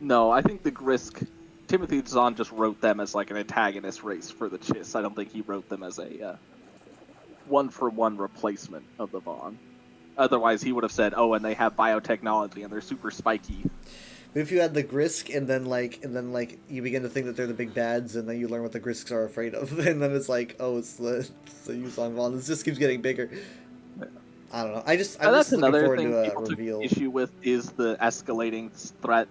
No, I think the Grisk, Timothy Zahn just wrote them as like an antagonist race for the Chiss. I don't think he wrote them as a one-for-one replacement of the Vong. Otherwise, he would have said, "Oh, and they have biotechnology and they're super spiky." But if you had the Grisk and then like you begin to think that they're the big bads, and then you learn what the Grisks are afraid of, and then it's like, oh, it's the Yuuzhan Vong. This just keeps getting bigger. I don't know. I'm just looking forward to a reveal. Took issue with is the escalating threat.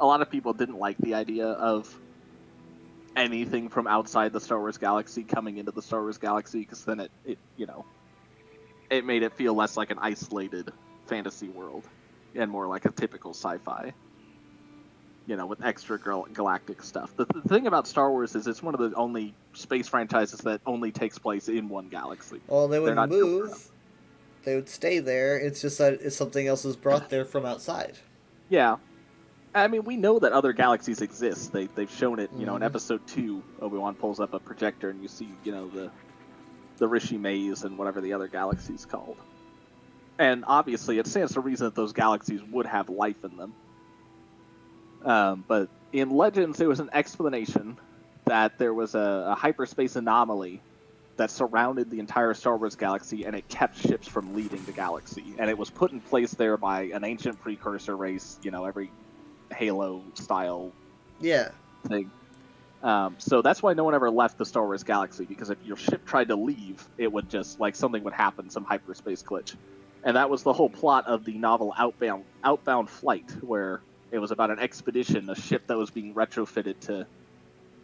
A lot of people didn't like the idea of anything from outside the Star Wars galaxy coming into the Star Wars galaxy, because then it made it feel less like an isolated fantasy world and more like a typical sci-fi, with extra galactic stuff. The thing about Star Wars is it's one of the only space franchises that only takes place in one galaxy. Well, they wouldn't move. They would stay there. It's just that something else is brought there from outside. Yeah. I mean, we know that other galaxies exist. They've shown it, in Episode 2, Obi-Wan pulls up a projector and you see, the Rishi Maze and whatever the other galaxy's called. And obviously, it stands to reason that those galaxies would have life in them. But in Legends, there was an explanation that there was a hyperspace anomaly that surrounded the entire Star Wars galaxy, and it kept ships from leaving the galaxy. And it was put in place there by an ancient precursor race, every Halo-style thing. So that's why no one ever left the Star Wars galaxy, because if your ship tried to leave, it would just, something would happen, some hyperspace glitch. And that was the whole plot of the novel Outbound Flight, where it was about an expedition, a ship that was being retrofitted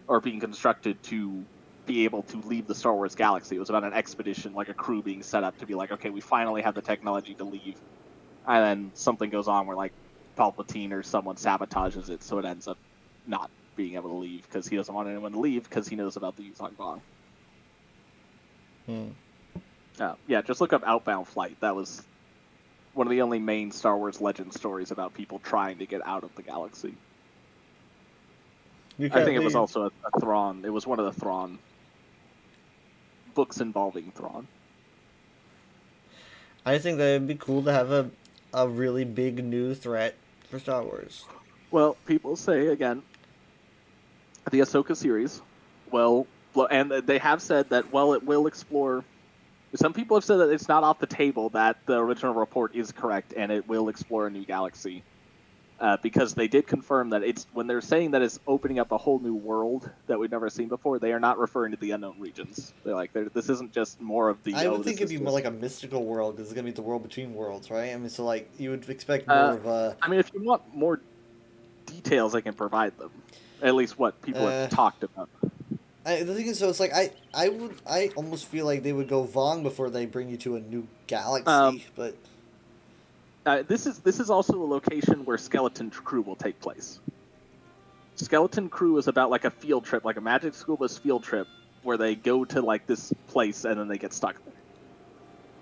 or being constructed to be able to leave the Star Wars galaxy. It was about an expedition, like a crew being set up to be like, okay, we finally have the technology to leave. And then something goes on where, Palpatine or someone sabotages it, so it ends up not being able to leave because he doesn't want anyone to leave because he knows about the Yuuzhan Vong. Yeah, just look up Outbound Flight. That was one of the only main Star Wars legend stories about people trying to get out of the galaxy. I think it was also a Thrawn. It was one of the Thrawn books involving Thrawn. I think that it'd be cool to have a really big new threat for Star Wars. Well, people say, again, the Ahsoka series, and they have said that, it will explore... Some people have said that it's not off the table that the original report is correct and it will explore a new galaxy. Because they did confirm that when they're saying that it's opening up a whole new world that we've never seen before, they are not referring to the unknown regions. They're like, this isn't just more of the... I would think it'd be more like a mystical world, because it's going to be the world between worlds, right? I mean, so you would expect more of a... I mean, if you want more details, I can provide them. At least what people have talked about. The thing is, so it's like, I almost feel like they would go Vong before they bring you to a new galaxy, but... This is also a location where Skeleton Crew will take place. Skeleton Crew is about like a field trip, like a Magic School Bus field trip, where they go to like this place and then they get stuck there.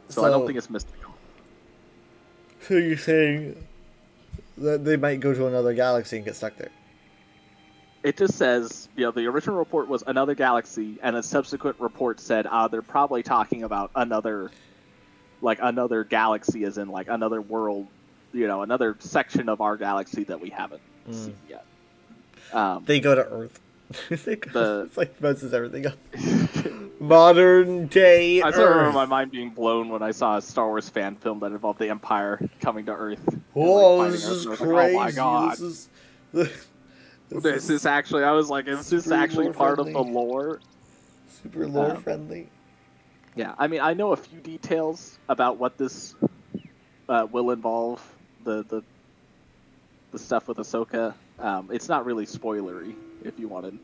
So I don't think it's mystical. So you're saying that they might go to another galaxy and get stuck there? It just says, the original report was another galaxy, and a subsequent report said, they're probably talking about another galaxy, as in like another world, another section of our galaxy that we haven't seen yet. They go to Earth. It's like messes everything up. Modern day I Earth. still remember my mind being blown when I saw a Star Wars fan film that involved the Empire coming to Earth. Whoa, and, this is Earth. crazy. Oh my god. This is actually, I was like, is this actually part of the lore? Super lore friendly. Yeah, I mean, I know a few details about what this will involve, the stuff with Ahsoka. It's not really spoilery, if you wanted.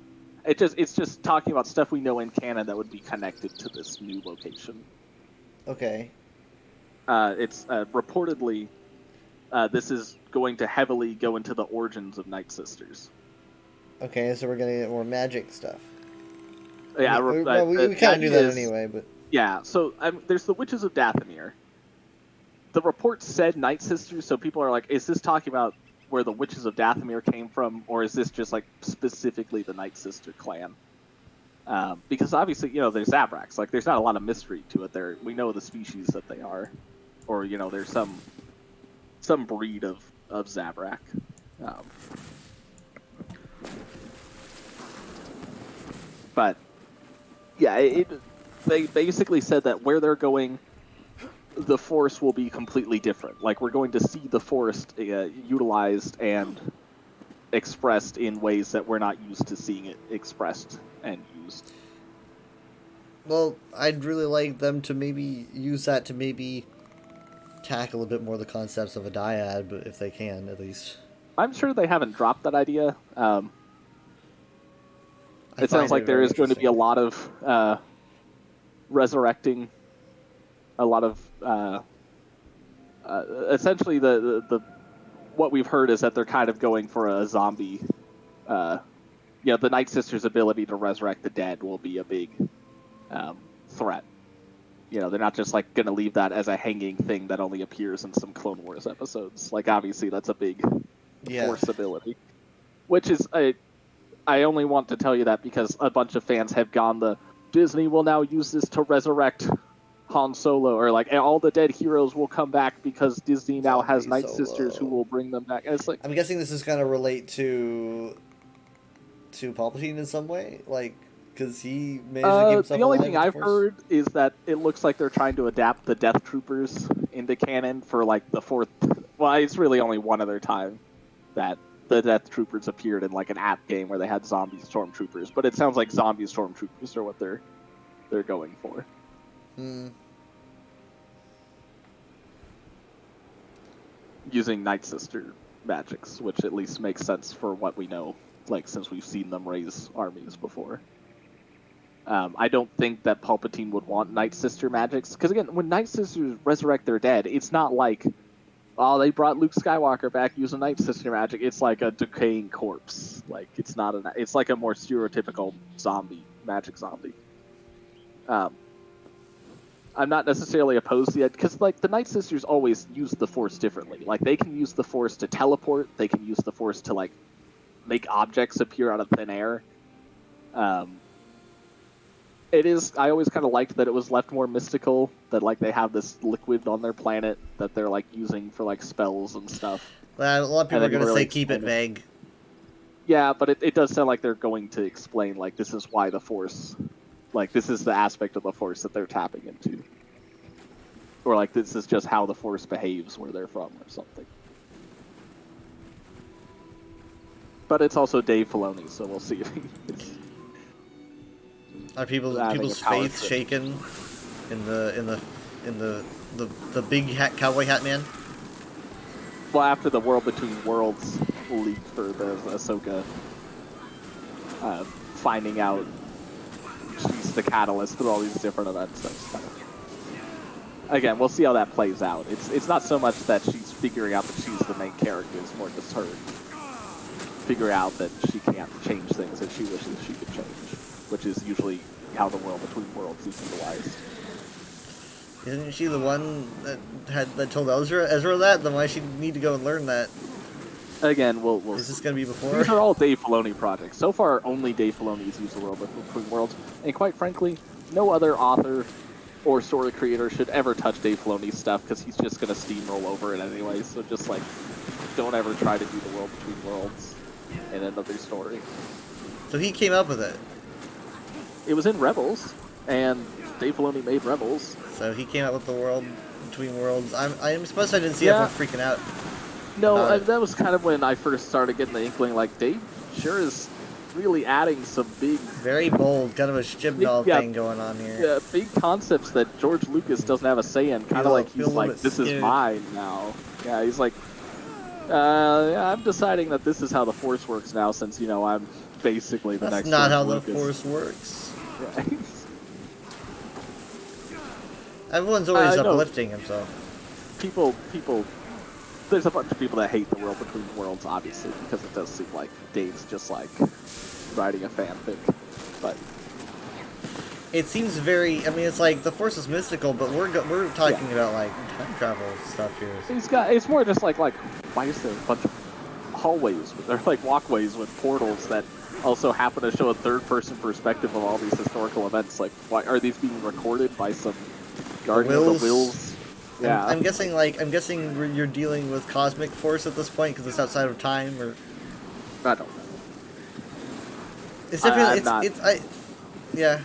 It's just talking about stuff we know in canon that would be connected to this new location. Okay. It's reportedly, this is going to heavily go into the origins of Night Sisters. Okay, so we're gonna get more magic stuff. Yeah, we kind of do that anyway, but yeah. So there's the Witches of Dathomir. The report said Night Sisters, so people are like, is this talking about where the Witches of Dathomir came from, or is this just like specifically the Night Sister clan? Because obviously, there's Zabraks. Like, there's not a lot of mystery to it. We know the species that they are, or there's some breed of Zabrak. But yeah, they basically said that where they're going, the Force will be completely different. Like, we're going to see the Force utilized and expressed in ways that we're not used to seeing it expressed and used. well, I'd really like them to maybe use that to maybe tackle a bit more the concepts of a dyad, but if they can, at least. I'm sure they haven't dropped that idea. I It sounds find like it there very is going to be a lot of resurrecting, a lot of essentially the what we've heard is that they're kind of going for a zombie. The Night Sisters' ability to resurrect the dead will be a big threat. They're not just like going to leave that as a hanging thing that only appears in some Clone Wars episodes. Like, obviously that's a big Force ability, which is I only want to tell you that because a bunch of fans have gone Disney will now use this to resurrect Han Solo, or like all the dead heroes will come back because Disney now has Night Sisters who will bring them back. And it's like, I'm guessing this is gonna relate to Palpatine in some way, like, because he managed to keep himself the only alive thing with the I've Force? heard is that it looks like they're trying to adapt the Death Troopers into canon for like the fourth. Well, it's really only one other time that the Death Troopers appeared in like an app game where they had zombie stormtroopers, but it sounds like zombie stormtroopers are what they're going for. Using Night Sister magics, which at least makes sense for what we know, like, since we've seen them raise armies before. I don't think that Palpatine would want Night Sister magics, because again, when Night Sisters resurrect their dead, it's not like, oh, they brought Luke Skywalker back using Night Sister magic. It's like a decaying corpse. Like, it's like a more stereotypical magic zombie. I'm not necessarily opposed to it, because like the Night Sisters always use the Force differently. Like, they can use the Force to teleport. They can use the Force to like make objects appear out of thin air. I always kind of liked that it was left more mystical, that like they have this liquid on their planet that they're like using for like spells and stuff. Well, a lot of people are going to say keep it vague. Yeah, but it does sound like they're going to explain, like, this is why the Force, like, this is the aspect of the Force that they're tapping into. Or like, this is just how the Force behaves where they're from or something. But it's also Dave Filoni, so we'll see if he Are people's faith shaken in the big cowboy hat man? Well, after the World Between Worlds leak for the Ahsoka, finding out she's the catalyst through all these different events, that's kind of... Again, we'll see how that plays out. It's not so much that she's figuring out that she's the main character, it's more just her figure out that she can't change things that she wishes she could change. which is usually how the world between worlds is utilized. Isn't she the one that told Ezra that? Then why she need to go and learn that? Again, we'll Is this gonna be before? These are all Dave Filoni projects. So far, only Dave Filoni's used the world between worlds, and quite frankly, no other author or story creator should ever touch Dave Filoni's stuff because he's just gonna steamroll over it anyway. So just like, don't ever try to do the world between worlds in another story. So he came up with it. It was in Rebels, and Dave Filoni made Rebels. So he came up with the world between worlds. I'm supposed I didn't see Yeah. everyone freaking out. No, that was kind of when I first started getting the inkling, like, Dave sure is really adding some big... Very bold, kind of a Chibnall Yeah. thing going on here. Yeah, big concepts that George Lucas doesn't have a say in. Kind of like feel he's a like, bit this is scared. mine now. Yeah, he's like, I'm deciding that this is how the Force works now, since, you know, I'm basically the That's next not George how Lucas. the Force works. Yeah. Everyone's always I know. uplifting himself. people, there's a bunch of people that hate the world between worlds, obviously, because it does seem like Dave's just like writing a fanfic. But It seems very. I mean, it's like the Force is mystical, but we're talking about like time travel stuff here. it's more just like why is there a bunch of hallways or like walkways with portals that also happen to show a third-person perspective of all these historical events? Like, why are these being recorded by some guardian of the Wills? Yeah, I'm guessing you're dealing with cosmic force at this point because it's outside of time, or I don't know. it's I'm definitely yeah.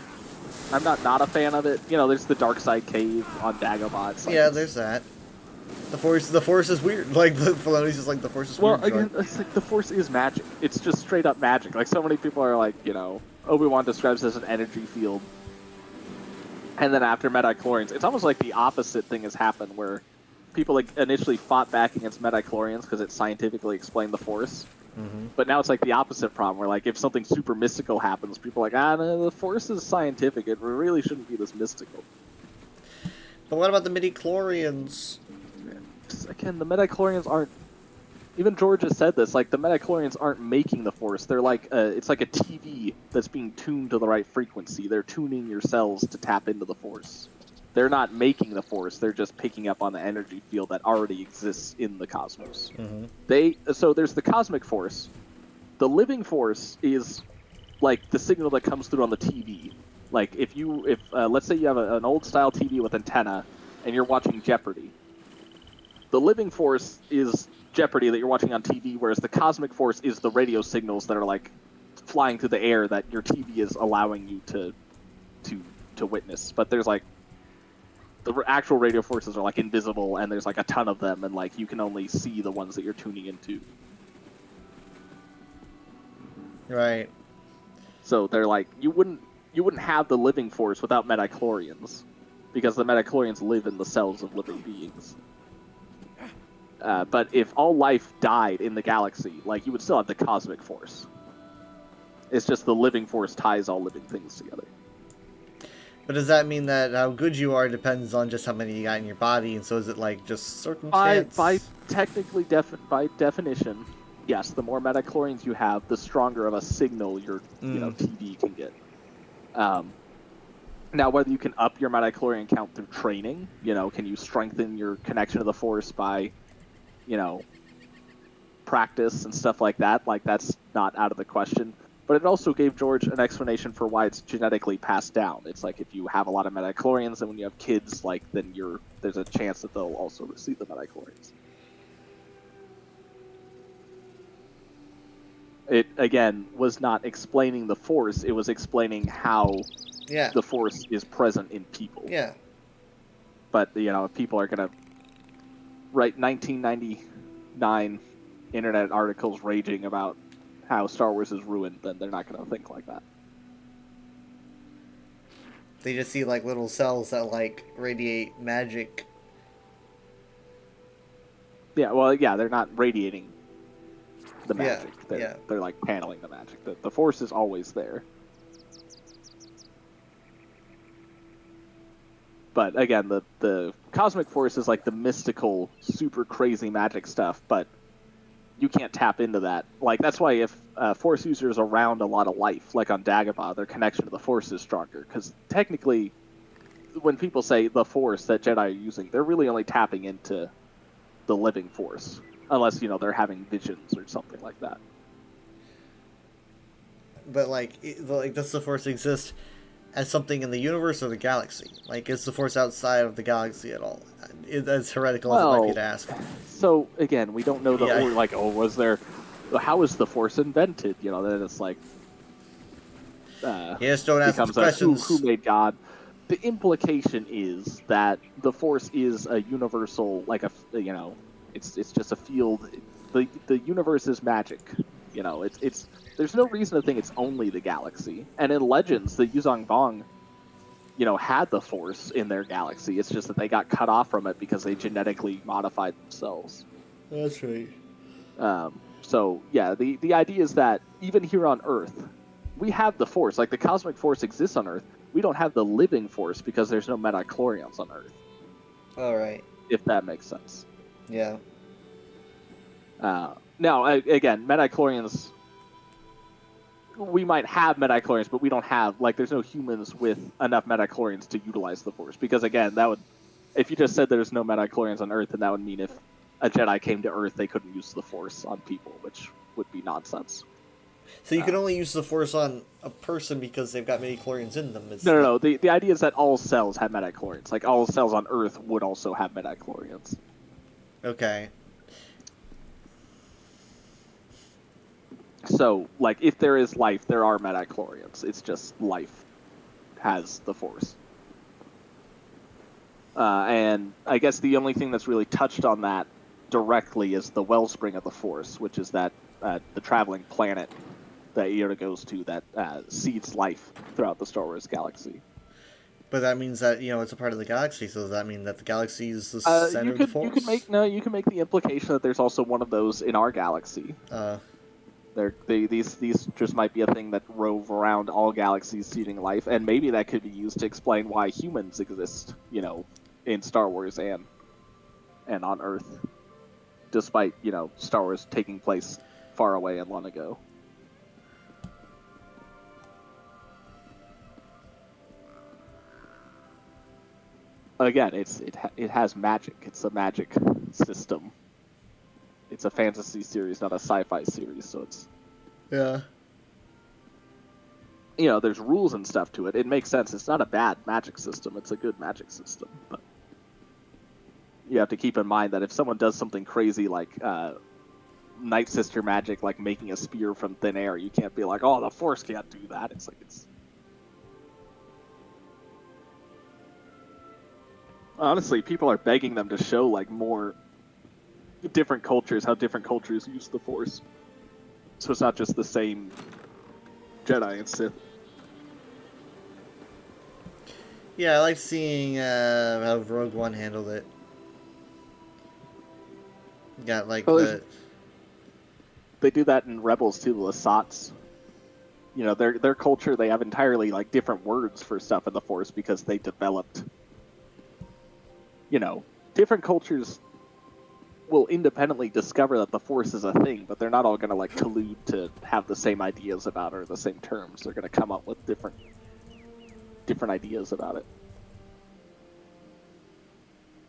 I'm not a fan of it. You know, there's the Dark Side Cave on Dagobah. It's like, Yeah, there's that. The Force is weird. Like the Filoni's just like the Force is Well, weird. again, it's like the Force is magic. It's just straight up magic. Like, so many people are like, you know, Obi-Wan describes it as an energy field. And then after midichlorians, it's almost like the opposite thing has happened, where people like initially fought back against midichlorians because it scientifically explained the Force. Mm-hmm. But now it's like the opposite problem, where like if something super mystical happens, people are like, no, the Force is scientific. It really shouldn't be this mystical. But what about the midichlorians? Again, the midichlorians aren't. Even George has said this. Like, the midichlorians aren't making the Force. They're like it's like a TV that's being tuned to the right frequency. They're tuning your cells to tap into the Force. They're not making the Force. They're just picking up on the energy field that already exists in the cosmos. Mm-hmm. So there's the cosmic Force. The living Force is like the signal that comes through on the TV. Like, if let's say you have an old style TV with antenna, and you're watching Jeopardy. The living Force is Jeopardy that you're watching on TV, whereas the cosmic Force is the radio signals that are like flying through the air that your TV is allowing you to witness. But there's like the actual radio forces are like invisible, and there's like a ton of them, and like you can only see the ones that you're tuning into. Right. So they're like you wouldn't have the living Force without midichlorians, because the midichlorians live in the cells of living beings. But if all life died in the galaxy, like, you would still have the cosmic Force. It's just the living Force ties all living things together. But does that mean that how good you are depends on just how many you got in your body, and so is it like just circumstance? By definition, yes. The more midichlorians you have, the stronger of a signal your TV can get. Now, whether you can up your midichlorian count through training, can you strengthen your connection to the Force by practice and stuff like that, like, that's not out of the question. But it also gave George an explanation for why it's genetically passed down. It's like, if you have a lot of midichlorians, and when you have kids, like, then there's a chance that they'll also receive the midichlorians. It, again, was not explaining the Force, it was explaining how the Force is present in people. Yeah. But, if people are going to write 1999 internet articles raging about how Star Wars is ruined, then they're not going to think like that. They just see like little cells that like radiate magic. Yeah, well, yeah, they're not radiating the magic. Yeah, They're like paneling the magic. The Force is always there. But again, the cosmic Force is like the mystical, super crazy magic stuff. But you can't tap into that. Like, that's why if Force users around a lot of life, like on Dagobah, their connection to the Force is stronger. Because technically, when people say the Force that Jedi are using, they're really only tapping into the living Force. Unless, they're having visions or something like that. But does the Force exist as something in the universe or the galaxy? Like, is the Force outside of the galaxy at all? As heretical as it might be to ask. So again, we don't know Yeah. was there? How was the Force invented? Then it's like, Yes, don't ask the becomes questions. who made God. The implication is that the Force is a universal, it's just a field. The universe is magic. It's there's no reason to think it's only the galaxy. And in Legends, the Yuzong Vong, had the Force in their galaxy. It's just that they got cut off from it because they genetically modified themselves. That's right. So yeah, the idea is that even here on Earth, we have the Force. Like, the cosmic Force exists on Earth. We don't have the living Force because there's no midichlorians on Earth. All right. If that makes sense. Yeah. Now, again, midichlorians. We might have midichlorians, but we don't have, there's no humans with enough midichlorians to utilize the Force. Because again, if you just said there's no midichlorians on Earth, then that would mean if a Jedi came to Earth, they couldn't use the Force on people, which would be nonsense. So you can only use the Force on a person because they've got midichlorians in them. No. The idea is that all cells have midichlorians. Like, all cells on Earth would also have midichlorians. Okay. So, if there is life, there are midichlorians. It's just life has the Force. And I guess the only thing that's really touched on that directly is the wellspring of the Force, which is that the traveling planet that Yoda goes to that seeds life throughout the Star Wars galaxy. But that means that, it's a part of the galaxy, so does that mean that the galaxy is the center of the Force? You can make the implication that there's also one of those in our galaxy. These just might be a thing that rove around all galaxies seeding life, and maybe that could be used to explain why humans exist, in Star Wars and on Earth, despite, Star Wars taking place far away and long ago. Again, it has magic. It's a magic system. It's a fantasy series, not a sci-fi series, so it's... Yeah. There's rules and stuff to it. It makes sense. It's not a bad magic system. It's a good magic system. But you have to keep in mind that if someone does something crazy like Night Sister magic, like making a spear from thin air, you can't be like, oh, the Force can't do that. It's honestly, people are begging them to show, more different cultures, how different cultures use the Force. So it's not just the same Jedi and Sith. Yeah, I like seeing how Rogue One handled it. Got They do that in Rebels too, the Lasats. Their culture, they have entirely different words for stuff in the Force because they developed. Different cultures will independently discover that the Force is a thing, but they're not all going to collude to have the same ideas about it or the same terms. They're going to come up with different ideas about it.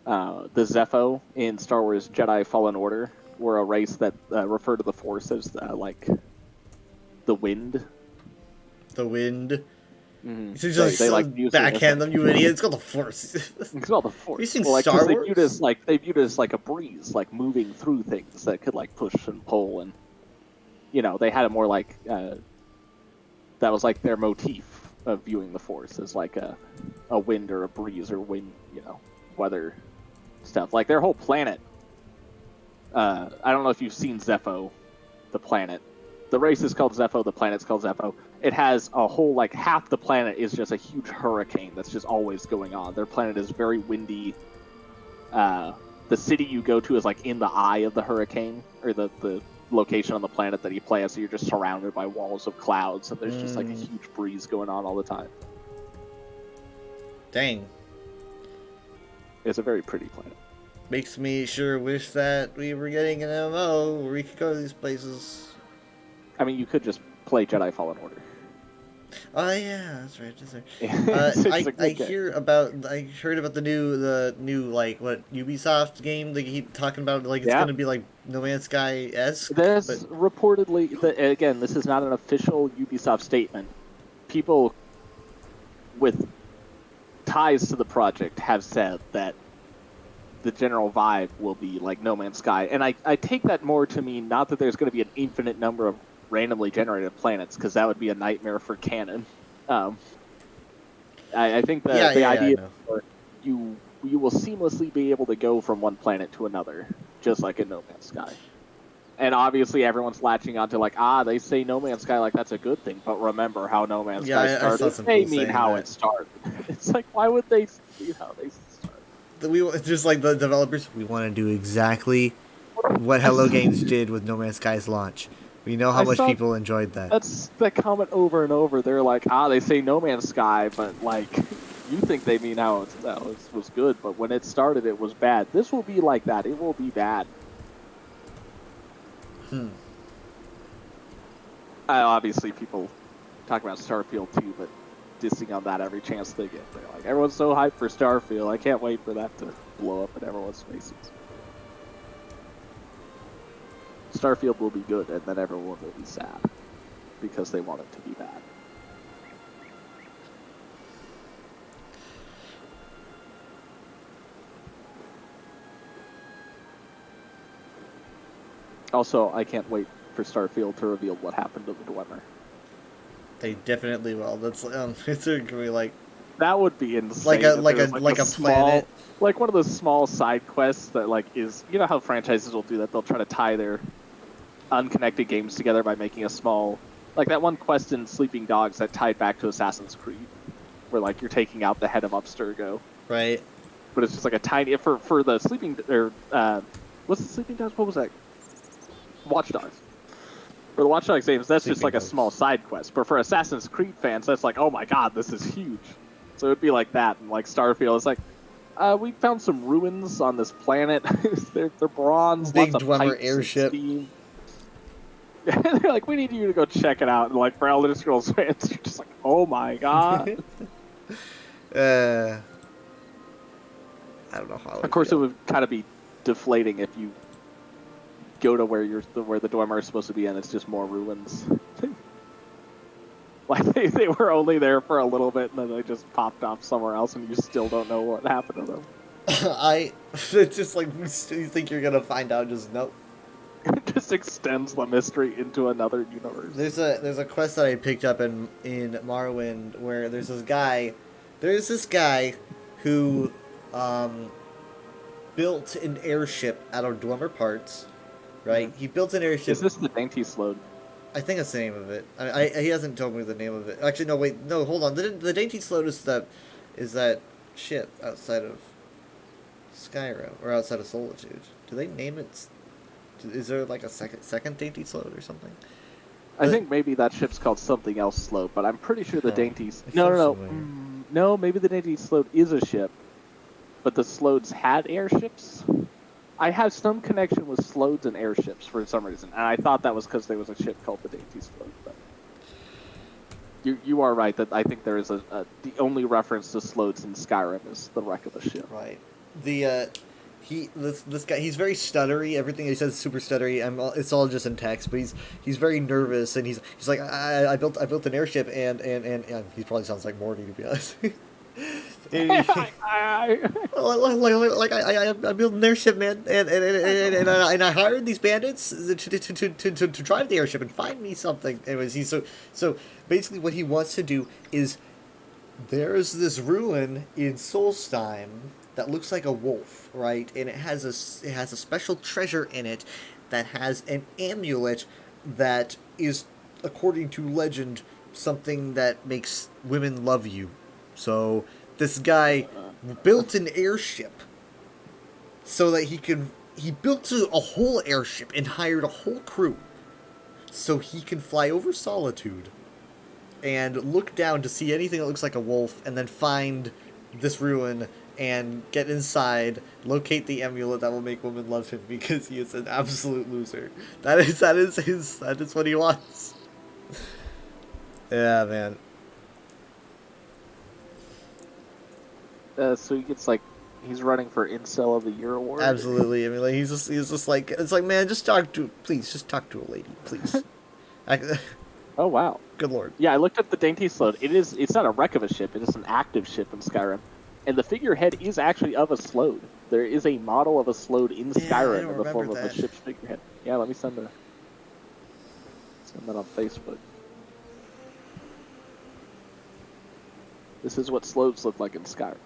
The Zepho in Star Wars Jedi Fallen Order were a race that referred to the Force as the wind. The wind. Mm-hmm. So just backhand them, you idiot. It's called the Force. It's called the Force. You seen Star Wars? They viewed it as a breeze, moving through things that could push and pull, and they had it more that was their motif of viewing the Force as a wind or a breeze or wind, weather stuff. Their whole planet. I don't know if you've seen Zepho, the planet. The race is called Zepho. The planet's called Zepho. It has a whole half the planet is just a huge hurricane that's just always going on. Their planet is very windy. The city you go to is in the eye of the hurricane, or the location on the planet that you play as. So you're just surrounded by walls of clouds, and there's just a huge breeze going on all the time. Dang. It's a very pretty planet. makes me sure wish that we were getting an MMO where we could go to these places. I mean, you could just play Jedi Fallen Order. Oh yeah, that's right. That's right. It's a good I game. heard about the new like what Ubisoft game they keep talking about, like it's Yeah. gonna be like No Man's Sky esque. This reportedly, again, this is not an official Ubisoft statement. People with ties to the project have said that the general vibe will be like No Man's Sky, and I take that more to mean not that there's going to be an infinite number of randomly generated planets, because that would be a nightmare for canon. I think the I idea know. is you will seamlessly be able to go from one planet to another, just like in No Man's Sky. And obviously everyone's latching onto like, they say No Man's Sky like that's a good thing, but remember how No Man's Yeah, Sky I saw started. some They people mean saying how that. it started. It's like, why would they mean how they started? We just like the developers, we want to do exactly what Hello Games did with No Man's Sky's launch. We know how I much saw- people enjoyed that. That's the comment over and over. They're like, they say No Man's Sky, but like, you think they mean how it was good, but when it started, it was bad. This will be like that. It will be bad. Obviously, people talk about Starfield too, but dissing on that every chance they get. They're like, everyone's so hyped for Starfield. I can't wait for that to blow up in everyone's faces. Starfield will be good, and then everyone will be sad because they want it to be bad. Also, I can't wait for Starfield to reveal what happened to the Dwemer. They definitely will. That's it's gonna be like That would be insane. Like if a there was, a small, planet. like one of those small side quests that like is, you know how franchises will do that? They'll try to tie their unconnected games together by making a small, like that one quest in Sleeping Dogs that tied back to Assassin's Creed, where like you're taking out the head of Abstergo, right. but it's just like a tiny for the Sleeping or what's the Sleeping Dogs? What was that? Watch Dogs. For the Watch Dogs games, that's just Sleeping like a Dogs. small side quest. But for Assassin's Creed fans, that's like, oh my god, this is huge. So it'd be like that, and like Starfield, it's like, we found some ruins on this planet. they're bronze, Big lots of Dwemer pipes and airship. steam. They're like, we need you to go check it out. And like for Elder Scrolls fans, you're just like, oh my god. I don't know how. Of course, it would kind of be deflating if you go to where the Dwemer is supposed to be, and it's just more ruins. Like they were only there for a little bit, and then they just popped off somewhere else, and you still don't know what happened to them. It's just like you think you're gonna find out. Just nope. It just extends the mystery into another universe. There's a quest that I picked up in Morrowind where there's this guy who built an airship out of Dwemer parts, right? He built an airship. Is this the Dainty Slode? I think that's the name of it. He hasn't told me the name of it. Actually, no, wait, no, hold on. The Dainty Slode is that ship outside of Skyrim or outside of Solitude. Do they name it? Is there like a second Dainty Slode or something? I think maybe that ship's called something else Slode, but I'm pretty sure the Oh, Dainty... it No, sounds no. familiar. No, maybe the Dainty Slode is a ship, but the Slodes had airships? I have some connection with Slodes and airships for some reason, and I thought that was because there was a ship called the Dainty Slode. But you are right that I think there is the only reference to Slodes in Skyrim is the wreck of a ship. Right. This guy, he's very stuttery. Everything he says is super stuttery. It's all just in text, but he's very nervous, and he's like, I built an airship, and he probably sounds like Morty, to be honest. I built an airship, man, and I hired these bandits to drive the airship and find me something. Anyways, he's so basically what he wants to do is there's this ruin in Solstheim that looks like a wolf, right? And it has a special treasure in it that has an amulet that is, according to legend, something that makes women love you. So this guy built an airship so that he built a whole airship and hired a whole crew so he can fly over Solitude and look down to see anything that looks like a wolf and then find this ruin and get inside, locate the amulet that will make women love him because he is an absolute loser. That is what he wants. Yeah, man. So he gets like, he's running for Incel of the Year award. Absolutely. I mean, like he's just like, it's like, man, just talk to a lady, please. Oh wow. Good lord. Yeah, I looked up the Dainty Slode. It's not a wreck of a ship. It is an active ship in Skyrim, and the figurehead is actually of a Slode. There is a model of a Slode in Skyrim in the form of a ship's figurehead. Yeah, let me send that on Facebook. This is what Slodes look like in Skyrim.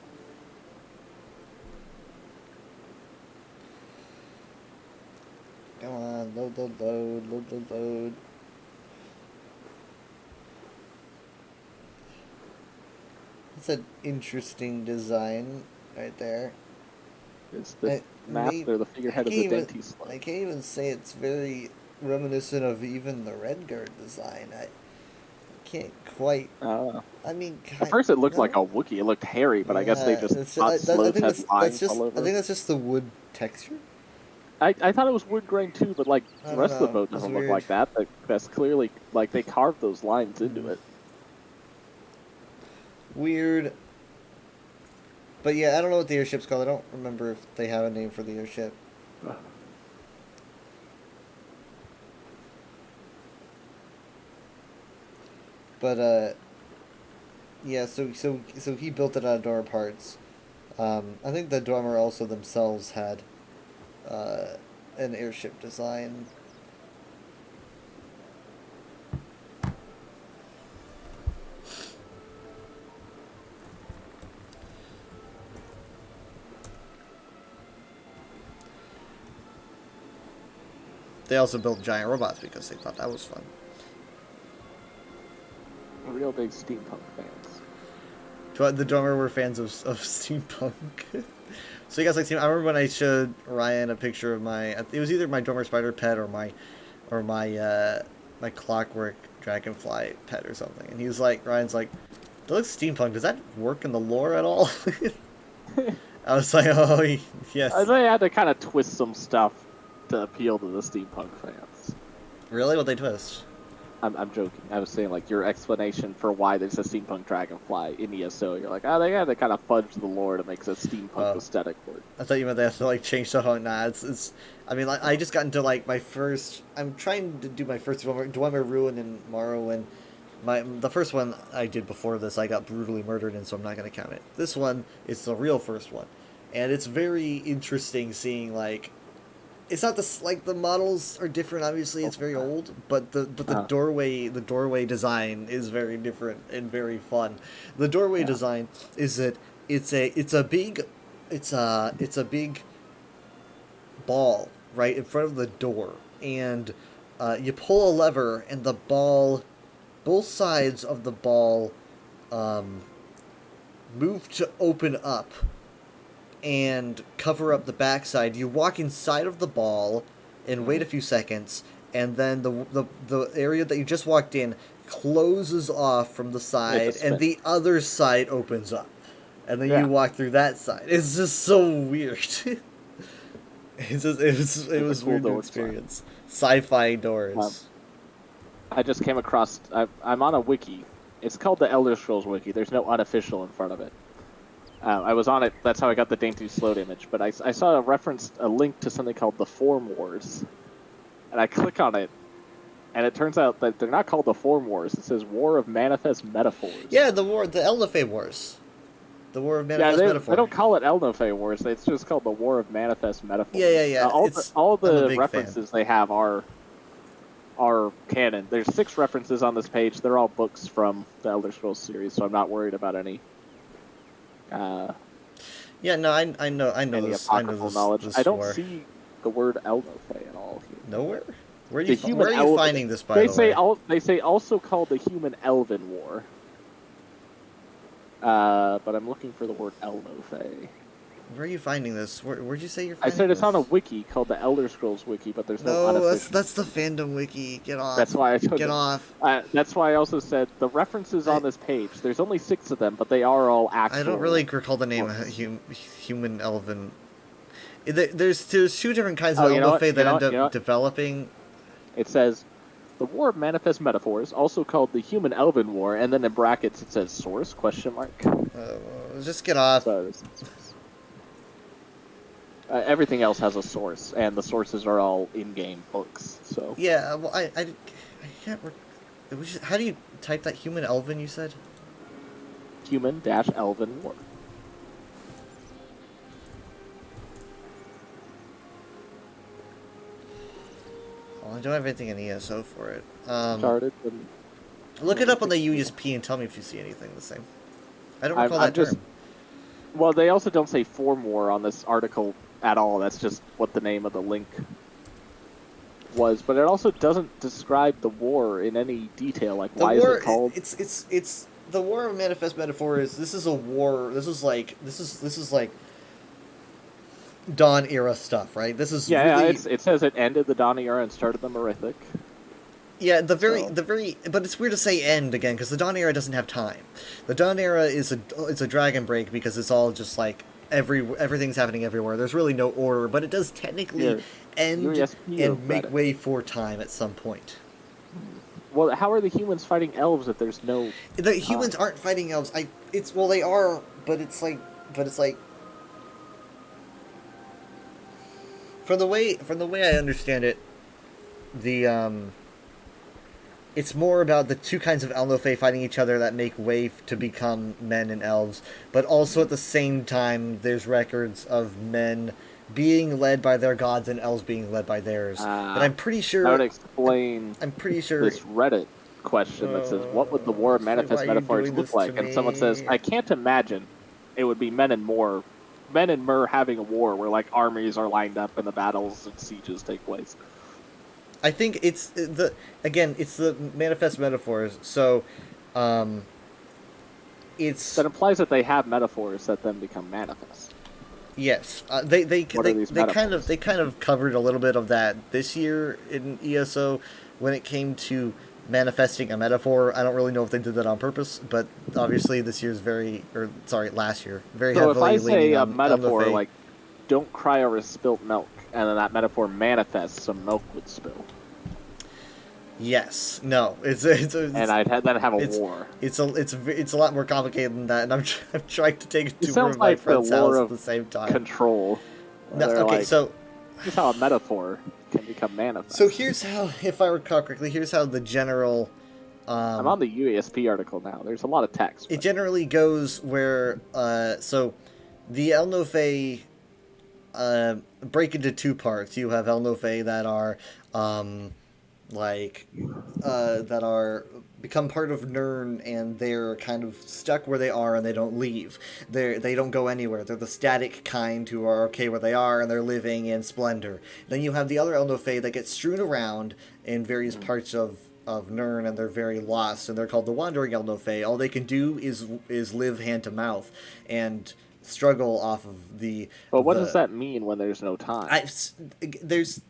Come on, load. It's an interesting design right there. It's the map or the figurehead of the Dainty Slode. I can't even say it's very reminiscent of even the Redguard design. I can't quite. I mean, at first it looked like a Wookiee. It looked hairy, but I guess they just thought Slodes had lines all over. I think that's just the wood texture. I thought it was wood grain too, but like the rest of the boat doesn't look like that. That's clearly like they carved those lines into it. Weird. But yeah, I don't know what the airship's called. I don't remember if they have a name for the airship. But yeah. So he built it out of Dormer parts. I think the Dormer also themselves had an airship design. They also built giant robots because they thought that was fun. Real big steampunk fans. The Dormer were fans of steampunk. So you guys like steampunk? I remember when I showed Ryan a picture of my. It was either my Dormer spider pet or my clockwork dragonfly pet or something, and he was like, Ryan's like, "That looks steampunk. Does that work in the lore at all?" I was like, "Oh yes." They had to kind of twist some stuff to appeal to the steampunk fans. Really? What they twist? I'm joking. I was saying, like, your explanation for why there's a steampunk dragonfly in ESO. You're like, oh, they had to kind of fudge the lore to make a steampunk aesthetic work. I thought you meant they have to, like, change stuff on. Nah, it's. I mean, like, I just got into, like, my first. I'm trying to do my first Dwemer Ruin and Morrowind. The first one I did before this, I got brutally murdered in, so I'm not going to count it. This one is the real first one. And it's very interesting seeing, like. It's not the models are different. Obviously, it's very old, but the doorway design is very different and very fun. The doorway design is that it's a big ball right in front of the door, and you pull a lever, and the ball, both sides of the ball, move to open up and cover up the backside. You walk inside of the ball and wait a few seconds, and then the area that you just walked in closes off from the side, and the other side opens up, and then you walk through that side. It's just so weird. It was weird to experience. Sci-fi doors. I just came across. I'm on a wiki. It's called the Elder Scrolls Wiki. There's no unofficial in front of it. I was on it. That's how I got the Dainty Slode image. But I saw a link to something called the Form Wars, and I click on it, and it turns out that they're not called the Form Wars. It says War of Manifest Metaphors. Yeah, the Elnathay Wars. The War of Manifest Metaphors. They don't call it Elnathay Wars. It's just called the War of Manifest Metaphors. Yeah. All the references they have are canon. There's 6 references on this page. They're all books from the Elder Scrolls series, so I'm not worried about any. I know this. Knowledge. This I don't war. see the word Elnathay at all here. Nowhere. Where are you finding this? By the way, they say also called the Human Elven War. But I'm looking for the word Elnathay. Where are you finding this? Where'd you say you're I finding said it's this? on a wiki called the Elder Scrolls wiki, but there's no No, unofficial. that's the fandom wiki. Get off. That's why I told Get them. off. That's why I also said the references on this page. There's only 6 of them, but they are all actual. I don't really recall the name books. human elven. There's 2 different kinds of Oh, you know what? Eldofe that You know end what? You know up what? developing. It says, the War of Manifest Metaphors, also called the Human Elven War, and then in brackets it says source, question mark. Just get off. So, everything else has a source, and the sources are all in-game books, so... Yeah, well, I can't... How do you type that? Human elven, you said? Human-Elven War. Well, I don't have anything in ESO for it. Started and... Look it up on the USP and tell me if you see anything the same. I don't recall I'm that term. just- Well, they also don't say form war on this article at all. That's just what the name of the link was. But it also doesn't describe the war in any detail. Like, why is it called? It's the War of Manifest Metaphor is this is a war. This is like Dawn era stuff, right? This is Yeah, really, it says it ended the Dawn era and started the Merithic. yeah, the very, but it's weird to say end again because the Dawn era doesn't have time. The Dawn era is a Dragon Break because it's all just like everything's happening everywhere. There's really no order, but it does technically Here, end USP or and make Reddit? way for time at some point. Well, how are the humans fighting elves if there's no... The humans aren't fighting elves. They are, but it's like from the way I understand it, it's more about the 2 kinds of Elnofey fighting each other that make way to become men and elves, but also at the same time there's records of men being led by their gods and elves being led by theirs. But I'm pretty sure That would explain I'm pretty sure this Reddit question that says, what would the War of why Manifest are you Metaphors doing look this like? to And someone says, me? I can't imagine it would be men and Mer having a war where, like, armies are lined up and the battles and sieges take place. I think it's the Manifest Metaphors. So, it's That implies that they have metaphors that then become manifest. yes. They What are these kind metaphors? of covered a little bit of that this year in ESO when it came to manifesting a metaphor. I don't really know if they did that on purpose, but obviously last year very So if heavily I say leaning a on metaphor Elnofey. like, don't cry over spilt milk, and then that metaphor manifests, some milk would spill. Yes, no, it's And I'd then have a it's- war. it's a lot more complicated than that, and I'm trying to take it It to sounds my like the friend's lore house of at the same time. Control. No, They're okay, like, so here's how a metaphor can become manifest. So here's how, if I recall correctly, here's how the general. I'm on the UASP article now. There's a lot of text. It but- generally goes where, so, the Elnofey break into 2 parts. You have Elnofey that are, that are become part of Nirn, and they're kind of stuck where they are and they don't leave. They don't go anywhere. They're the static kind who are okay where they are and they're living in splendor. Then you have the other Elnofey that get strewn around in various parts of Nirn, and they're very lost, and they're called the Wandering Elnofey. All they can do is live hand to mouth and struggle off of the. But what the- does that mean when there's no time? there's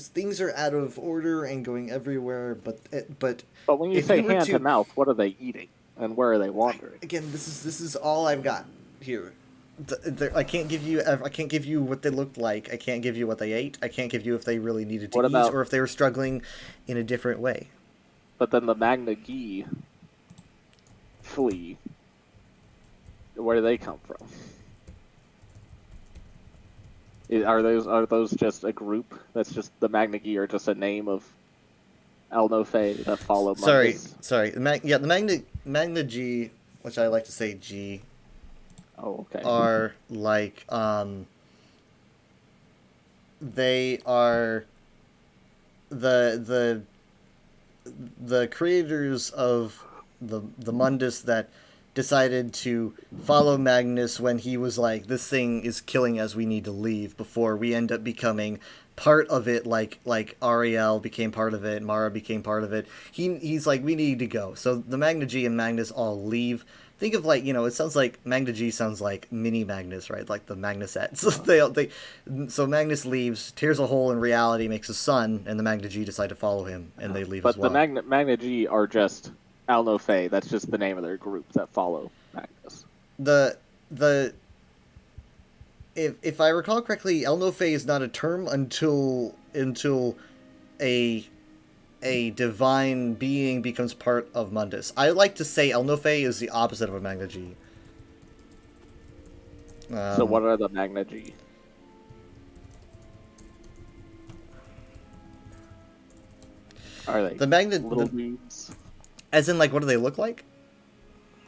things are out of order and going everywhere, but But when you if say you were hand to- to mouth, what are they eating? And where are they wandering? again, this is all I've got here. I can't give you what they looked like. I can't give you what they ate. I can't give you if they really needed to What eat about- or if they were struggling in a different way. But then the Magna Gi flee. Where do they come from? Are those just a group? That's just the Magna Gi, or just a name of Elnofey that follow Mundus? Sorry. The Magna G, which I like to say G, Oh, okay. are like they are the creators of the Mundus that decided to follow Magnus when he was like, this thing is killing us, we need to leave, before we end up becoming part of it, like Ariel became part of it, Mara became part of it. He's like, we need to go. So the Magna G and Magnus all leave. Think of like, it sounds like Magna G sounds like mini Magnus, right? Like the Magnuset. So Magnus leaves, tears a hole in reality, makes a sun, and the Magna G decide to follow him, and they leave as well. But the Magna G are just Alno-Fae. That's just the name of their group that follow Magnus. If I recall correctly, Alno-Fae is not a term until a divine being becomes part of Mundus. I like to say Alno-Fae is the opposite of a Magna G. So what are the Magna G? Are they the Magna little dudes? As in, like, what do they look like?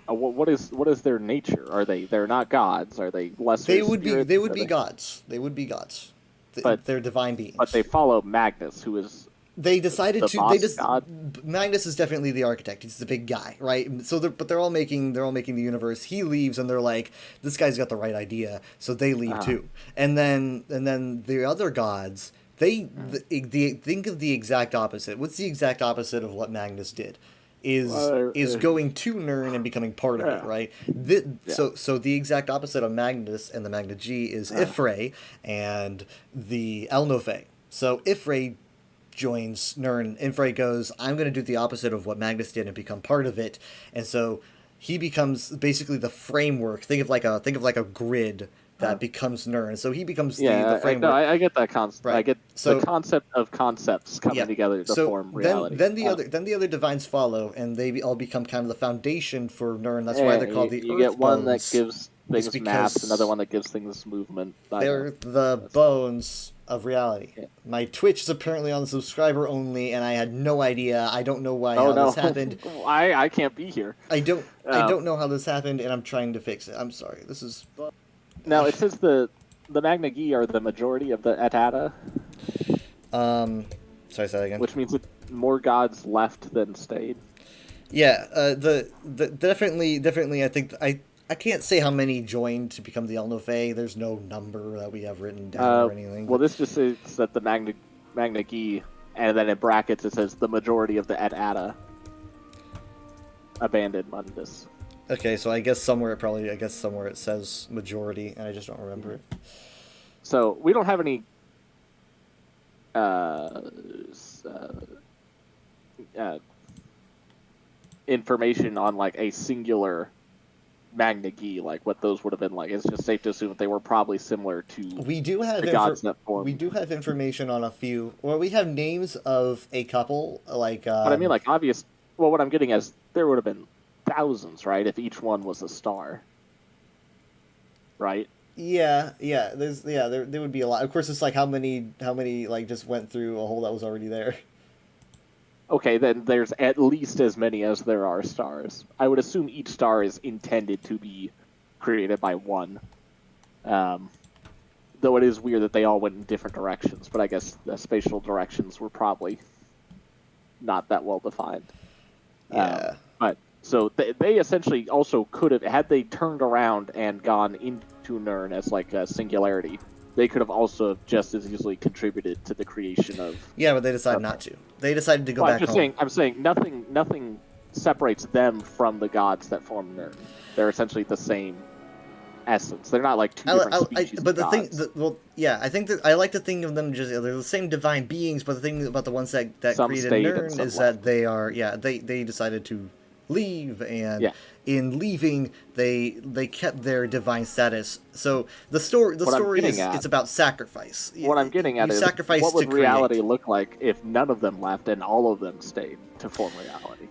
What is their nature? They're not gods? Are they lesser? They would spirits? be gods. They would be gods. But they're divine beings. But they follow Magnus, who is. They decided the to. boss They just god? Magnus is definitely the architect. He's the big guy, right? So, they're all making the universe. He leaves, and they're like, this guy's got the right idea. So they leave too. And then the other gods, think of the exact opposite. What's the exact opposite of what Magnus did? Is going to Nirn and becoming part of it, right? So the exact opposite of Magnus and the Magna G is Ifray and the Alno-Fae. So Ifray joins Nirn. Ifray goes, I'm going to do the opposite of what Magnus did and become part of it. And so he becomes basically the framework. Think of like a grid that becomes Nirn. So he becomes the framework. I get that concept. Right. I get the concept of concepts coming together to form reality. Then the other divines follow, and they all become kind of the foundation for Nirn. That's why they're called the You Earth get one Bones. that gives things mass, another one that gives things movement. They're the bones of reality. Yeah. My Twitch is apparently on subscriber only, and I had no idea. I don't know why this happened. I can't be here. I don't know how this happened, and I'm trying to fix it. I'm sorry. This is. Now, it says the Magna Gi are the majority of the Etata. Sorry, say that again. Which means that more gods left than stayed. Yeah, the definitely. I think I can't say how many joined to become the Alno-Fae. There's no number that we have written down or anything. Well, this just says that the Magna Gi, and then in brackets it says the majority of the Etata abandoned Mundus. Okay, so I guess somewhere it says majority, and I just don't remember it. So we don't have any information on like a singular Magna Gi, like what those would have been like. It's just safe to assume that they were probably similar to the gods that formed. We do have information on a few. Well, we have names of a couple, like. But I mean, like obvious. Well, what I'm getting is there would have been thousands, right? If each one was a star, right? Yeah. There would be a lot. Of course, it's like how many like just went through a hole that was already there. Okay, then there's at least as many as there are stars. I would assume each star is intended to be created by one. Though it is weird that they all went in different directions, but I guess the spatial directions were probably not that well defined. Yeah. So they essentially also could have, had they turned around and gone into Nirn as like a singularity, they could have also just as easily contributed to the creation of. Yeah, but they decided not to. They decided to go back home. I'm saying nothing separates them from the gods that form Nirn. They're essentially the same essence. They're not like two different species. But the gods. thing, I think that I like to think of them just they're the same divine beings. But the thing about the ones that Some created stayed Nirn and some is left. that they are they decided to leave, and in leaving they kept their divine status. So the story is it's about sacrifice. What I'm getting at is what would reality look like if none of them left and all of them stayed to form reality?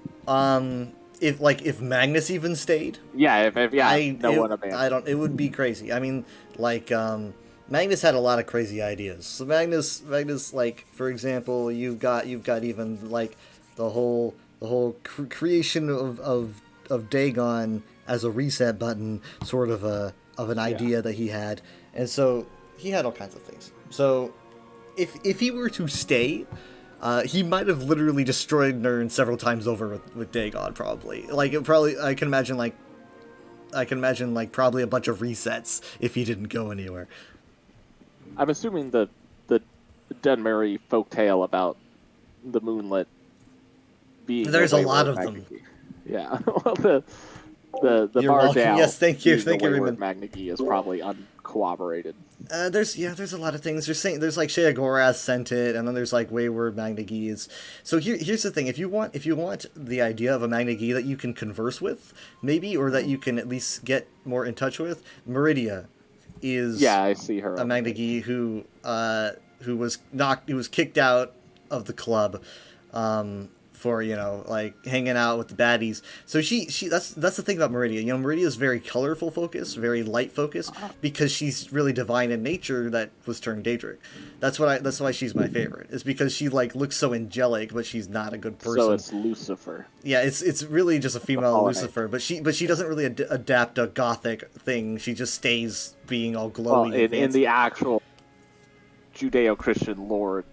If Magnus even stayed. Yeah, one abandoned. It would be crazy. I mean, like Magnus had a lot of crazy ideas. So Magnus, like for example, you've got even like the whole creation of Dagon as a reset button, sort of an idea that he had, and so he had all kinds of things. So if he were to stay, he might have literally destroyed Nirn several times over with Dagon, probably. Like I can imagine like I can imagine like probably a bunch of resets if he didn't go anywhere. I'm assuming the Dunmary folktale about the moonlit being. There's a wayward lot of them. Magnagie. Yeah. Well, the You're Bar welcome. Dal Yes, thank you. being Thank the you, wayward Raymond. Magnagie is probably uncorroborated. There's a lot of things. There's like Shea Goraz sent it, and then there's like Wayward Magnagies. So here's the thing: if you want the idea of a Magnagie that you can converse with, maybe, or that you can at least get more in touch with, Meridia is Yeah, I see her. a Magnagie who was kicked out of the club for like hanging out with the baddies. So she that's the thing about Meridia. Meridia is very colorful focused, very light focused, because she's really divine in nature that was turned Daedric. That's why she's my favorite. Is because she like looks so angelic, but she's not a good person. So it's Lucifer. Yeah, it's really just a female Pollinate. Lucifer, but she doesn't really adapt a gothic thing. She just stays being all glowy. Well, and in fancy. the actual Judeo-Christian lore,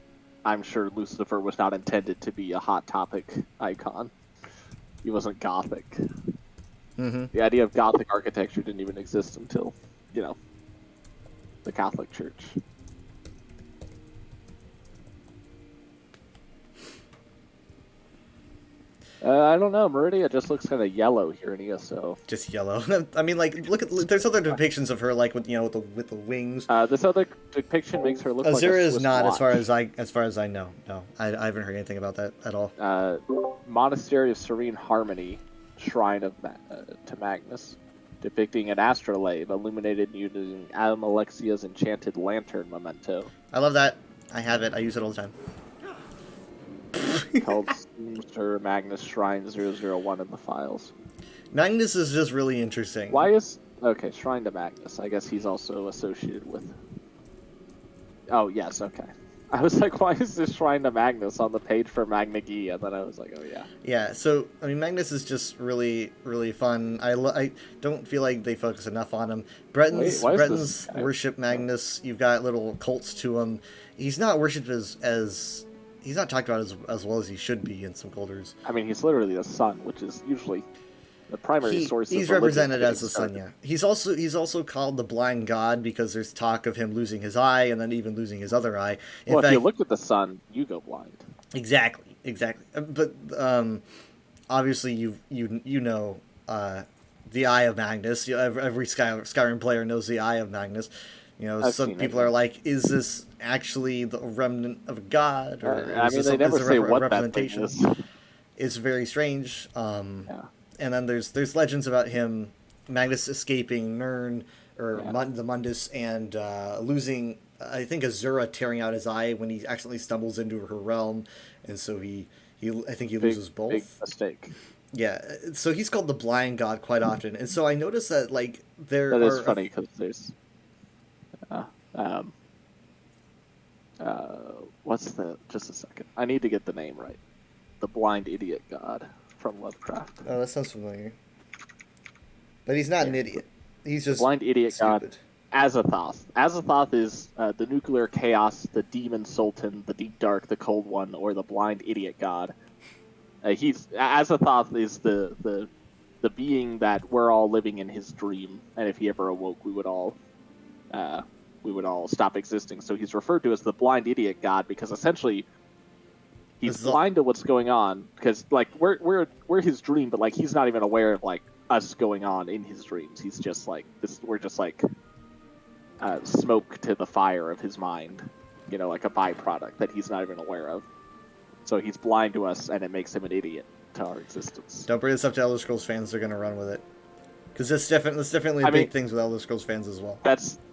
I'm sure Lucifer was not intended to be a hot topic icon. He wasn't Gothic. Mm-hmm. The idea of Gothic architecture didn't even exist until, the Catholic Church. I don't know. Meridia just looks kind of yellow here in ESO. Just yellow. I mean, like, look. There's other depictions of her, like with the wings. This other depiction makes her look like a Azura is Swiss not, watch. as far as I know. No, I haven't heard anything about that at all. Monastery of Serene Harmony, Shrine of to Magnus, depicting an astrolabe illuminated using Alexia's enchanted lantern memento, I love that. I have it. I use it all the time. called Sir Magnus Shrine 001 in the files. Magnus is just really interesting. Why is Shrine to Magnus? I guess he's also associated with. Oh yes, okay. I was like, why is this Shrine to Magnus on the page for Magnagie? And then I was like, oh yeah. Yeah. So I mean, Magnus is just really, really fun. I don't feel like they focus enough on him. Bretons Wait, why is this guy- worship Magnus. You've got little cults to him. He's not worshipped as he's not talked about as well as he should be in some cultures. I mean, he's literally the sun, which is usually the primary source. He's of religion represented getting as the sun, started. yeah. He's also called the blind god because there's talk of him losing his eye and then even losing his other eye. In Well, fact, if you look at the sun, you go blind. exactly. But obviously you know the Eye of Magnus. Every Skyrim player knows the Eye of Magnus. I've Some seen people it. are like, is this actually the remnant of a god? Or I is mean, this they never is it say a what that thing representation? is. It's very strange. Yeah. And then there's legends about him, Magnus escaping Nirn or Yeah. the Mundus and losing. I think Azura tearing out his eye when he accidentally stumbles into her realm, and so I think he loses both. Big mistake. Yeah, so he's called the blind god quite often, and so I noticed that like there That are is funny because there's. What's the? Just a second. I need to get the name right. The blind idiot god from Lovecraft. Oh, that sounds familiar. But he's not an Yeah. idiot. He's just Blind idiot god. stupid. Azathoth. Azathoth is the nuclear chaos, the demon sultan, the deep dark, the cold one, or the blind idiot god. Azathoth is the being that we're all living in his dream, and if he ever awoke, we would all stop existing. So he's referred to as the blind idiot god because essentially he's This is blind to what's going on because like we're his dream, but like he's not even aware of like us going on in his dreams. He's just like this. We're just like smoke to the fire of his mind, like a byproduct that he's not even aware of. So he's blind to us, and it makes him an idiot to our existence. Don't bring this up to Elder Scrolls fans; they're gonna run with it. Because that's definitely I big mean- things with Elder Scrolls fans as well.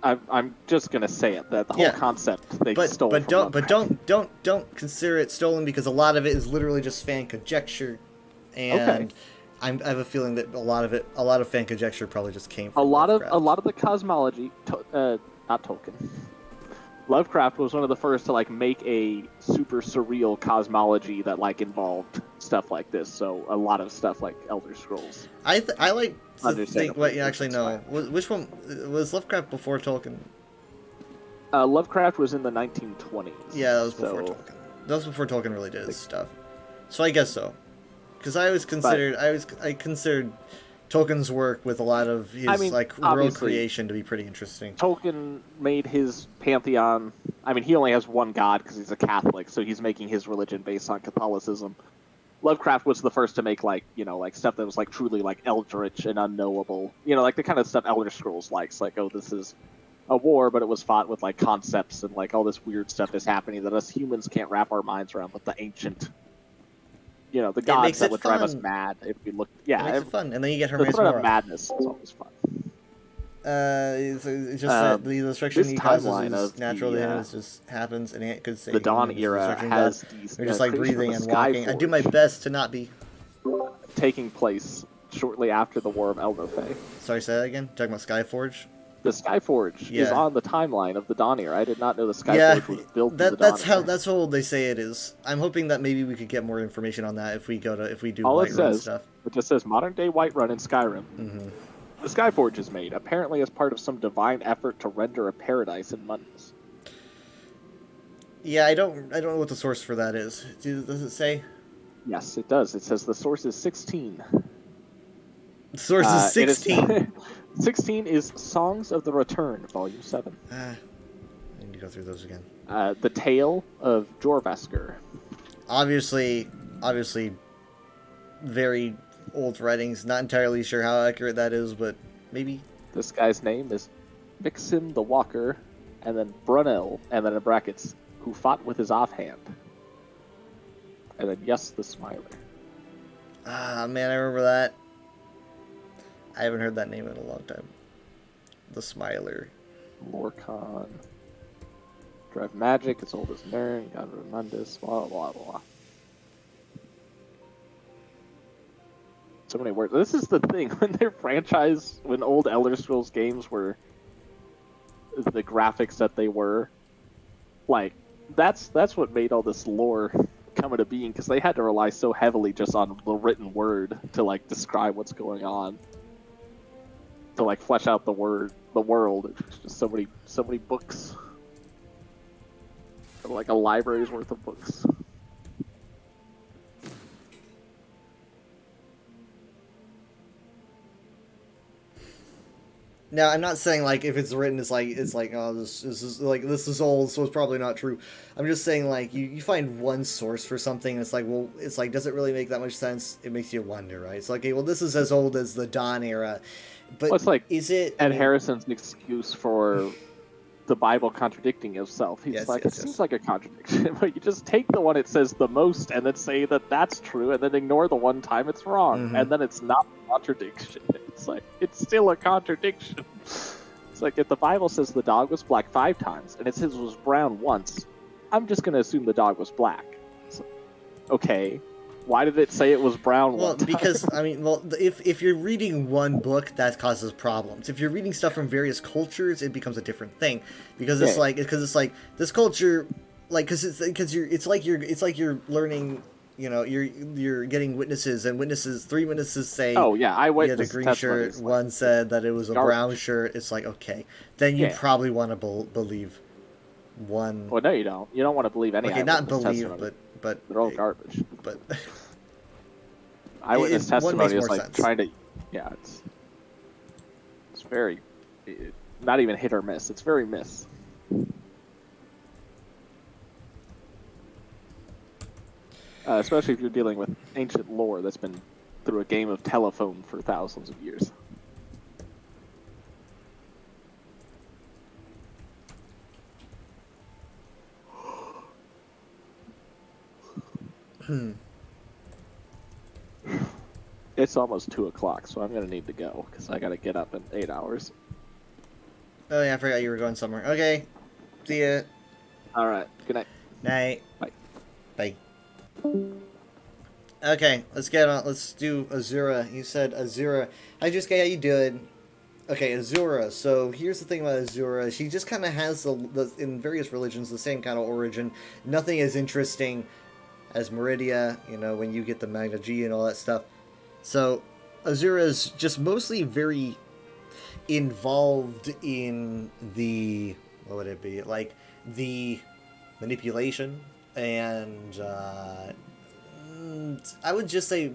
I'm just gonna say it that the whole Yeah. concept they But stole. but from don't consider it stolen because a lot of it is literally just fan conjecture, and I have a feeling that a lot of fan conjecture probably just came from a lot Lovecraft. of the cosmology, not Tolkien. Lovecraft was one of the first to like make a super surreal cosmology that like involved stuff like this. So a lot of stuff like Elder Scrolls. I like to think. Understandably, Wait, actually, no. that's Which one was Lovecraft before Tolkien? Lovecraft was in the 1920s. Yeah, that was before so- Tolkien. That was before Tolkien really did his stuff. So I guess so. Because I always considered I considered Tolkien's work with a lot of his world obviously, creation to be pretty interesting. Tolkien made his pantheon. I mean, he only has one god because he's a Catholic, so he's making his religion based on Catholicism. Lovecraft was the first to make stuff that was truly eldritch and unknowable. The kind of stuff Elder Scrolls likes. This is a war, but it was fought with concepts and all this weird stuff is happening that us humans can't wrap our minds around. But the ancient, the gods that would drive us mad if we look. Yeah, it makes it fun, and then you get the Hermaeus threat of Mora. madness is always fun. It's just that the destruction this he causes timeline is of natural the, to him. It just happens, and it could say The Dawn he's a era destruction has god. these. We're just creation of breathing the and walking. I do my Skyforge best to not be. taking place shortly after the War of Elderfae. Sorry, say that again. Talking about Skyforge. The Skyforge is Yeah. on the timeline of the Dawn era. I did not know the Skyforge was built. That's how old they say it is. I'm hoping that maybe we could get more information on that if we do All it Whiterun says, stuff. it just says modern day Whiterun in Skyrim. Mm-hmm. The Skyforge is made apparently as part of some divine effort to render a paradise in Mundus. Yeah, I don't know what the source for that is. Does it say? Yes, it does. It says the source is 16. The source is 16. 16 is Songs of the Return, Volume 7. I need to go through those again. The Tale of Jorvaskr. Obviously, very old writings. Not entirely sure how accurate that is, but maybe. This guy's name is Vixen the Walker, and then Brunel, and then in brackets, who fought with his offhand. And then Yes the Smiler. Ah, man, I remember that. I haven't heard that name in a long time. The Smiler. Lorcan. Drive Magic, as old as Nern, God of Mundus, blah blah blah. So many words. This is the thing, when old Elder Scrolls games were the graphics that they were, that's what made all this lore come into being, because they had to rely so heavily just on the written word to describe what's going on, to flesh out the world. It's just so many books, a library's worth of books. Now, I'm not saying if it's written, it's oh, this is old, so it's probably not true. I'm just saying you find one source for something, and it's does it really make that much sense? It makes you wonder, right? It's okay, well, this is as old as the Dawn era, but is it? Ed Harrison's excuse for the Bible contradicting itself. He's it seems like a contradiction, but you just take the one it says the most, and then say that that's true, and then ignore the one time it's wrong, and then it's not a contradiction. It's still a contradiction. It's if the Bible says the dog was black 5 times, and it says it was brown once, I'm just going to assume the dog was black. Okay, why did it say it was brown Well, one time? because, if you're reading one book, that causes problems. If you're reading stuff from various cultures, it becomes a different thing. Because it's this culture, it's like you're learning, you're getting witnesses, and 3 witnesses say, oh yeah, I went the green shirt, one said that it was a brown shirt. It's okay, then you probably want to believe one. Well, no, you don't. You don't want to believe any. Okay, not believe, testimony. but they're all garbage. But eyewitness testimony is sense. trying to, it's very, not even hit or miss. It's very miss. Especially if you're dealing with ancient lore that's been through a game of telephone for thousands of years. It's almost 2 o'clock, so I'm gonna need to go because I gotta get up in 8 hours. Oh yeah, I forgot you were going somewhere. Okay, see ya. All right. Good night. Night. Bye. Bye. Okay, let's get on. Let's do Azura. You said Azura. Hi, Jusuke, how you doing? Okay, Azura. So here's the thing about Azura. She just kind of has in various religions the same kind of origin. Nothing as interesting as Meridia. When you get the Magna G and all that stuff. So Azura is just mostly very involved in the, what would it be, the manipulation and I would just say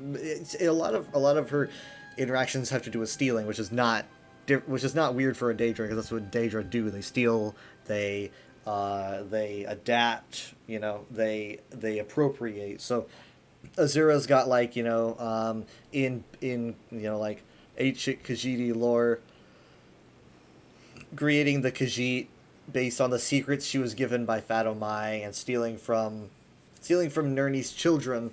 a lot of her interactions have to do with stealing, which is not weird for a Daedra, because that's what Daedra do. They steal, they adapt, you know, they appropriate. So Azura's got, like, you know, in you know, like, ancient Khajiit lore, creating the Khajiit based on the secrets she was given by Fatomai, and stealing from Nirni's children.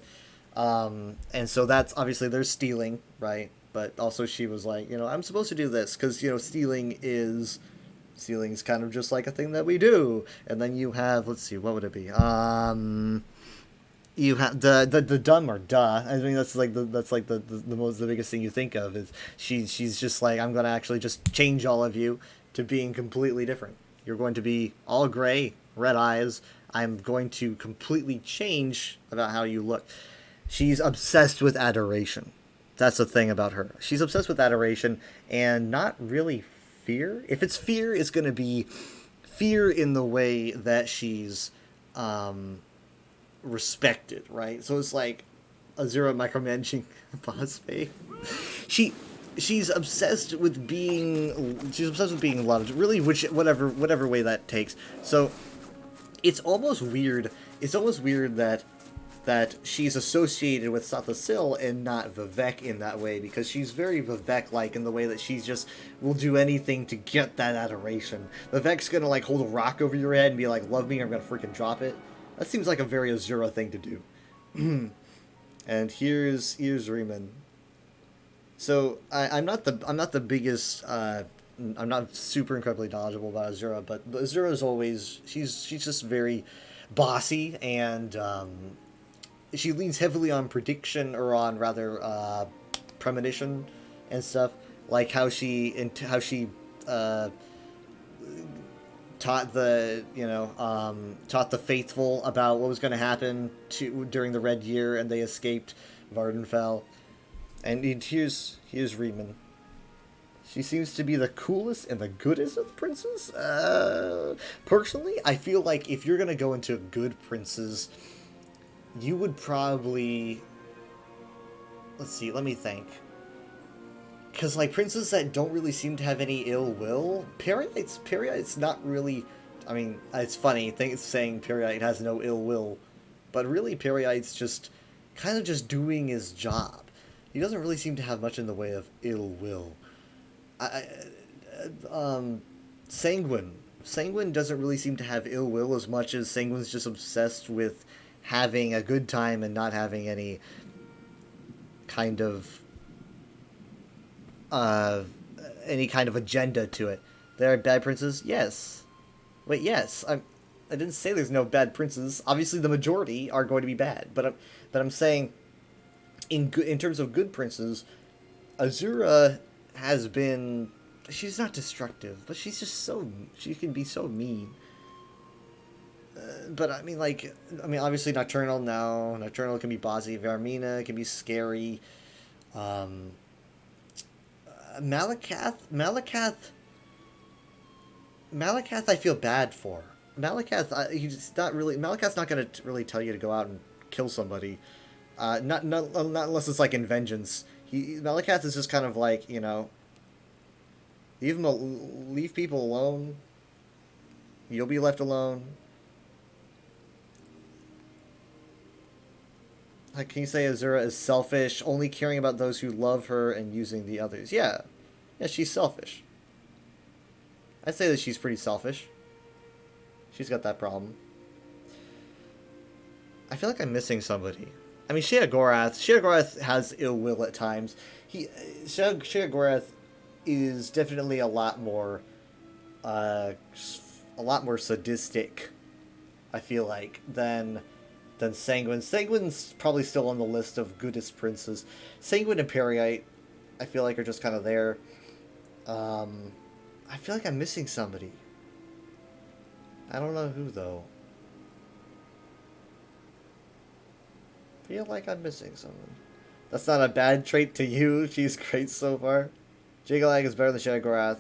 And so that's obviously there's stealing, right? But also she was like, you know, I'm supposed to do this because, you know, stealing's kind of just like a thing that we do. And then you have, let's see, what would it be? You have the dumb or duh. I mean, that's like the biggest thing you think of is she's just like, I'm gonna actually just change all of you to being completely different. You're going to be all gray, red eyes. I'm going to completely change about how you look. She's obsessed with adoration. That's the thing about her. She's obsessed with adoration and not really fear. If it's fear, it's going to be fear in the way that she's respected, right? So it's like Azura micromanaging Boss Babe. She's obsessed with being loved, really, whatever way that takes. So it's almost weird that she's associated with Sathasil and not Vivek in that way, because she's very Vivek-like in the way that she's just will do anything to get that adoration. Vivek's gonna, like, hold a rock over your head and be like, love me, or I'm gonna freaking drop it. That seems like a very Azura thing to do. And here's Riemann. So I'm not the biggest. I'm not super incredibly knowledgeable about Azura, but Azura is always she's just very bossy, and she leans heavily on prediction, or on rather premonition and stuff, like how she taught the faithful about what was going to happen during the Red Year, and they escaped Vardenfell. And here's Riemann. She seems to be the coolest and the goodest of princes. Personally, I feel like if you're gonna go into good princes, you would probably... Let's see, let me think. Because, like, princes that don't really seem to have any ill will... Periite's not really... I mean, it's funny saying Periite has no ill will, but really Periite's just kind of just doing his job. He doesn't really seem to have much in the way of ill will. Sanguine. Sanguine doesn't really seem to have ill will as much as Sanguine's just obsessed with having a good time and not having any kind of agenda to it. There are bad princes? Yes. Wait, yes. I didn't say there's no bad princes. Obviously, the majority are going to be bad, but I'm saying in terms of good princes, Azura has been... She's not destructive, but she's just she can be so mean. But I mean, obviously Nocturnal, no. Nocturnal can be bossy. Vaermina can be scary. Malakath I feel bad for. Malakath's not going to really tell you to go out and kill somebody. Not unless it's like in vengeance. Malakath is just kind of like, you know, leave people alone. You'll be left alone. Like, can you say Azura is selfish, only caring about those who love her and using the others? Yeah, she's selfish. I'd say that she's pretty selfish. She's got that problem. I feel like I'm missing somebody. I mean, Sheogorath has ill will at times. Sheogorath is definitely a lot more sadistic, I feel like, than Sanguine. Sanguine's probably still on the list of goodest princes. Sanguine and Periite, I feel like, are just kind of there. I feel like I'm missing somebody. I don't know who, though. Feel like I'm missing someone. That's not a bad trait to you. She's great so far. Jagalag is better than Sheogorath.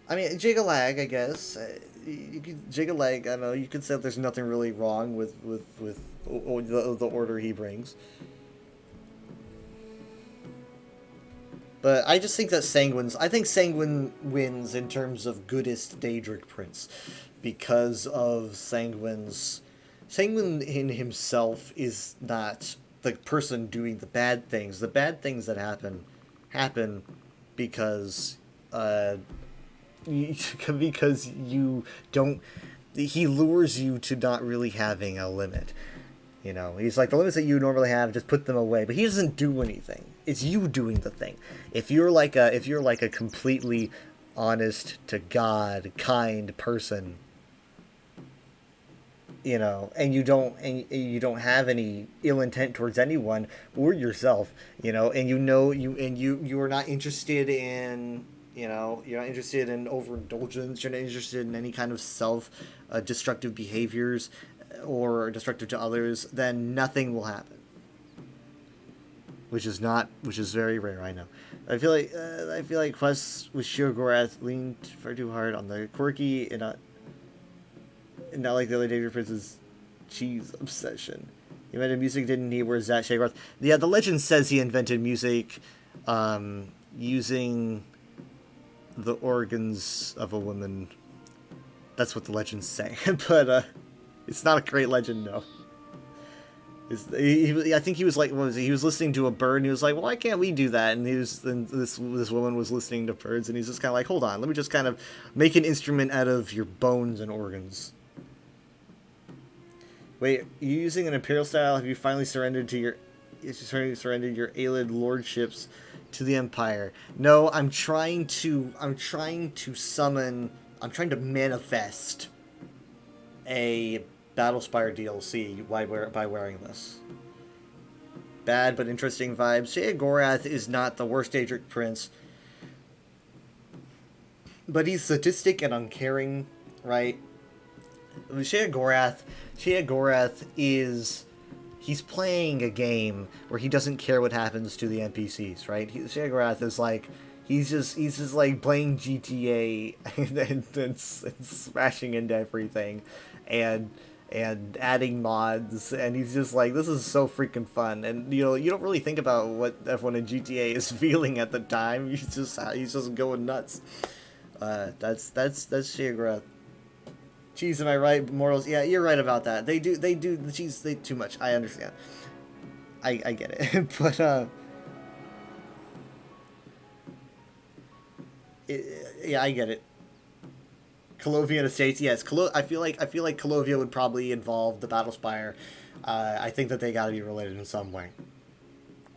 I mean, Jagalag, I guess. Jagalag, I don't know. You could say that there's nothing really wrong with the order he brings. But I just think that Sanguine wins in terms of goodest Daedric Prince, because of Sanguine in himself is not the person doing the bad things. The bad things that happen because because you don't. He lures you to not really having a limit. You know, he's like, the limits that you normally have, just put them away. But he doesn't do anything. It's you doing the thing. If you're like a completely honest to God, kind person, you know, and you don't have any ill intent towards anyone or yourself, you know, and you are not interested in, you know, you're not interested in overindulgence, you're not interested in any kind of destructive behaviors or destructive to others, then nothing will happen. Which is very rare, I know. I feel like quests with Sheogorath leaned far too hard on the quirky and not like the other Daedric Prince's cheese obsession. He invented music, didn't he? Where's that Sheogorath? Yeah, the legend says he invented music using the organs of a woman. That's what the legends say. But it's not a great legend, no. I think he was like, what was he was listening to a bird, and he was like, well, why can't we do that? And this woman was listening to birds, and he's just kind of like, hold on, let me just kind of make an instrument out of your bones and organs. Wait, you using an Imperial style? Have you finally surrendered your Aelid lordships to the Empire? No, I'm trying to manifest a Battlespire DLC by wearing this. Bad but interesting vibes. Sheogorath is not the worst Daedric Prince, but he's sadistic and uncaring, right? Sheogorath is... he's playing a game where he doesn't care what happens to the NPCs, right? Sheogorath is like... He's just like playing GTA and smashing into everything and adding mods, and he's just like, this is so freaking fun. And you know, you don't really think about what everyone in GTA is feeling at the time. He's just going nuts. That's Sheogorath. Cheese, am I right? Morals, yeah, you're right about that. They do the cheese too much. I understand. I get it. But yeah, I get it. Colovian Estates, yes. I feel like Colovia would probably involve the Battlespire. I think that they got to be related in some way.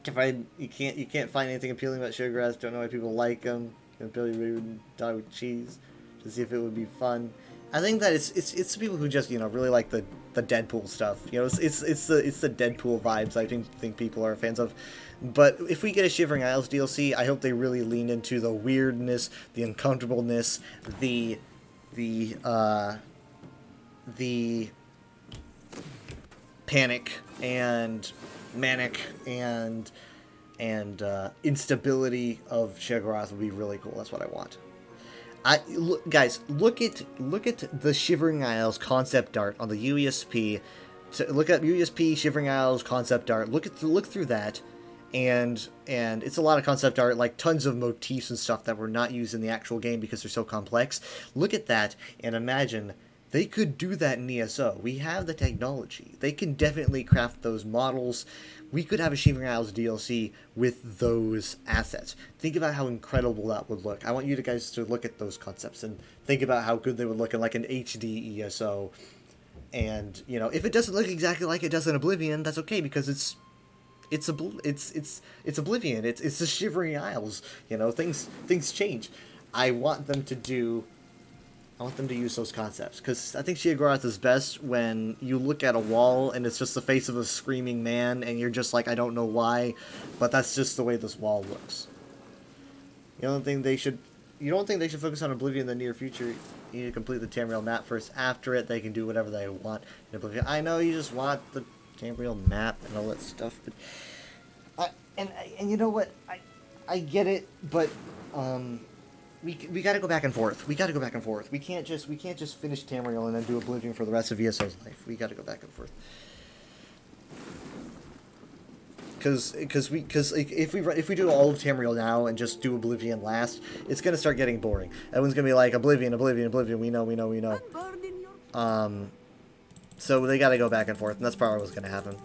You can't find anything appealing about Sheogorath. Don't know why people like him. Billy would die with cheese to see if it would be fun. I think that it's people who just, you know, really like the Deadpool stuff. You know, it's the Deadpool vibes I think people are fans of. But if we get a Shivering Isles DLC, I hope they really lean into the weirdness, the uncomfortableness, the panic and manic and instability of Sheogorath would be really cool. That's what I want. Guys, look at the Shivering Isles concept art on the UESP. Look at UESP Shivering Isles concept art. Look through that, and it's a lot of concept art, like tons of motifs and stuff that were not used in the actual game because they're so complex. Look at that and imagine they could do that in ESO. We have the technology. They can definitely craft those models. We could have a Shivering Isles DLC with those assets. Think about how incredible that would look. I want you guys to look at those concepts and think about how good they would look in like an HD ESO. And, you know, if it doesn't look exactly like it does in Oblivion, that's okay, because it's Oblivion. It's the Shivering Isles. You know, things change. I want them to use those concepts, because I think Sheogorath is best when you look at a wall and it's just the face of a screaming man, and you're just like, I don't know why, but that's just the way this wall looks. You don't think they should focus on Oblivion in the near future? You need to complete the Tamriel map first. After it, they can do whatever they want in Oblivion. I know you just want the Tamriel map and all that stuff, but and you know what? I get it, but we got to go back and forth. We can't just finish Tamriel and then do Oblivion for the rest of ESO's life. We got to go back and forth. Because if we do all of Tamriel now and just do Oblivion last, it's gonna start getting boring. Everyone's gonna be like Oblivion. We know. So they got to go back and forth, and that's probably what's gonna happen.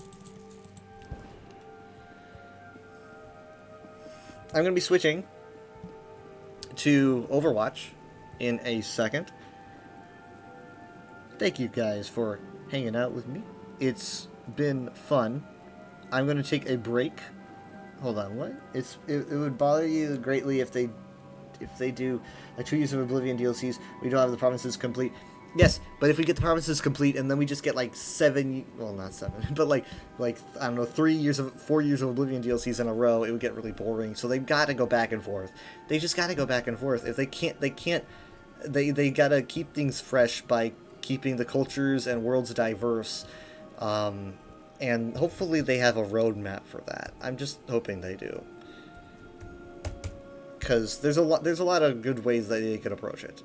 I'm gonna be switching to Overwatch in a second. Thank you guys for hanging out with me. It's been fun. I'm going to take a break. Hold on, what? It would bother you greatly if they do like 2 years of Oblivion DLCs. We don't have the provinces complete. Yes, but if we get the provinces complete and then we just get like 7, well, not 7, but like I don't know, 4 years of Oblivion DLCs in a row, it would get really boring. So they've got to go back and forth. They just got to go back and forth. If they can't, they got to keep things fresh by keeping the cultures and worlds diverse. And hopefully they have a roadmap for that. I'm just hoping they do. Because there's a lot of good ways that they could approach it.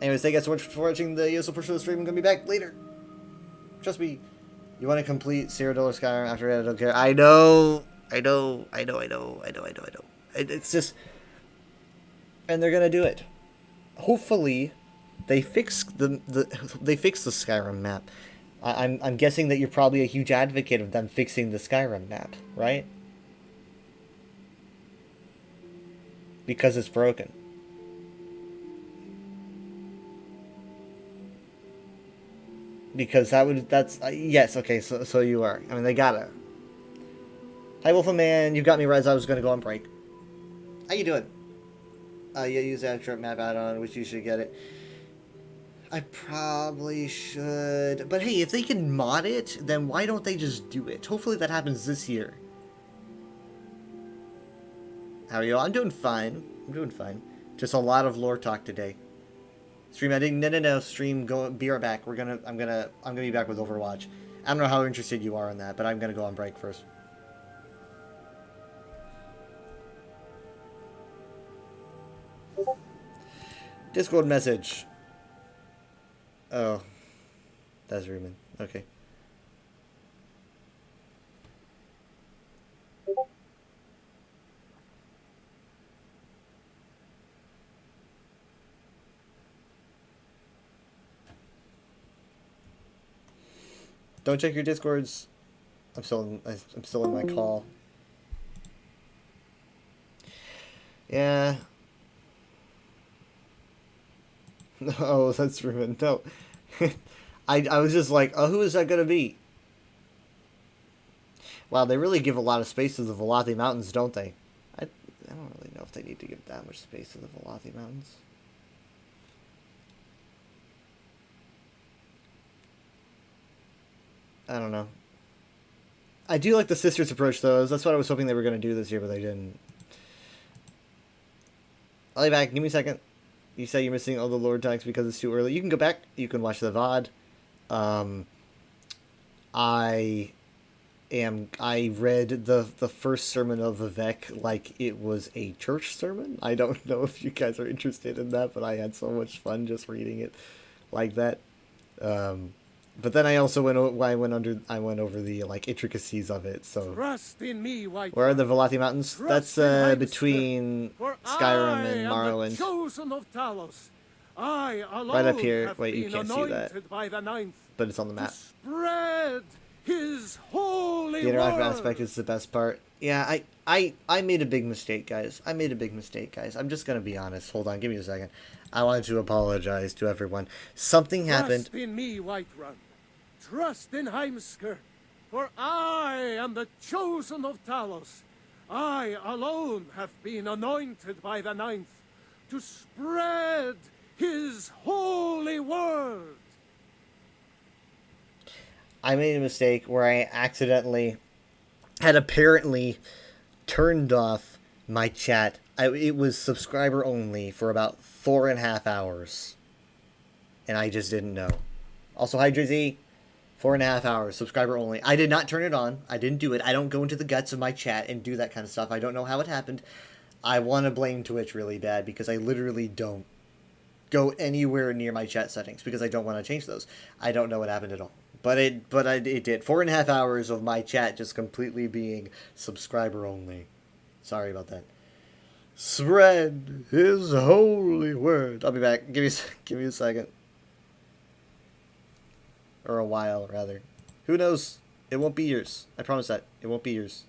Anyways, thank you guys so much for watching the Yosel portion of the stream. I'm going to be back later. Trust me. You want to complete $0 Skyrim after that? I don't care. I know. It's just... And they're going to do it. Hopefully, they fix the Skyrim map. I'm guessing that you're probably a huge advocate of them fixing the Skyrim map, right? Because it's broken. Because that's yes, okay, so you are. I mean, they gotta. Hi, Wolfman, you got me right as I was gonna go on break. How you doing? Yeah, use that extra map add-on, which you should get it. I probably should. But hey, if they can mod it, then why don't they just do it? Hopefully that happens this year. How are you all? I'm doing fine. Just a lot of lore talk today. Stream ending? No. Stream go. Be right back. I'm gonna be back with Overwatch. I don't know how interested you are in that, but I'm gonna go on break first. Discord message. Oh, that's Ruben. Okay. Don't check your Discords. I'm still in my call. Yeah. Oh, that's Ruben. No. I was just like, oh, who is that going to be? Wow, they really give a lot of space to the Velothi Mountains, don't they? I don't really know if they need to give that much space to the Velothi Mountains. I don't know. I do like the Sisters approach, though. That's what I was hoping they were going to do this year, but they didn't. I'll be back. Give me a second. You say you're missing all the Lord talks because it's too early. You can go back. You can watch the VOD. I read the first sermon of Vivek like it was a church sermon. I don't know if you guys are interested in that, but I had so much fun just reading it like that. But then I also went over the like intricacies of it. So Trust in me, White where are the Velothi Mountains? Trust That's in between Skyrim and Morrowind. Chosen of Talos. I alone Right up here. have Wait, you been can't see that. anointed by the ninth But it's on the to map. spread his holy The interactive word. aspect is the best part. Yeah, I made a big mistake, guys. I'm just gonna be honest. Hold on, give me a second. I wanted to apologize to everyone. Something happened. Trust in me, Whiterun. Trust in Heimskr. For I am the chosen of Talos. I alone have been anointed by the ninth to spread his holy word. I made a mistake where I accidentally had apparently turned off my chat. It was subscriber only for about 4.5 hours. And I just didn't know. Also, hi Drizzy. 4.5 hours, subscriber only. I did not turn it on. I didn't do it. I don't go into the guts of my chat and do that kind of stuff. I don't know how it happened. I want to blame Twitch really bad because I literally don't go anywhere near my chat settings because I don't want to change those. I don't know what happened at all. But it did 4.5 hours of my chat just completely being subscriber only. Sorry about that. Spread his holy word. I'll be back. Give me a second. Or a while, rather. Who knows? It won't be yours. I promise that. It won't be yours.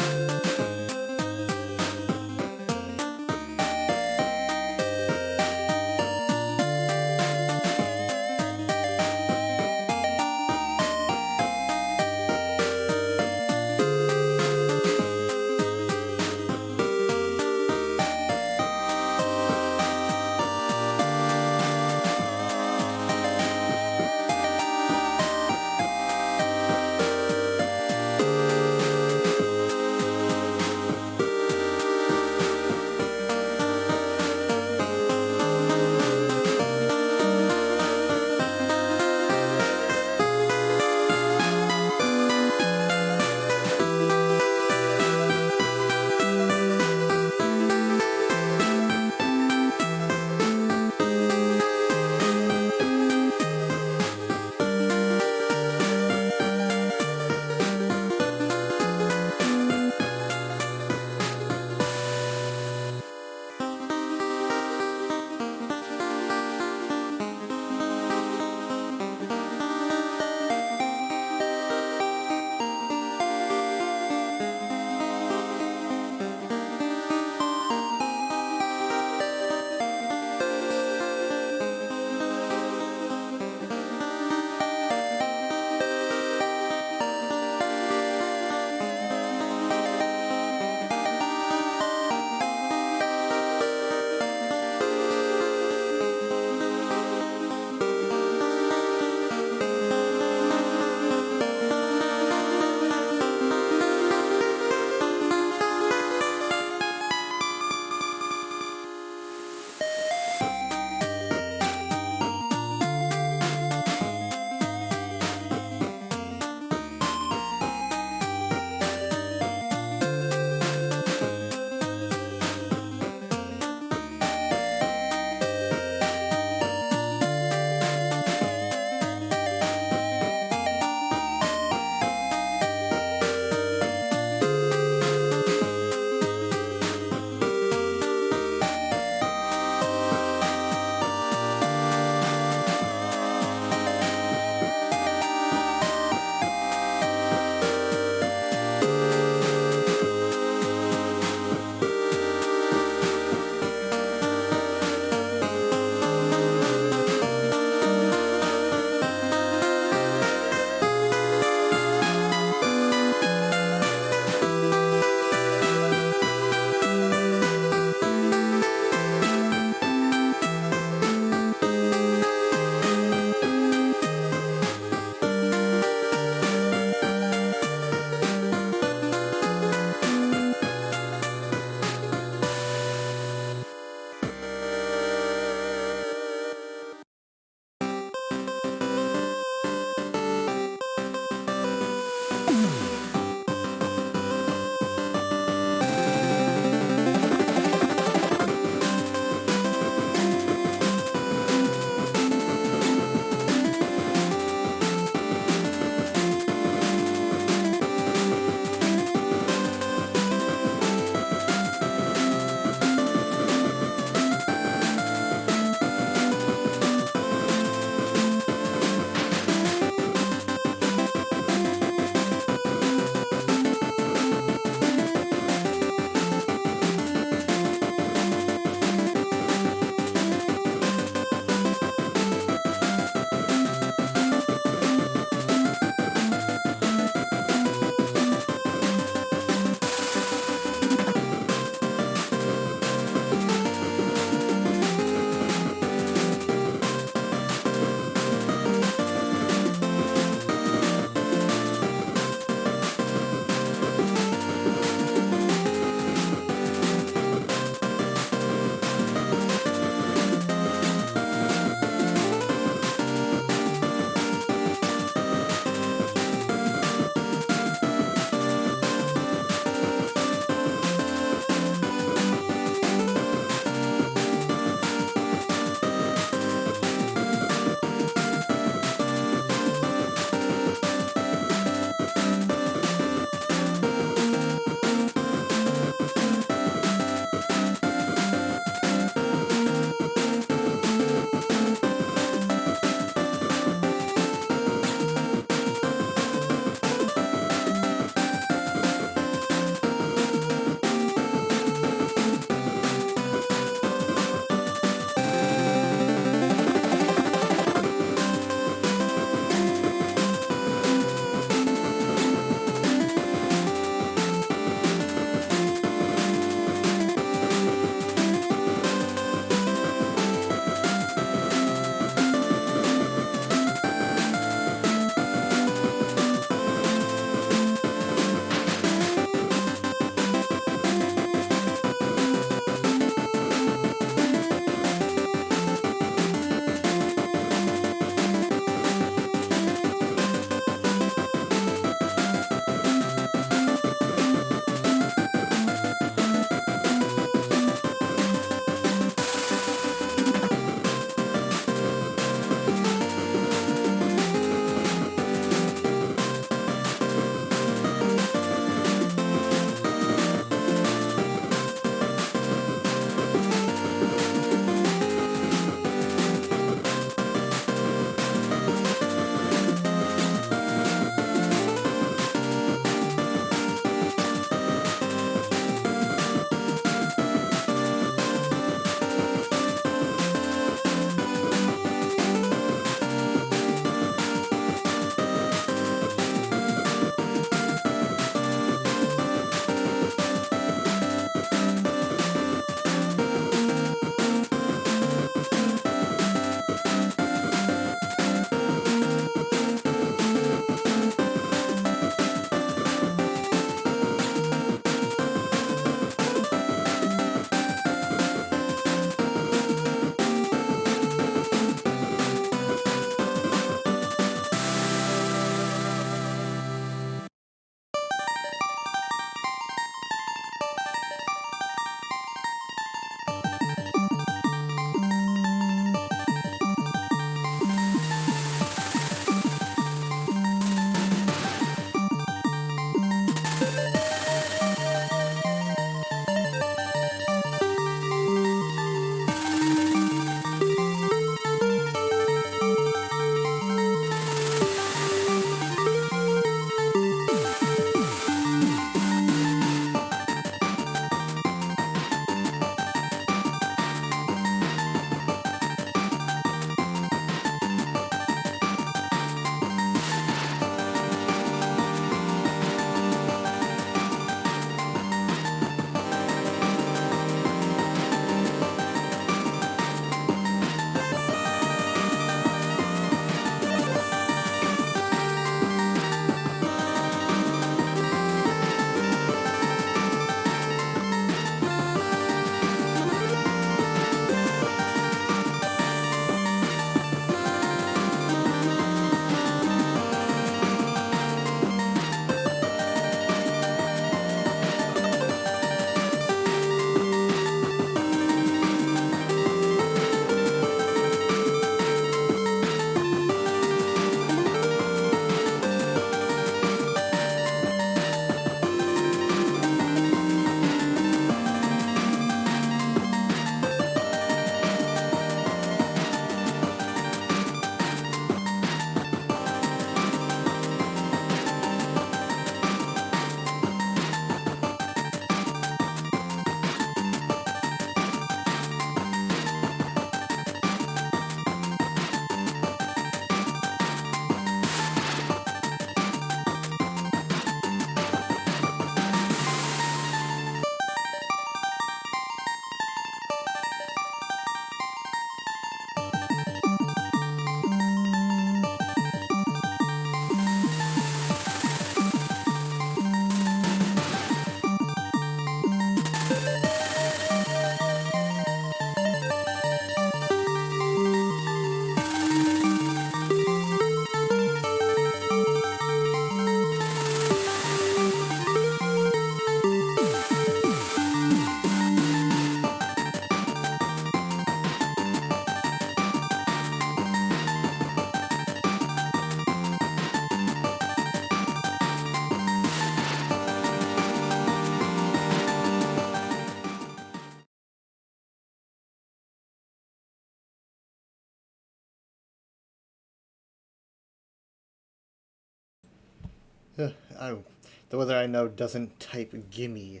Oh, the weather I know doesn't type gimme.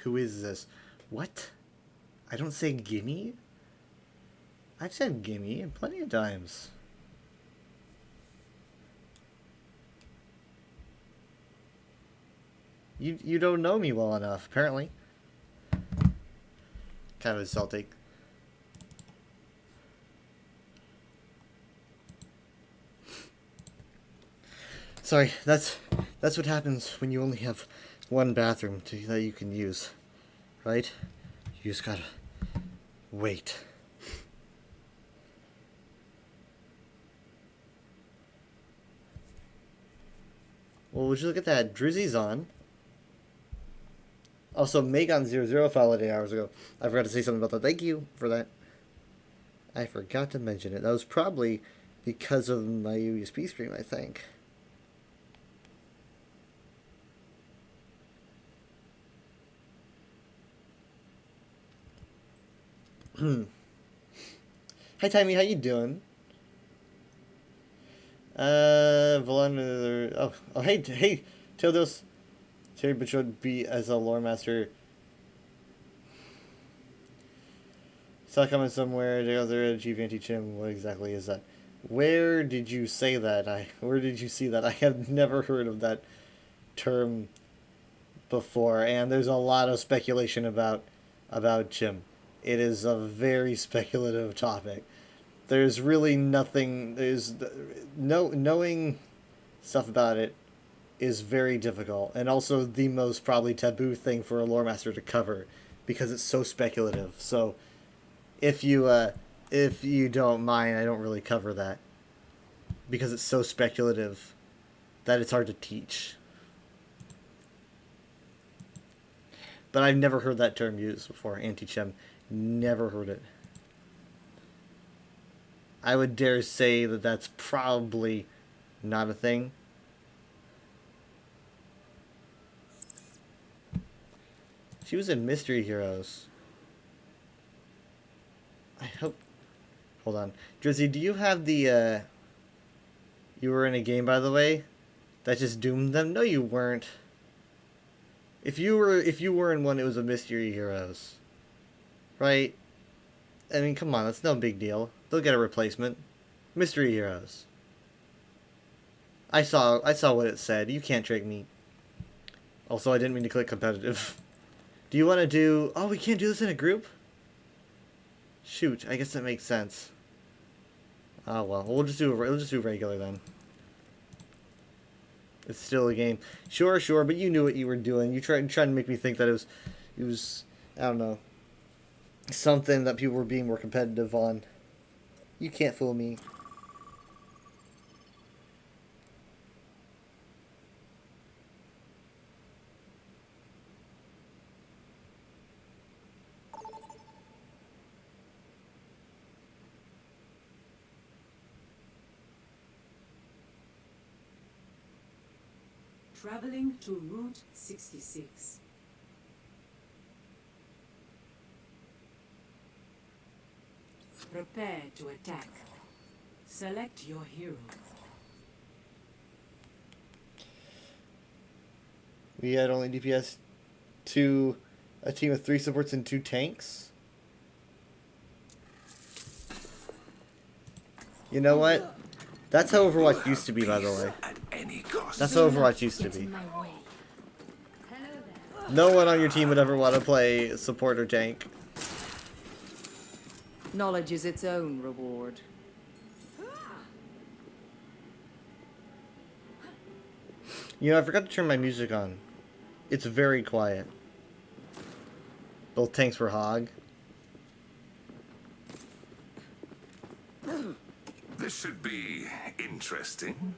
Who is this? What? I don't say gimme? I've said gimme plenty of times. You don't know me well enough, apparently. Kind of insulting. Sorry, that's what happens when you only have one bathroom that you can use, right? You just gotta wait. Well, would you look at that? Drizzy's on. Also, Megan00 followed 8 hours ago. I forgot to say something about that. Thank you for that. I forgot to mention it. That was probably because of my USB stream, I think. Hi, Timmy. How you doing? Volanda. Oh, hey, Tildos. Terry Butchwood be as a lore master. Saw coming somewhere. The other Chief Anti-Chim. What exactly is that? Where did you say that? Where did you see that? I have never heard of that term before, and there's a lot of speculation about Chim. It is a very speculative topic. There's really nothing. Knowing stuff about it is very difficult, and also the most probably taboo thing for a lore master to cover, because it's so speculative. So, if you don't mind, I don't really cover that, because it's so speculative that it's hard to teach. But I've never heard that term used before, anti-chem. Never heard it. I would dare say that that's probably not a thing. She was in Mystery Heroes. I hope... Hold on. Drizzy, do you have the, You were in a game, by the way, that just doomed them? No, you weren't. If you were in one, it was a Mystery Heroes. Right? I mean, come on, that's no big deal. They'll get a replacement. Mystery Heroes. I saw what it said. You can't trick me. Also, I didn't mean to click competitive. Do you want to do... Oh, we can't do this in a group? Shoot, I guess that makes sense. Oh, well, we'll just do regular then. It's still a game. Sure, but you knew what you were doing. You tried to make me think that it was I don't know, something that people were being more competitive on. You can't fool me. Traveling to Route 66. Prepare to attack. Select your hero. We had only DPS to a team of 3 supports and 2 tanks. You know what? That's how Overwatch used to be, by the way. That's how Overwatch used to be. No one on your team would ever want to play support or tank. Knowledge is its own reward. You know, I forgot to turn my music on. It's very quiet. Both tanks were hog. This should be interesting.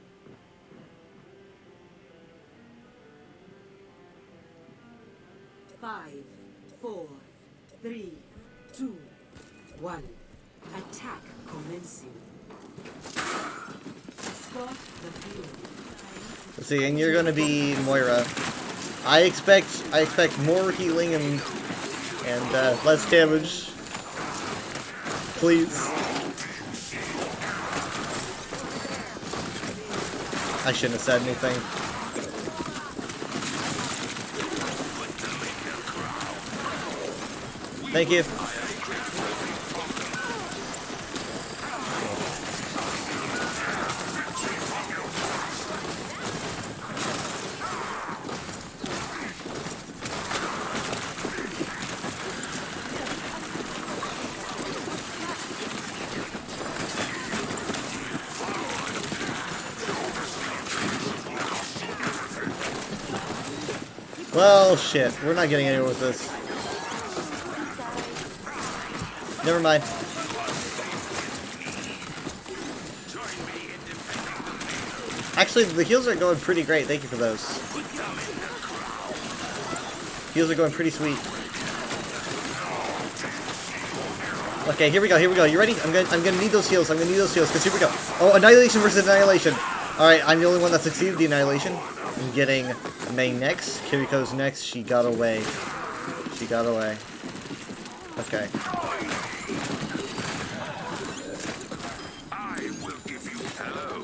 Five, 4, 3, 2, 1. Attack commencing. Spot the field. Let's see, and you're gonna be Moira. I expect more healing and less damage. Please. I shouldn't have said anything. Thank you. Well, shit. We're not getting anywhere with this. Never mind. Actually, the heals are going pretty great. Thank you for those. Heals are going pretty sweet. Okay, here we go. Here we go. You ready? I'm gonna need those heals. I'm gonna need those heals. Cause here we go. Oh, annihilation versus annihilation. All right, I'm the only one that succeeded the annihilation. I'm getting Mei next. Kiriko's next. She got away. She got away. Okay. I will give you hello.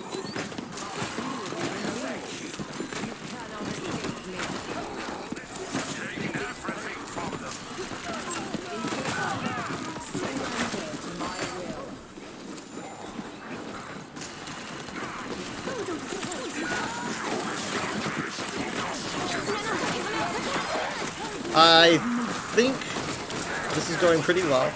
Take everything from them. I think this is going pretty well.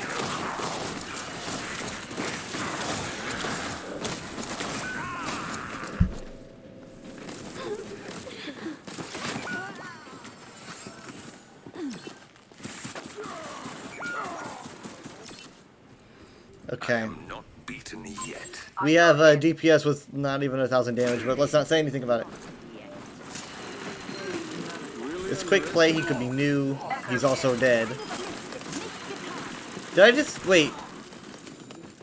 Okay. I'm not beaten yet. We have a DPS with not even 1,000 damage, but let's not say anything about it. It's quick play, he could be new. He's also dead. Did I just wait?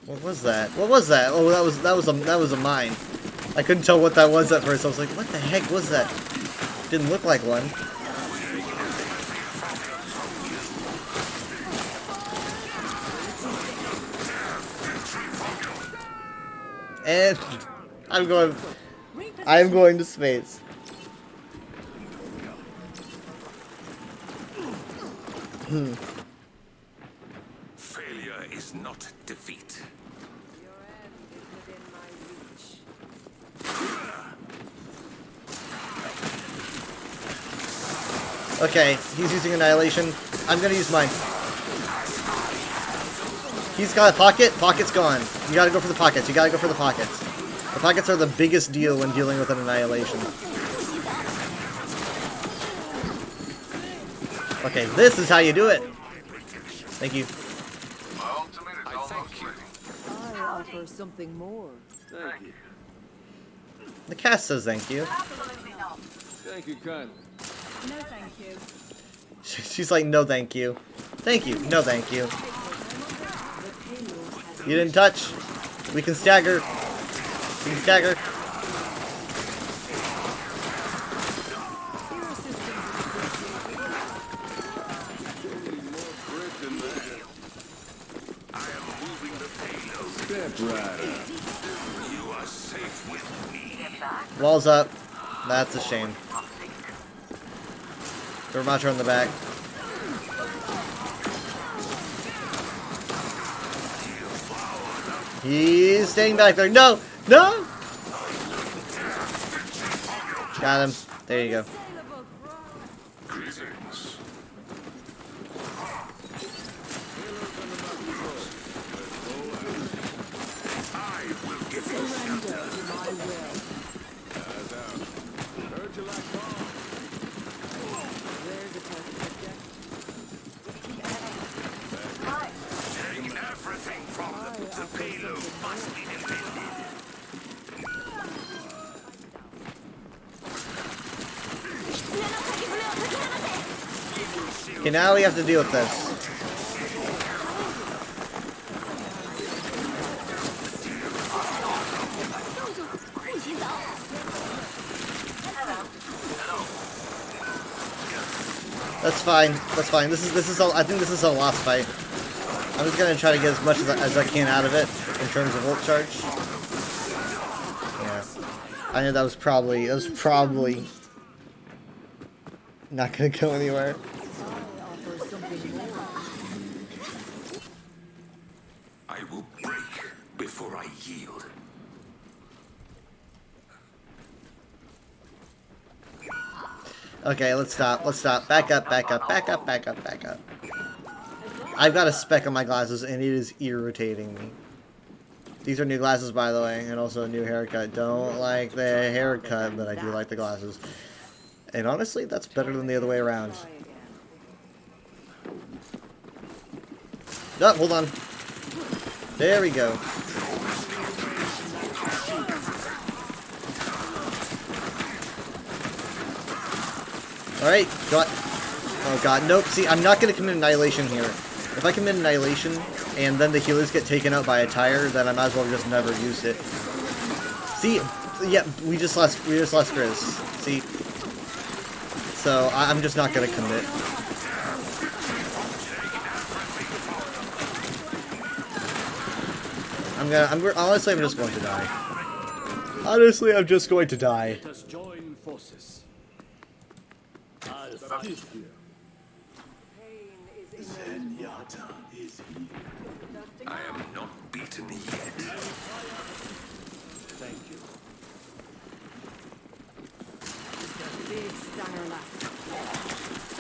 What was that? What was that? Oh, that was a mine. I couldn't tell what that was at first. I was like, what the heck was that? Didn't look like one. And I'm going to space. Failure is not defeat. Okay, he's using annihilation. I'm gonna use mine. He's got a pocket. Pocket's gone. You gotta go for the pockets. You gotta go for the pockets. The pockets are the biggest deal when dealing with an annihilation. Okay, this is how you do it. Thank you. I offer something more. Thank you. The cast says thank you. Thank you, kindly. No, thank you. She's like, no thank you. Thank you. No thank you. You didn't touch. We can stagger. We can stagger. You are safe with me. Walls up. That's a shame. Duramacho in the back. He's staying back there. No! No! Got him. There you go. Greetings. I will give you shelter. Take everything from them. The payload must be defended. Okay, now we have to deal with this. That's fine. That's fine. This is all. I think this is a lost fight. I'm just gonna try to get as much as I can out of it in terms of ult charge. Yeah, I know that was probably not gonna go anywhere. Okay, let's stop. Let's stop. Back up, back up, back up, back up, back up. I've got a speck on my glasses, and it is irritating me. These are new glasses, by the way, and also a new haircut. Don't like the haircut, but I do like the glasses. And honestly, that's better than the other way around. Oh, hold on. There we go. Alright, got... Oh god, nope, see, I'm not gonna commit Annihilation here. If I commit Annihilation, and then the healers get taken out by a tire, then I might as well just never use it. See, yeah, we just lost Grizz. See? So, I'm just not gonna commit. Honestly, I'm just going to die. Honestly, I'm just going to die. Let us join forces. Zenyatta is here. I am not beaten yet. Thank you. Big stanger left.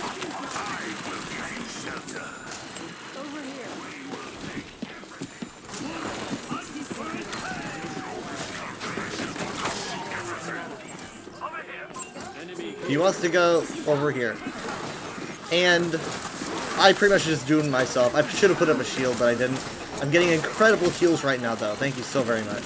I will give you shelter. Over here. He wants to go over here. And I pretty much just doomed myself. I should have put up a shield, but I didn't. I'm getting incredible heals right now, though. Thank you so very much.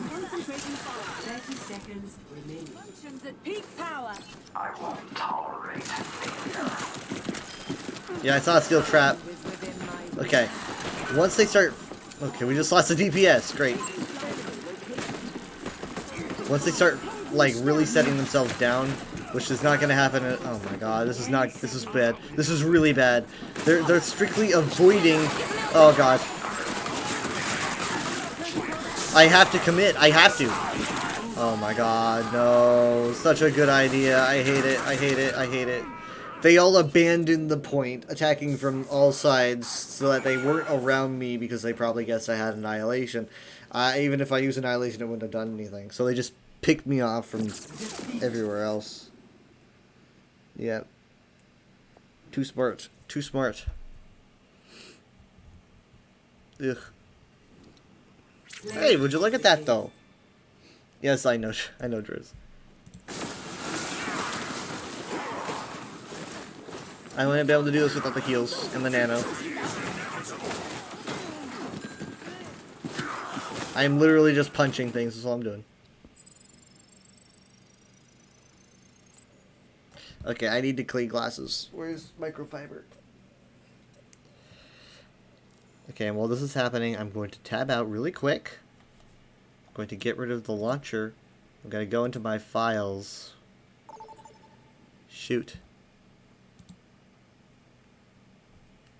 Concentrating fire. 30 seconds remaining. Functions at peak power. I won't tolerate failure. Yeah, I saw a steel trap. Okay. Once they start... Okay, we just lost the DPS. Great. Once they start, like, really setting themselves down, which is not going to happen... Oh my god, this is not... This is bad. This is really bad. They're strictly avoiding... Oh god. I have to commit. I have to. Oh my god, no. Such a good idea. I hate it. I hate it. I hate it. They all abandoned the point, attacking from all sides, so that they weren't around me because they probably guessed I had Annihilation. Even if I used Annihilation, it wouldn't have done anything. So they just picked me off from everywhere else. Yep. Too smart. Too smart. Ugh. Hey, would you look at that, though? Yes, I know, Driz. I wouldn't be able to do this without the heals and the nano. I am literally just punching things, that's all I'm doing. Okay, I need to clean glasses. Where's microfiber? Okay, and while this is happening, I'm going to tab out really quick. I'm going to get rid of the launcher. I'm going to go into my files. Shoot.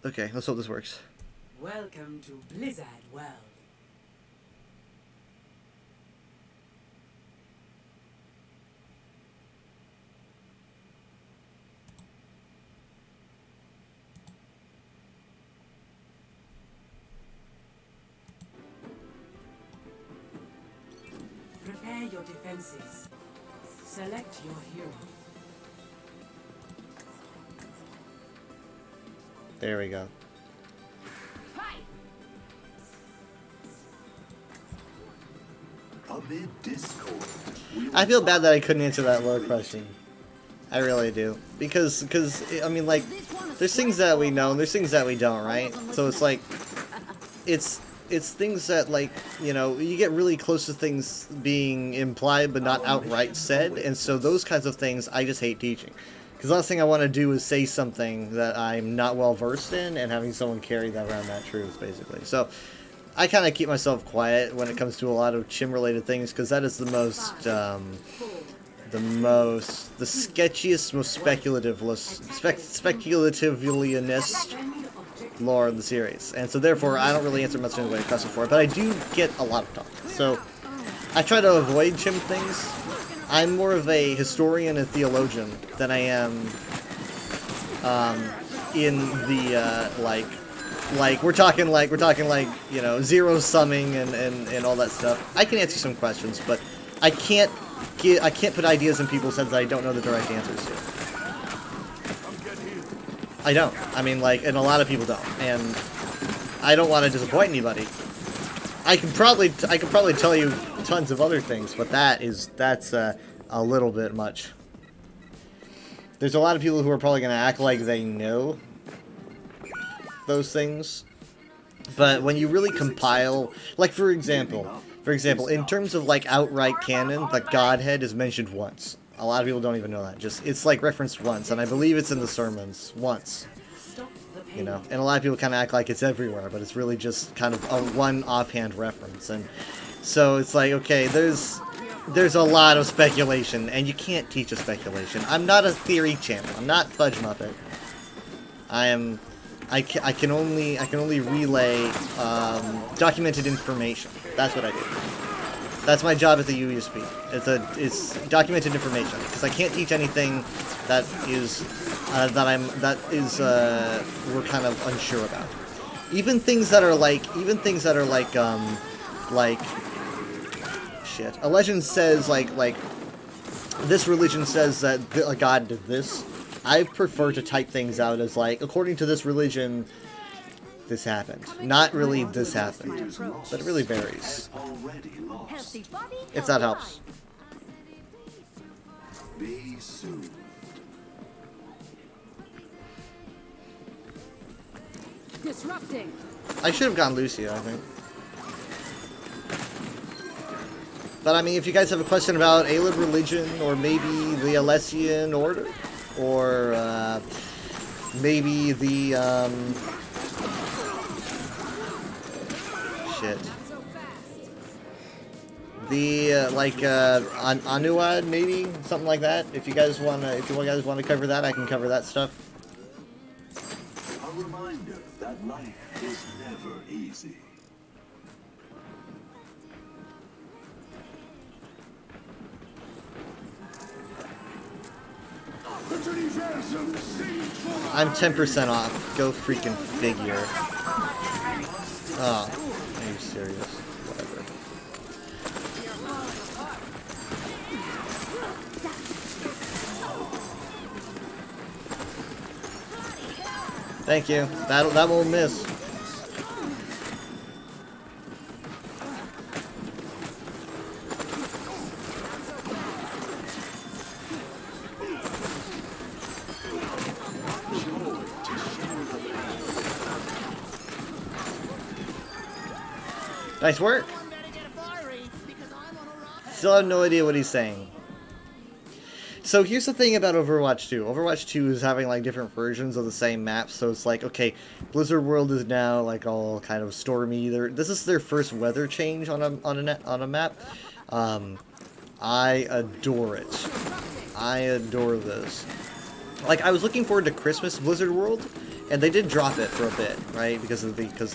Okay, let's hope this works. Welcome to Blizzard World. Prepare your defenses. Select your hero. There we go. Amid discord. I feel bad that I couldn't answer that lore question. I really do. Because, I mean, like, there's things that we know and there's things that we don't, right? So it's like, it's things that, like, you know, you get really close to things being implied but not outright said, and so those kinds of things I just hate teaching. Because the last thing I want to do is say something that I'm not well versed in and having someone carry that around that truth, basically. So I kind of keep myself quiet when it comes to a lot of chim-related things, because that is the most, the sketchiest, most speculatively-ness lore of the series. And so therefore, I don't really answer much in the way of cussing for it, but I do get a lot of talk. So I try to avoid chim things. I'm more of a historian and theologian than I am in the we're talking like you know, zero summing and all that stuff. I can answer some questions, but I can't put ideas in people's heads that I don't know the direct answers to. I don't. I mean, like, and a lot of people don't, and I don't want to disappoint anybody. I can probably tell you tons of other things, but that's a little bit much. There's a lot of people who are probably going to act like they know those things, but when you really compile, like for example, in terms of like outright canon, the Godhead is mentioned once. A lot of people don't even know that. Just it's like referenced once, and I believe it's in the sermons once. You know, and a lot of people kind of act like it's everywhere, but it's really just kind of a one offhand reference, and so it's like, okay, there's a lot of speculation, and you can't teach a speculation. I'm not a theory channel. I'm not Fudge Muppet. I can only relay documented information. That's what I do. That's my job at the UUSP. It's documented information, because I can't teach anything that is we're kind of unsure about. Even things that are like shit. A legend says like this religion says that a god did this. I prefer to type things out as like, according to this religion, this happened. Not really this happened, but it really varies. If that helps. Be soon. Disrupting. I should have gone Lucio, I think. But I mean, if you guys have a question about Aelid religion, or maybe the Alessian Order, or maybe the shit, the Anuad, maybe something like that. If you guys wanna cover that, I can cover that stuff. A reminder that life is never easy. I'm 10% off. Go freaking figure. Oh, are you serious? Whatever. Thank you. That won't miss. Nice work. Still have no idea what he's saying. So here's the thing about Overwatch 2. Overwatch 2 is having like different versions of the same map, so it's like, okay, Blizzard World is now like all kind of stormy. This is their first weather change on a map. I adore it. I adore this. Like, I was looking forward to Christmas Blizzard World, and they did drop it for a bit, right? Because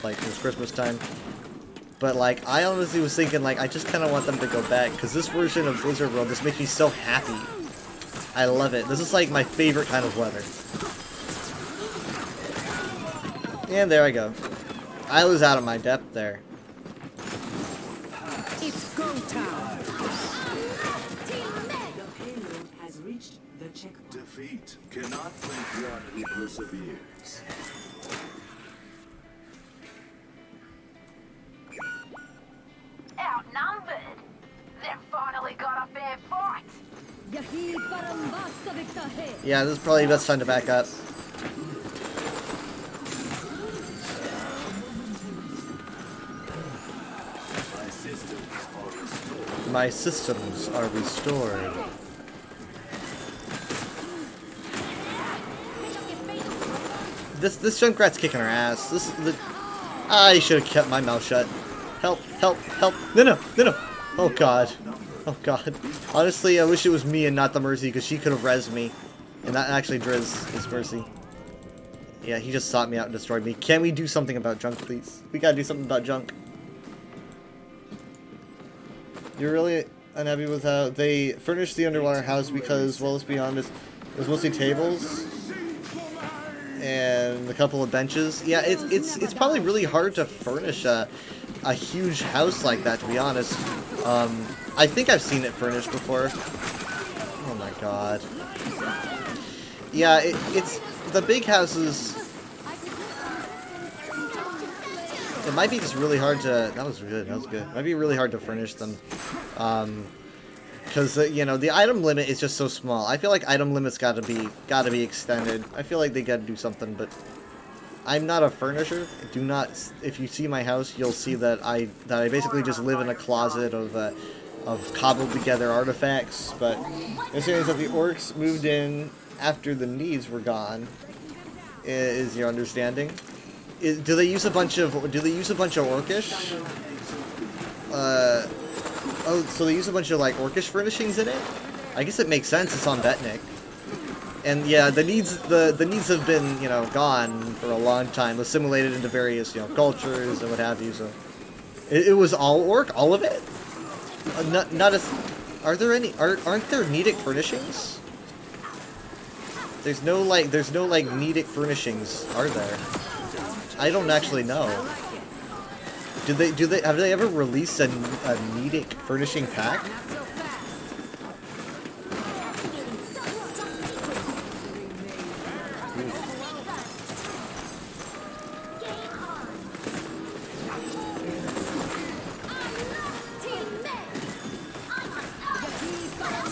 like it was Christmas time. But like, I honestly was thinking like, I just kind of want them to go back, because this version of Blizzard World just makes me so happy. I love it. This is like my favorite kind of weather. And there I go. I was out of my depth there. It's go time. The payload has reached the checkpoint. Defeat cannot make one who perseveres. Outnumbered? They've finally got a fair fight. Yeah, this is probably the best time to back up. My systems are restored. This Junkrat's kicking her ass. I should have kept my mouth shut. Help, help, help. No. Oh god. Oh god. Honestly, I wish it was me and not the Mercy, because she could have rezzed me. And that actually Driz is Mercy. Yeah, he just sought me out and destroyed me. Can we do something about Junk, please? We gotta do something about Junk. You're really unhappy with how they furnished the underwater house because, well, let's be honest, it was mostly tables. and a couple of benches. Yeah, it's probably really hard to furnish a huge house like that, to be honest. I think I've seen it furnished before. Oh my god. Yeah, it's the big houses. It might be just really hard to. That was good. That was good. It might be really hard to furnish them, because you know the item limit is just so small. I feel like item limits gotta be extended. I feel like they gotta do something, but I'm not a furnisher. Do not. If you see my house, you'll see that I basically just live in a closet of cobbled together artifacts. But as soon as the orcs moved in after the needs were gone, is your understanding? Do they use a bunch of orcish? Oh, so they use a bunch of like orcish furnishings in it? I guess it makes sense. It's on Betnik. And yeah, the needs have been, you know, gone for a long time, assimilated into various, you know, cultures and what have you. So it was all orc, all of it. Not as. Aren't there Nedic furnishings? There's no Nedic furnishings, are there? I don't actually know. Have they ever released a Nedic furnishing pack?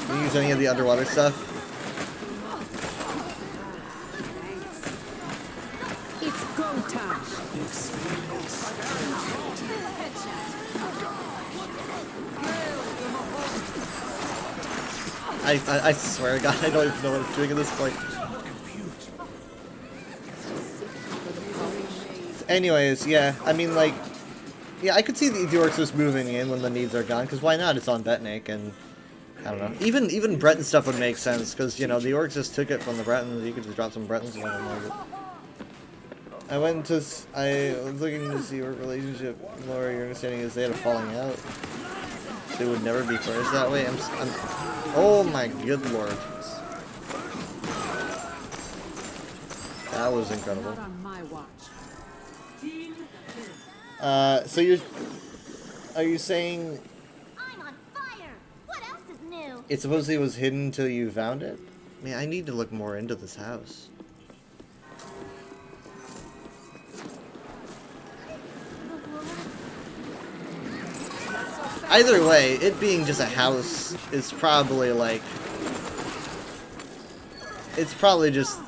Do you use any of the underwater stuff? It's go time. I swear to God, I don't even know what I'm doing at this point. Anyways, yeah, I mean, like, yeah, I could see the orcs just moving in when the needs are gone, because why not? It's on Betnik, and I don't know. Even Breton stuff would make sense, because, you know, the orcs just took it from the Bretons. You could just drop some Bretons and let them know. I was looking to see what relationship, Laura, your understanding is they had a falling out. They would never be furnished that way. Oh my good lord. That was incredible. Not on my watch. So are you saying I'm on fire. What else is new? it supposedly was hidden until you found it? Man, I need to look more into this house. Either way, it being just a house is probably like... It's probably just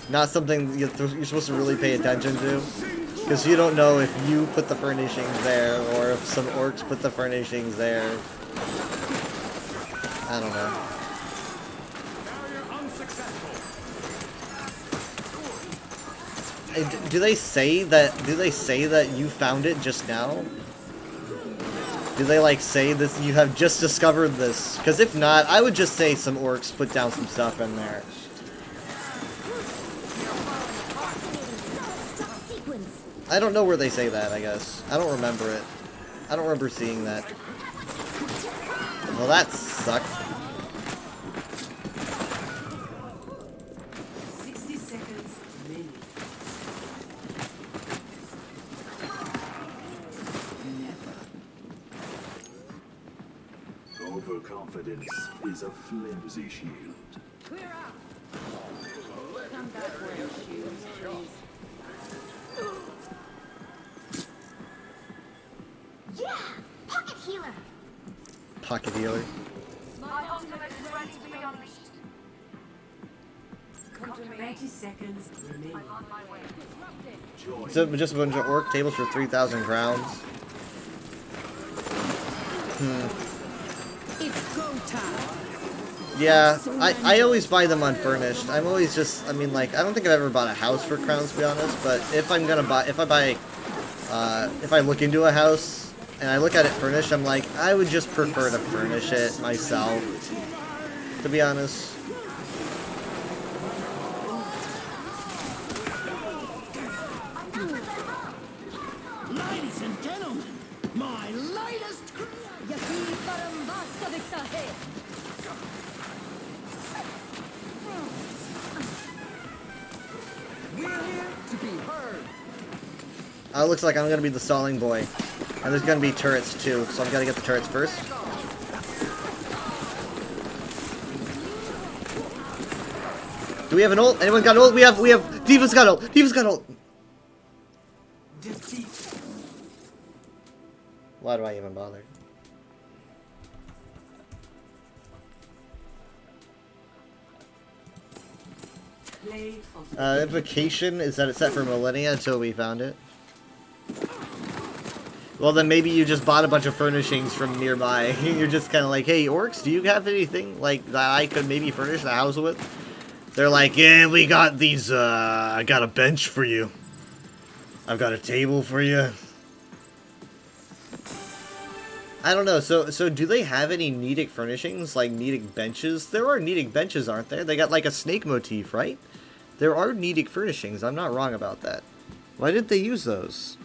not something you're supposed to really pay attention to. Because you don't know if you put the furnishings there, or if some orcs put the furnishings there. I don't know. Do they say that you found it just now? Do they like say this? You have just discovered this? Because if not, I would just say some orcs put down some stuff in there. I don't know where they say that, I guess. I don't remember it. I don't remember seeing that. Well, that sucked. 60 seconds remaining. Overconfidence is a flimsy shield. Clear out. Come back for your shields, please. Yeah! Pocket healer! Pocket healer. My ultimate is ready to be unleashed. 30 seconds remaining. I'm on my way. So just a bunch of orc tables for 3,000 crowns. It's go time. Yeah, I always buy them unfurnished. I'm always just, I mean, like, I don't think I've ever bought a house for crowns, to be honest, but if I'm gonna buy, if I look into a house and I look at it furnished, I'm like, I would just prefer to furnish it myself, to be honest. Ladies and gentlemen, my latest It looks like I'm gonna be the stalling boy. And there's gonna be turrets too, so I'm gonna get the turrets first. Do we have an ult? Anyone got an ult? We have D.Va's got ult! D.Va's got ult! Why do I even bother? Invocation is that it's set for millennia until we found it. Well, then maybe you just bought a bunch of furnishings from nearby. You're just kind of like, hey, orcs, do you have anything like that I could maybe furnish the house with? They're like, yeah, we got these, I got a bench for you. I've got a table for you. I don't know, so do they have any Nedic furnishings, like Nedic benches? There are Nedic benches, aren't there? They got like a snake motif, right? There are Nedic furnishings, I'm not wrong about that. Why didn't they use those?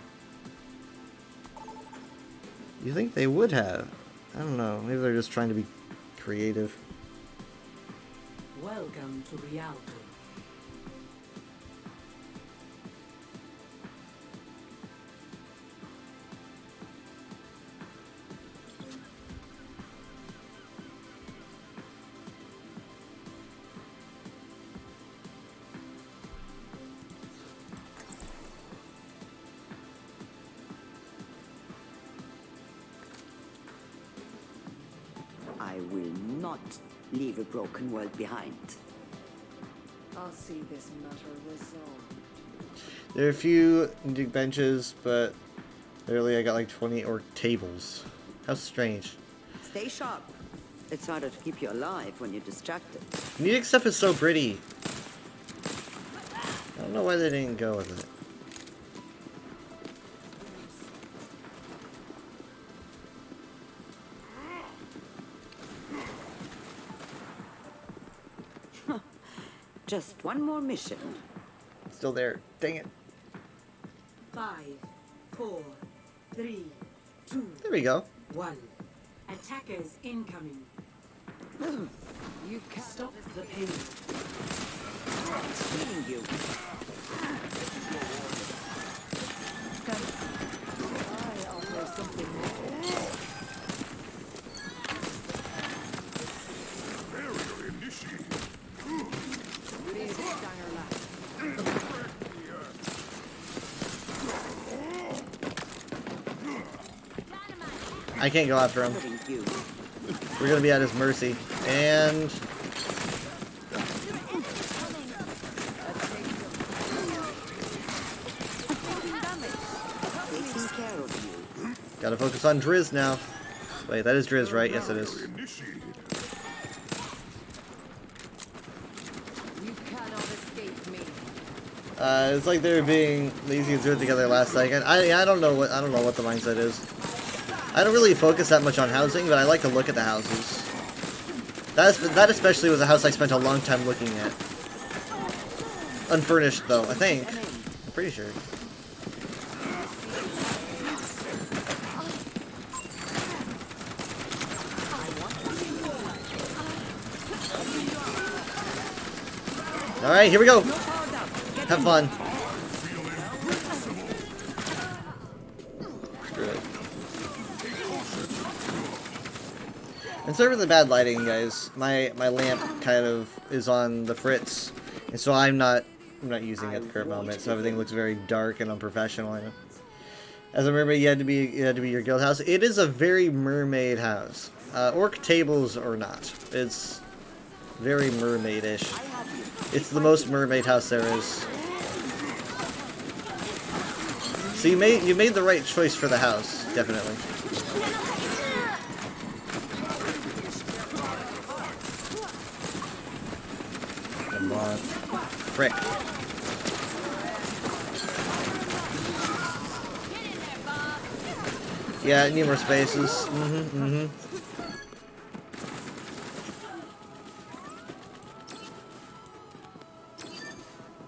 You think they would have? I don't know, maybe they're just trying to be creative. Welcome to Rialto. I will not leave a broken world behind. I'll see this matter resolved. There are a few Nedic benches, but literally I got like 20 orc tables. How strange. Stay sharp. It's harder to keep you alive when you're distracted. Nedic stuff is so pretty. I don't know why they didn't go with it. Just one more mission. Still there. Dang it. 5, 4, 3, 2. There we go. 1. Attackers incoming. You can't Stop the pain. killing you. I offer something more. Barrier initiated. I can't go after him. We're gonna be at his mercy. And gotta focus on Driz now. Wait, that is Driz, right? Yes, it is. It's like they were being lazy and threw it together last second. I don't know what the mindset is. I don't really focus that much on housing, but I like to look at the houses. That especially was a house I spent a long time looking at. Unfurnished though, I think. I'm pretty sure. Alright, here we go. Have fun. Screw it. And sorry for the bad lighting, guys. My lamp kind of is on the fritz, and so I'm not using it at the current moment. So everything looks very dark and unprofessional. I know. As a mermaid, you had to be your guild house. It is a very mermaid house. Orc tables or not, it's very mermaidish. It's the most mermaid house there is. So you made the right choice for the house, definitely. Come on. Frick. Yeah, I need more spaces.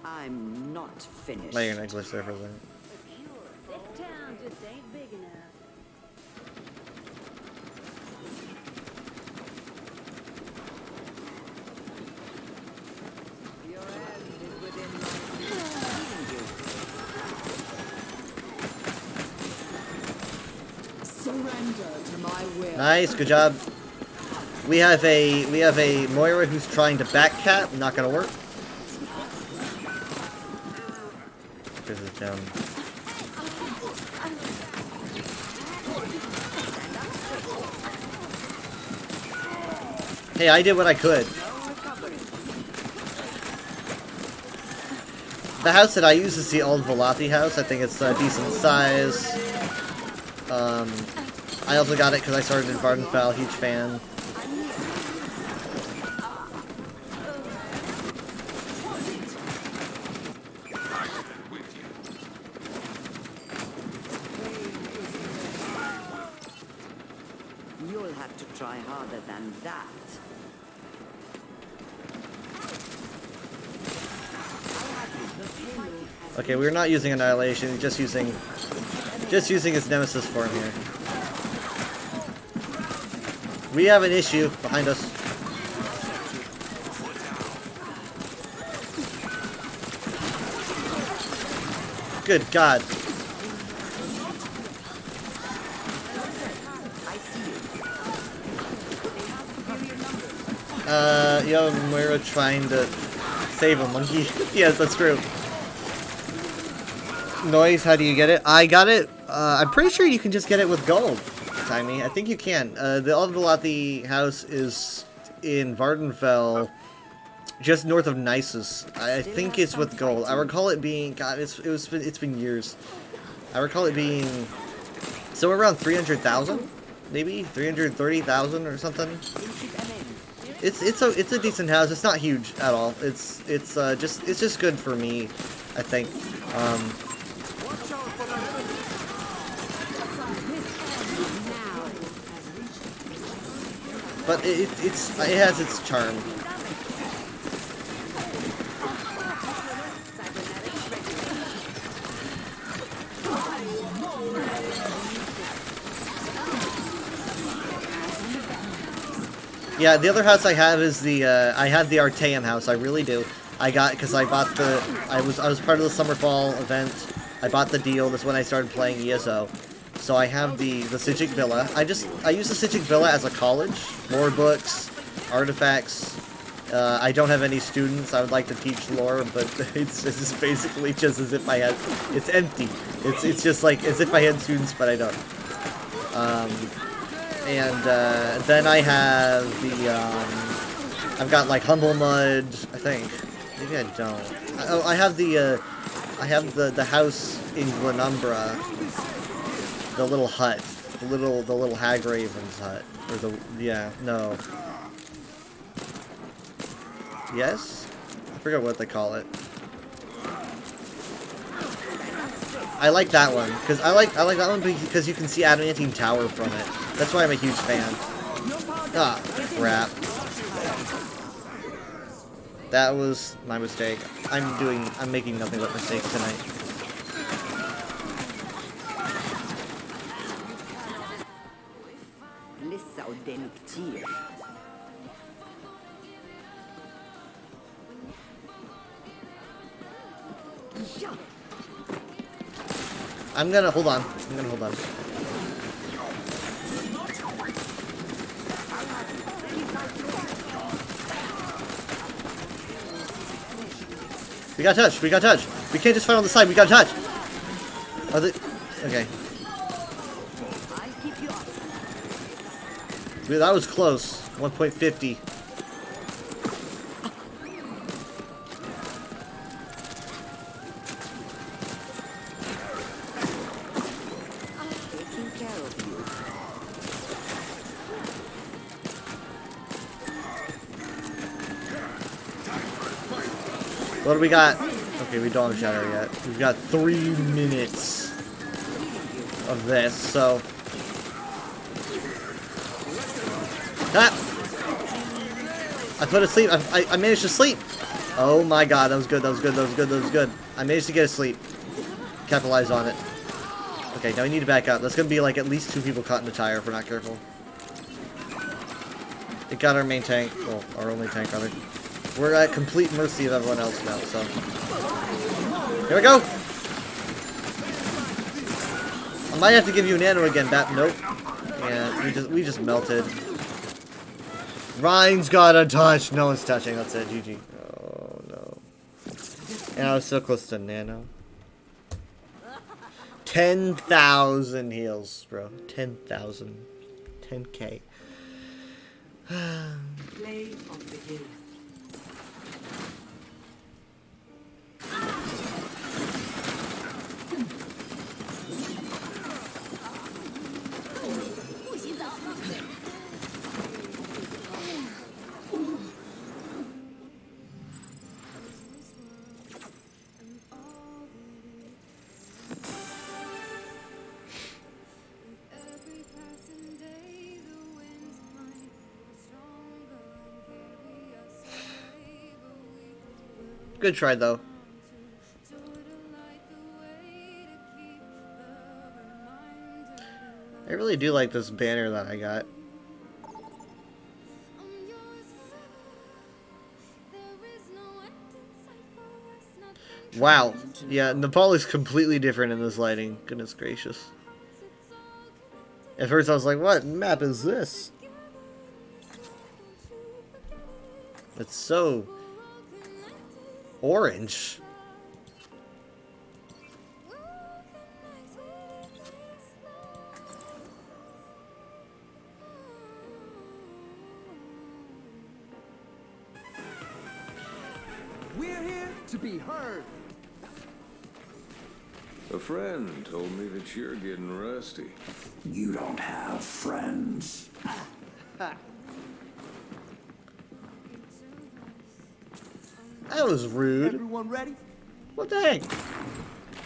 I'm not finished. Lay your necklace there for a second. This town just ain't big enough. Your end is within my Nice, good job. We have a Moira who's trying to backcat. Not gonna work. This is dumb. Hey, I did what I could. The house that I use is the old Velothi house. I think it's a decent size. I also got it because I started in Vardenfell. Huge fan. You'll have to try harder than that. Okay, we're not using Annihilation, just using his Nemesis form here. We have an issue behind us. Good God. You have Moira trying to save a monkey. Yes, that's true. Noise, how do you get it? I got it. I'm pretty sure you can just get it with gold, Timey. I think you can. The Old Velothi house is in Vardenfell, just north of Nisus. I think it's with gold. I recall it being. God, it's been years. I recall it being somewhere around 300,000, maybe 330,000 or something. It's a decent house. It's not huge at all. It's just good for me, I think. But it has its charm. Yeah, the other house I have is the I have the Artaeum house. I really do. I bought the I was part of the summer fall event. I bought the deal. That's when I started playing ESO. So I have the Psijic Villa. I use the Psijic Villa as a college. Lore books, artifacts. I don't have any students. I would like to teach lore, but it's just basically just as if I had. It's empty. It's just like as if I had students, but I don't. Then I have the I've got like Humble Mud. I think maybe I don't. Oh, I have the house in Glenumbra. The little hut, the little Hagraven's hut, or no. Yes, I forget what they call it. I like that one because I like that one because you can see Adamantine Tower from it. That's why I'm a huge fan. Ah, crap. That was my mistake. I'm making nothing but mistakes tonight. I'm gonna hold on. We got touch. We can't just fight on the side. We got touch. Okay. Dude, that was close. 1.50. What do we got? Okay, we don't have Shadow yet. We've got 3 minutes of this, so... Ah! I put asleep. I managed to sleep. Oh my god, that was good. I managed to get asleep. Capitalize on it. Okay, now we need to back up. That's gonna be like at least 2 people caught in the tire if we're not careful. It got our main tank. Well, our only tank, rather. We're at complete mercy of everyone else now, so... Here we go! I might have to give you a nano again, Bat. Nope. Yeah, we just melted. Ryan's got untouched. No one's touching. That's it. GG. Oh no. And I was so close to Nano. 10,000 heals, bro. 10,000. 10k. Play of the game. Good try, though. I really do like this banner that I got. Wow. Yeah, Nepal is completely different in this lighting. Goodness gracious. At first I was like, what map is this? It's so orange. We're here to be heard. A friend told me that you're getting rusty. You don't have friends. That was rude. Everyone ready? What the heck?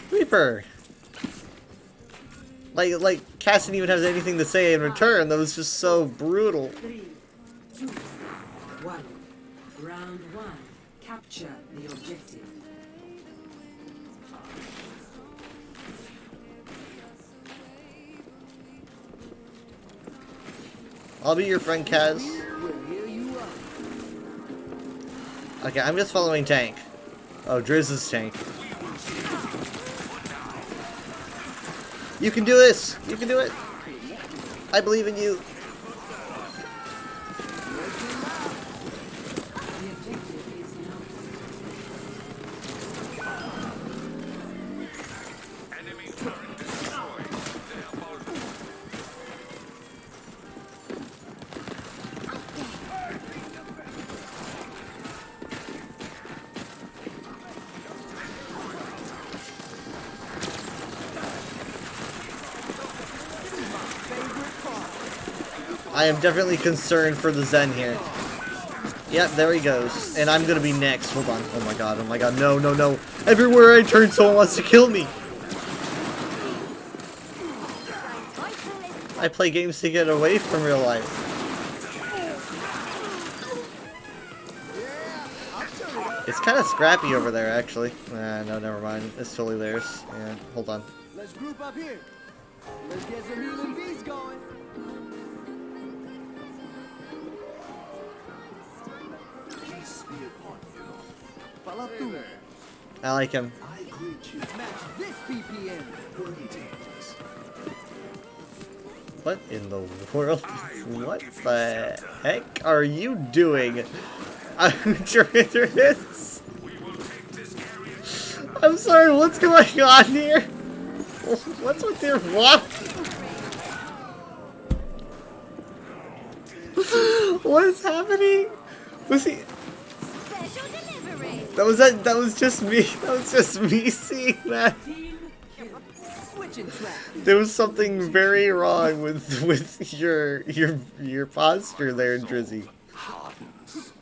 Reaper. Like Cass didn't even have anything to say in return. That was just so brutal. 3, 2, 1. Round 1. Capture the objective. I'll be your friend, Kaz. Okay, I'm just following tank. Oh, Drizz's tank. You can do this! You can do it! I believe in you. I am definitely concerned for the Zen here. Yep, there he goes. And I'm gonna be next. Hold on. Oh my god, no, no, no. Everywhere I turn, someone wants to kill me. I play games to get away from real life. It's kind of scrappy over there, actually. No, never mind. It's totally theirs. Yeah, hold on. Let's group up here. Let's get some healing beats going. Follow through. I like him. I greet you. Match this BPM. What in the world? What the heck are you doing? I'm trying through this. I'm sorry, what's going on here? What's with your walk? What is happening? Was he? That was just me. That was just me seeing that. There was something very wrong with your posture there, Drizzy.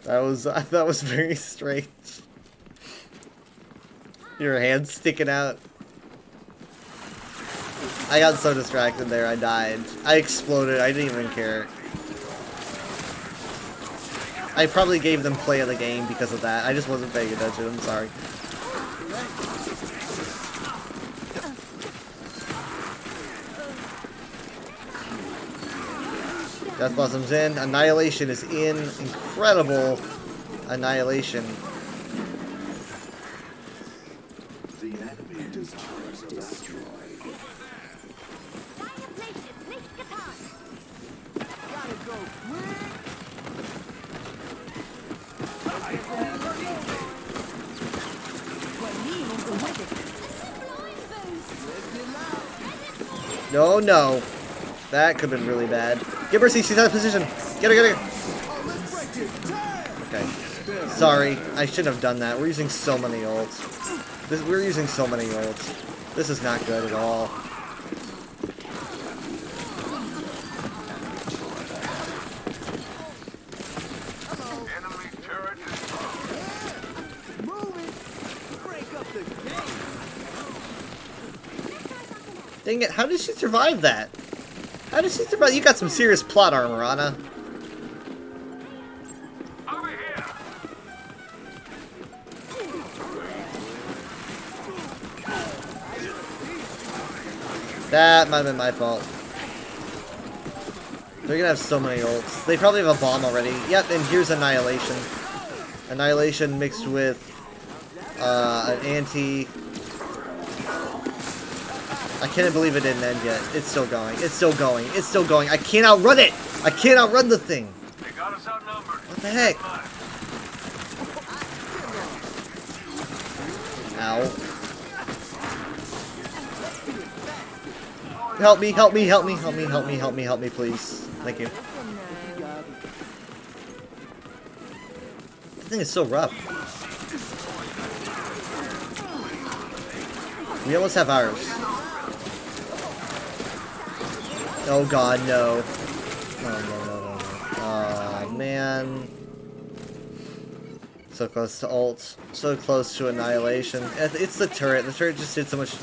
That was very strange. Your hand sticking out. I got so distracted there, I died. I exploded, I didn't even care. I probably gave them play of the game because of that. I just wasn't paying attention, I'm sorry. Death Blossom's in. Annihilation is in. Incredible Annihilation. The enemy destroyed. No, no. That could have been really bad. Get Mercy, she's out of position. Get her, get her. Okay. Sorry, I shouldn't have done that. We're using so many ults. We're using so many ults. This is not good at all. Dang it, how did she survive that? How did she survive? You got some serious plot armor, Anna. That might have been my fault. They're gonna have so many ults. They probably have a bomb already. Yep, and here's Annihilation. Annihilation mixed with an anti... I can't believe it didn't end yet. It's still going. It's still going. It's still going. I can't outrun it! I can't outrun the thing! What the heck? Ow. Help me, help me, help me, help me, help me, help me, help me, please. Thank you. This thing is so rough. We almost have ours. Oh god, no. Oh, no, no, no, no. Aw, man. So close to ult. So close to Annihilation. It's the turret. The turret just did so much...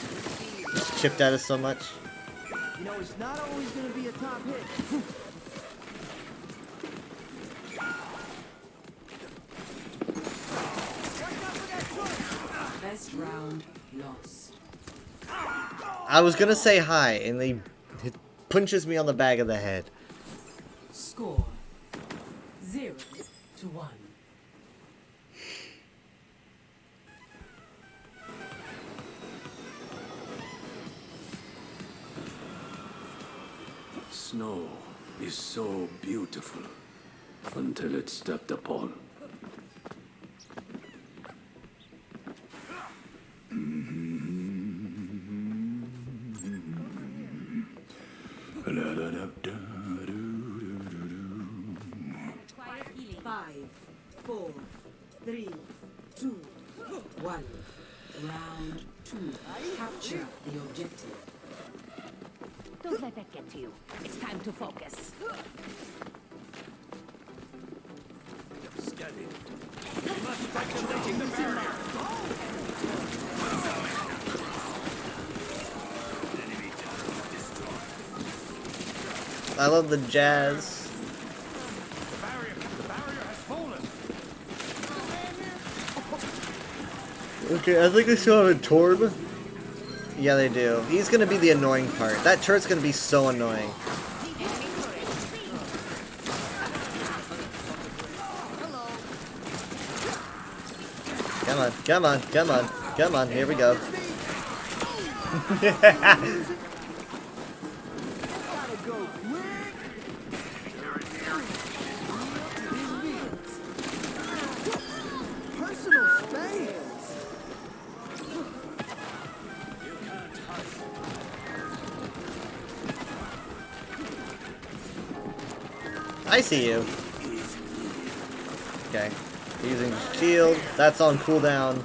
Just chipped at us so much. You know, it's not always going to be a top hit. Best round lost. I was gonna say hi, and he punches me on the back of the head. Score 0-1. Snow is so beautiful until it's stepped upon. Five, 4, 3, 2, 1. Round 2. Capture the objective. Don't let that get to you. It's time to focus. Steady. We must strike them taking the barrier. I love the jazz. Okay, I think they still have a Torb. Yeah, they do. He's gonna be the annoying part. That turret's gonna be so annoying. Come on, come on, come on, come on, here we go. Personal space. I see you. Okay. Using shield. That's on cooldown.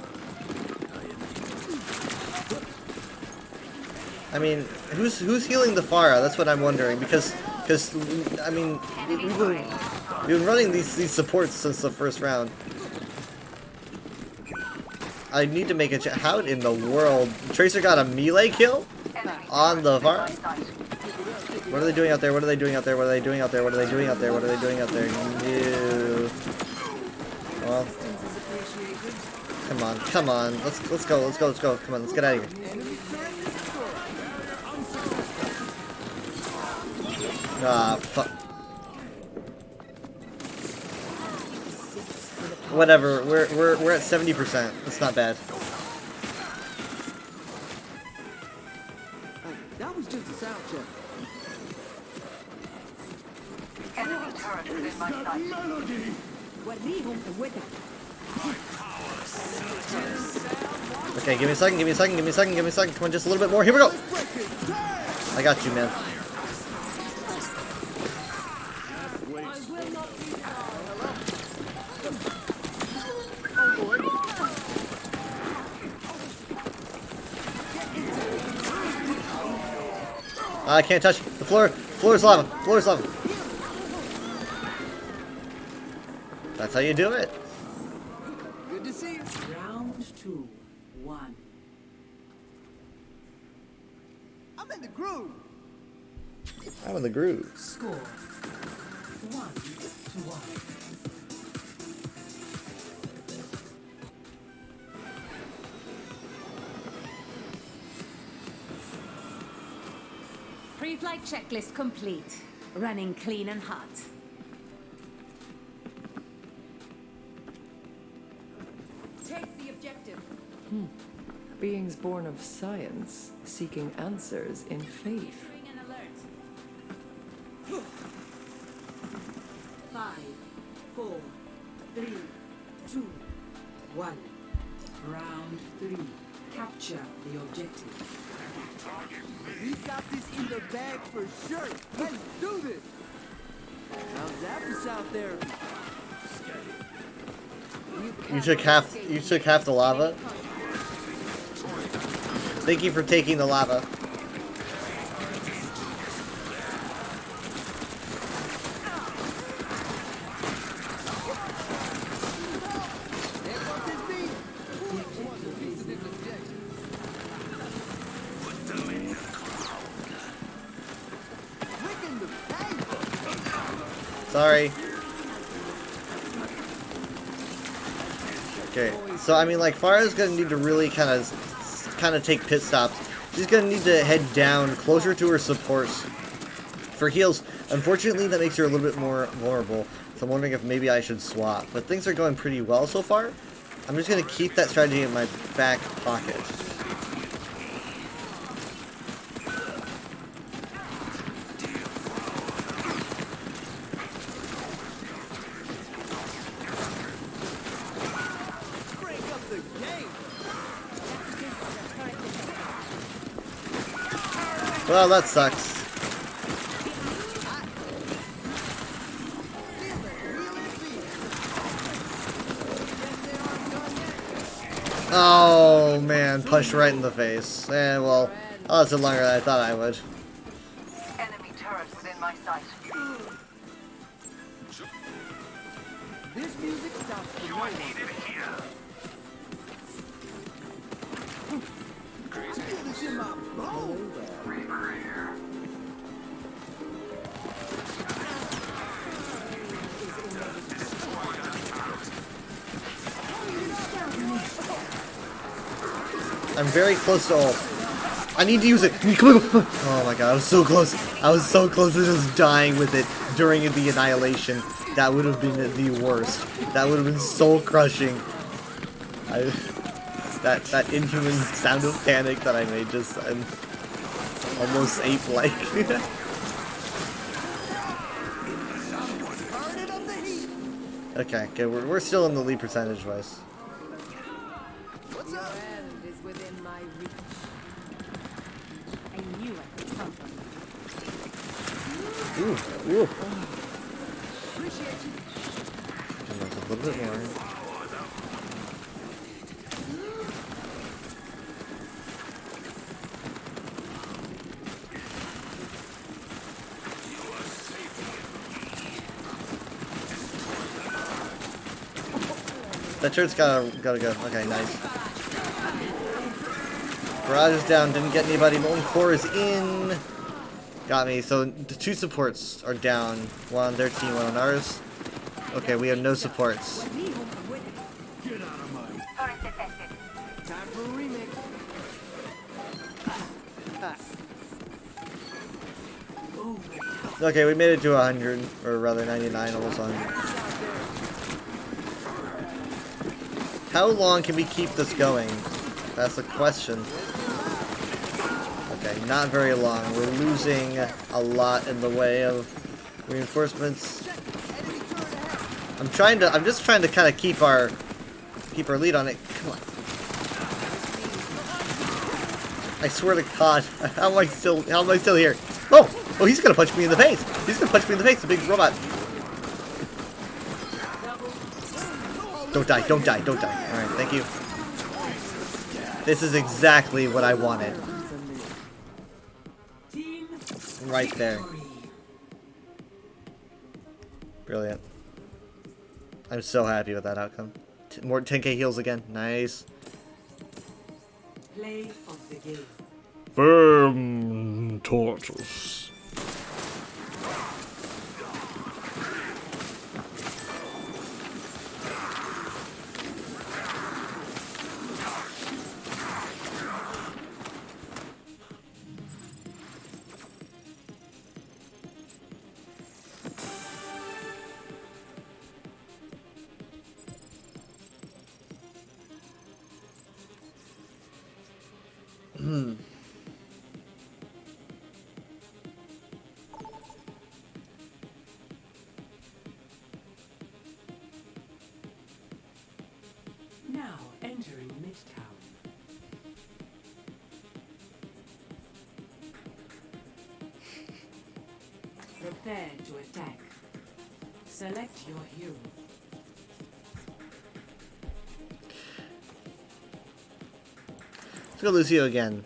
I mean, who's healing the Pharah? That's what I'm wondering. Because I mean, we've been running these supports since the first round. I need to make a check. How in the world? Tracer got a melee kill on the Pharah? What are they doing out there? What are they doing out there? What are they doing out there? What are they doing out there? What are they doing out there? No. Well, come on, come on. Let's go, let's go, let's go. Come on, let's get out of here. Ah, fuck. Whatever. We're at 70%. That's not bad. That was just a sound check. Enemy turret within my sight. Guardijo, vuelta. My power surges. Okay, give me a second, give me a second, give me a second, give me a second. Come on, just a little bit more. Here we go. I got you, man. I can't touch the floor. Floor is lava. Floor is lava. That's how you do it. Good to see you. Round 2, 1. I'm in the groove. I'm in the groove. Score 1-1. Pre-flight checklist complete. Running clean and hot. Take the objective. Beings born of science, seeking answers in faith. Ring an alert. 5, 4, 3, 2, 1. Round 3. Capture the objective. We got this in the bag for sure. Let's do this. How's that for sound therapy? You took half the lava. Thank you for taking the lava. Sorry. Okay, so I mean, like, Farah's gonna need to really kind of take pit stops. She's gonna need to head down closer to her supports for heals. Unfortunately, that makes her a little bit more vulnerable. So I'm wondering if maybe I should swap. But things are going pretty well so far. I'm just gonna keep that strategy in my back pocket. Well, that sucks. Oh man, punched right in the face. Eh, well, that lasted longer than I thought I would. Enemy turret within my sight. This music stops for no one. I feel this in my bones. I'm very close to ult. I need to use it. Oh my god, I was so close. I was so close to just dying with it during the annihilation. That would have been the worst. That would have been soul crushing. That inhuman sound of panic that I made just almost ape-like. Okay, we're still in the lead percentage-wise. What's up? End is within my reach. I knew I could count on you. Ooh. Appreciate you. A little bit more. That turret's gotta go. Okay, nice. Barrage is down, didn't get anybody. Molten Core is in. Got me. So the two supports are down. One on their team, one on ours. Okay, we have no supports. Get out of mine. Time for a remix. Okay, we made it to 100, or rather 99, almost 100. How long can we keep this going? That's the question. Okay, not very long. We're losing a lot in the way of reinforcements. I'm just trying to kind of keep our lead on it. Come on. I swear to God, how am I still here? Oh, he's gonna punch me in the face. He's gonna punch me in the face, the big robot. Don't die, don't die, don't die. All right, thank you. This is exactly what I wanted. Right there. Brilliant. I'm so happy with that outcome. More 10k heals again. Nice. Play of the game. Firm tortoise. Now entering Midtown. Prepare to attack. Select your hero. Let's go Lucio again.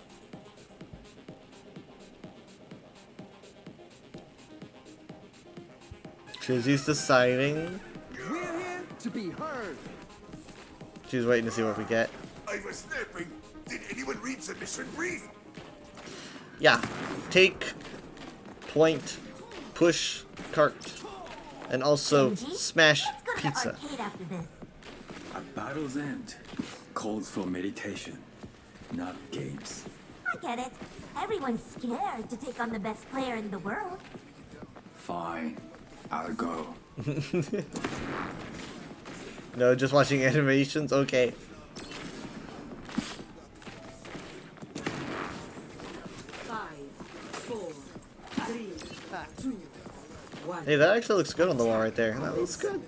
Chizzy's deciding. We're here to be heard. She's waiting to see what we get. I was snapping. Did anyone read the mission brief? Yeah. Take, point, push, cart, and also smash pizza. A battle's end calls for meditation, not games. I get it. Everyone's scared to take on the best player in the world. Fine, I'll go. No, just watching animations? Okay. Hey, that actually looks good on the wall right there. That looks good.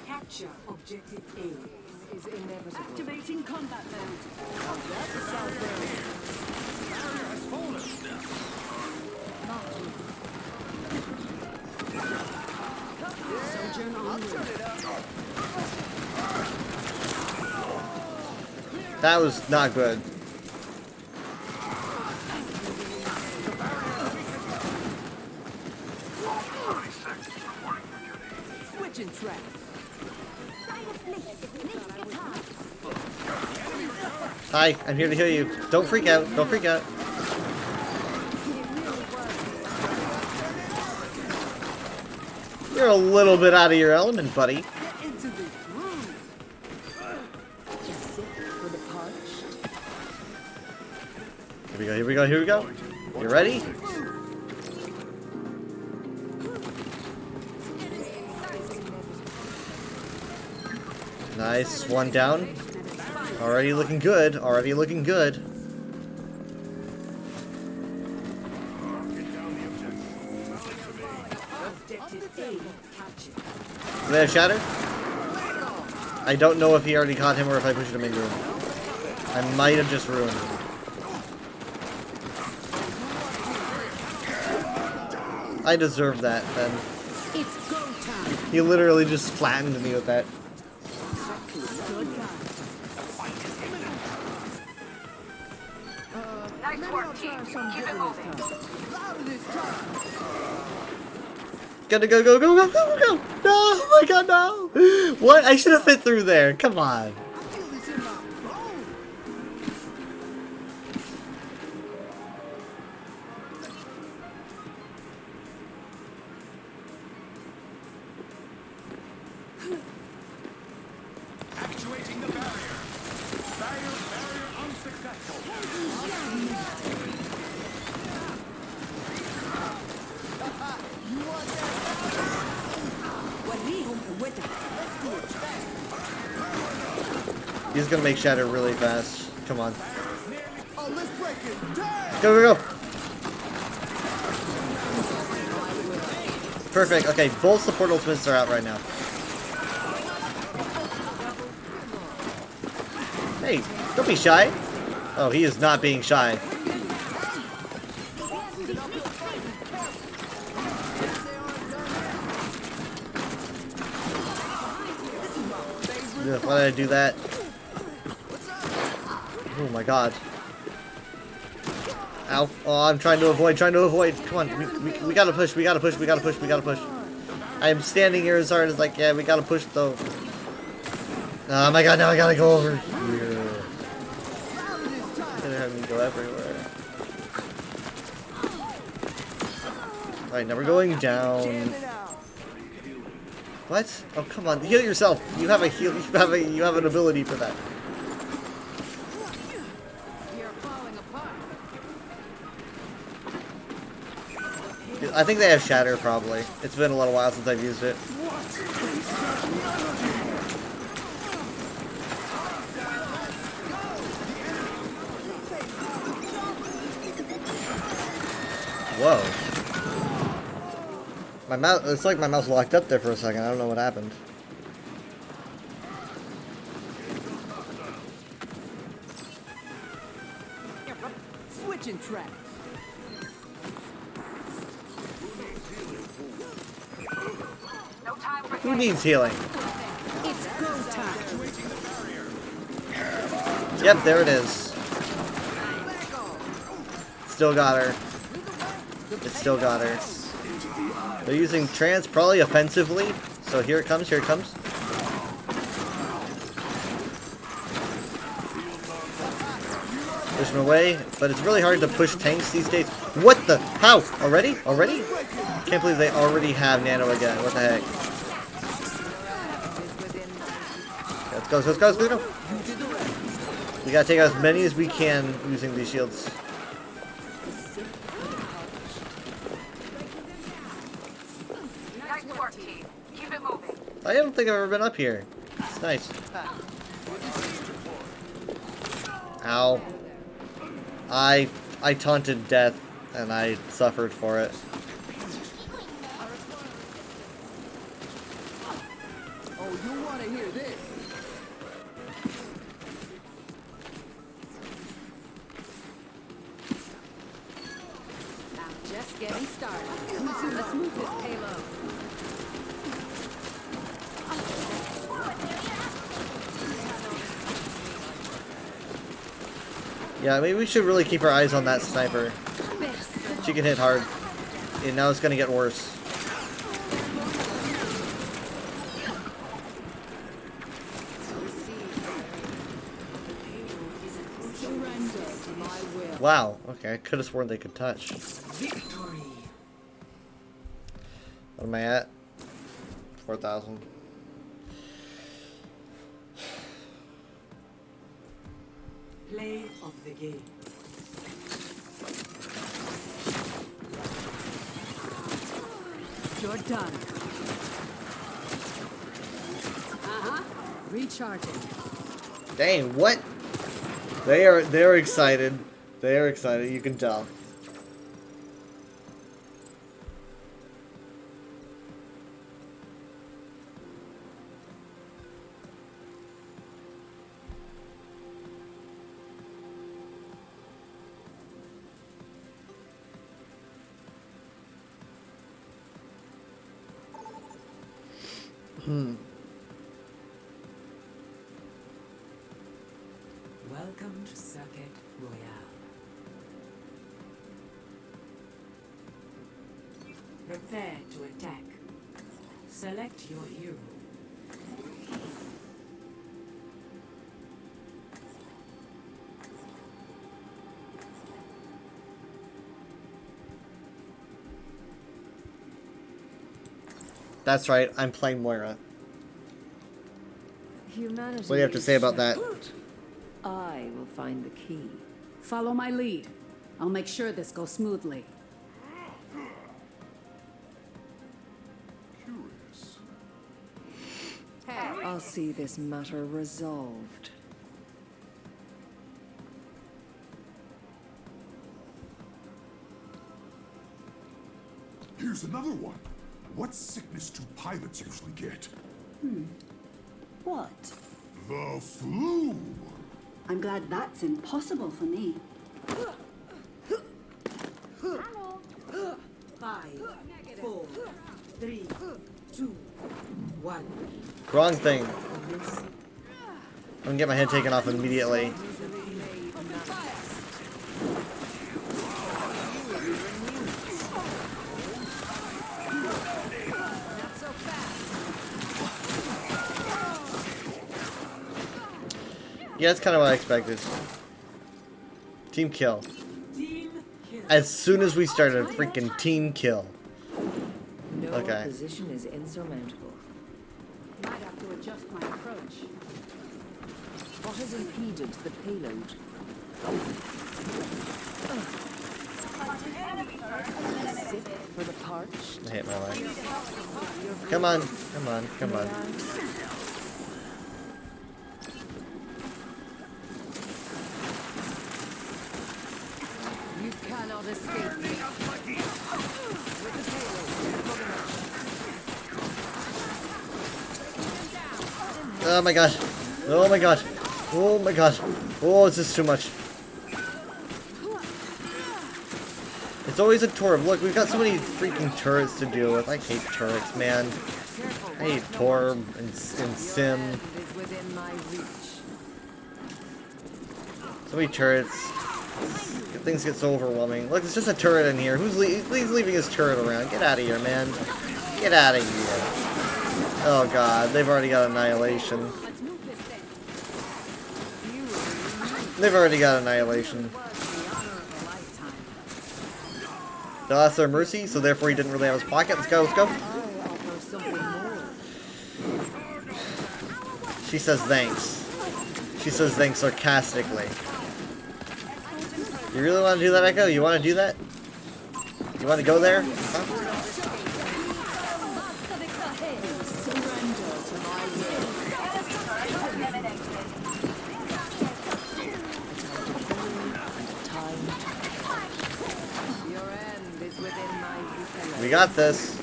Capture objective A is inevitable. Activating combat mode. That was not good. Switching track. Hi, I'm here to heal you. Don't freak out. Don't freak out. You're a little bit out of your element, buddy. Into the groove. For the punch. Here we go, here we go, here we go. You ready? Nice, one down. Already looking good, already looking good. Do they have Shatter? I don't know if he already caught him or if I pushed him into him. I might have just ruined him. I deserve that, then. It's go time. He literally just flattened me with that. Nice work, team. Keep it moving. Gotta go, go, go, go, go, go, go! No, oh my god, no! What? I should have fit through there. Come on. Actuating the barrier. Barrier unsuccessful. He's gonna make Shatter really fast. Come on. Oh, let's break it down. Go, go, go! Perfect. Okay, both support ultimates are out right now. Hey, don't be shy. Oh, he is not being shy. Why did I do that? Oh my god. Ow. Oh, I'm trying to avoid, Come on, we gotta push, we gotta push. I am standing here as hard as like, yeah, we gotta push though. Oh my god, now I gotta go over here. Gonna have me go everywhere. Alright, now we're going down. What? Oh come on, heal yourself. You have a heal. You have an ability for that. I think they have Shatter probably. It's been a little while since I've used it. Whoa. My mouse, it's like my mouse locked up there for a second. I don't know what happened. Switching tracks. Who needs healing? It's go time. Yep, there it is. Still got her. It still got her. They're using trance probably offensively. So here it comes, here it comes. Push them away, but it's really hard to push tanks these days. What the? How? Already? Already? Can't believe they already have Nano again. What the heck? Let's go, let's go. We gotta take out as many as we can using these shields. Nice work, team. Keep it moving. I don't think I've ever been up here. It's nice. Ow. I taunted death, and I suffered for it. Oh, you want to hear this? I'm just getting started. Let's move this payload. Yeah, maybe we should really keep our eyes on that sniper. She can hit hard. And now it's gonna get worse. Wow, okay, I could have sworn they could touch. What am I at? 4,000. Play of the game. You're done. Recharging. Dang, what? They're excited. They're excited, you can tell. Welcome to Circuit Royale. Prepare to attack. Select your hero. That's right, I'm playing Moira. Humanity. What do you have to say about that? I will find the key. Follow my lead. I'll make sure this goes smoothly. I'll see this matter resolved. Here's another one. What sickness do pilots usually get? What? The flu. I'm glad that's impossible for me. 5, 4, 3, 2, 1. Wrong thing. gonna get my head taken off immediately. Yeah, that's kind of what I expected. Team kill. As soon as we started, freaking team kill. No Okay. opposition is insurmountable. Might have to adjust my approach. What has impeded the payload? Sick for the parched. I hate my life. Come on, come on, come on. You cannot escape me. Oh my god. Oh my god. Oh my god. Oh, this is too much. It's always a turret. Look, we've got so many freaking turrets to deal with. I hate turrets, man. I hate Torb and Sim. So many turrets. Things get so overwhelming. Look, it's just a turret in here. He's leaving his turret around? Get out of here, man. Get out of here. Oh god, they've already got Annihilation. They've already got Annihilation. They lost their mercy, so therefore he didn't really have his pocket. Let's go, let's go. She says thanks. She says thanks sarcastically. You really want to do that, Echo? You want to do that? You want to go there? Huh? We got this.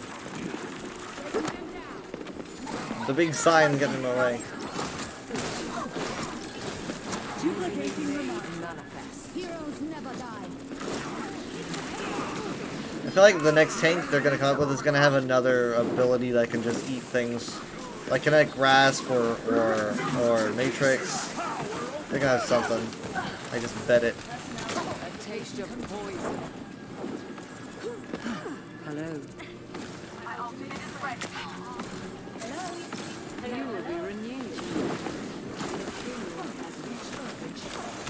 The big sign getting in my way. I feel like the next tank they're gonna come up with is gonna have another ability that can just eat things, like Kinetic Grasp or Matrix. They're gonna have something. I just bet it. A taste of poison. Hello. My ultimate is ready. You will be renewed.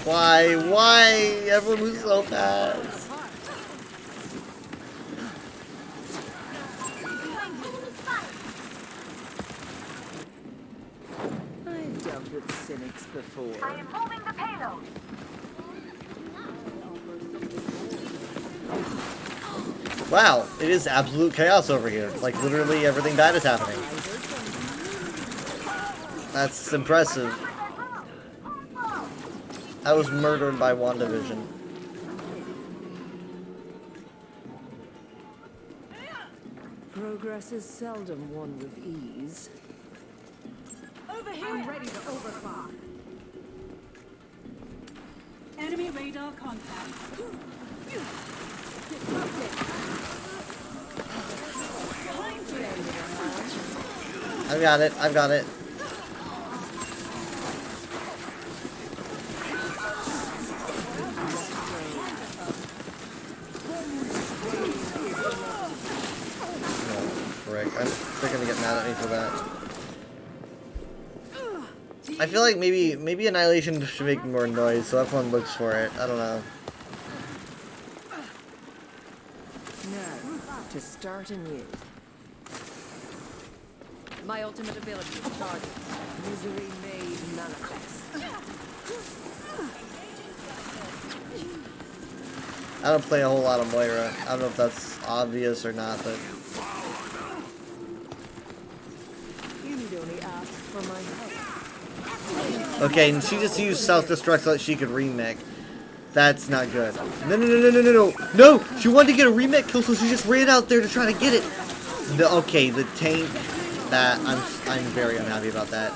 Why? Why? Everyone moves so fast. I've dealt with cynics before. I am moving the payload. Wow, it is absolute chaos over here. Like, literally everything bad is happening. That's impressive. I was murdered by WandaVision. Progress is seldom won with ease. Over here. I'm ready to overclock. Enemy radar contact. I've got it, I've got it. They're gonna get mad at me for that. I feel like maybe Annihilation should make more noise, so everyone looks for it. I don't know. Now, to start anew. My ultimate ability to target. Misery made manifest. I don't play a whole lot of Moira. I don't know if that's obvious or not, but You'd only ask for my help. okay, and she just used self-destruct so that she could remake. That's not good. No, no, no, no, no, no, no! No! She wanted to get a remake kill, so she just ran out there to try to get it. No, okay, the tank. That I'm very unhappy about that.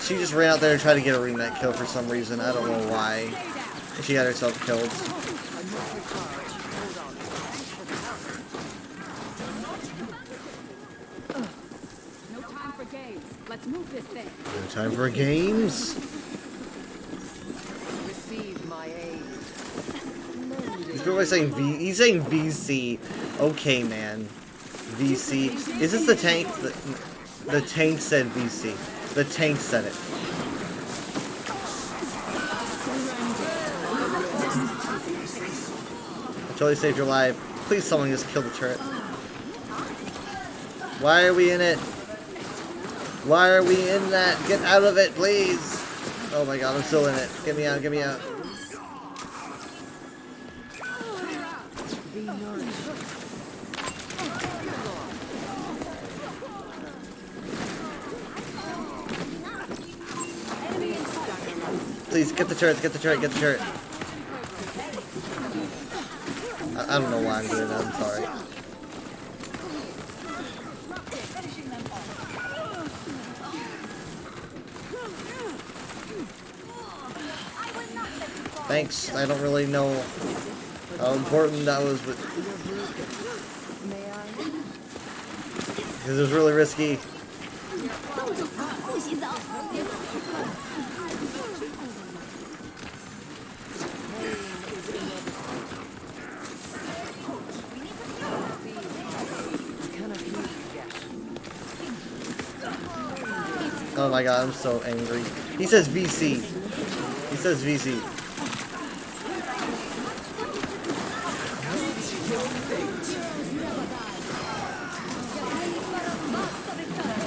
She just ran out there to try to get a remake kill for some reason. I don't know why. She got herself killed. No time for games. Let's Move this thing. No time for games. Receive my aid. He's probably saying V. He's saying VC. Okay, man. VC. Is this the tank? The tank said VC. The tank said it. I totally saved your life. Please, someone just kill the turret. Why are we in it? Why are we in that? Get out of it, please. Oh my god, I'm still in it. Get me out, get me out. Please, get the turret, get the turret, get the turret. I don't know why I'm doing that, I'm sorry. Thanks, I don't really know how important that was, but... because it was really risky. Oh my god, I'm so angry. He says VC. He says VC.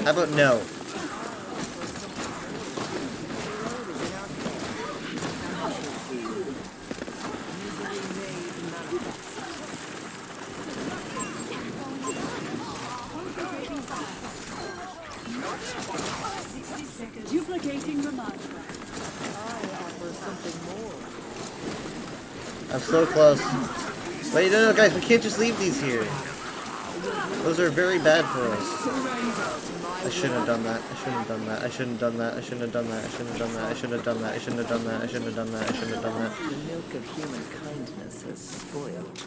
How about no? Duplicating reminder. I'm so close. Wait, no, guys, we can't just leave these here. Those are very bad for us. I shouldn't have done that. I shouldn't have done that. I shouldn't have done that. I shouldn't have done that. I shouldn't have done that. I shouldn't have done that. I shouldn't have done that. I shouldn't have done that. I shouldn't have done that. The milk of human kindness has spoiled.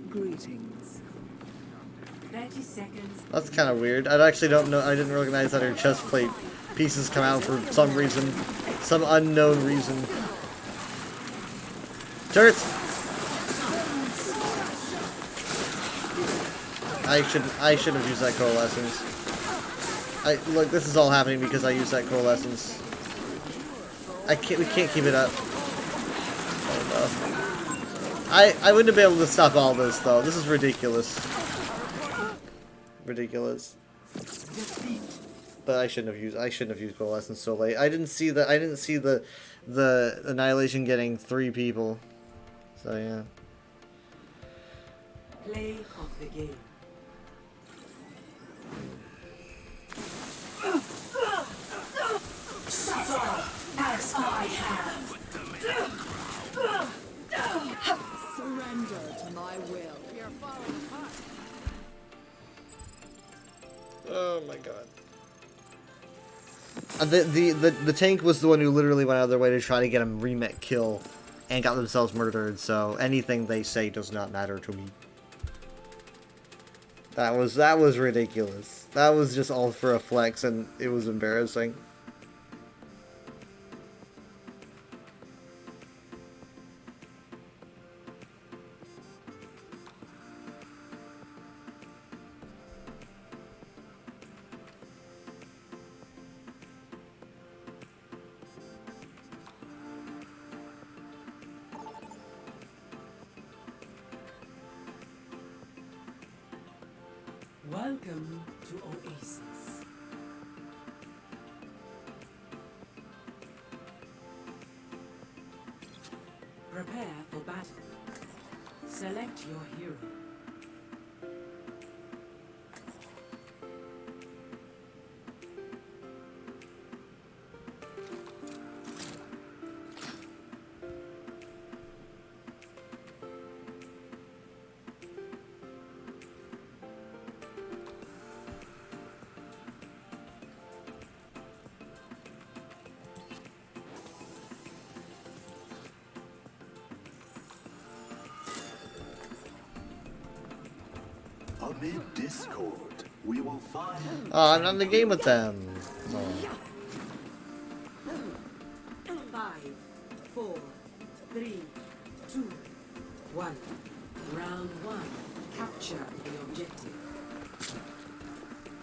Greetings. 30 seconds. That's kind of weird. I actually don't know. I didn't recognize that her chest plate pieces come out for some reason. Some unknown reason. Turrets! I should have used that coalescence. Look, this is all happening because I used that coalescence. We can't keep it up. Oh no. I wouldn't have been able to stop all this though. This is ridiculous. Ridiculous. But I shouldn't have used coalescence so late. I didn't see the annihilation getting 3 people. So yeah. Play of the game. Suffer as I have. Surrender to my will. We are falling apart. Oh my god. The tank was the one who literally went out of their way to try to get a remit kill and got themselves murdered, so anything they say does not matter to me. That was ridiculous. That was just all for a flex and it was embarrassing. Welcome to Oasis. Prepare for battle. Select your hero. Amid discord, we will find... Oh, I'm not in the game with them. Oh. 5, 4, 3, 2, 1. Round 1. Capture the objective.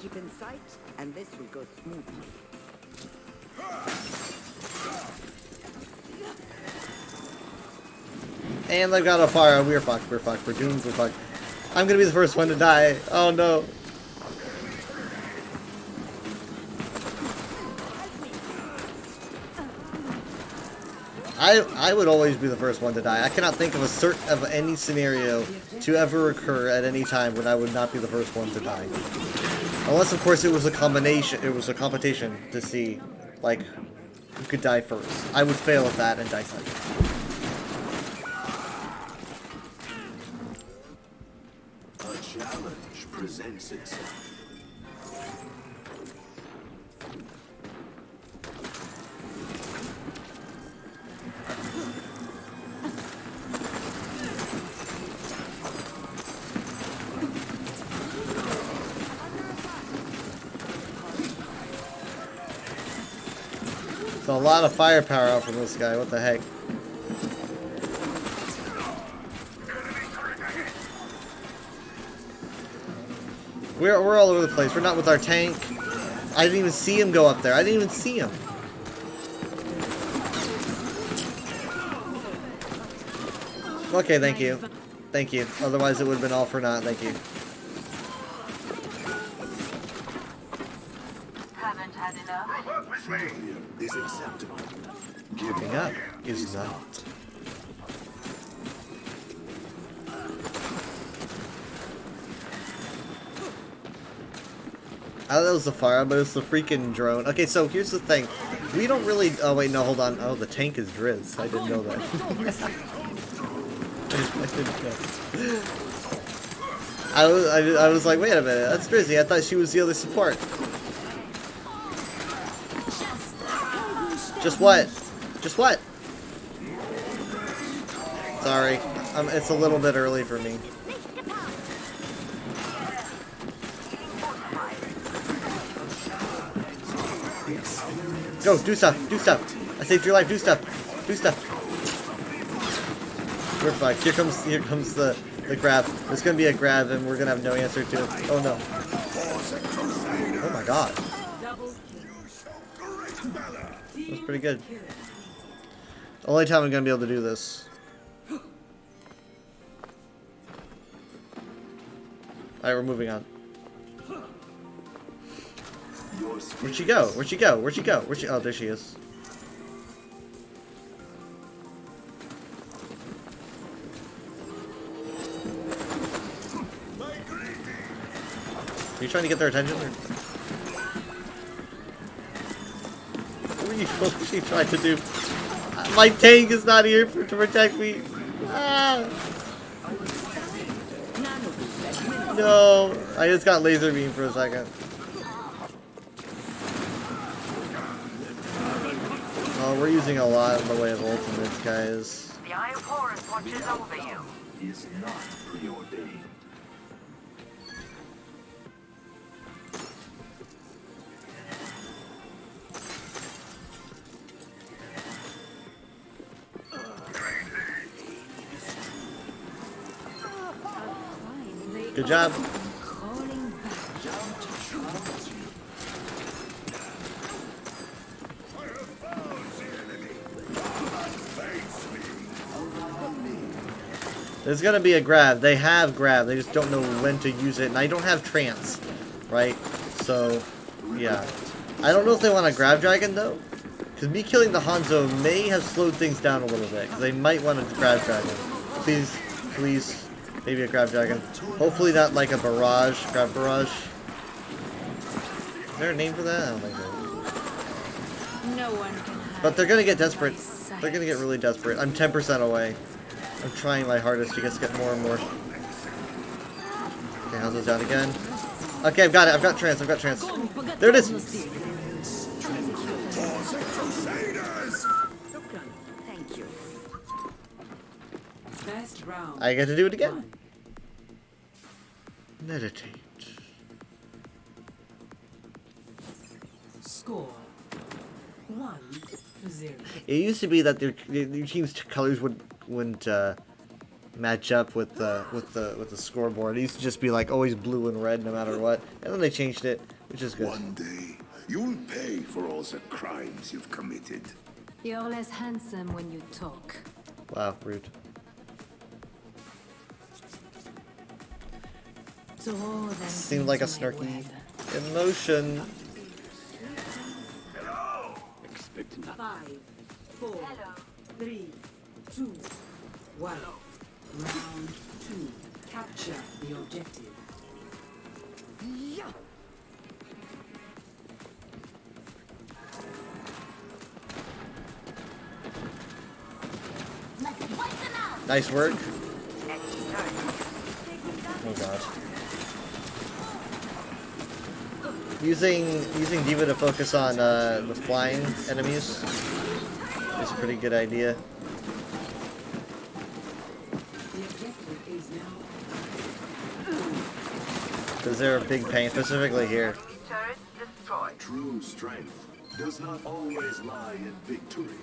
Keep in sight, and this will go smoothly. And they've got a fire. We're fucked. We're fucked. We're doomed. We're fucked. I'm gonna be the first one to die. Oh no. I would always be the first one to die. I cannot think of any scenario to ever occur at any time when I would not be the first one to die. Unless, of course, it was a combination. It was a competition to see, like, who could die first. I would fail at that and die second. A challenge presents itself. There's a lot of firepower out from this guy. What the heck? We're all over the place. We're not with our tank. I didn't even see him go up there. I didn't even see him. Okay, thank you. Thank you. Otherwise it would have been all for naught. Thank you. Haven't had enough. Failure is acceptable. Giving up is not. I thought that was the fire, but it's the freaking drone. Okay, so here's the thing. We don't really... Oh, wait, no, hold on. Oh, the tank is Driz. I didn't know that. I was like, wait a minute. That's Drizzy. I thought she was the other support. Just what? Just what? Sorry. It's a little bit early for me. Go, do stuff, do stuff. I saved your life, do stuff, do stuff. We're fucked. Here comes the grab. There's gonna be a grab and we're gonna have no answer to it. Oh no. Oh my god. That was pretty good. Only time I'm gonna be able to do this. Alright, we're moving on. Where'd she go? Where'd she go? Where'd she go? Where'd she? Oh, there she is. Are you trying to get their attention? Or? What are you trying to do? My tank is not here to protect me. Ah. No, I just got laser beam for a second. Oh, we're using a lot in the way of ultimates, guys. The Eye of Horus watches over you. Is not preordained. Good job. There's gonna be a grab. They have grab. They just don't know when to use it. And I don't have trance, right? So, yeah. I don't know if they want a grab dragon though, because me killing the Hanzo may have slowed things down a little bit. Because they might want a grab dragon. Please, please, maybe a grab dragon. Hopefully not like a barrage, grab barrage. Is there a name for that? I don't think so. No one can. But they're gonna get desperate. They're gonna get really desperate. I'm 10% away. I'm trying my hardest to just get more and more. Okay, Hanzo's down again. Okay, I've got it. I've got trance. I've got trance. There it is. Thank you. First round. I get to do it again. Meditate. Score 1-0. It used to be that their team's colors wouldn't match up with the scoreboard. It used to just be like always blue and red no matter what, and then they changed it, which is good. One day, you'll pay for all the crimes you've committed. You're less handsome when you talk. Wow, rude. Seemed like a snarky emotion. Expect 5, 4, 3, 2, 1. Round 2. Capture the objective. Nice work. Oh god. Using D.Va to focus on the flying enemies is a pretty good idea. Because they're a big pain, specifically here. True strength does not always lie in victory.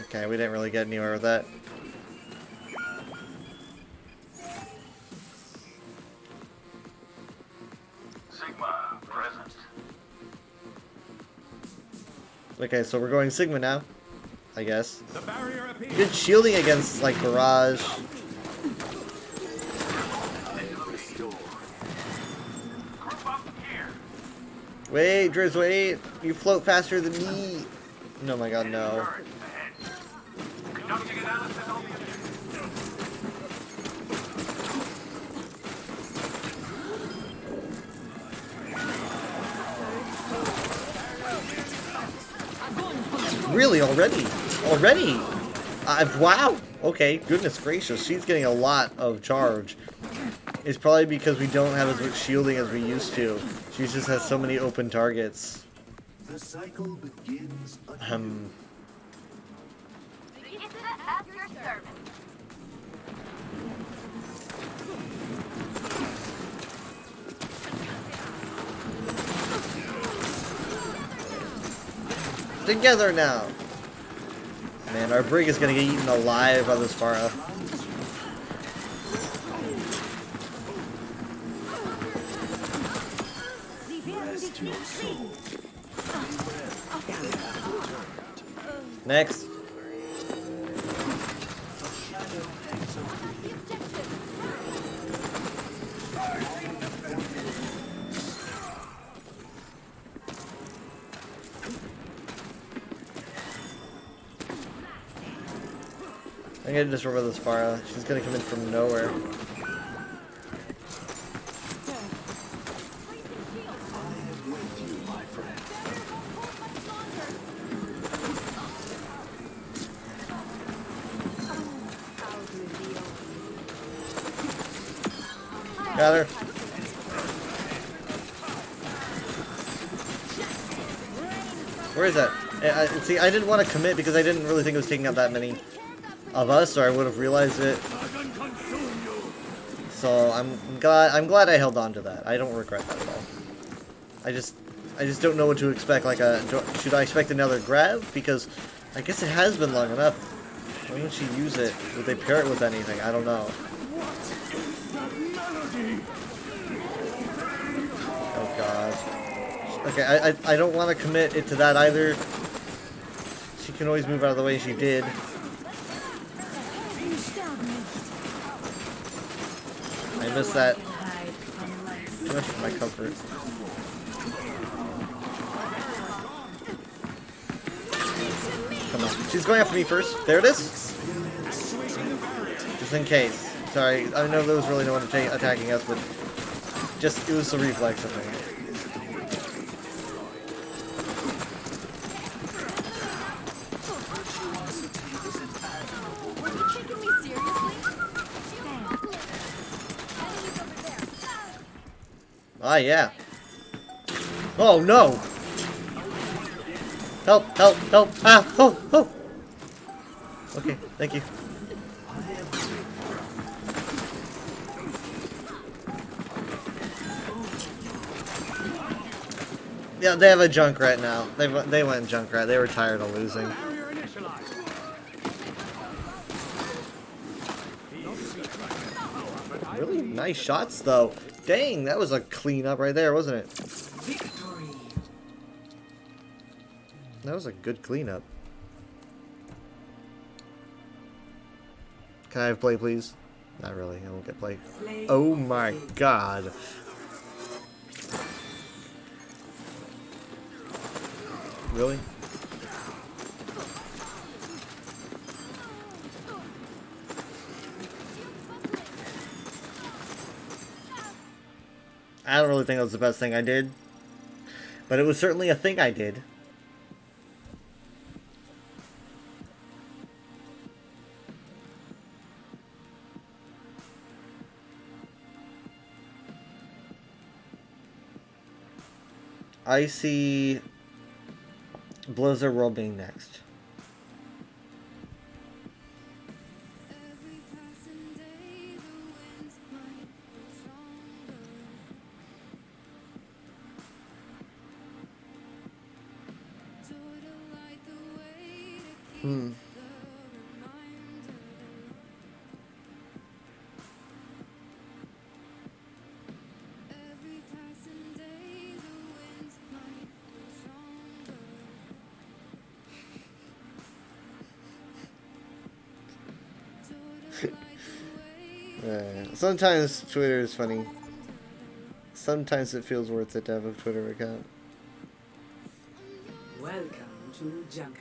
Okay, we didn't really get anywhere with that. Sigma present. Okay, so we're going Sigma now, I guess. Good shielding against, like, Barrage. Wait, Driz, wait! You float faster than me! No, my god, no. Really? Already? Already? Wow! Okay, goodness gracious, she's getting a lot of charge. It's probably because we don't have as much shielding as we used to. She just has so many open targets. The cycle begins Together now! Man, our brig is gonna get eaten alive by this Pharah. Next. I'm gonna disrobe this Pharah. She's gonna come in from nowhere. Got her. Where is that? See, I didn't want to commit because I didn't really think it was taking out that many of us, or I would have realized it. So I'm glad I held on to that. I don't regret that at all. I just don't know what to expect. Like should I expect another grab? Because I guess it has been long enough. Why would she use it? Would they pair it with anything? I don't know. Oh god. Okay, I don't want to commit it to that either. She can always move out of the way. She did. I missed that. Too much for my comfort. Come on. She's going after me first. There it is. Just in case. Sorry, I know there was really no one attacking us, but just, it was a reflex, I think. Ah, yeah. Oh, no! Help, help, help! Ah, oh, oh! Okay, thank you. Yeah, they have a Junkrat now. They went Junkrat. They were tired of losing. Really nice shots, though. Dang, that was a cleanup right there, wasn't it? That was a good cleanup. Can I have play, please? Not really. I won't get play. Oh my god. Really? I don't really think that was the best thing I did. But it was certainly a thing I did. I see Blizzard World being next. Sometimes Twitter is funny. Sometimes it feels worth it to have a Twitter account. Welcome to Junkertown.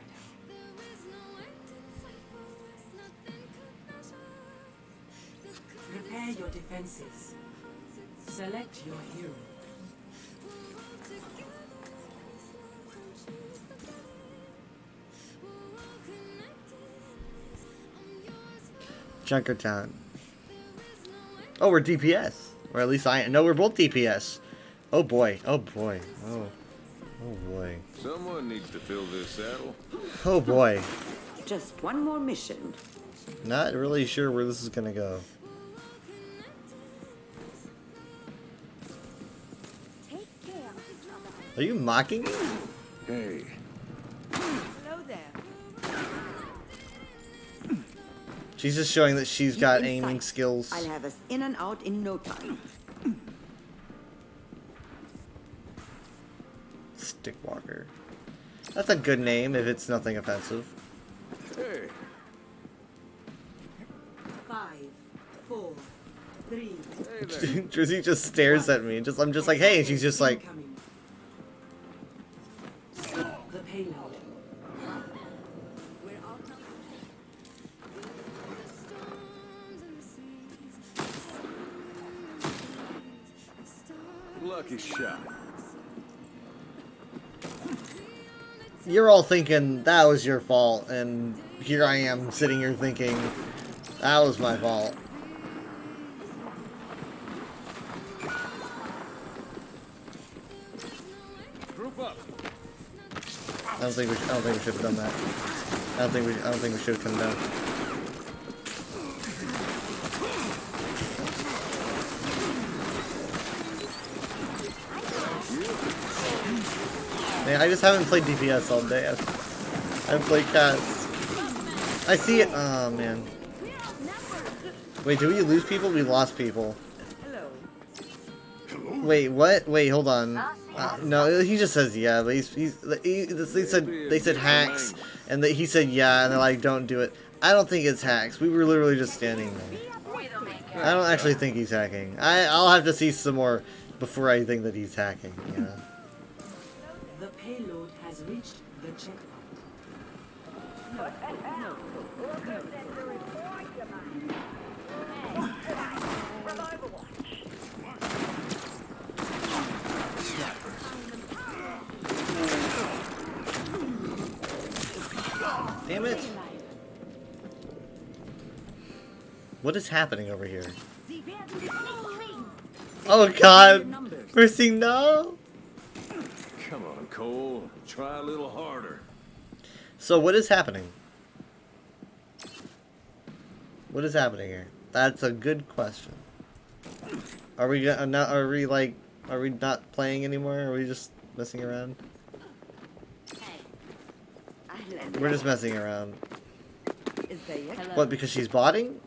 Prepare your defenses. Select your hero. Junkertown. Oh, we're DPS. Or at least I am. No, we're both DPS. Oh boy. Oh boy. Oh boy. Someone needs to fill this saddle. Oh boy. Just one more mission. Not really sure where this is gonna go. Are you mocking me? Hey. Hello there. She's just showing that she's got aiming skills. I'll have us in and out in no time. Stickwalker. That's a good name if it's nothing offensive. Hey. 5, 4, 3. Drizzy just stares at me. I'm just like, hey, and she's just like. The payload. Lucky shot. You're all thinking that was your fault, and here I am sitting here thinking that was my fault. Group up. I don't think we should have done that. I don't think we should have come down. Man, I just haven't played DPS all day. I've played cats. I see it. Oh man. Wait, do we lose people? We lost people. Wait, what? Wait, hold on. No, he just says yeah, but they said hacks, and he said yeah, and they're like, don't do it. I don't think it's hacks. We were literally just standing there. I don't actually think he's hacking. I'll have to see some more before I think that he's hacking. You know. The payload has reached the checkpoint. Damn it! What is happening over here? Oh god! Mercy, no! Come on, Cole. Try a little harder. So what is happening? What is happening here? That's a good question. Are we not playing anymore? Are we just messing around? We're just messing around. What, because she's botting?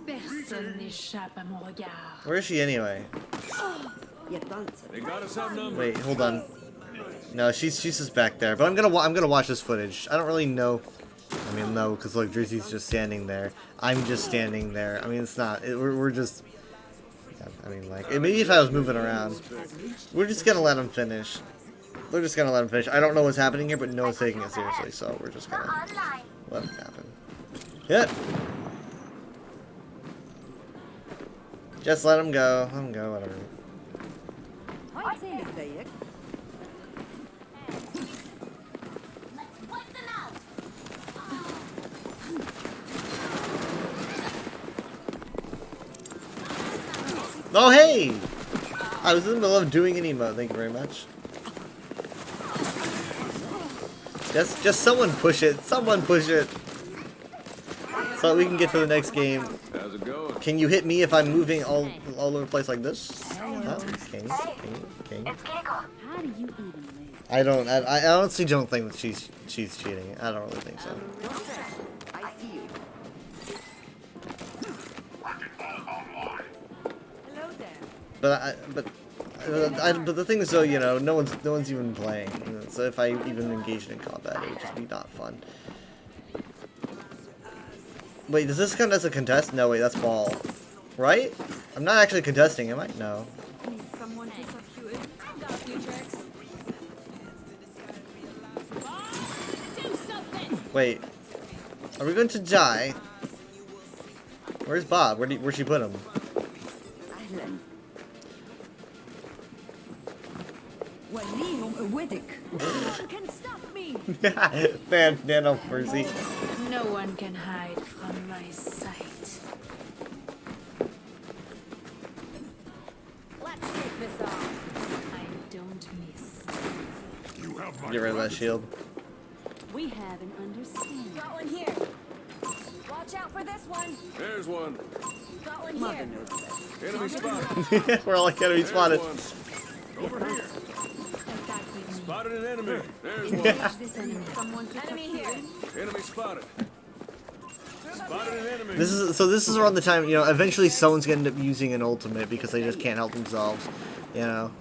Personne n'échappe à mon regard. Where is she anyway? They got us outnumbered. Wait, hold on. No, she's just back there. But I'm gonna watch this footage. I don't really know. I mean, no, because look, Drizzy's just standing there. I'm just standing there. I mean, it's not. We're just. Yeah, I mean, like, maybe if I was moving around, we're just gonna let him finish. We're just gonna let him finish. I don't know what's happening here, but no one's taking it seriously, so we're just gonna let it happen. Yeah. Just let him go. Let him go. Whatever. Oh, hey! I was in the middle of doing an emote, thank you very much. Just someone push it. Someone push it. So we can get to the next game. How's it going? Can you hit me if I'm moving all over the place like this? No? King. How do you even live? I honestly don't think that she's cheating. I don't really think so. But the thing is though, you know, no one's even playing. You know, so if I even engaged in combat, it would just be not fun. Wait, does this count as a contest? No, wait, that's ball, right? I'm not actually contesting, am I? No. Wait, are we going to die? Where's Bob? Where'd she put him? Can stop me. Man, no mercy. No one can hide from my sight. Let's take this off. I don't miss. You have my Get rid of that shield. We have an understanding. Got one here. Watch out for this one. There's one. Got one here. Enemy spotted. We're all like enemy spotted. Over here. Spotted an enemy. There's one. Enemy here. Enemy spotted. Spotted an enemy. This is around the time, you know, eventually someone's gonna end up using an ultimate because they just can't help themselves, you know.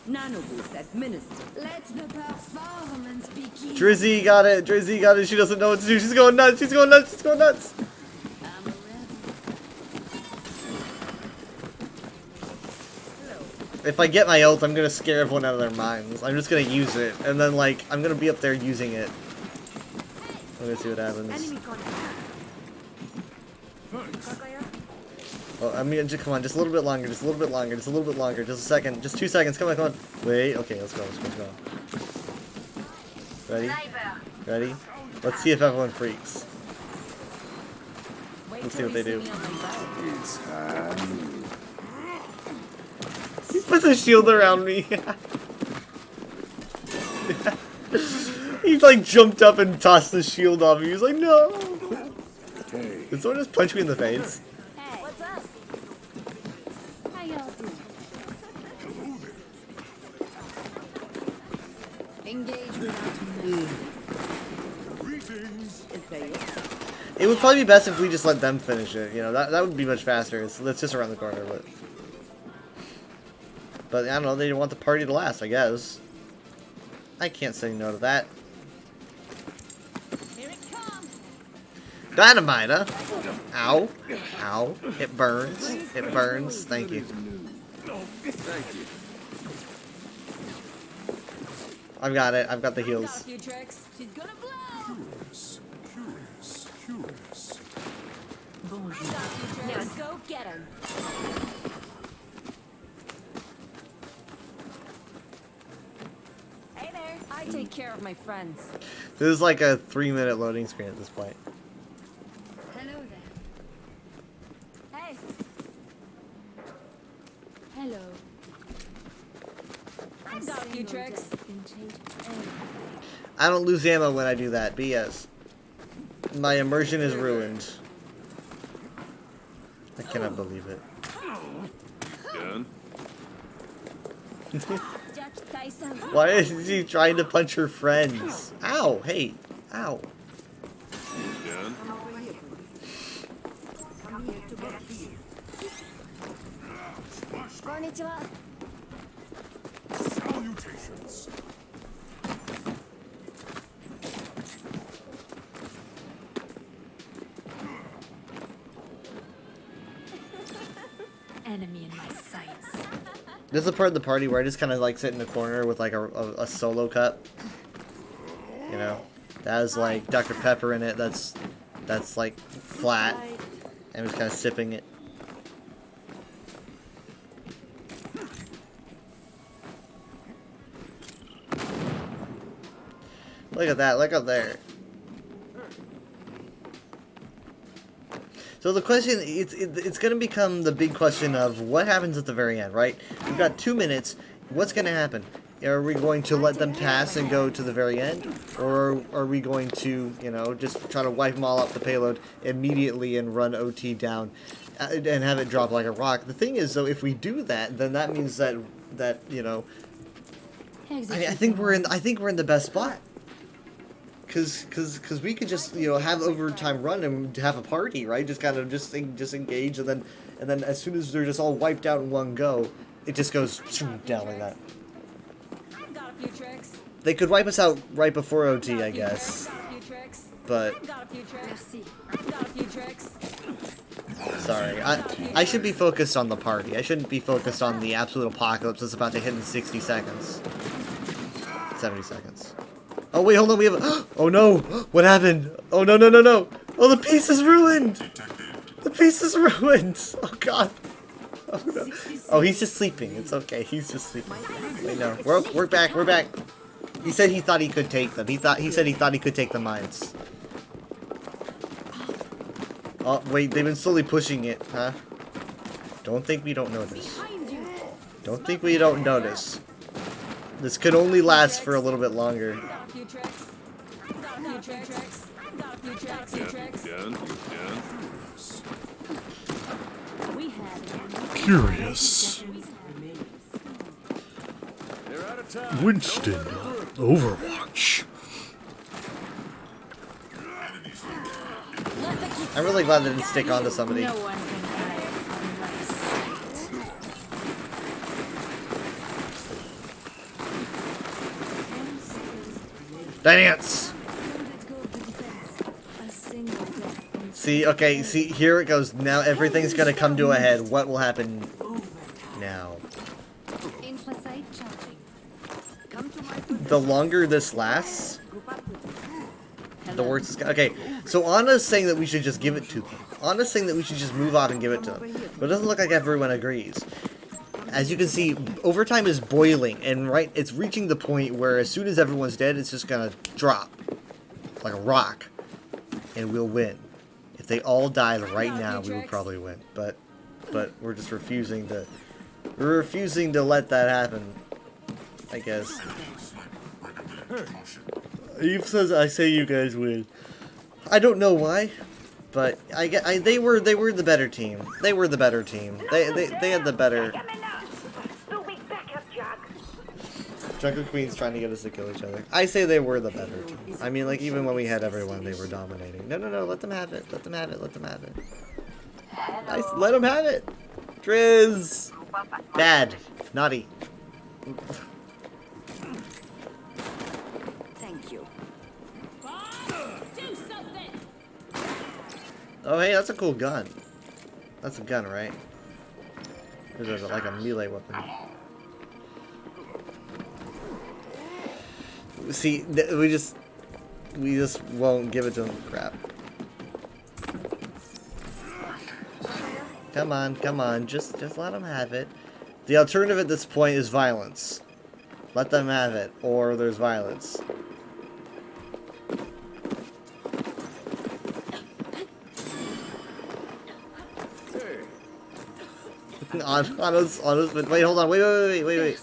Nano boost administered. Let the performance begin. Drizzy got it. Drizzy got it. She doesn't know what to do. She's going nuts. She's going nuts. She's going nuts. If I get my ult, I'm gonna scare everyone out of their minds. I'm just gonna use it, and then like I'm gonna be up there using it. I'm gonna see what happens. Oh, I mean, come on, just a little bit longer, just a little bit longer, just a little bit longer, just a second, just 2 seconds. Come on, come on. Wait. Okay, let's go. Let's go. Ready? Ready? Let's see if everyone freaks. Let's see what they do. He puts a shield around me. He like jumped up and tossed the shield off me. He was like, no. Did someone just punch me in the face? Hey, what's up? How y'all doing? Engage without It would probably be best if we just let them finish it. You know, that would be much faster. It's just around the corner, but I don't know, they want the party to last, I guess. I can't say no to that. Here it comes. Dynamite, huh? Ow. Ow. It burns. It burns. Thank you. Thank you. I've got it. I've got the heals. Got a few tricks. She's gonna blow. Curious. Bonjour. Now go get him. Hey there. I take care of my friends. This is like a 3-minute loading screen at this point. Hello there. Hey. Hello. I've got a few tricks. I don't lose ammo when I do that. BS. My immersion is ruined. I cannot believe it. Done. Why is he trying to punch her friends? Ow! Hey! Ow! Salutations. Enemy in my sights. This is the part of the party where I just kind of like sit in the corner with like a solo cup. You know, that has like Dr. Pepper in it. That's like flat, and I'm just kind of sipping it. Look at that! Look up there. So the question, it's going to become the big question of what happens at the very end, right? We've got 2 minutes. What's going to happen? Are we going to let them pass and go to the very end? Or are we going to, you know, just try to wipe them all off the payload immediately and run OT down and have it drop like a rock? The thing is, though, if we do that, then that means that you know, I think we're in the best spot. Cause we could just, you know, have overtime run and have a party, right? Just kind of just engage, and then as soon as they're just all wiped out in one go, it just goes down like that. I've got a few tricks. They could wipe us out right before OT, I guess. But I've got a few tricks. sorry, I should be focused on the party. I shouldn't be focused on the absolute apocalypse that's about to hit in 60 seconds, 70 seconds. Oh wait, hold on, we have a... Oh no! What happened? Oh no, no, no, no! Oh, the piece is ruined! The piece is ruined! Oh god! Oh no. Oh, he's just sleeping. It's okay, he's just sleeping. Wait, no. We're back, we're back! He said he thought he could take them. He said he thought he could take the mines. Oh, wait, they've been slowly pushing it, huh? Don't think we don't notice. Don't think we don't notice. This could only last for a little bit longer. Curious. Winston, Overwatch. I'm really glad they didn't stick onto somebody. Dance! See, okay, see, here it goes. Now everything's gonna come to a head. What will happen now? The longer this lasts, the worse it's gonna... Okay, so Anna's saying that we should just give it to them. Anna's saying that we should just move off and give it to them. But it doesn't look like everyone agrees. As you can see, overtime is boiling, and right, it's reaching the point where as soon as everyone's dead, it's just gonna drop like a rock, and we'll win. If they all died right now, we would probably win. But we're just refusing to let that happen, I guess. Eve says, "I say you guys win." I don't know why, but they were the better team. They were the better team. They had the better. Jungle Queen's trying to get us to kill each other. I say they were the better team. I mean, like, even when we had everyone, they were dominating. No, no, no, let them have it. Let them have it. Let them have it. Let them have it. Driz. Bad. Naughty. Thank you. Oh, hey, that's a cool gun. That's a gun, right? Or is it like a melee weapon? See, we just won't give it to them. Crap. Come on, come on. Just let them have it. The alternative at this point is violence. Let them have it, or there's violence. Honest, wait, hold on, wait.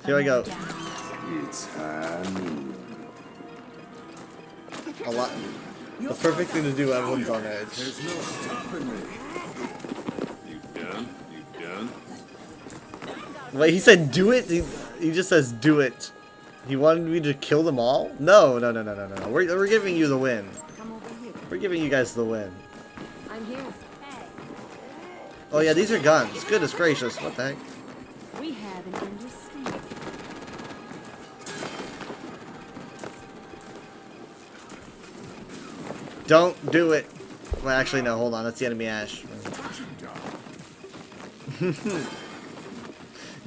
Here we go. It's Hanu. A lot. The perfect thing to do, everyone's on edge. There's no stopping me. You done? Wait, he said do it? He just says do it. He wanted me to kill them all? No. We're giving you the win. We're giving you guys the win. I'm here. Oh yeah, these are guns. Goodness gracious, what the heck? We have an understanding. Don't do it. Well, actually, no. Hold on. That's the enemy Ash.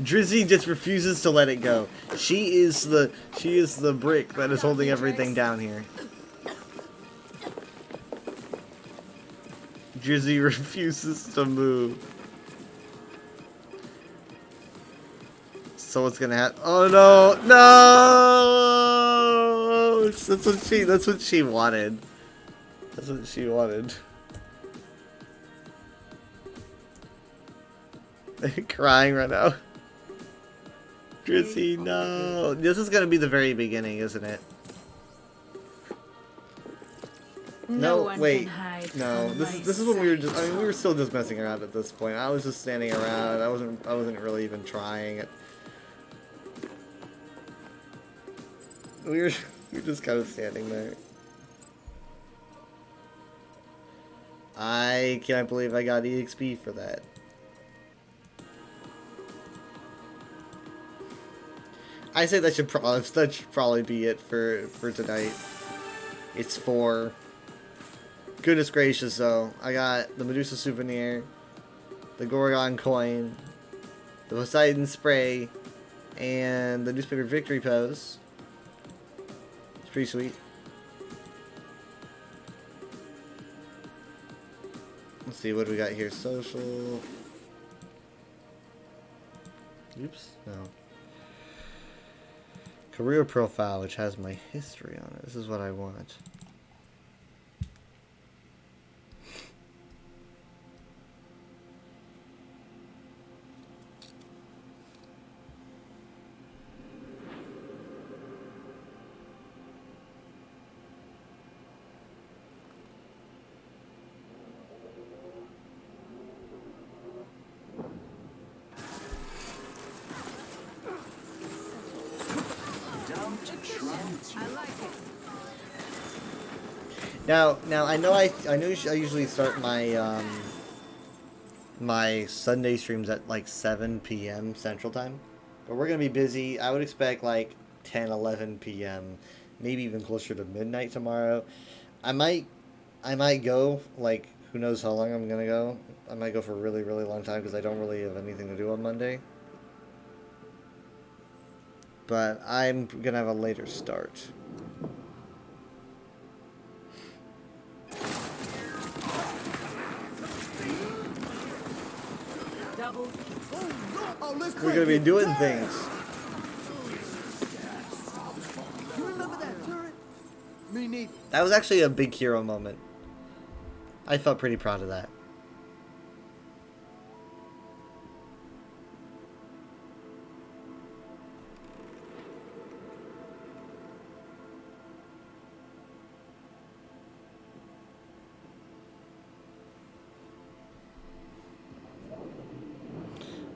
Drizzy just refuses to let it go. She is the brick that is holding everything down here. Drizzy refuses to move. So what's gonna happen? Oh no, no! That's what she wanted. That's what she wanted. Crying right now. Drizzy, no. This is gonna be the very beginning, isn't it? No, wait. No, this is when we were just. I mean, we were still just messing around at this point. I was just standing around. I wasn't really even trying it. We were just kind of standing there. I can't believe I got EXP for that. I say that should probably be it for tonight. It's 4. Goodness gracious, though. I got the Medusa souvenir, the Gorgon coin, the Poseidon spray, and the newspaper victory pose. It's pretty sweet. Let's see, what do we got here? Social. Oops, no. Career profile, which has my history on it. This is what I want. Now I know I usually start my my Sunday streams at like 7 p.m. Central Time, but we're gonna be busy. I would expect like 10, 11 p.m., maybe even closer to midnight tomorrow. I might go, like, who knows how long I'm gonna go. I might go for a really, really long time because I don't really have anything to do on Monday. But I'm gonna have a later start. We're gonna be doing things. You remember that turret? Me neither. That was actually a big hero moment. I felt pretty proud of that.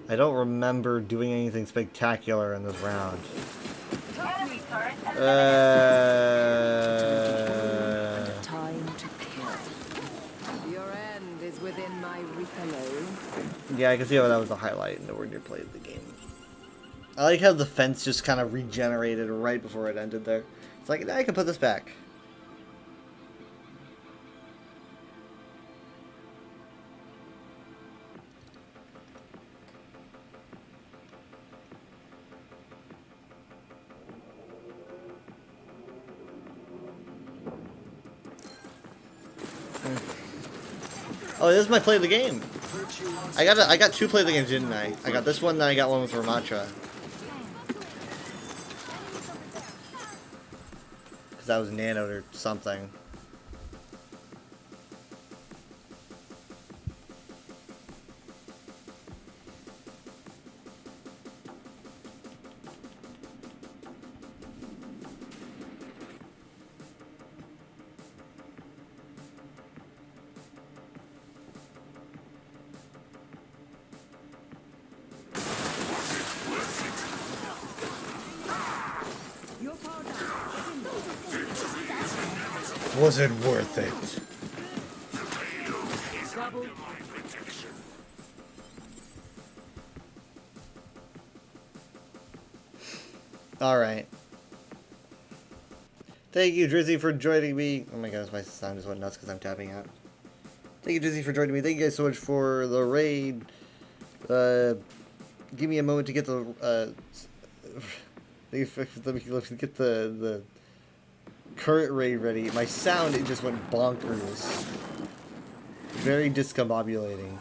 I don't remember doing anything spectacular in this round. Time to kill. Your end is within my reach alone. Yeah, I can see how that was a highlight in the word you played the game. I like how the fence just kind of regenerated right before it ended there. It's like, I can put this back. Oh, this is my play of the game. I got 2 play of the games, didn't I? I got this one, then I got one with Ramatra. Because that was nanoed or something. Was it worth it? Alright. Thank you, Drizzy, for joining me. Oh my gosh, my sound just went nuts because I'm tapping out. Thank you, Drizzy, for joining me. Thank you guys so much for the raid. Give me a moment to get the let me get the current raid ready. My sound, it just went bonkers. Very discombobulating.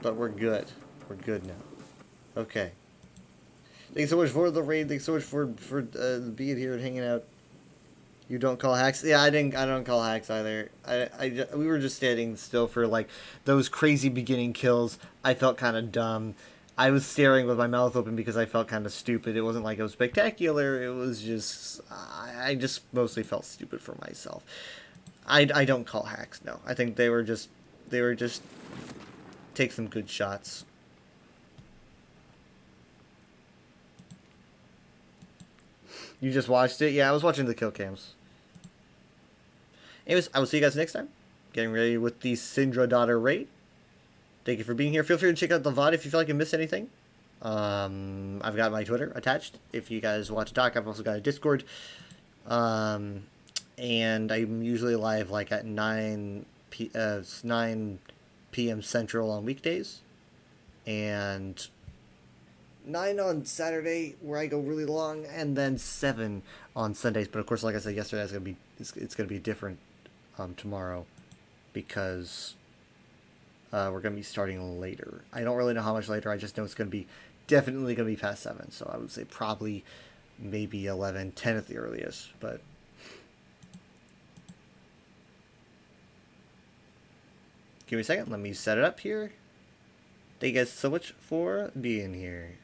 But we're good. We're good now. Okay. Thanks so much for the raid. Thanks so much for being here and hanging out. You don't call hacks? Yeah, I don't call hacks either. We were just standing still for like those crazy beginning kills. I felt kind of dumb. I was staring with my mouth open because I felt kind of stupid. It wasn't like it was spectacular. It was just I just mostly felt stupid for myself. I don't call hacks. No, I think they were just take some good shots. You just watched it? Yeah, I was watching the kill cams. Anyways, I will see you guys next time. Getting ready with the Syndra Daughter raid. Thank you for being here. Feel free to check out the VOD if you feel like you missed anything. I've got my Twitter attached. If you guys want to talk, I've also got a Discord. And I'm usually live like at 9 p.m. Central on weekdays. And 9 on Saturday, where I go really long, and then 7 on Sundays. But of course, like I said yesterday, it's gonna be different tomorrow because we're gonna be starting later. I don't really know how much later. I just know it's gonna be definitely gonna be past 7. So I would say probably maybe 11, 10 at the earliest. But give me a second. Let me set it up here. Thank you guys so much for being here.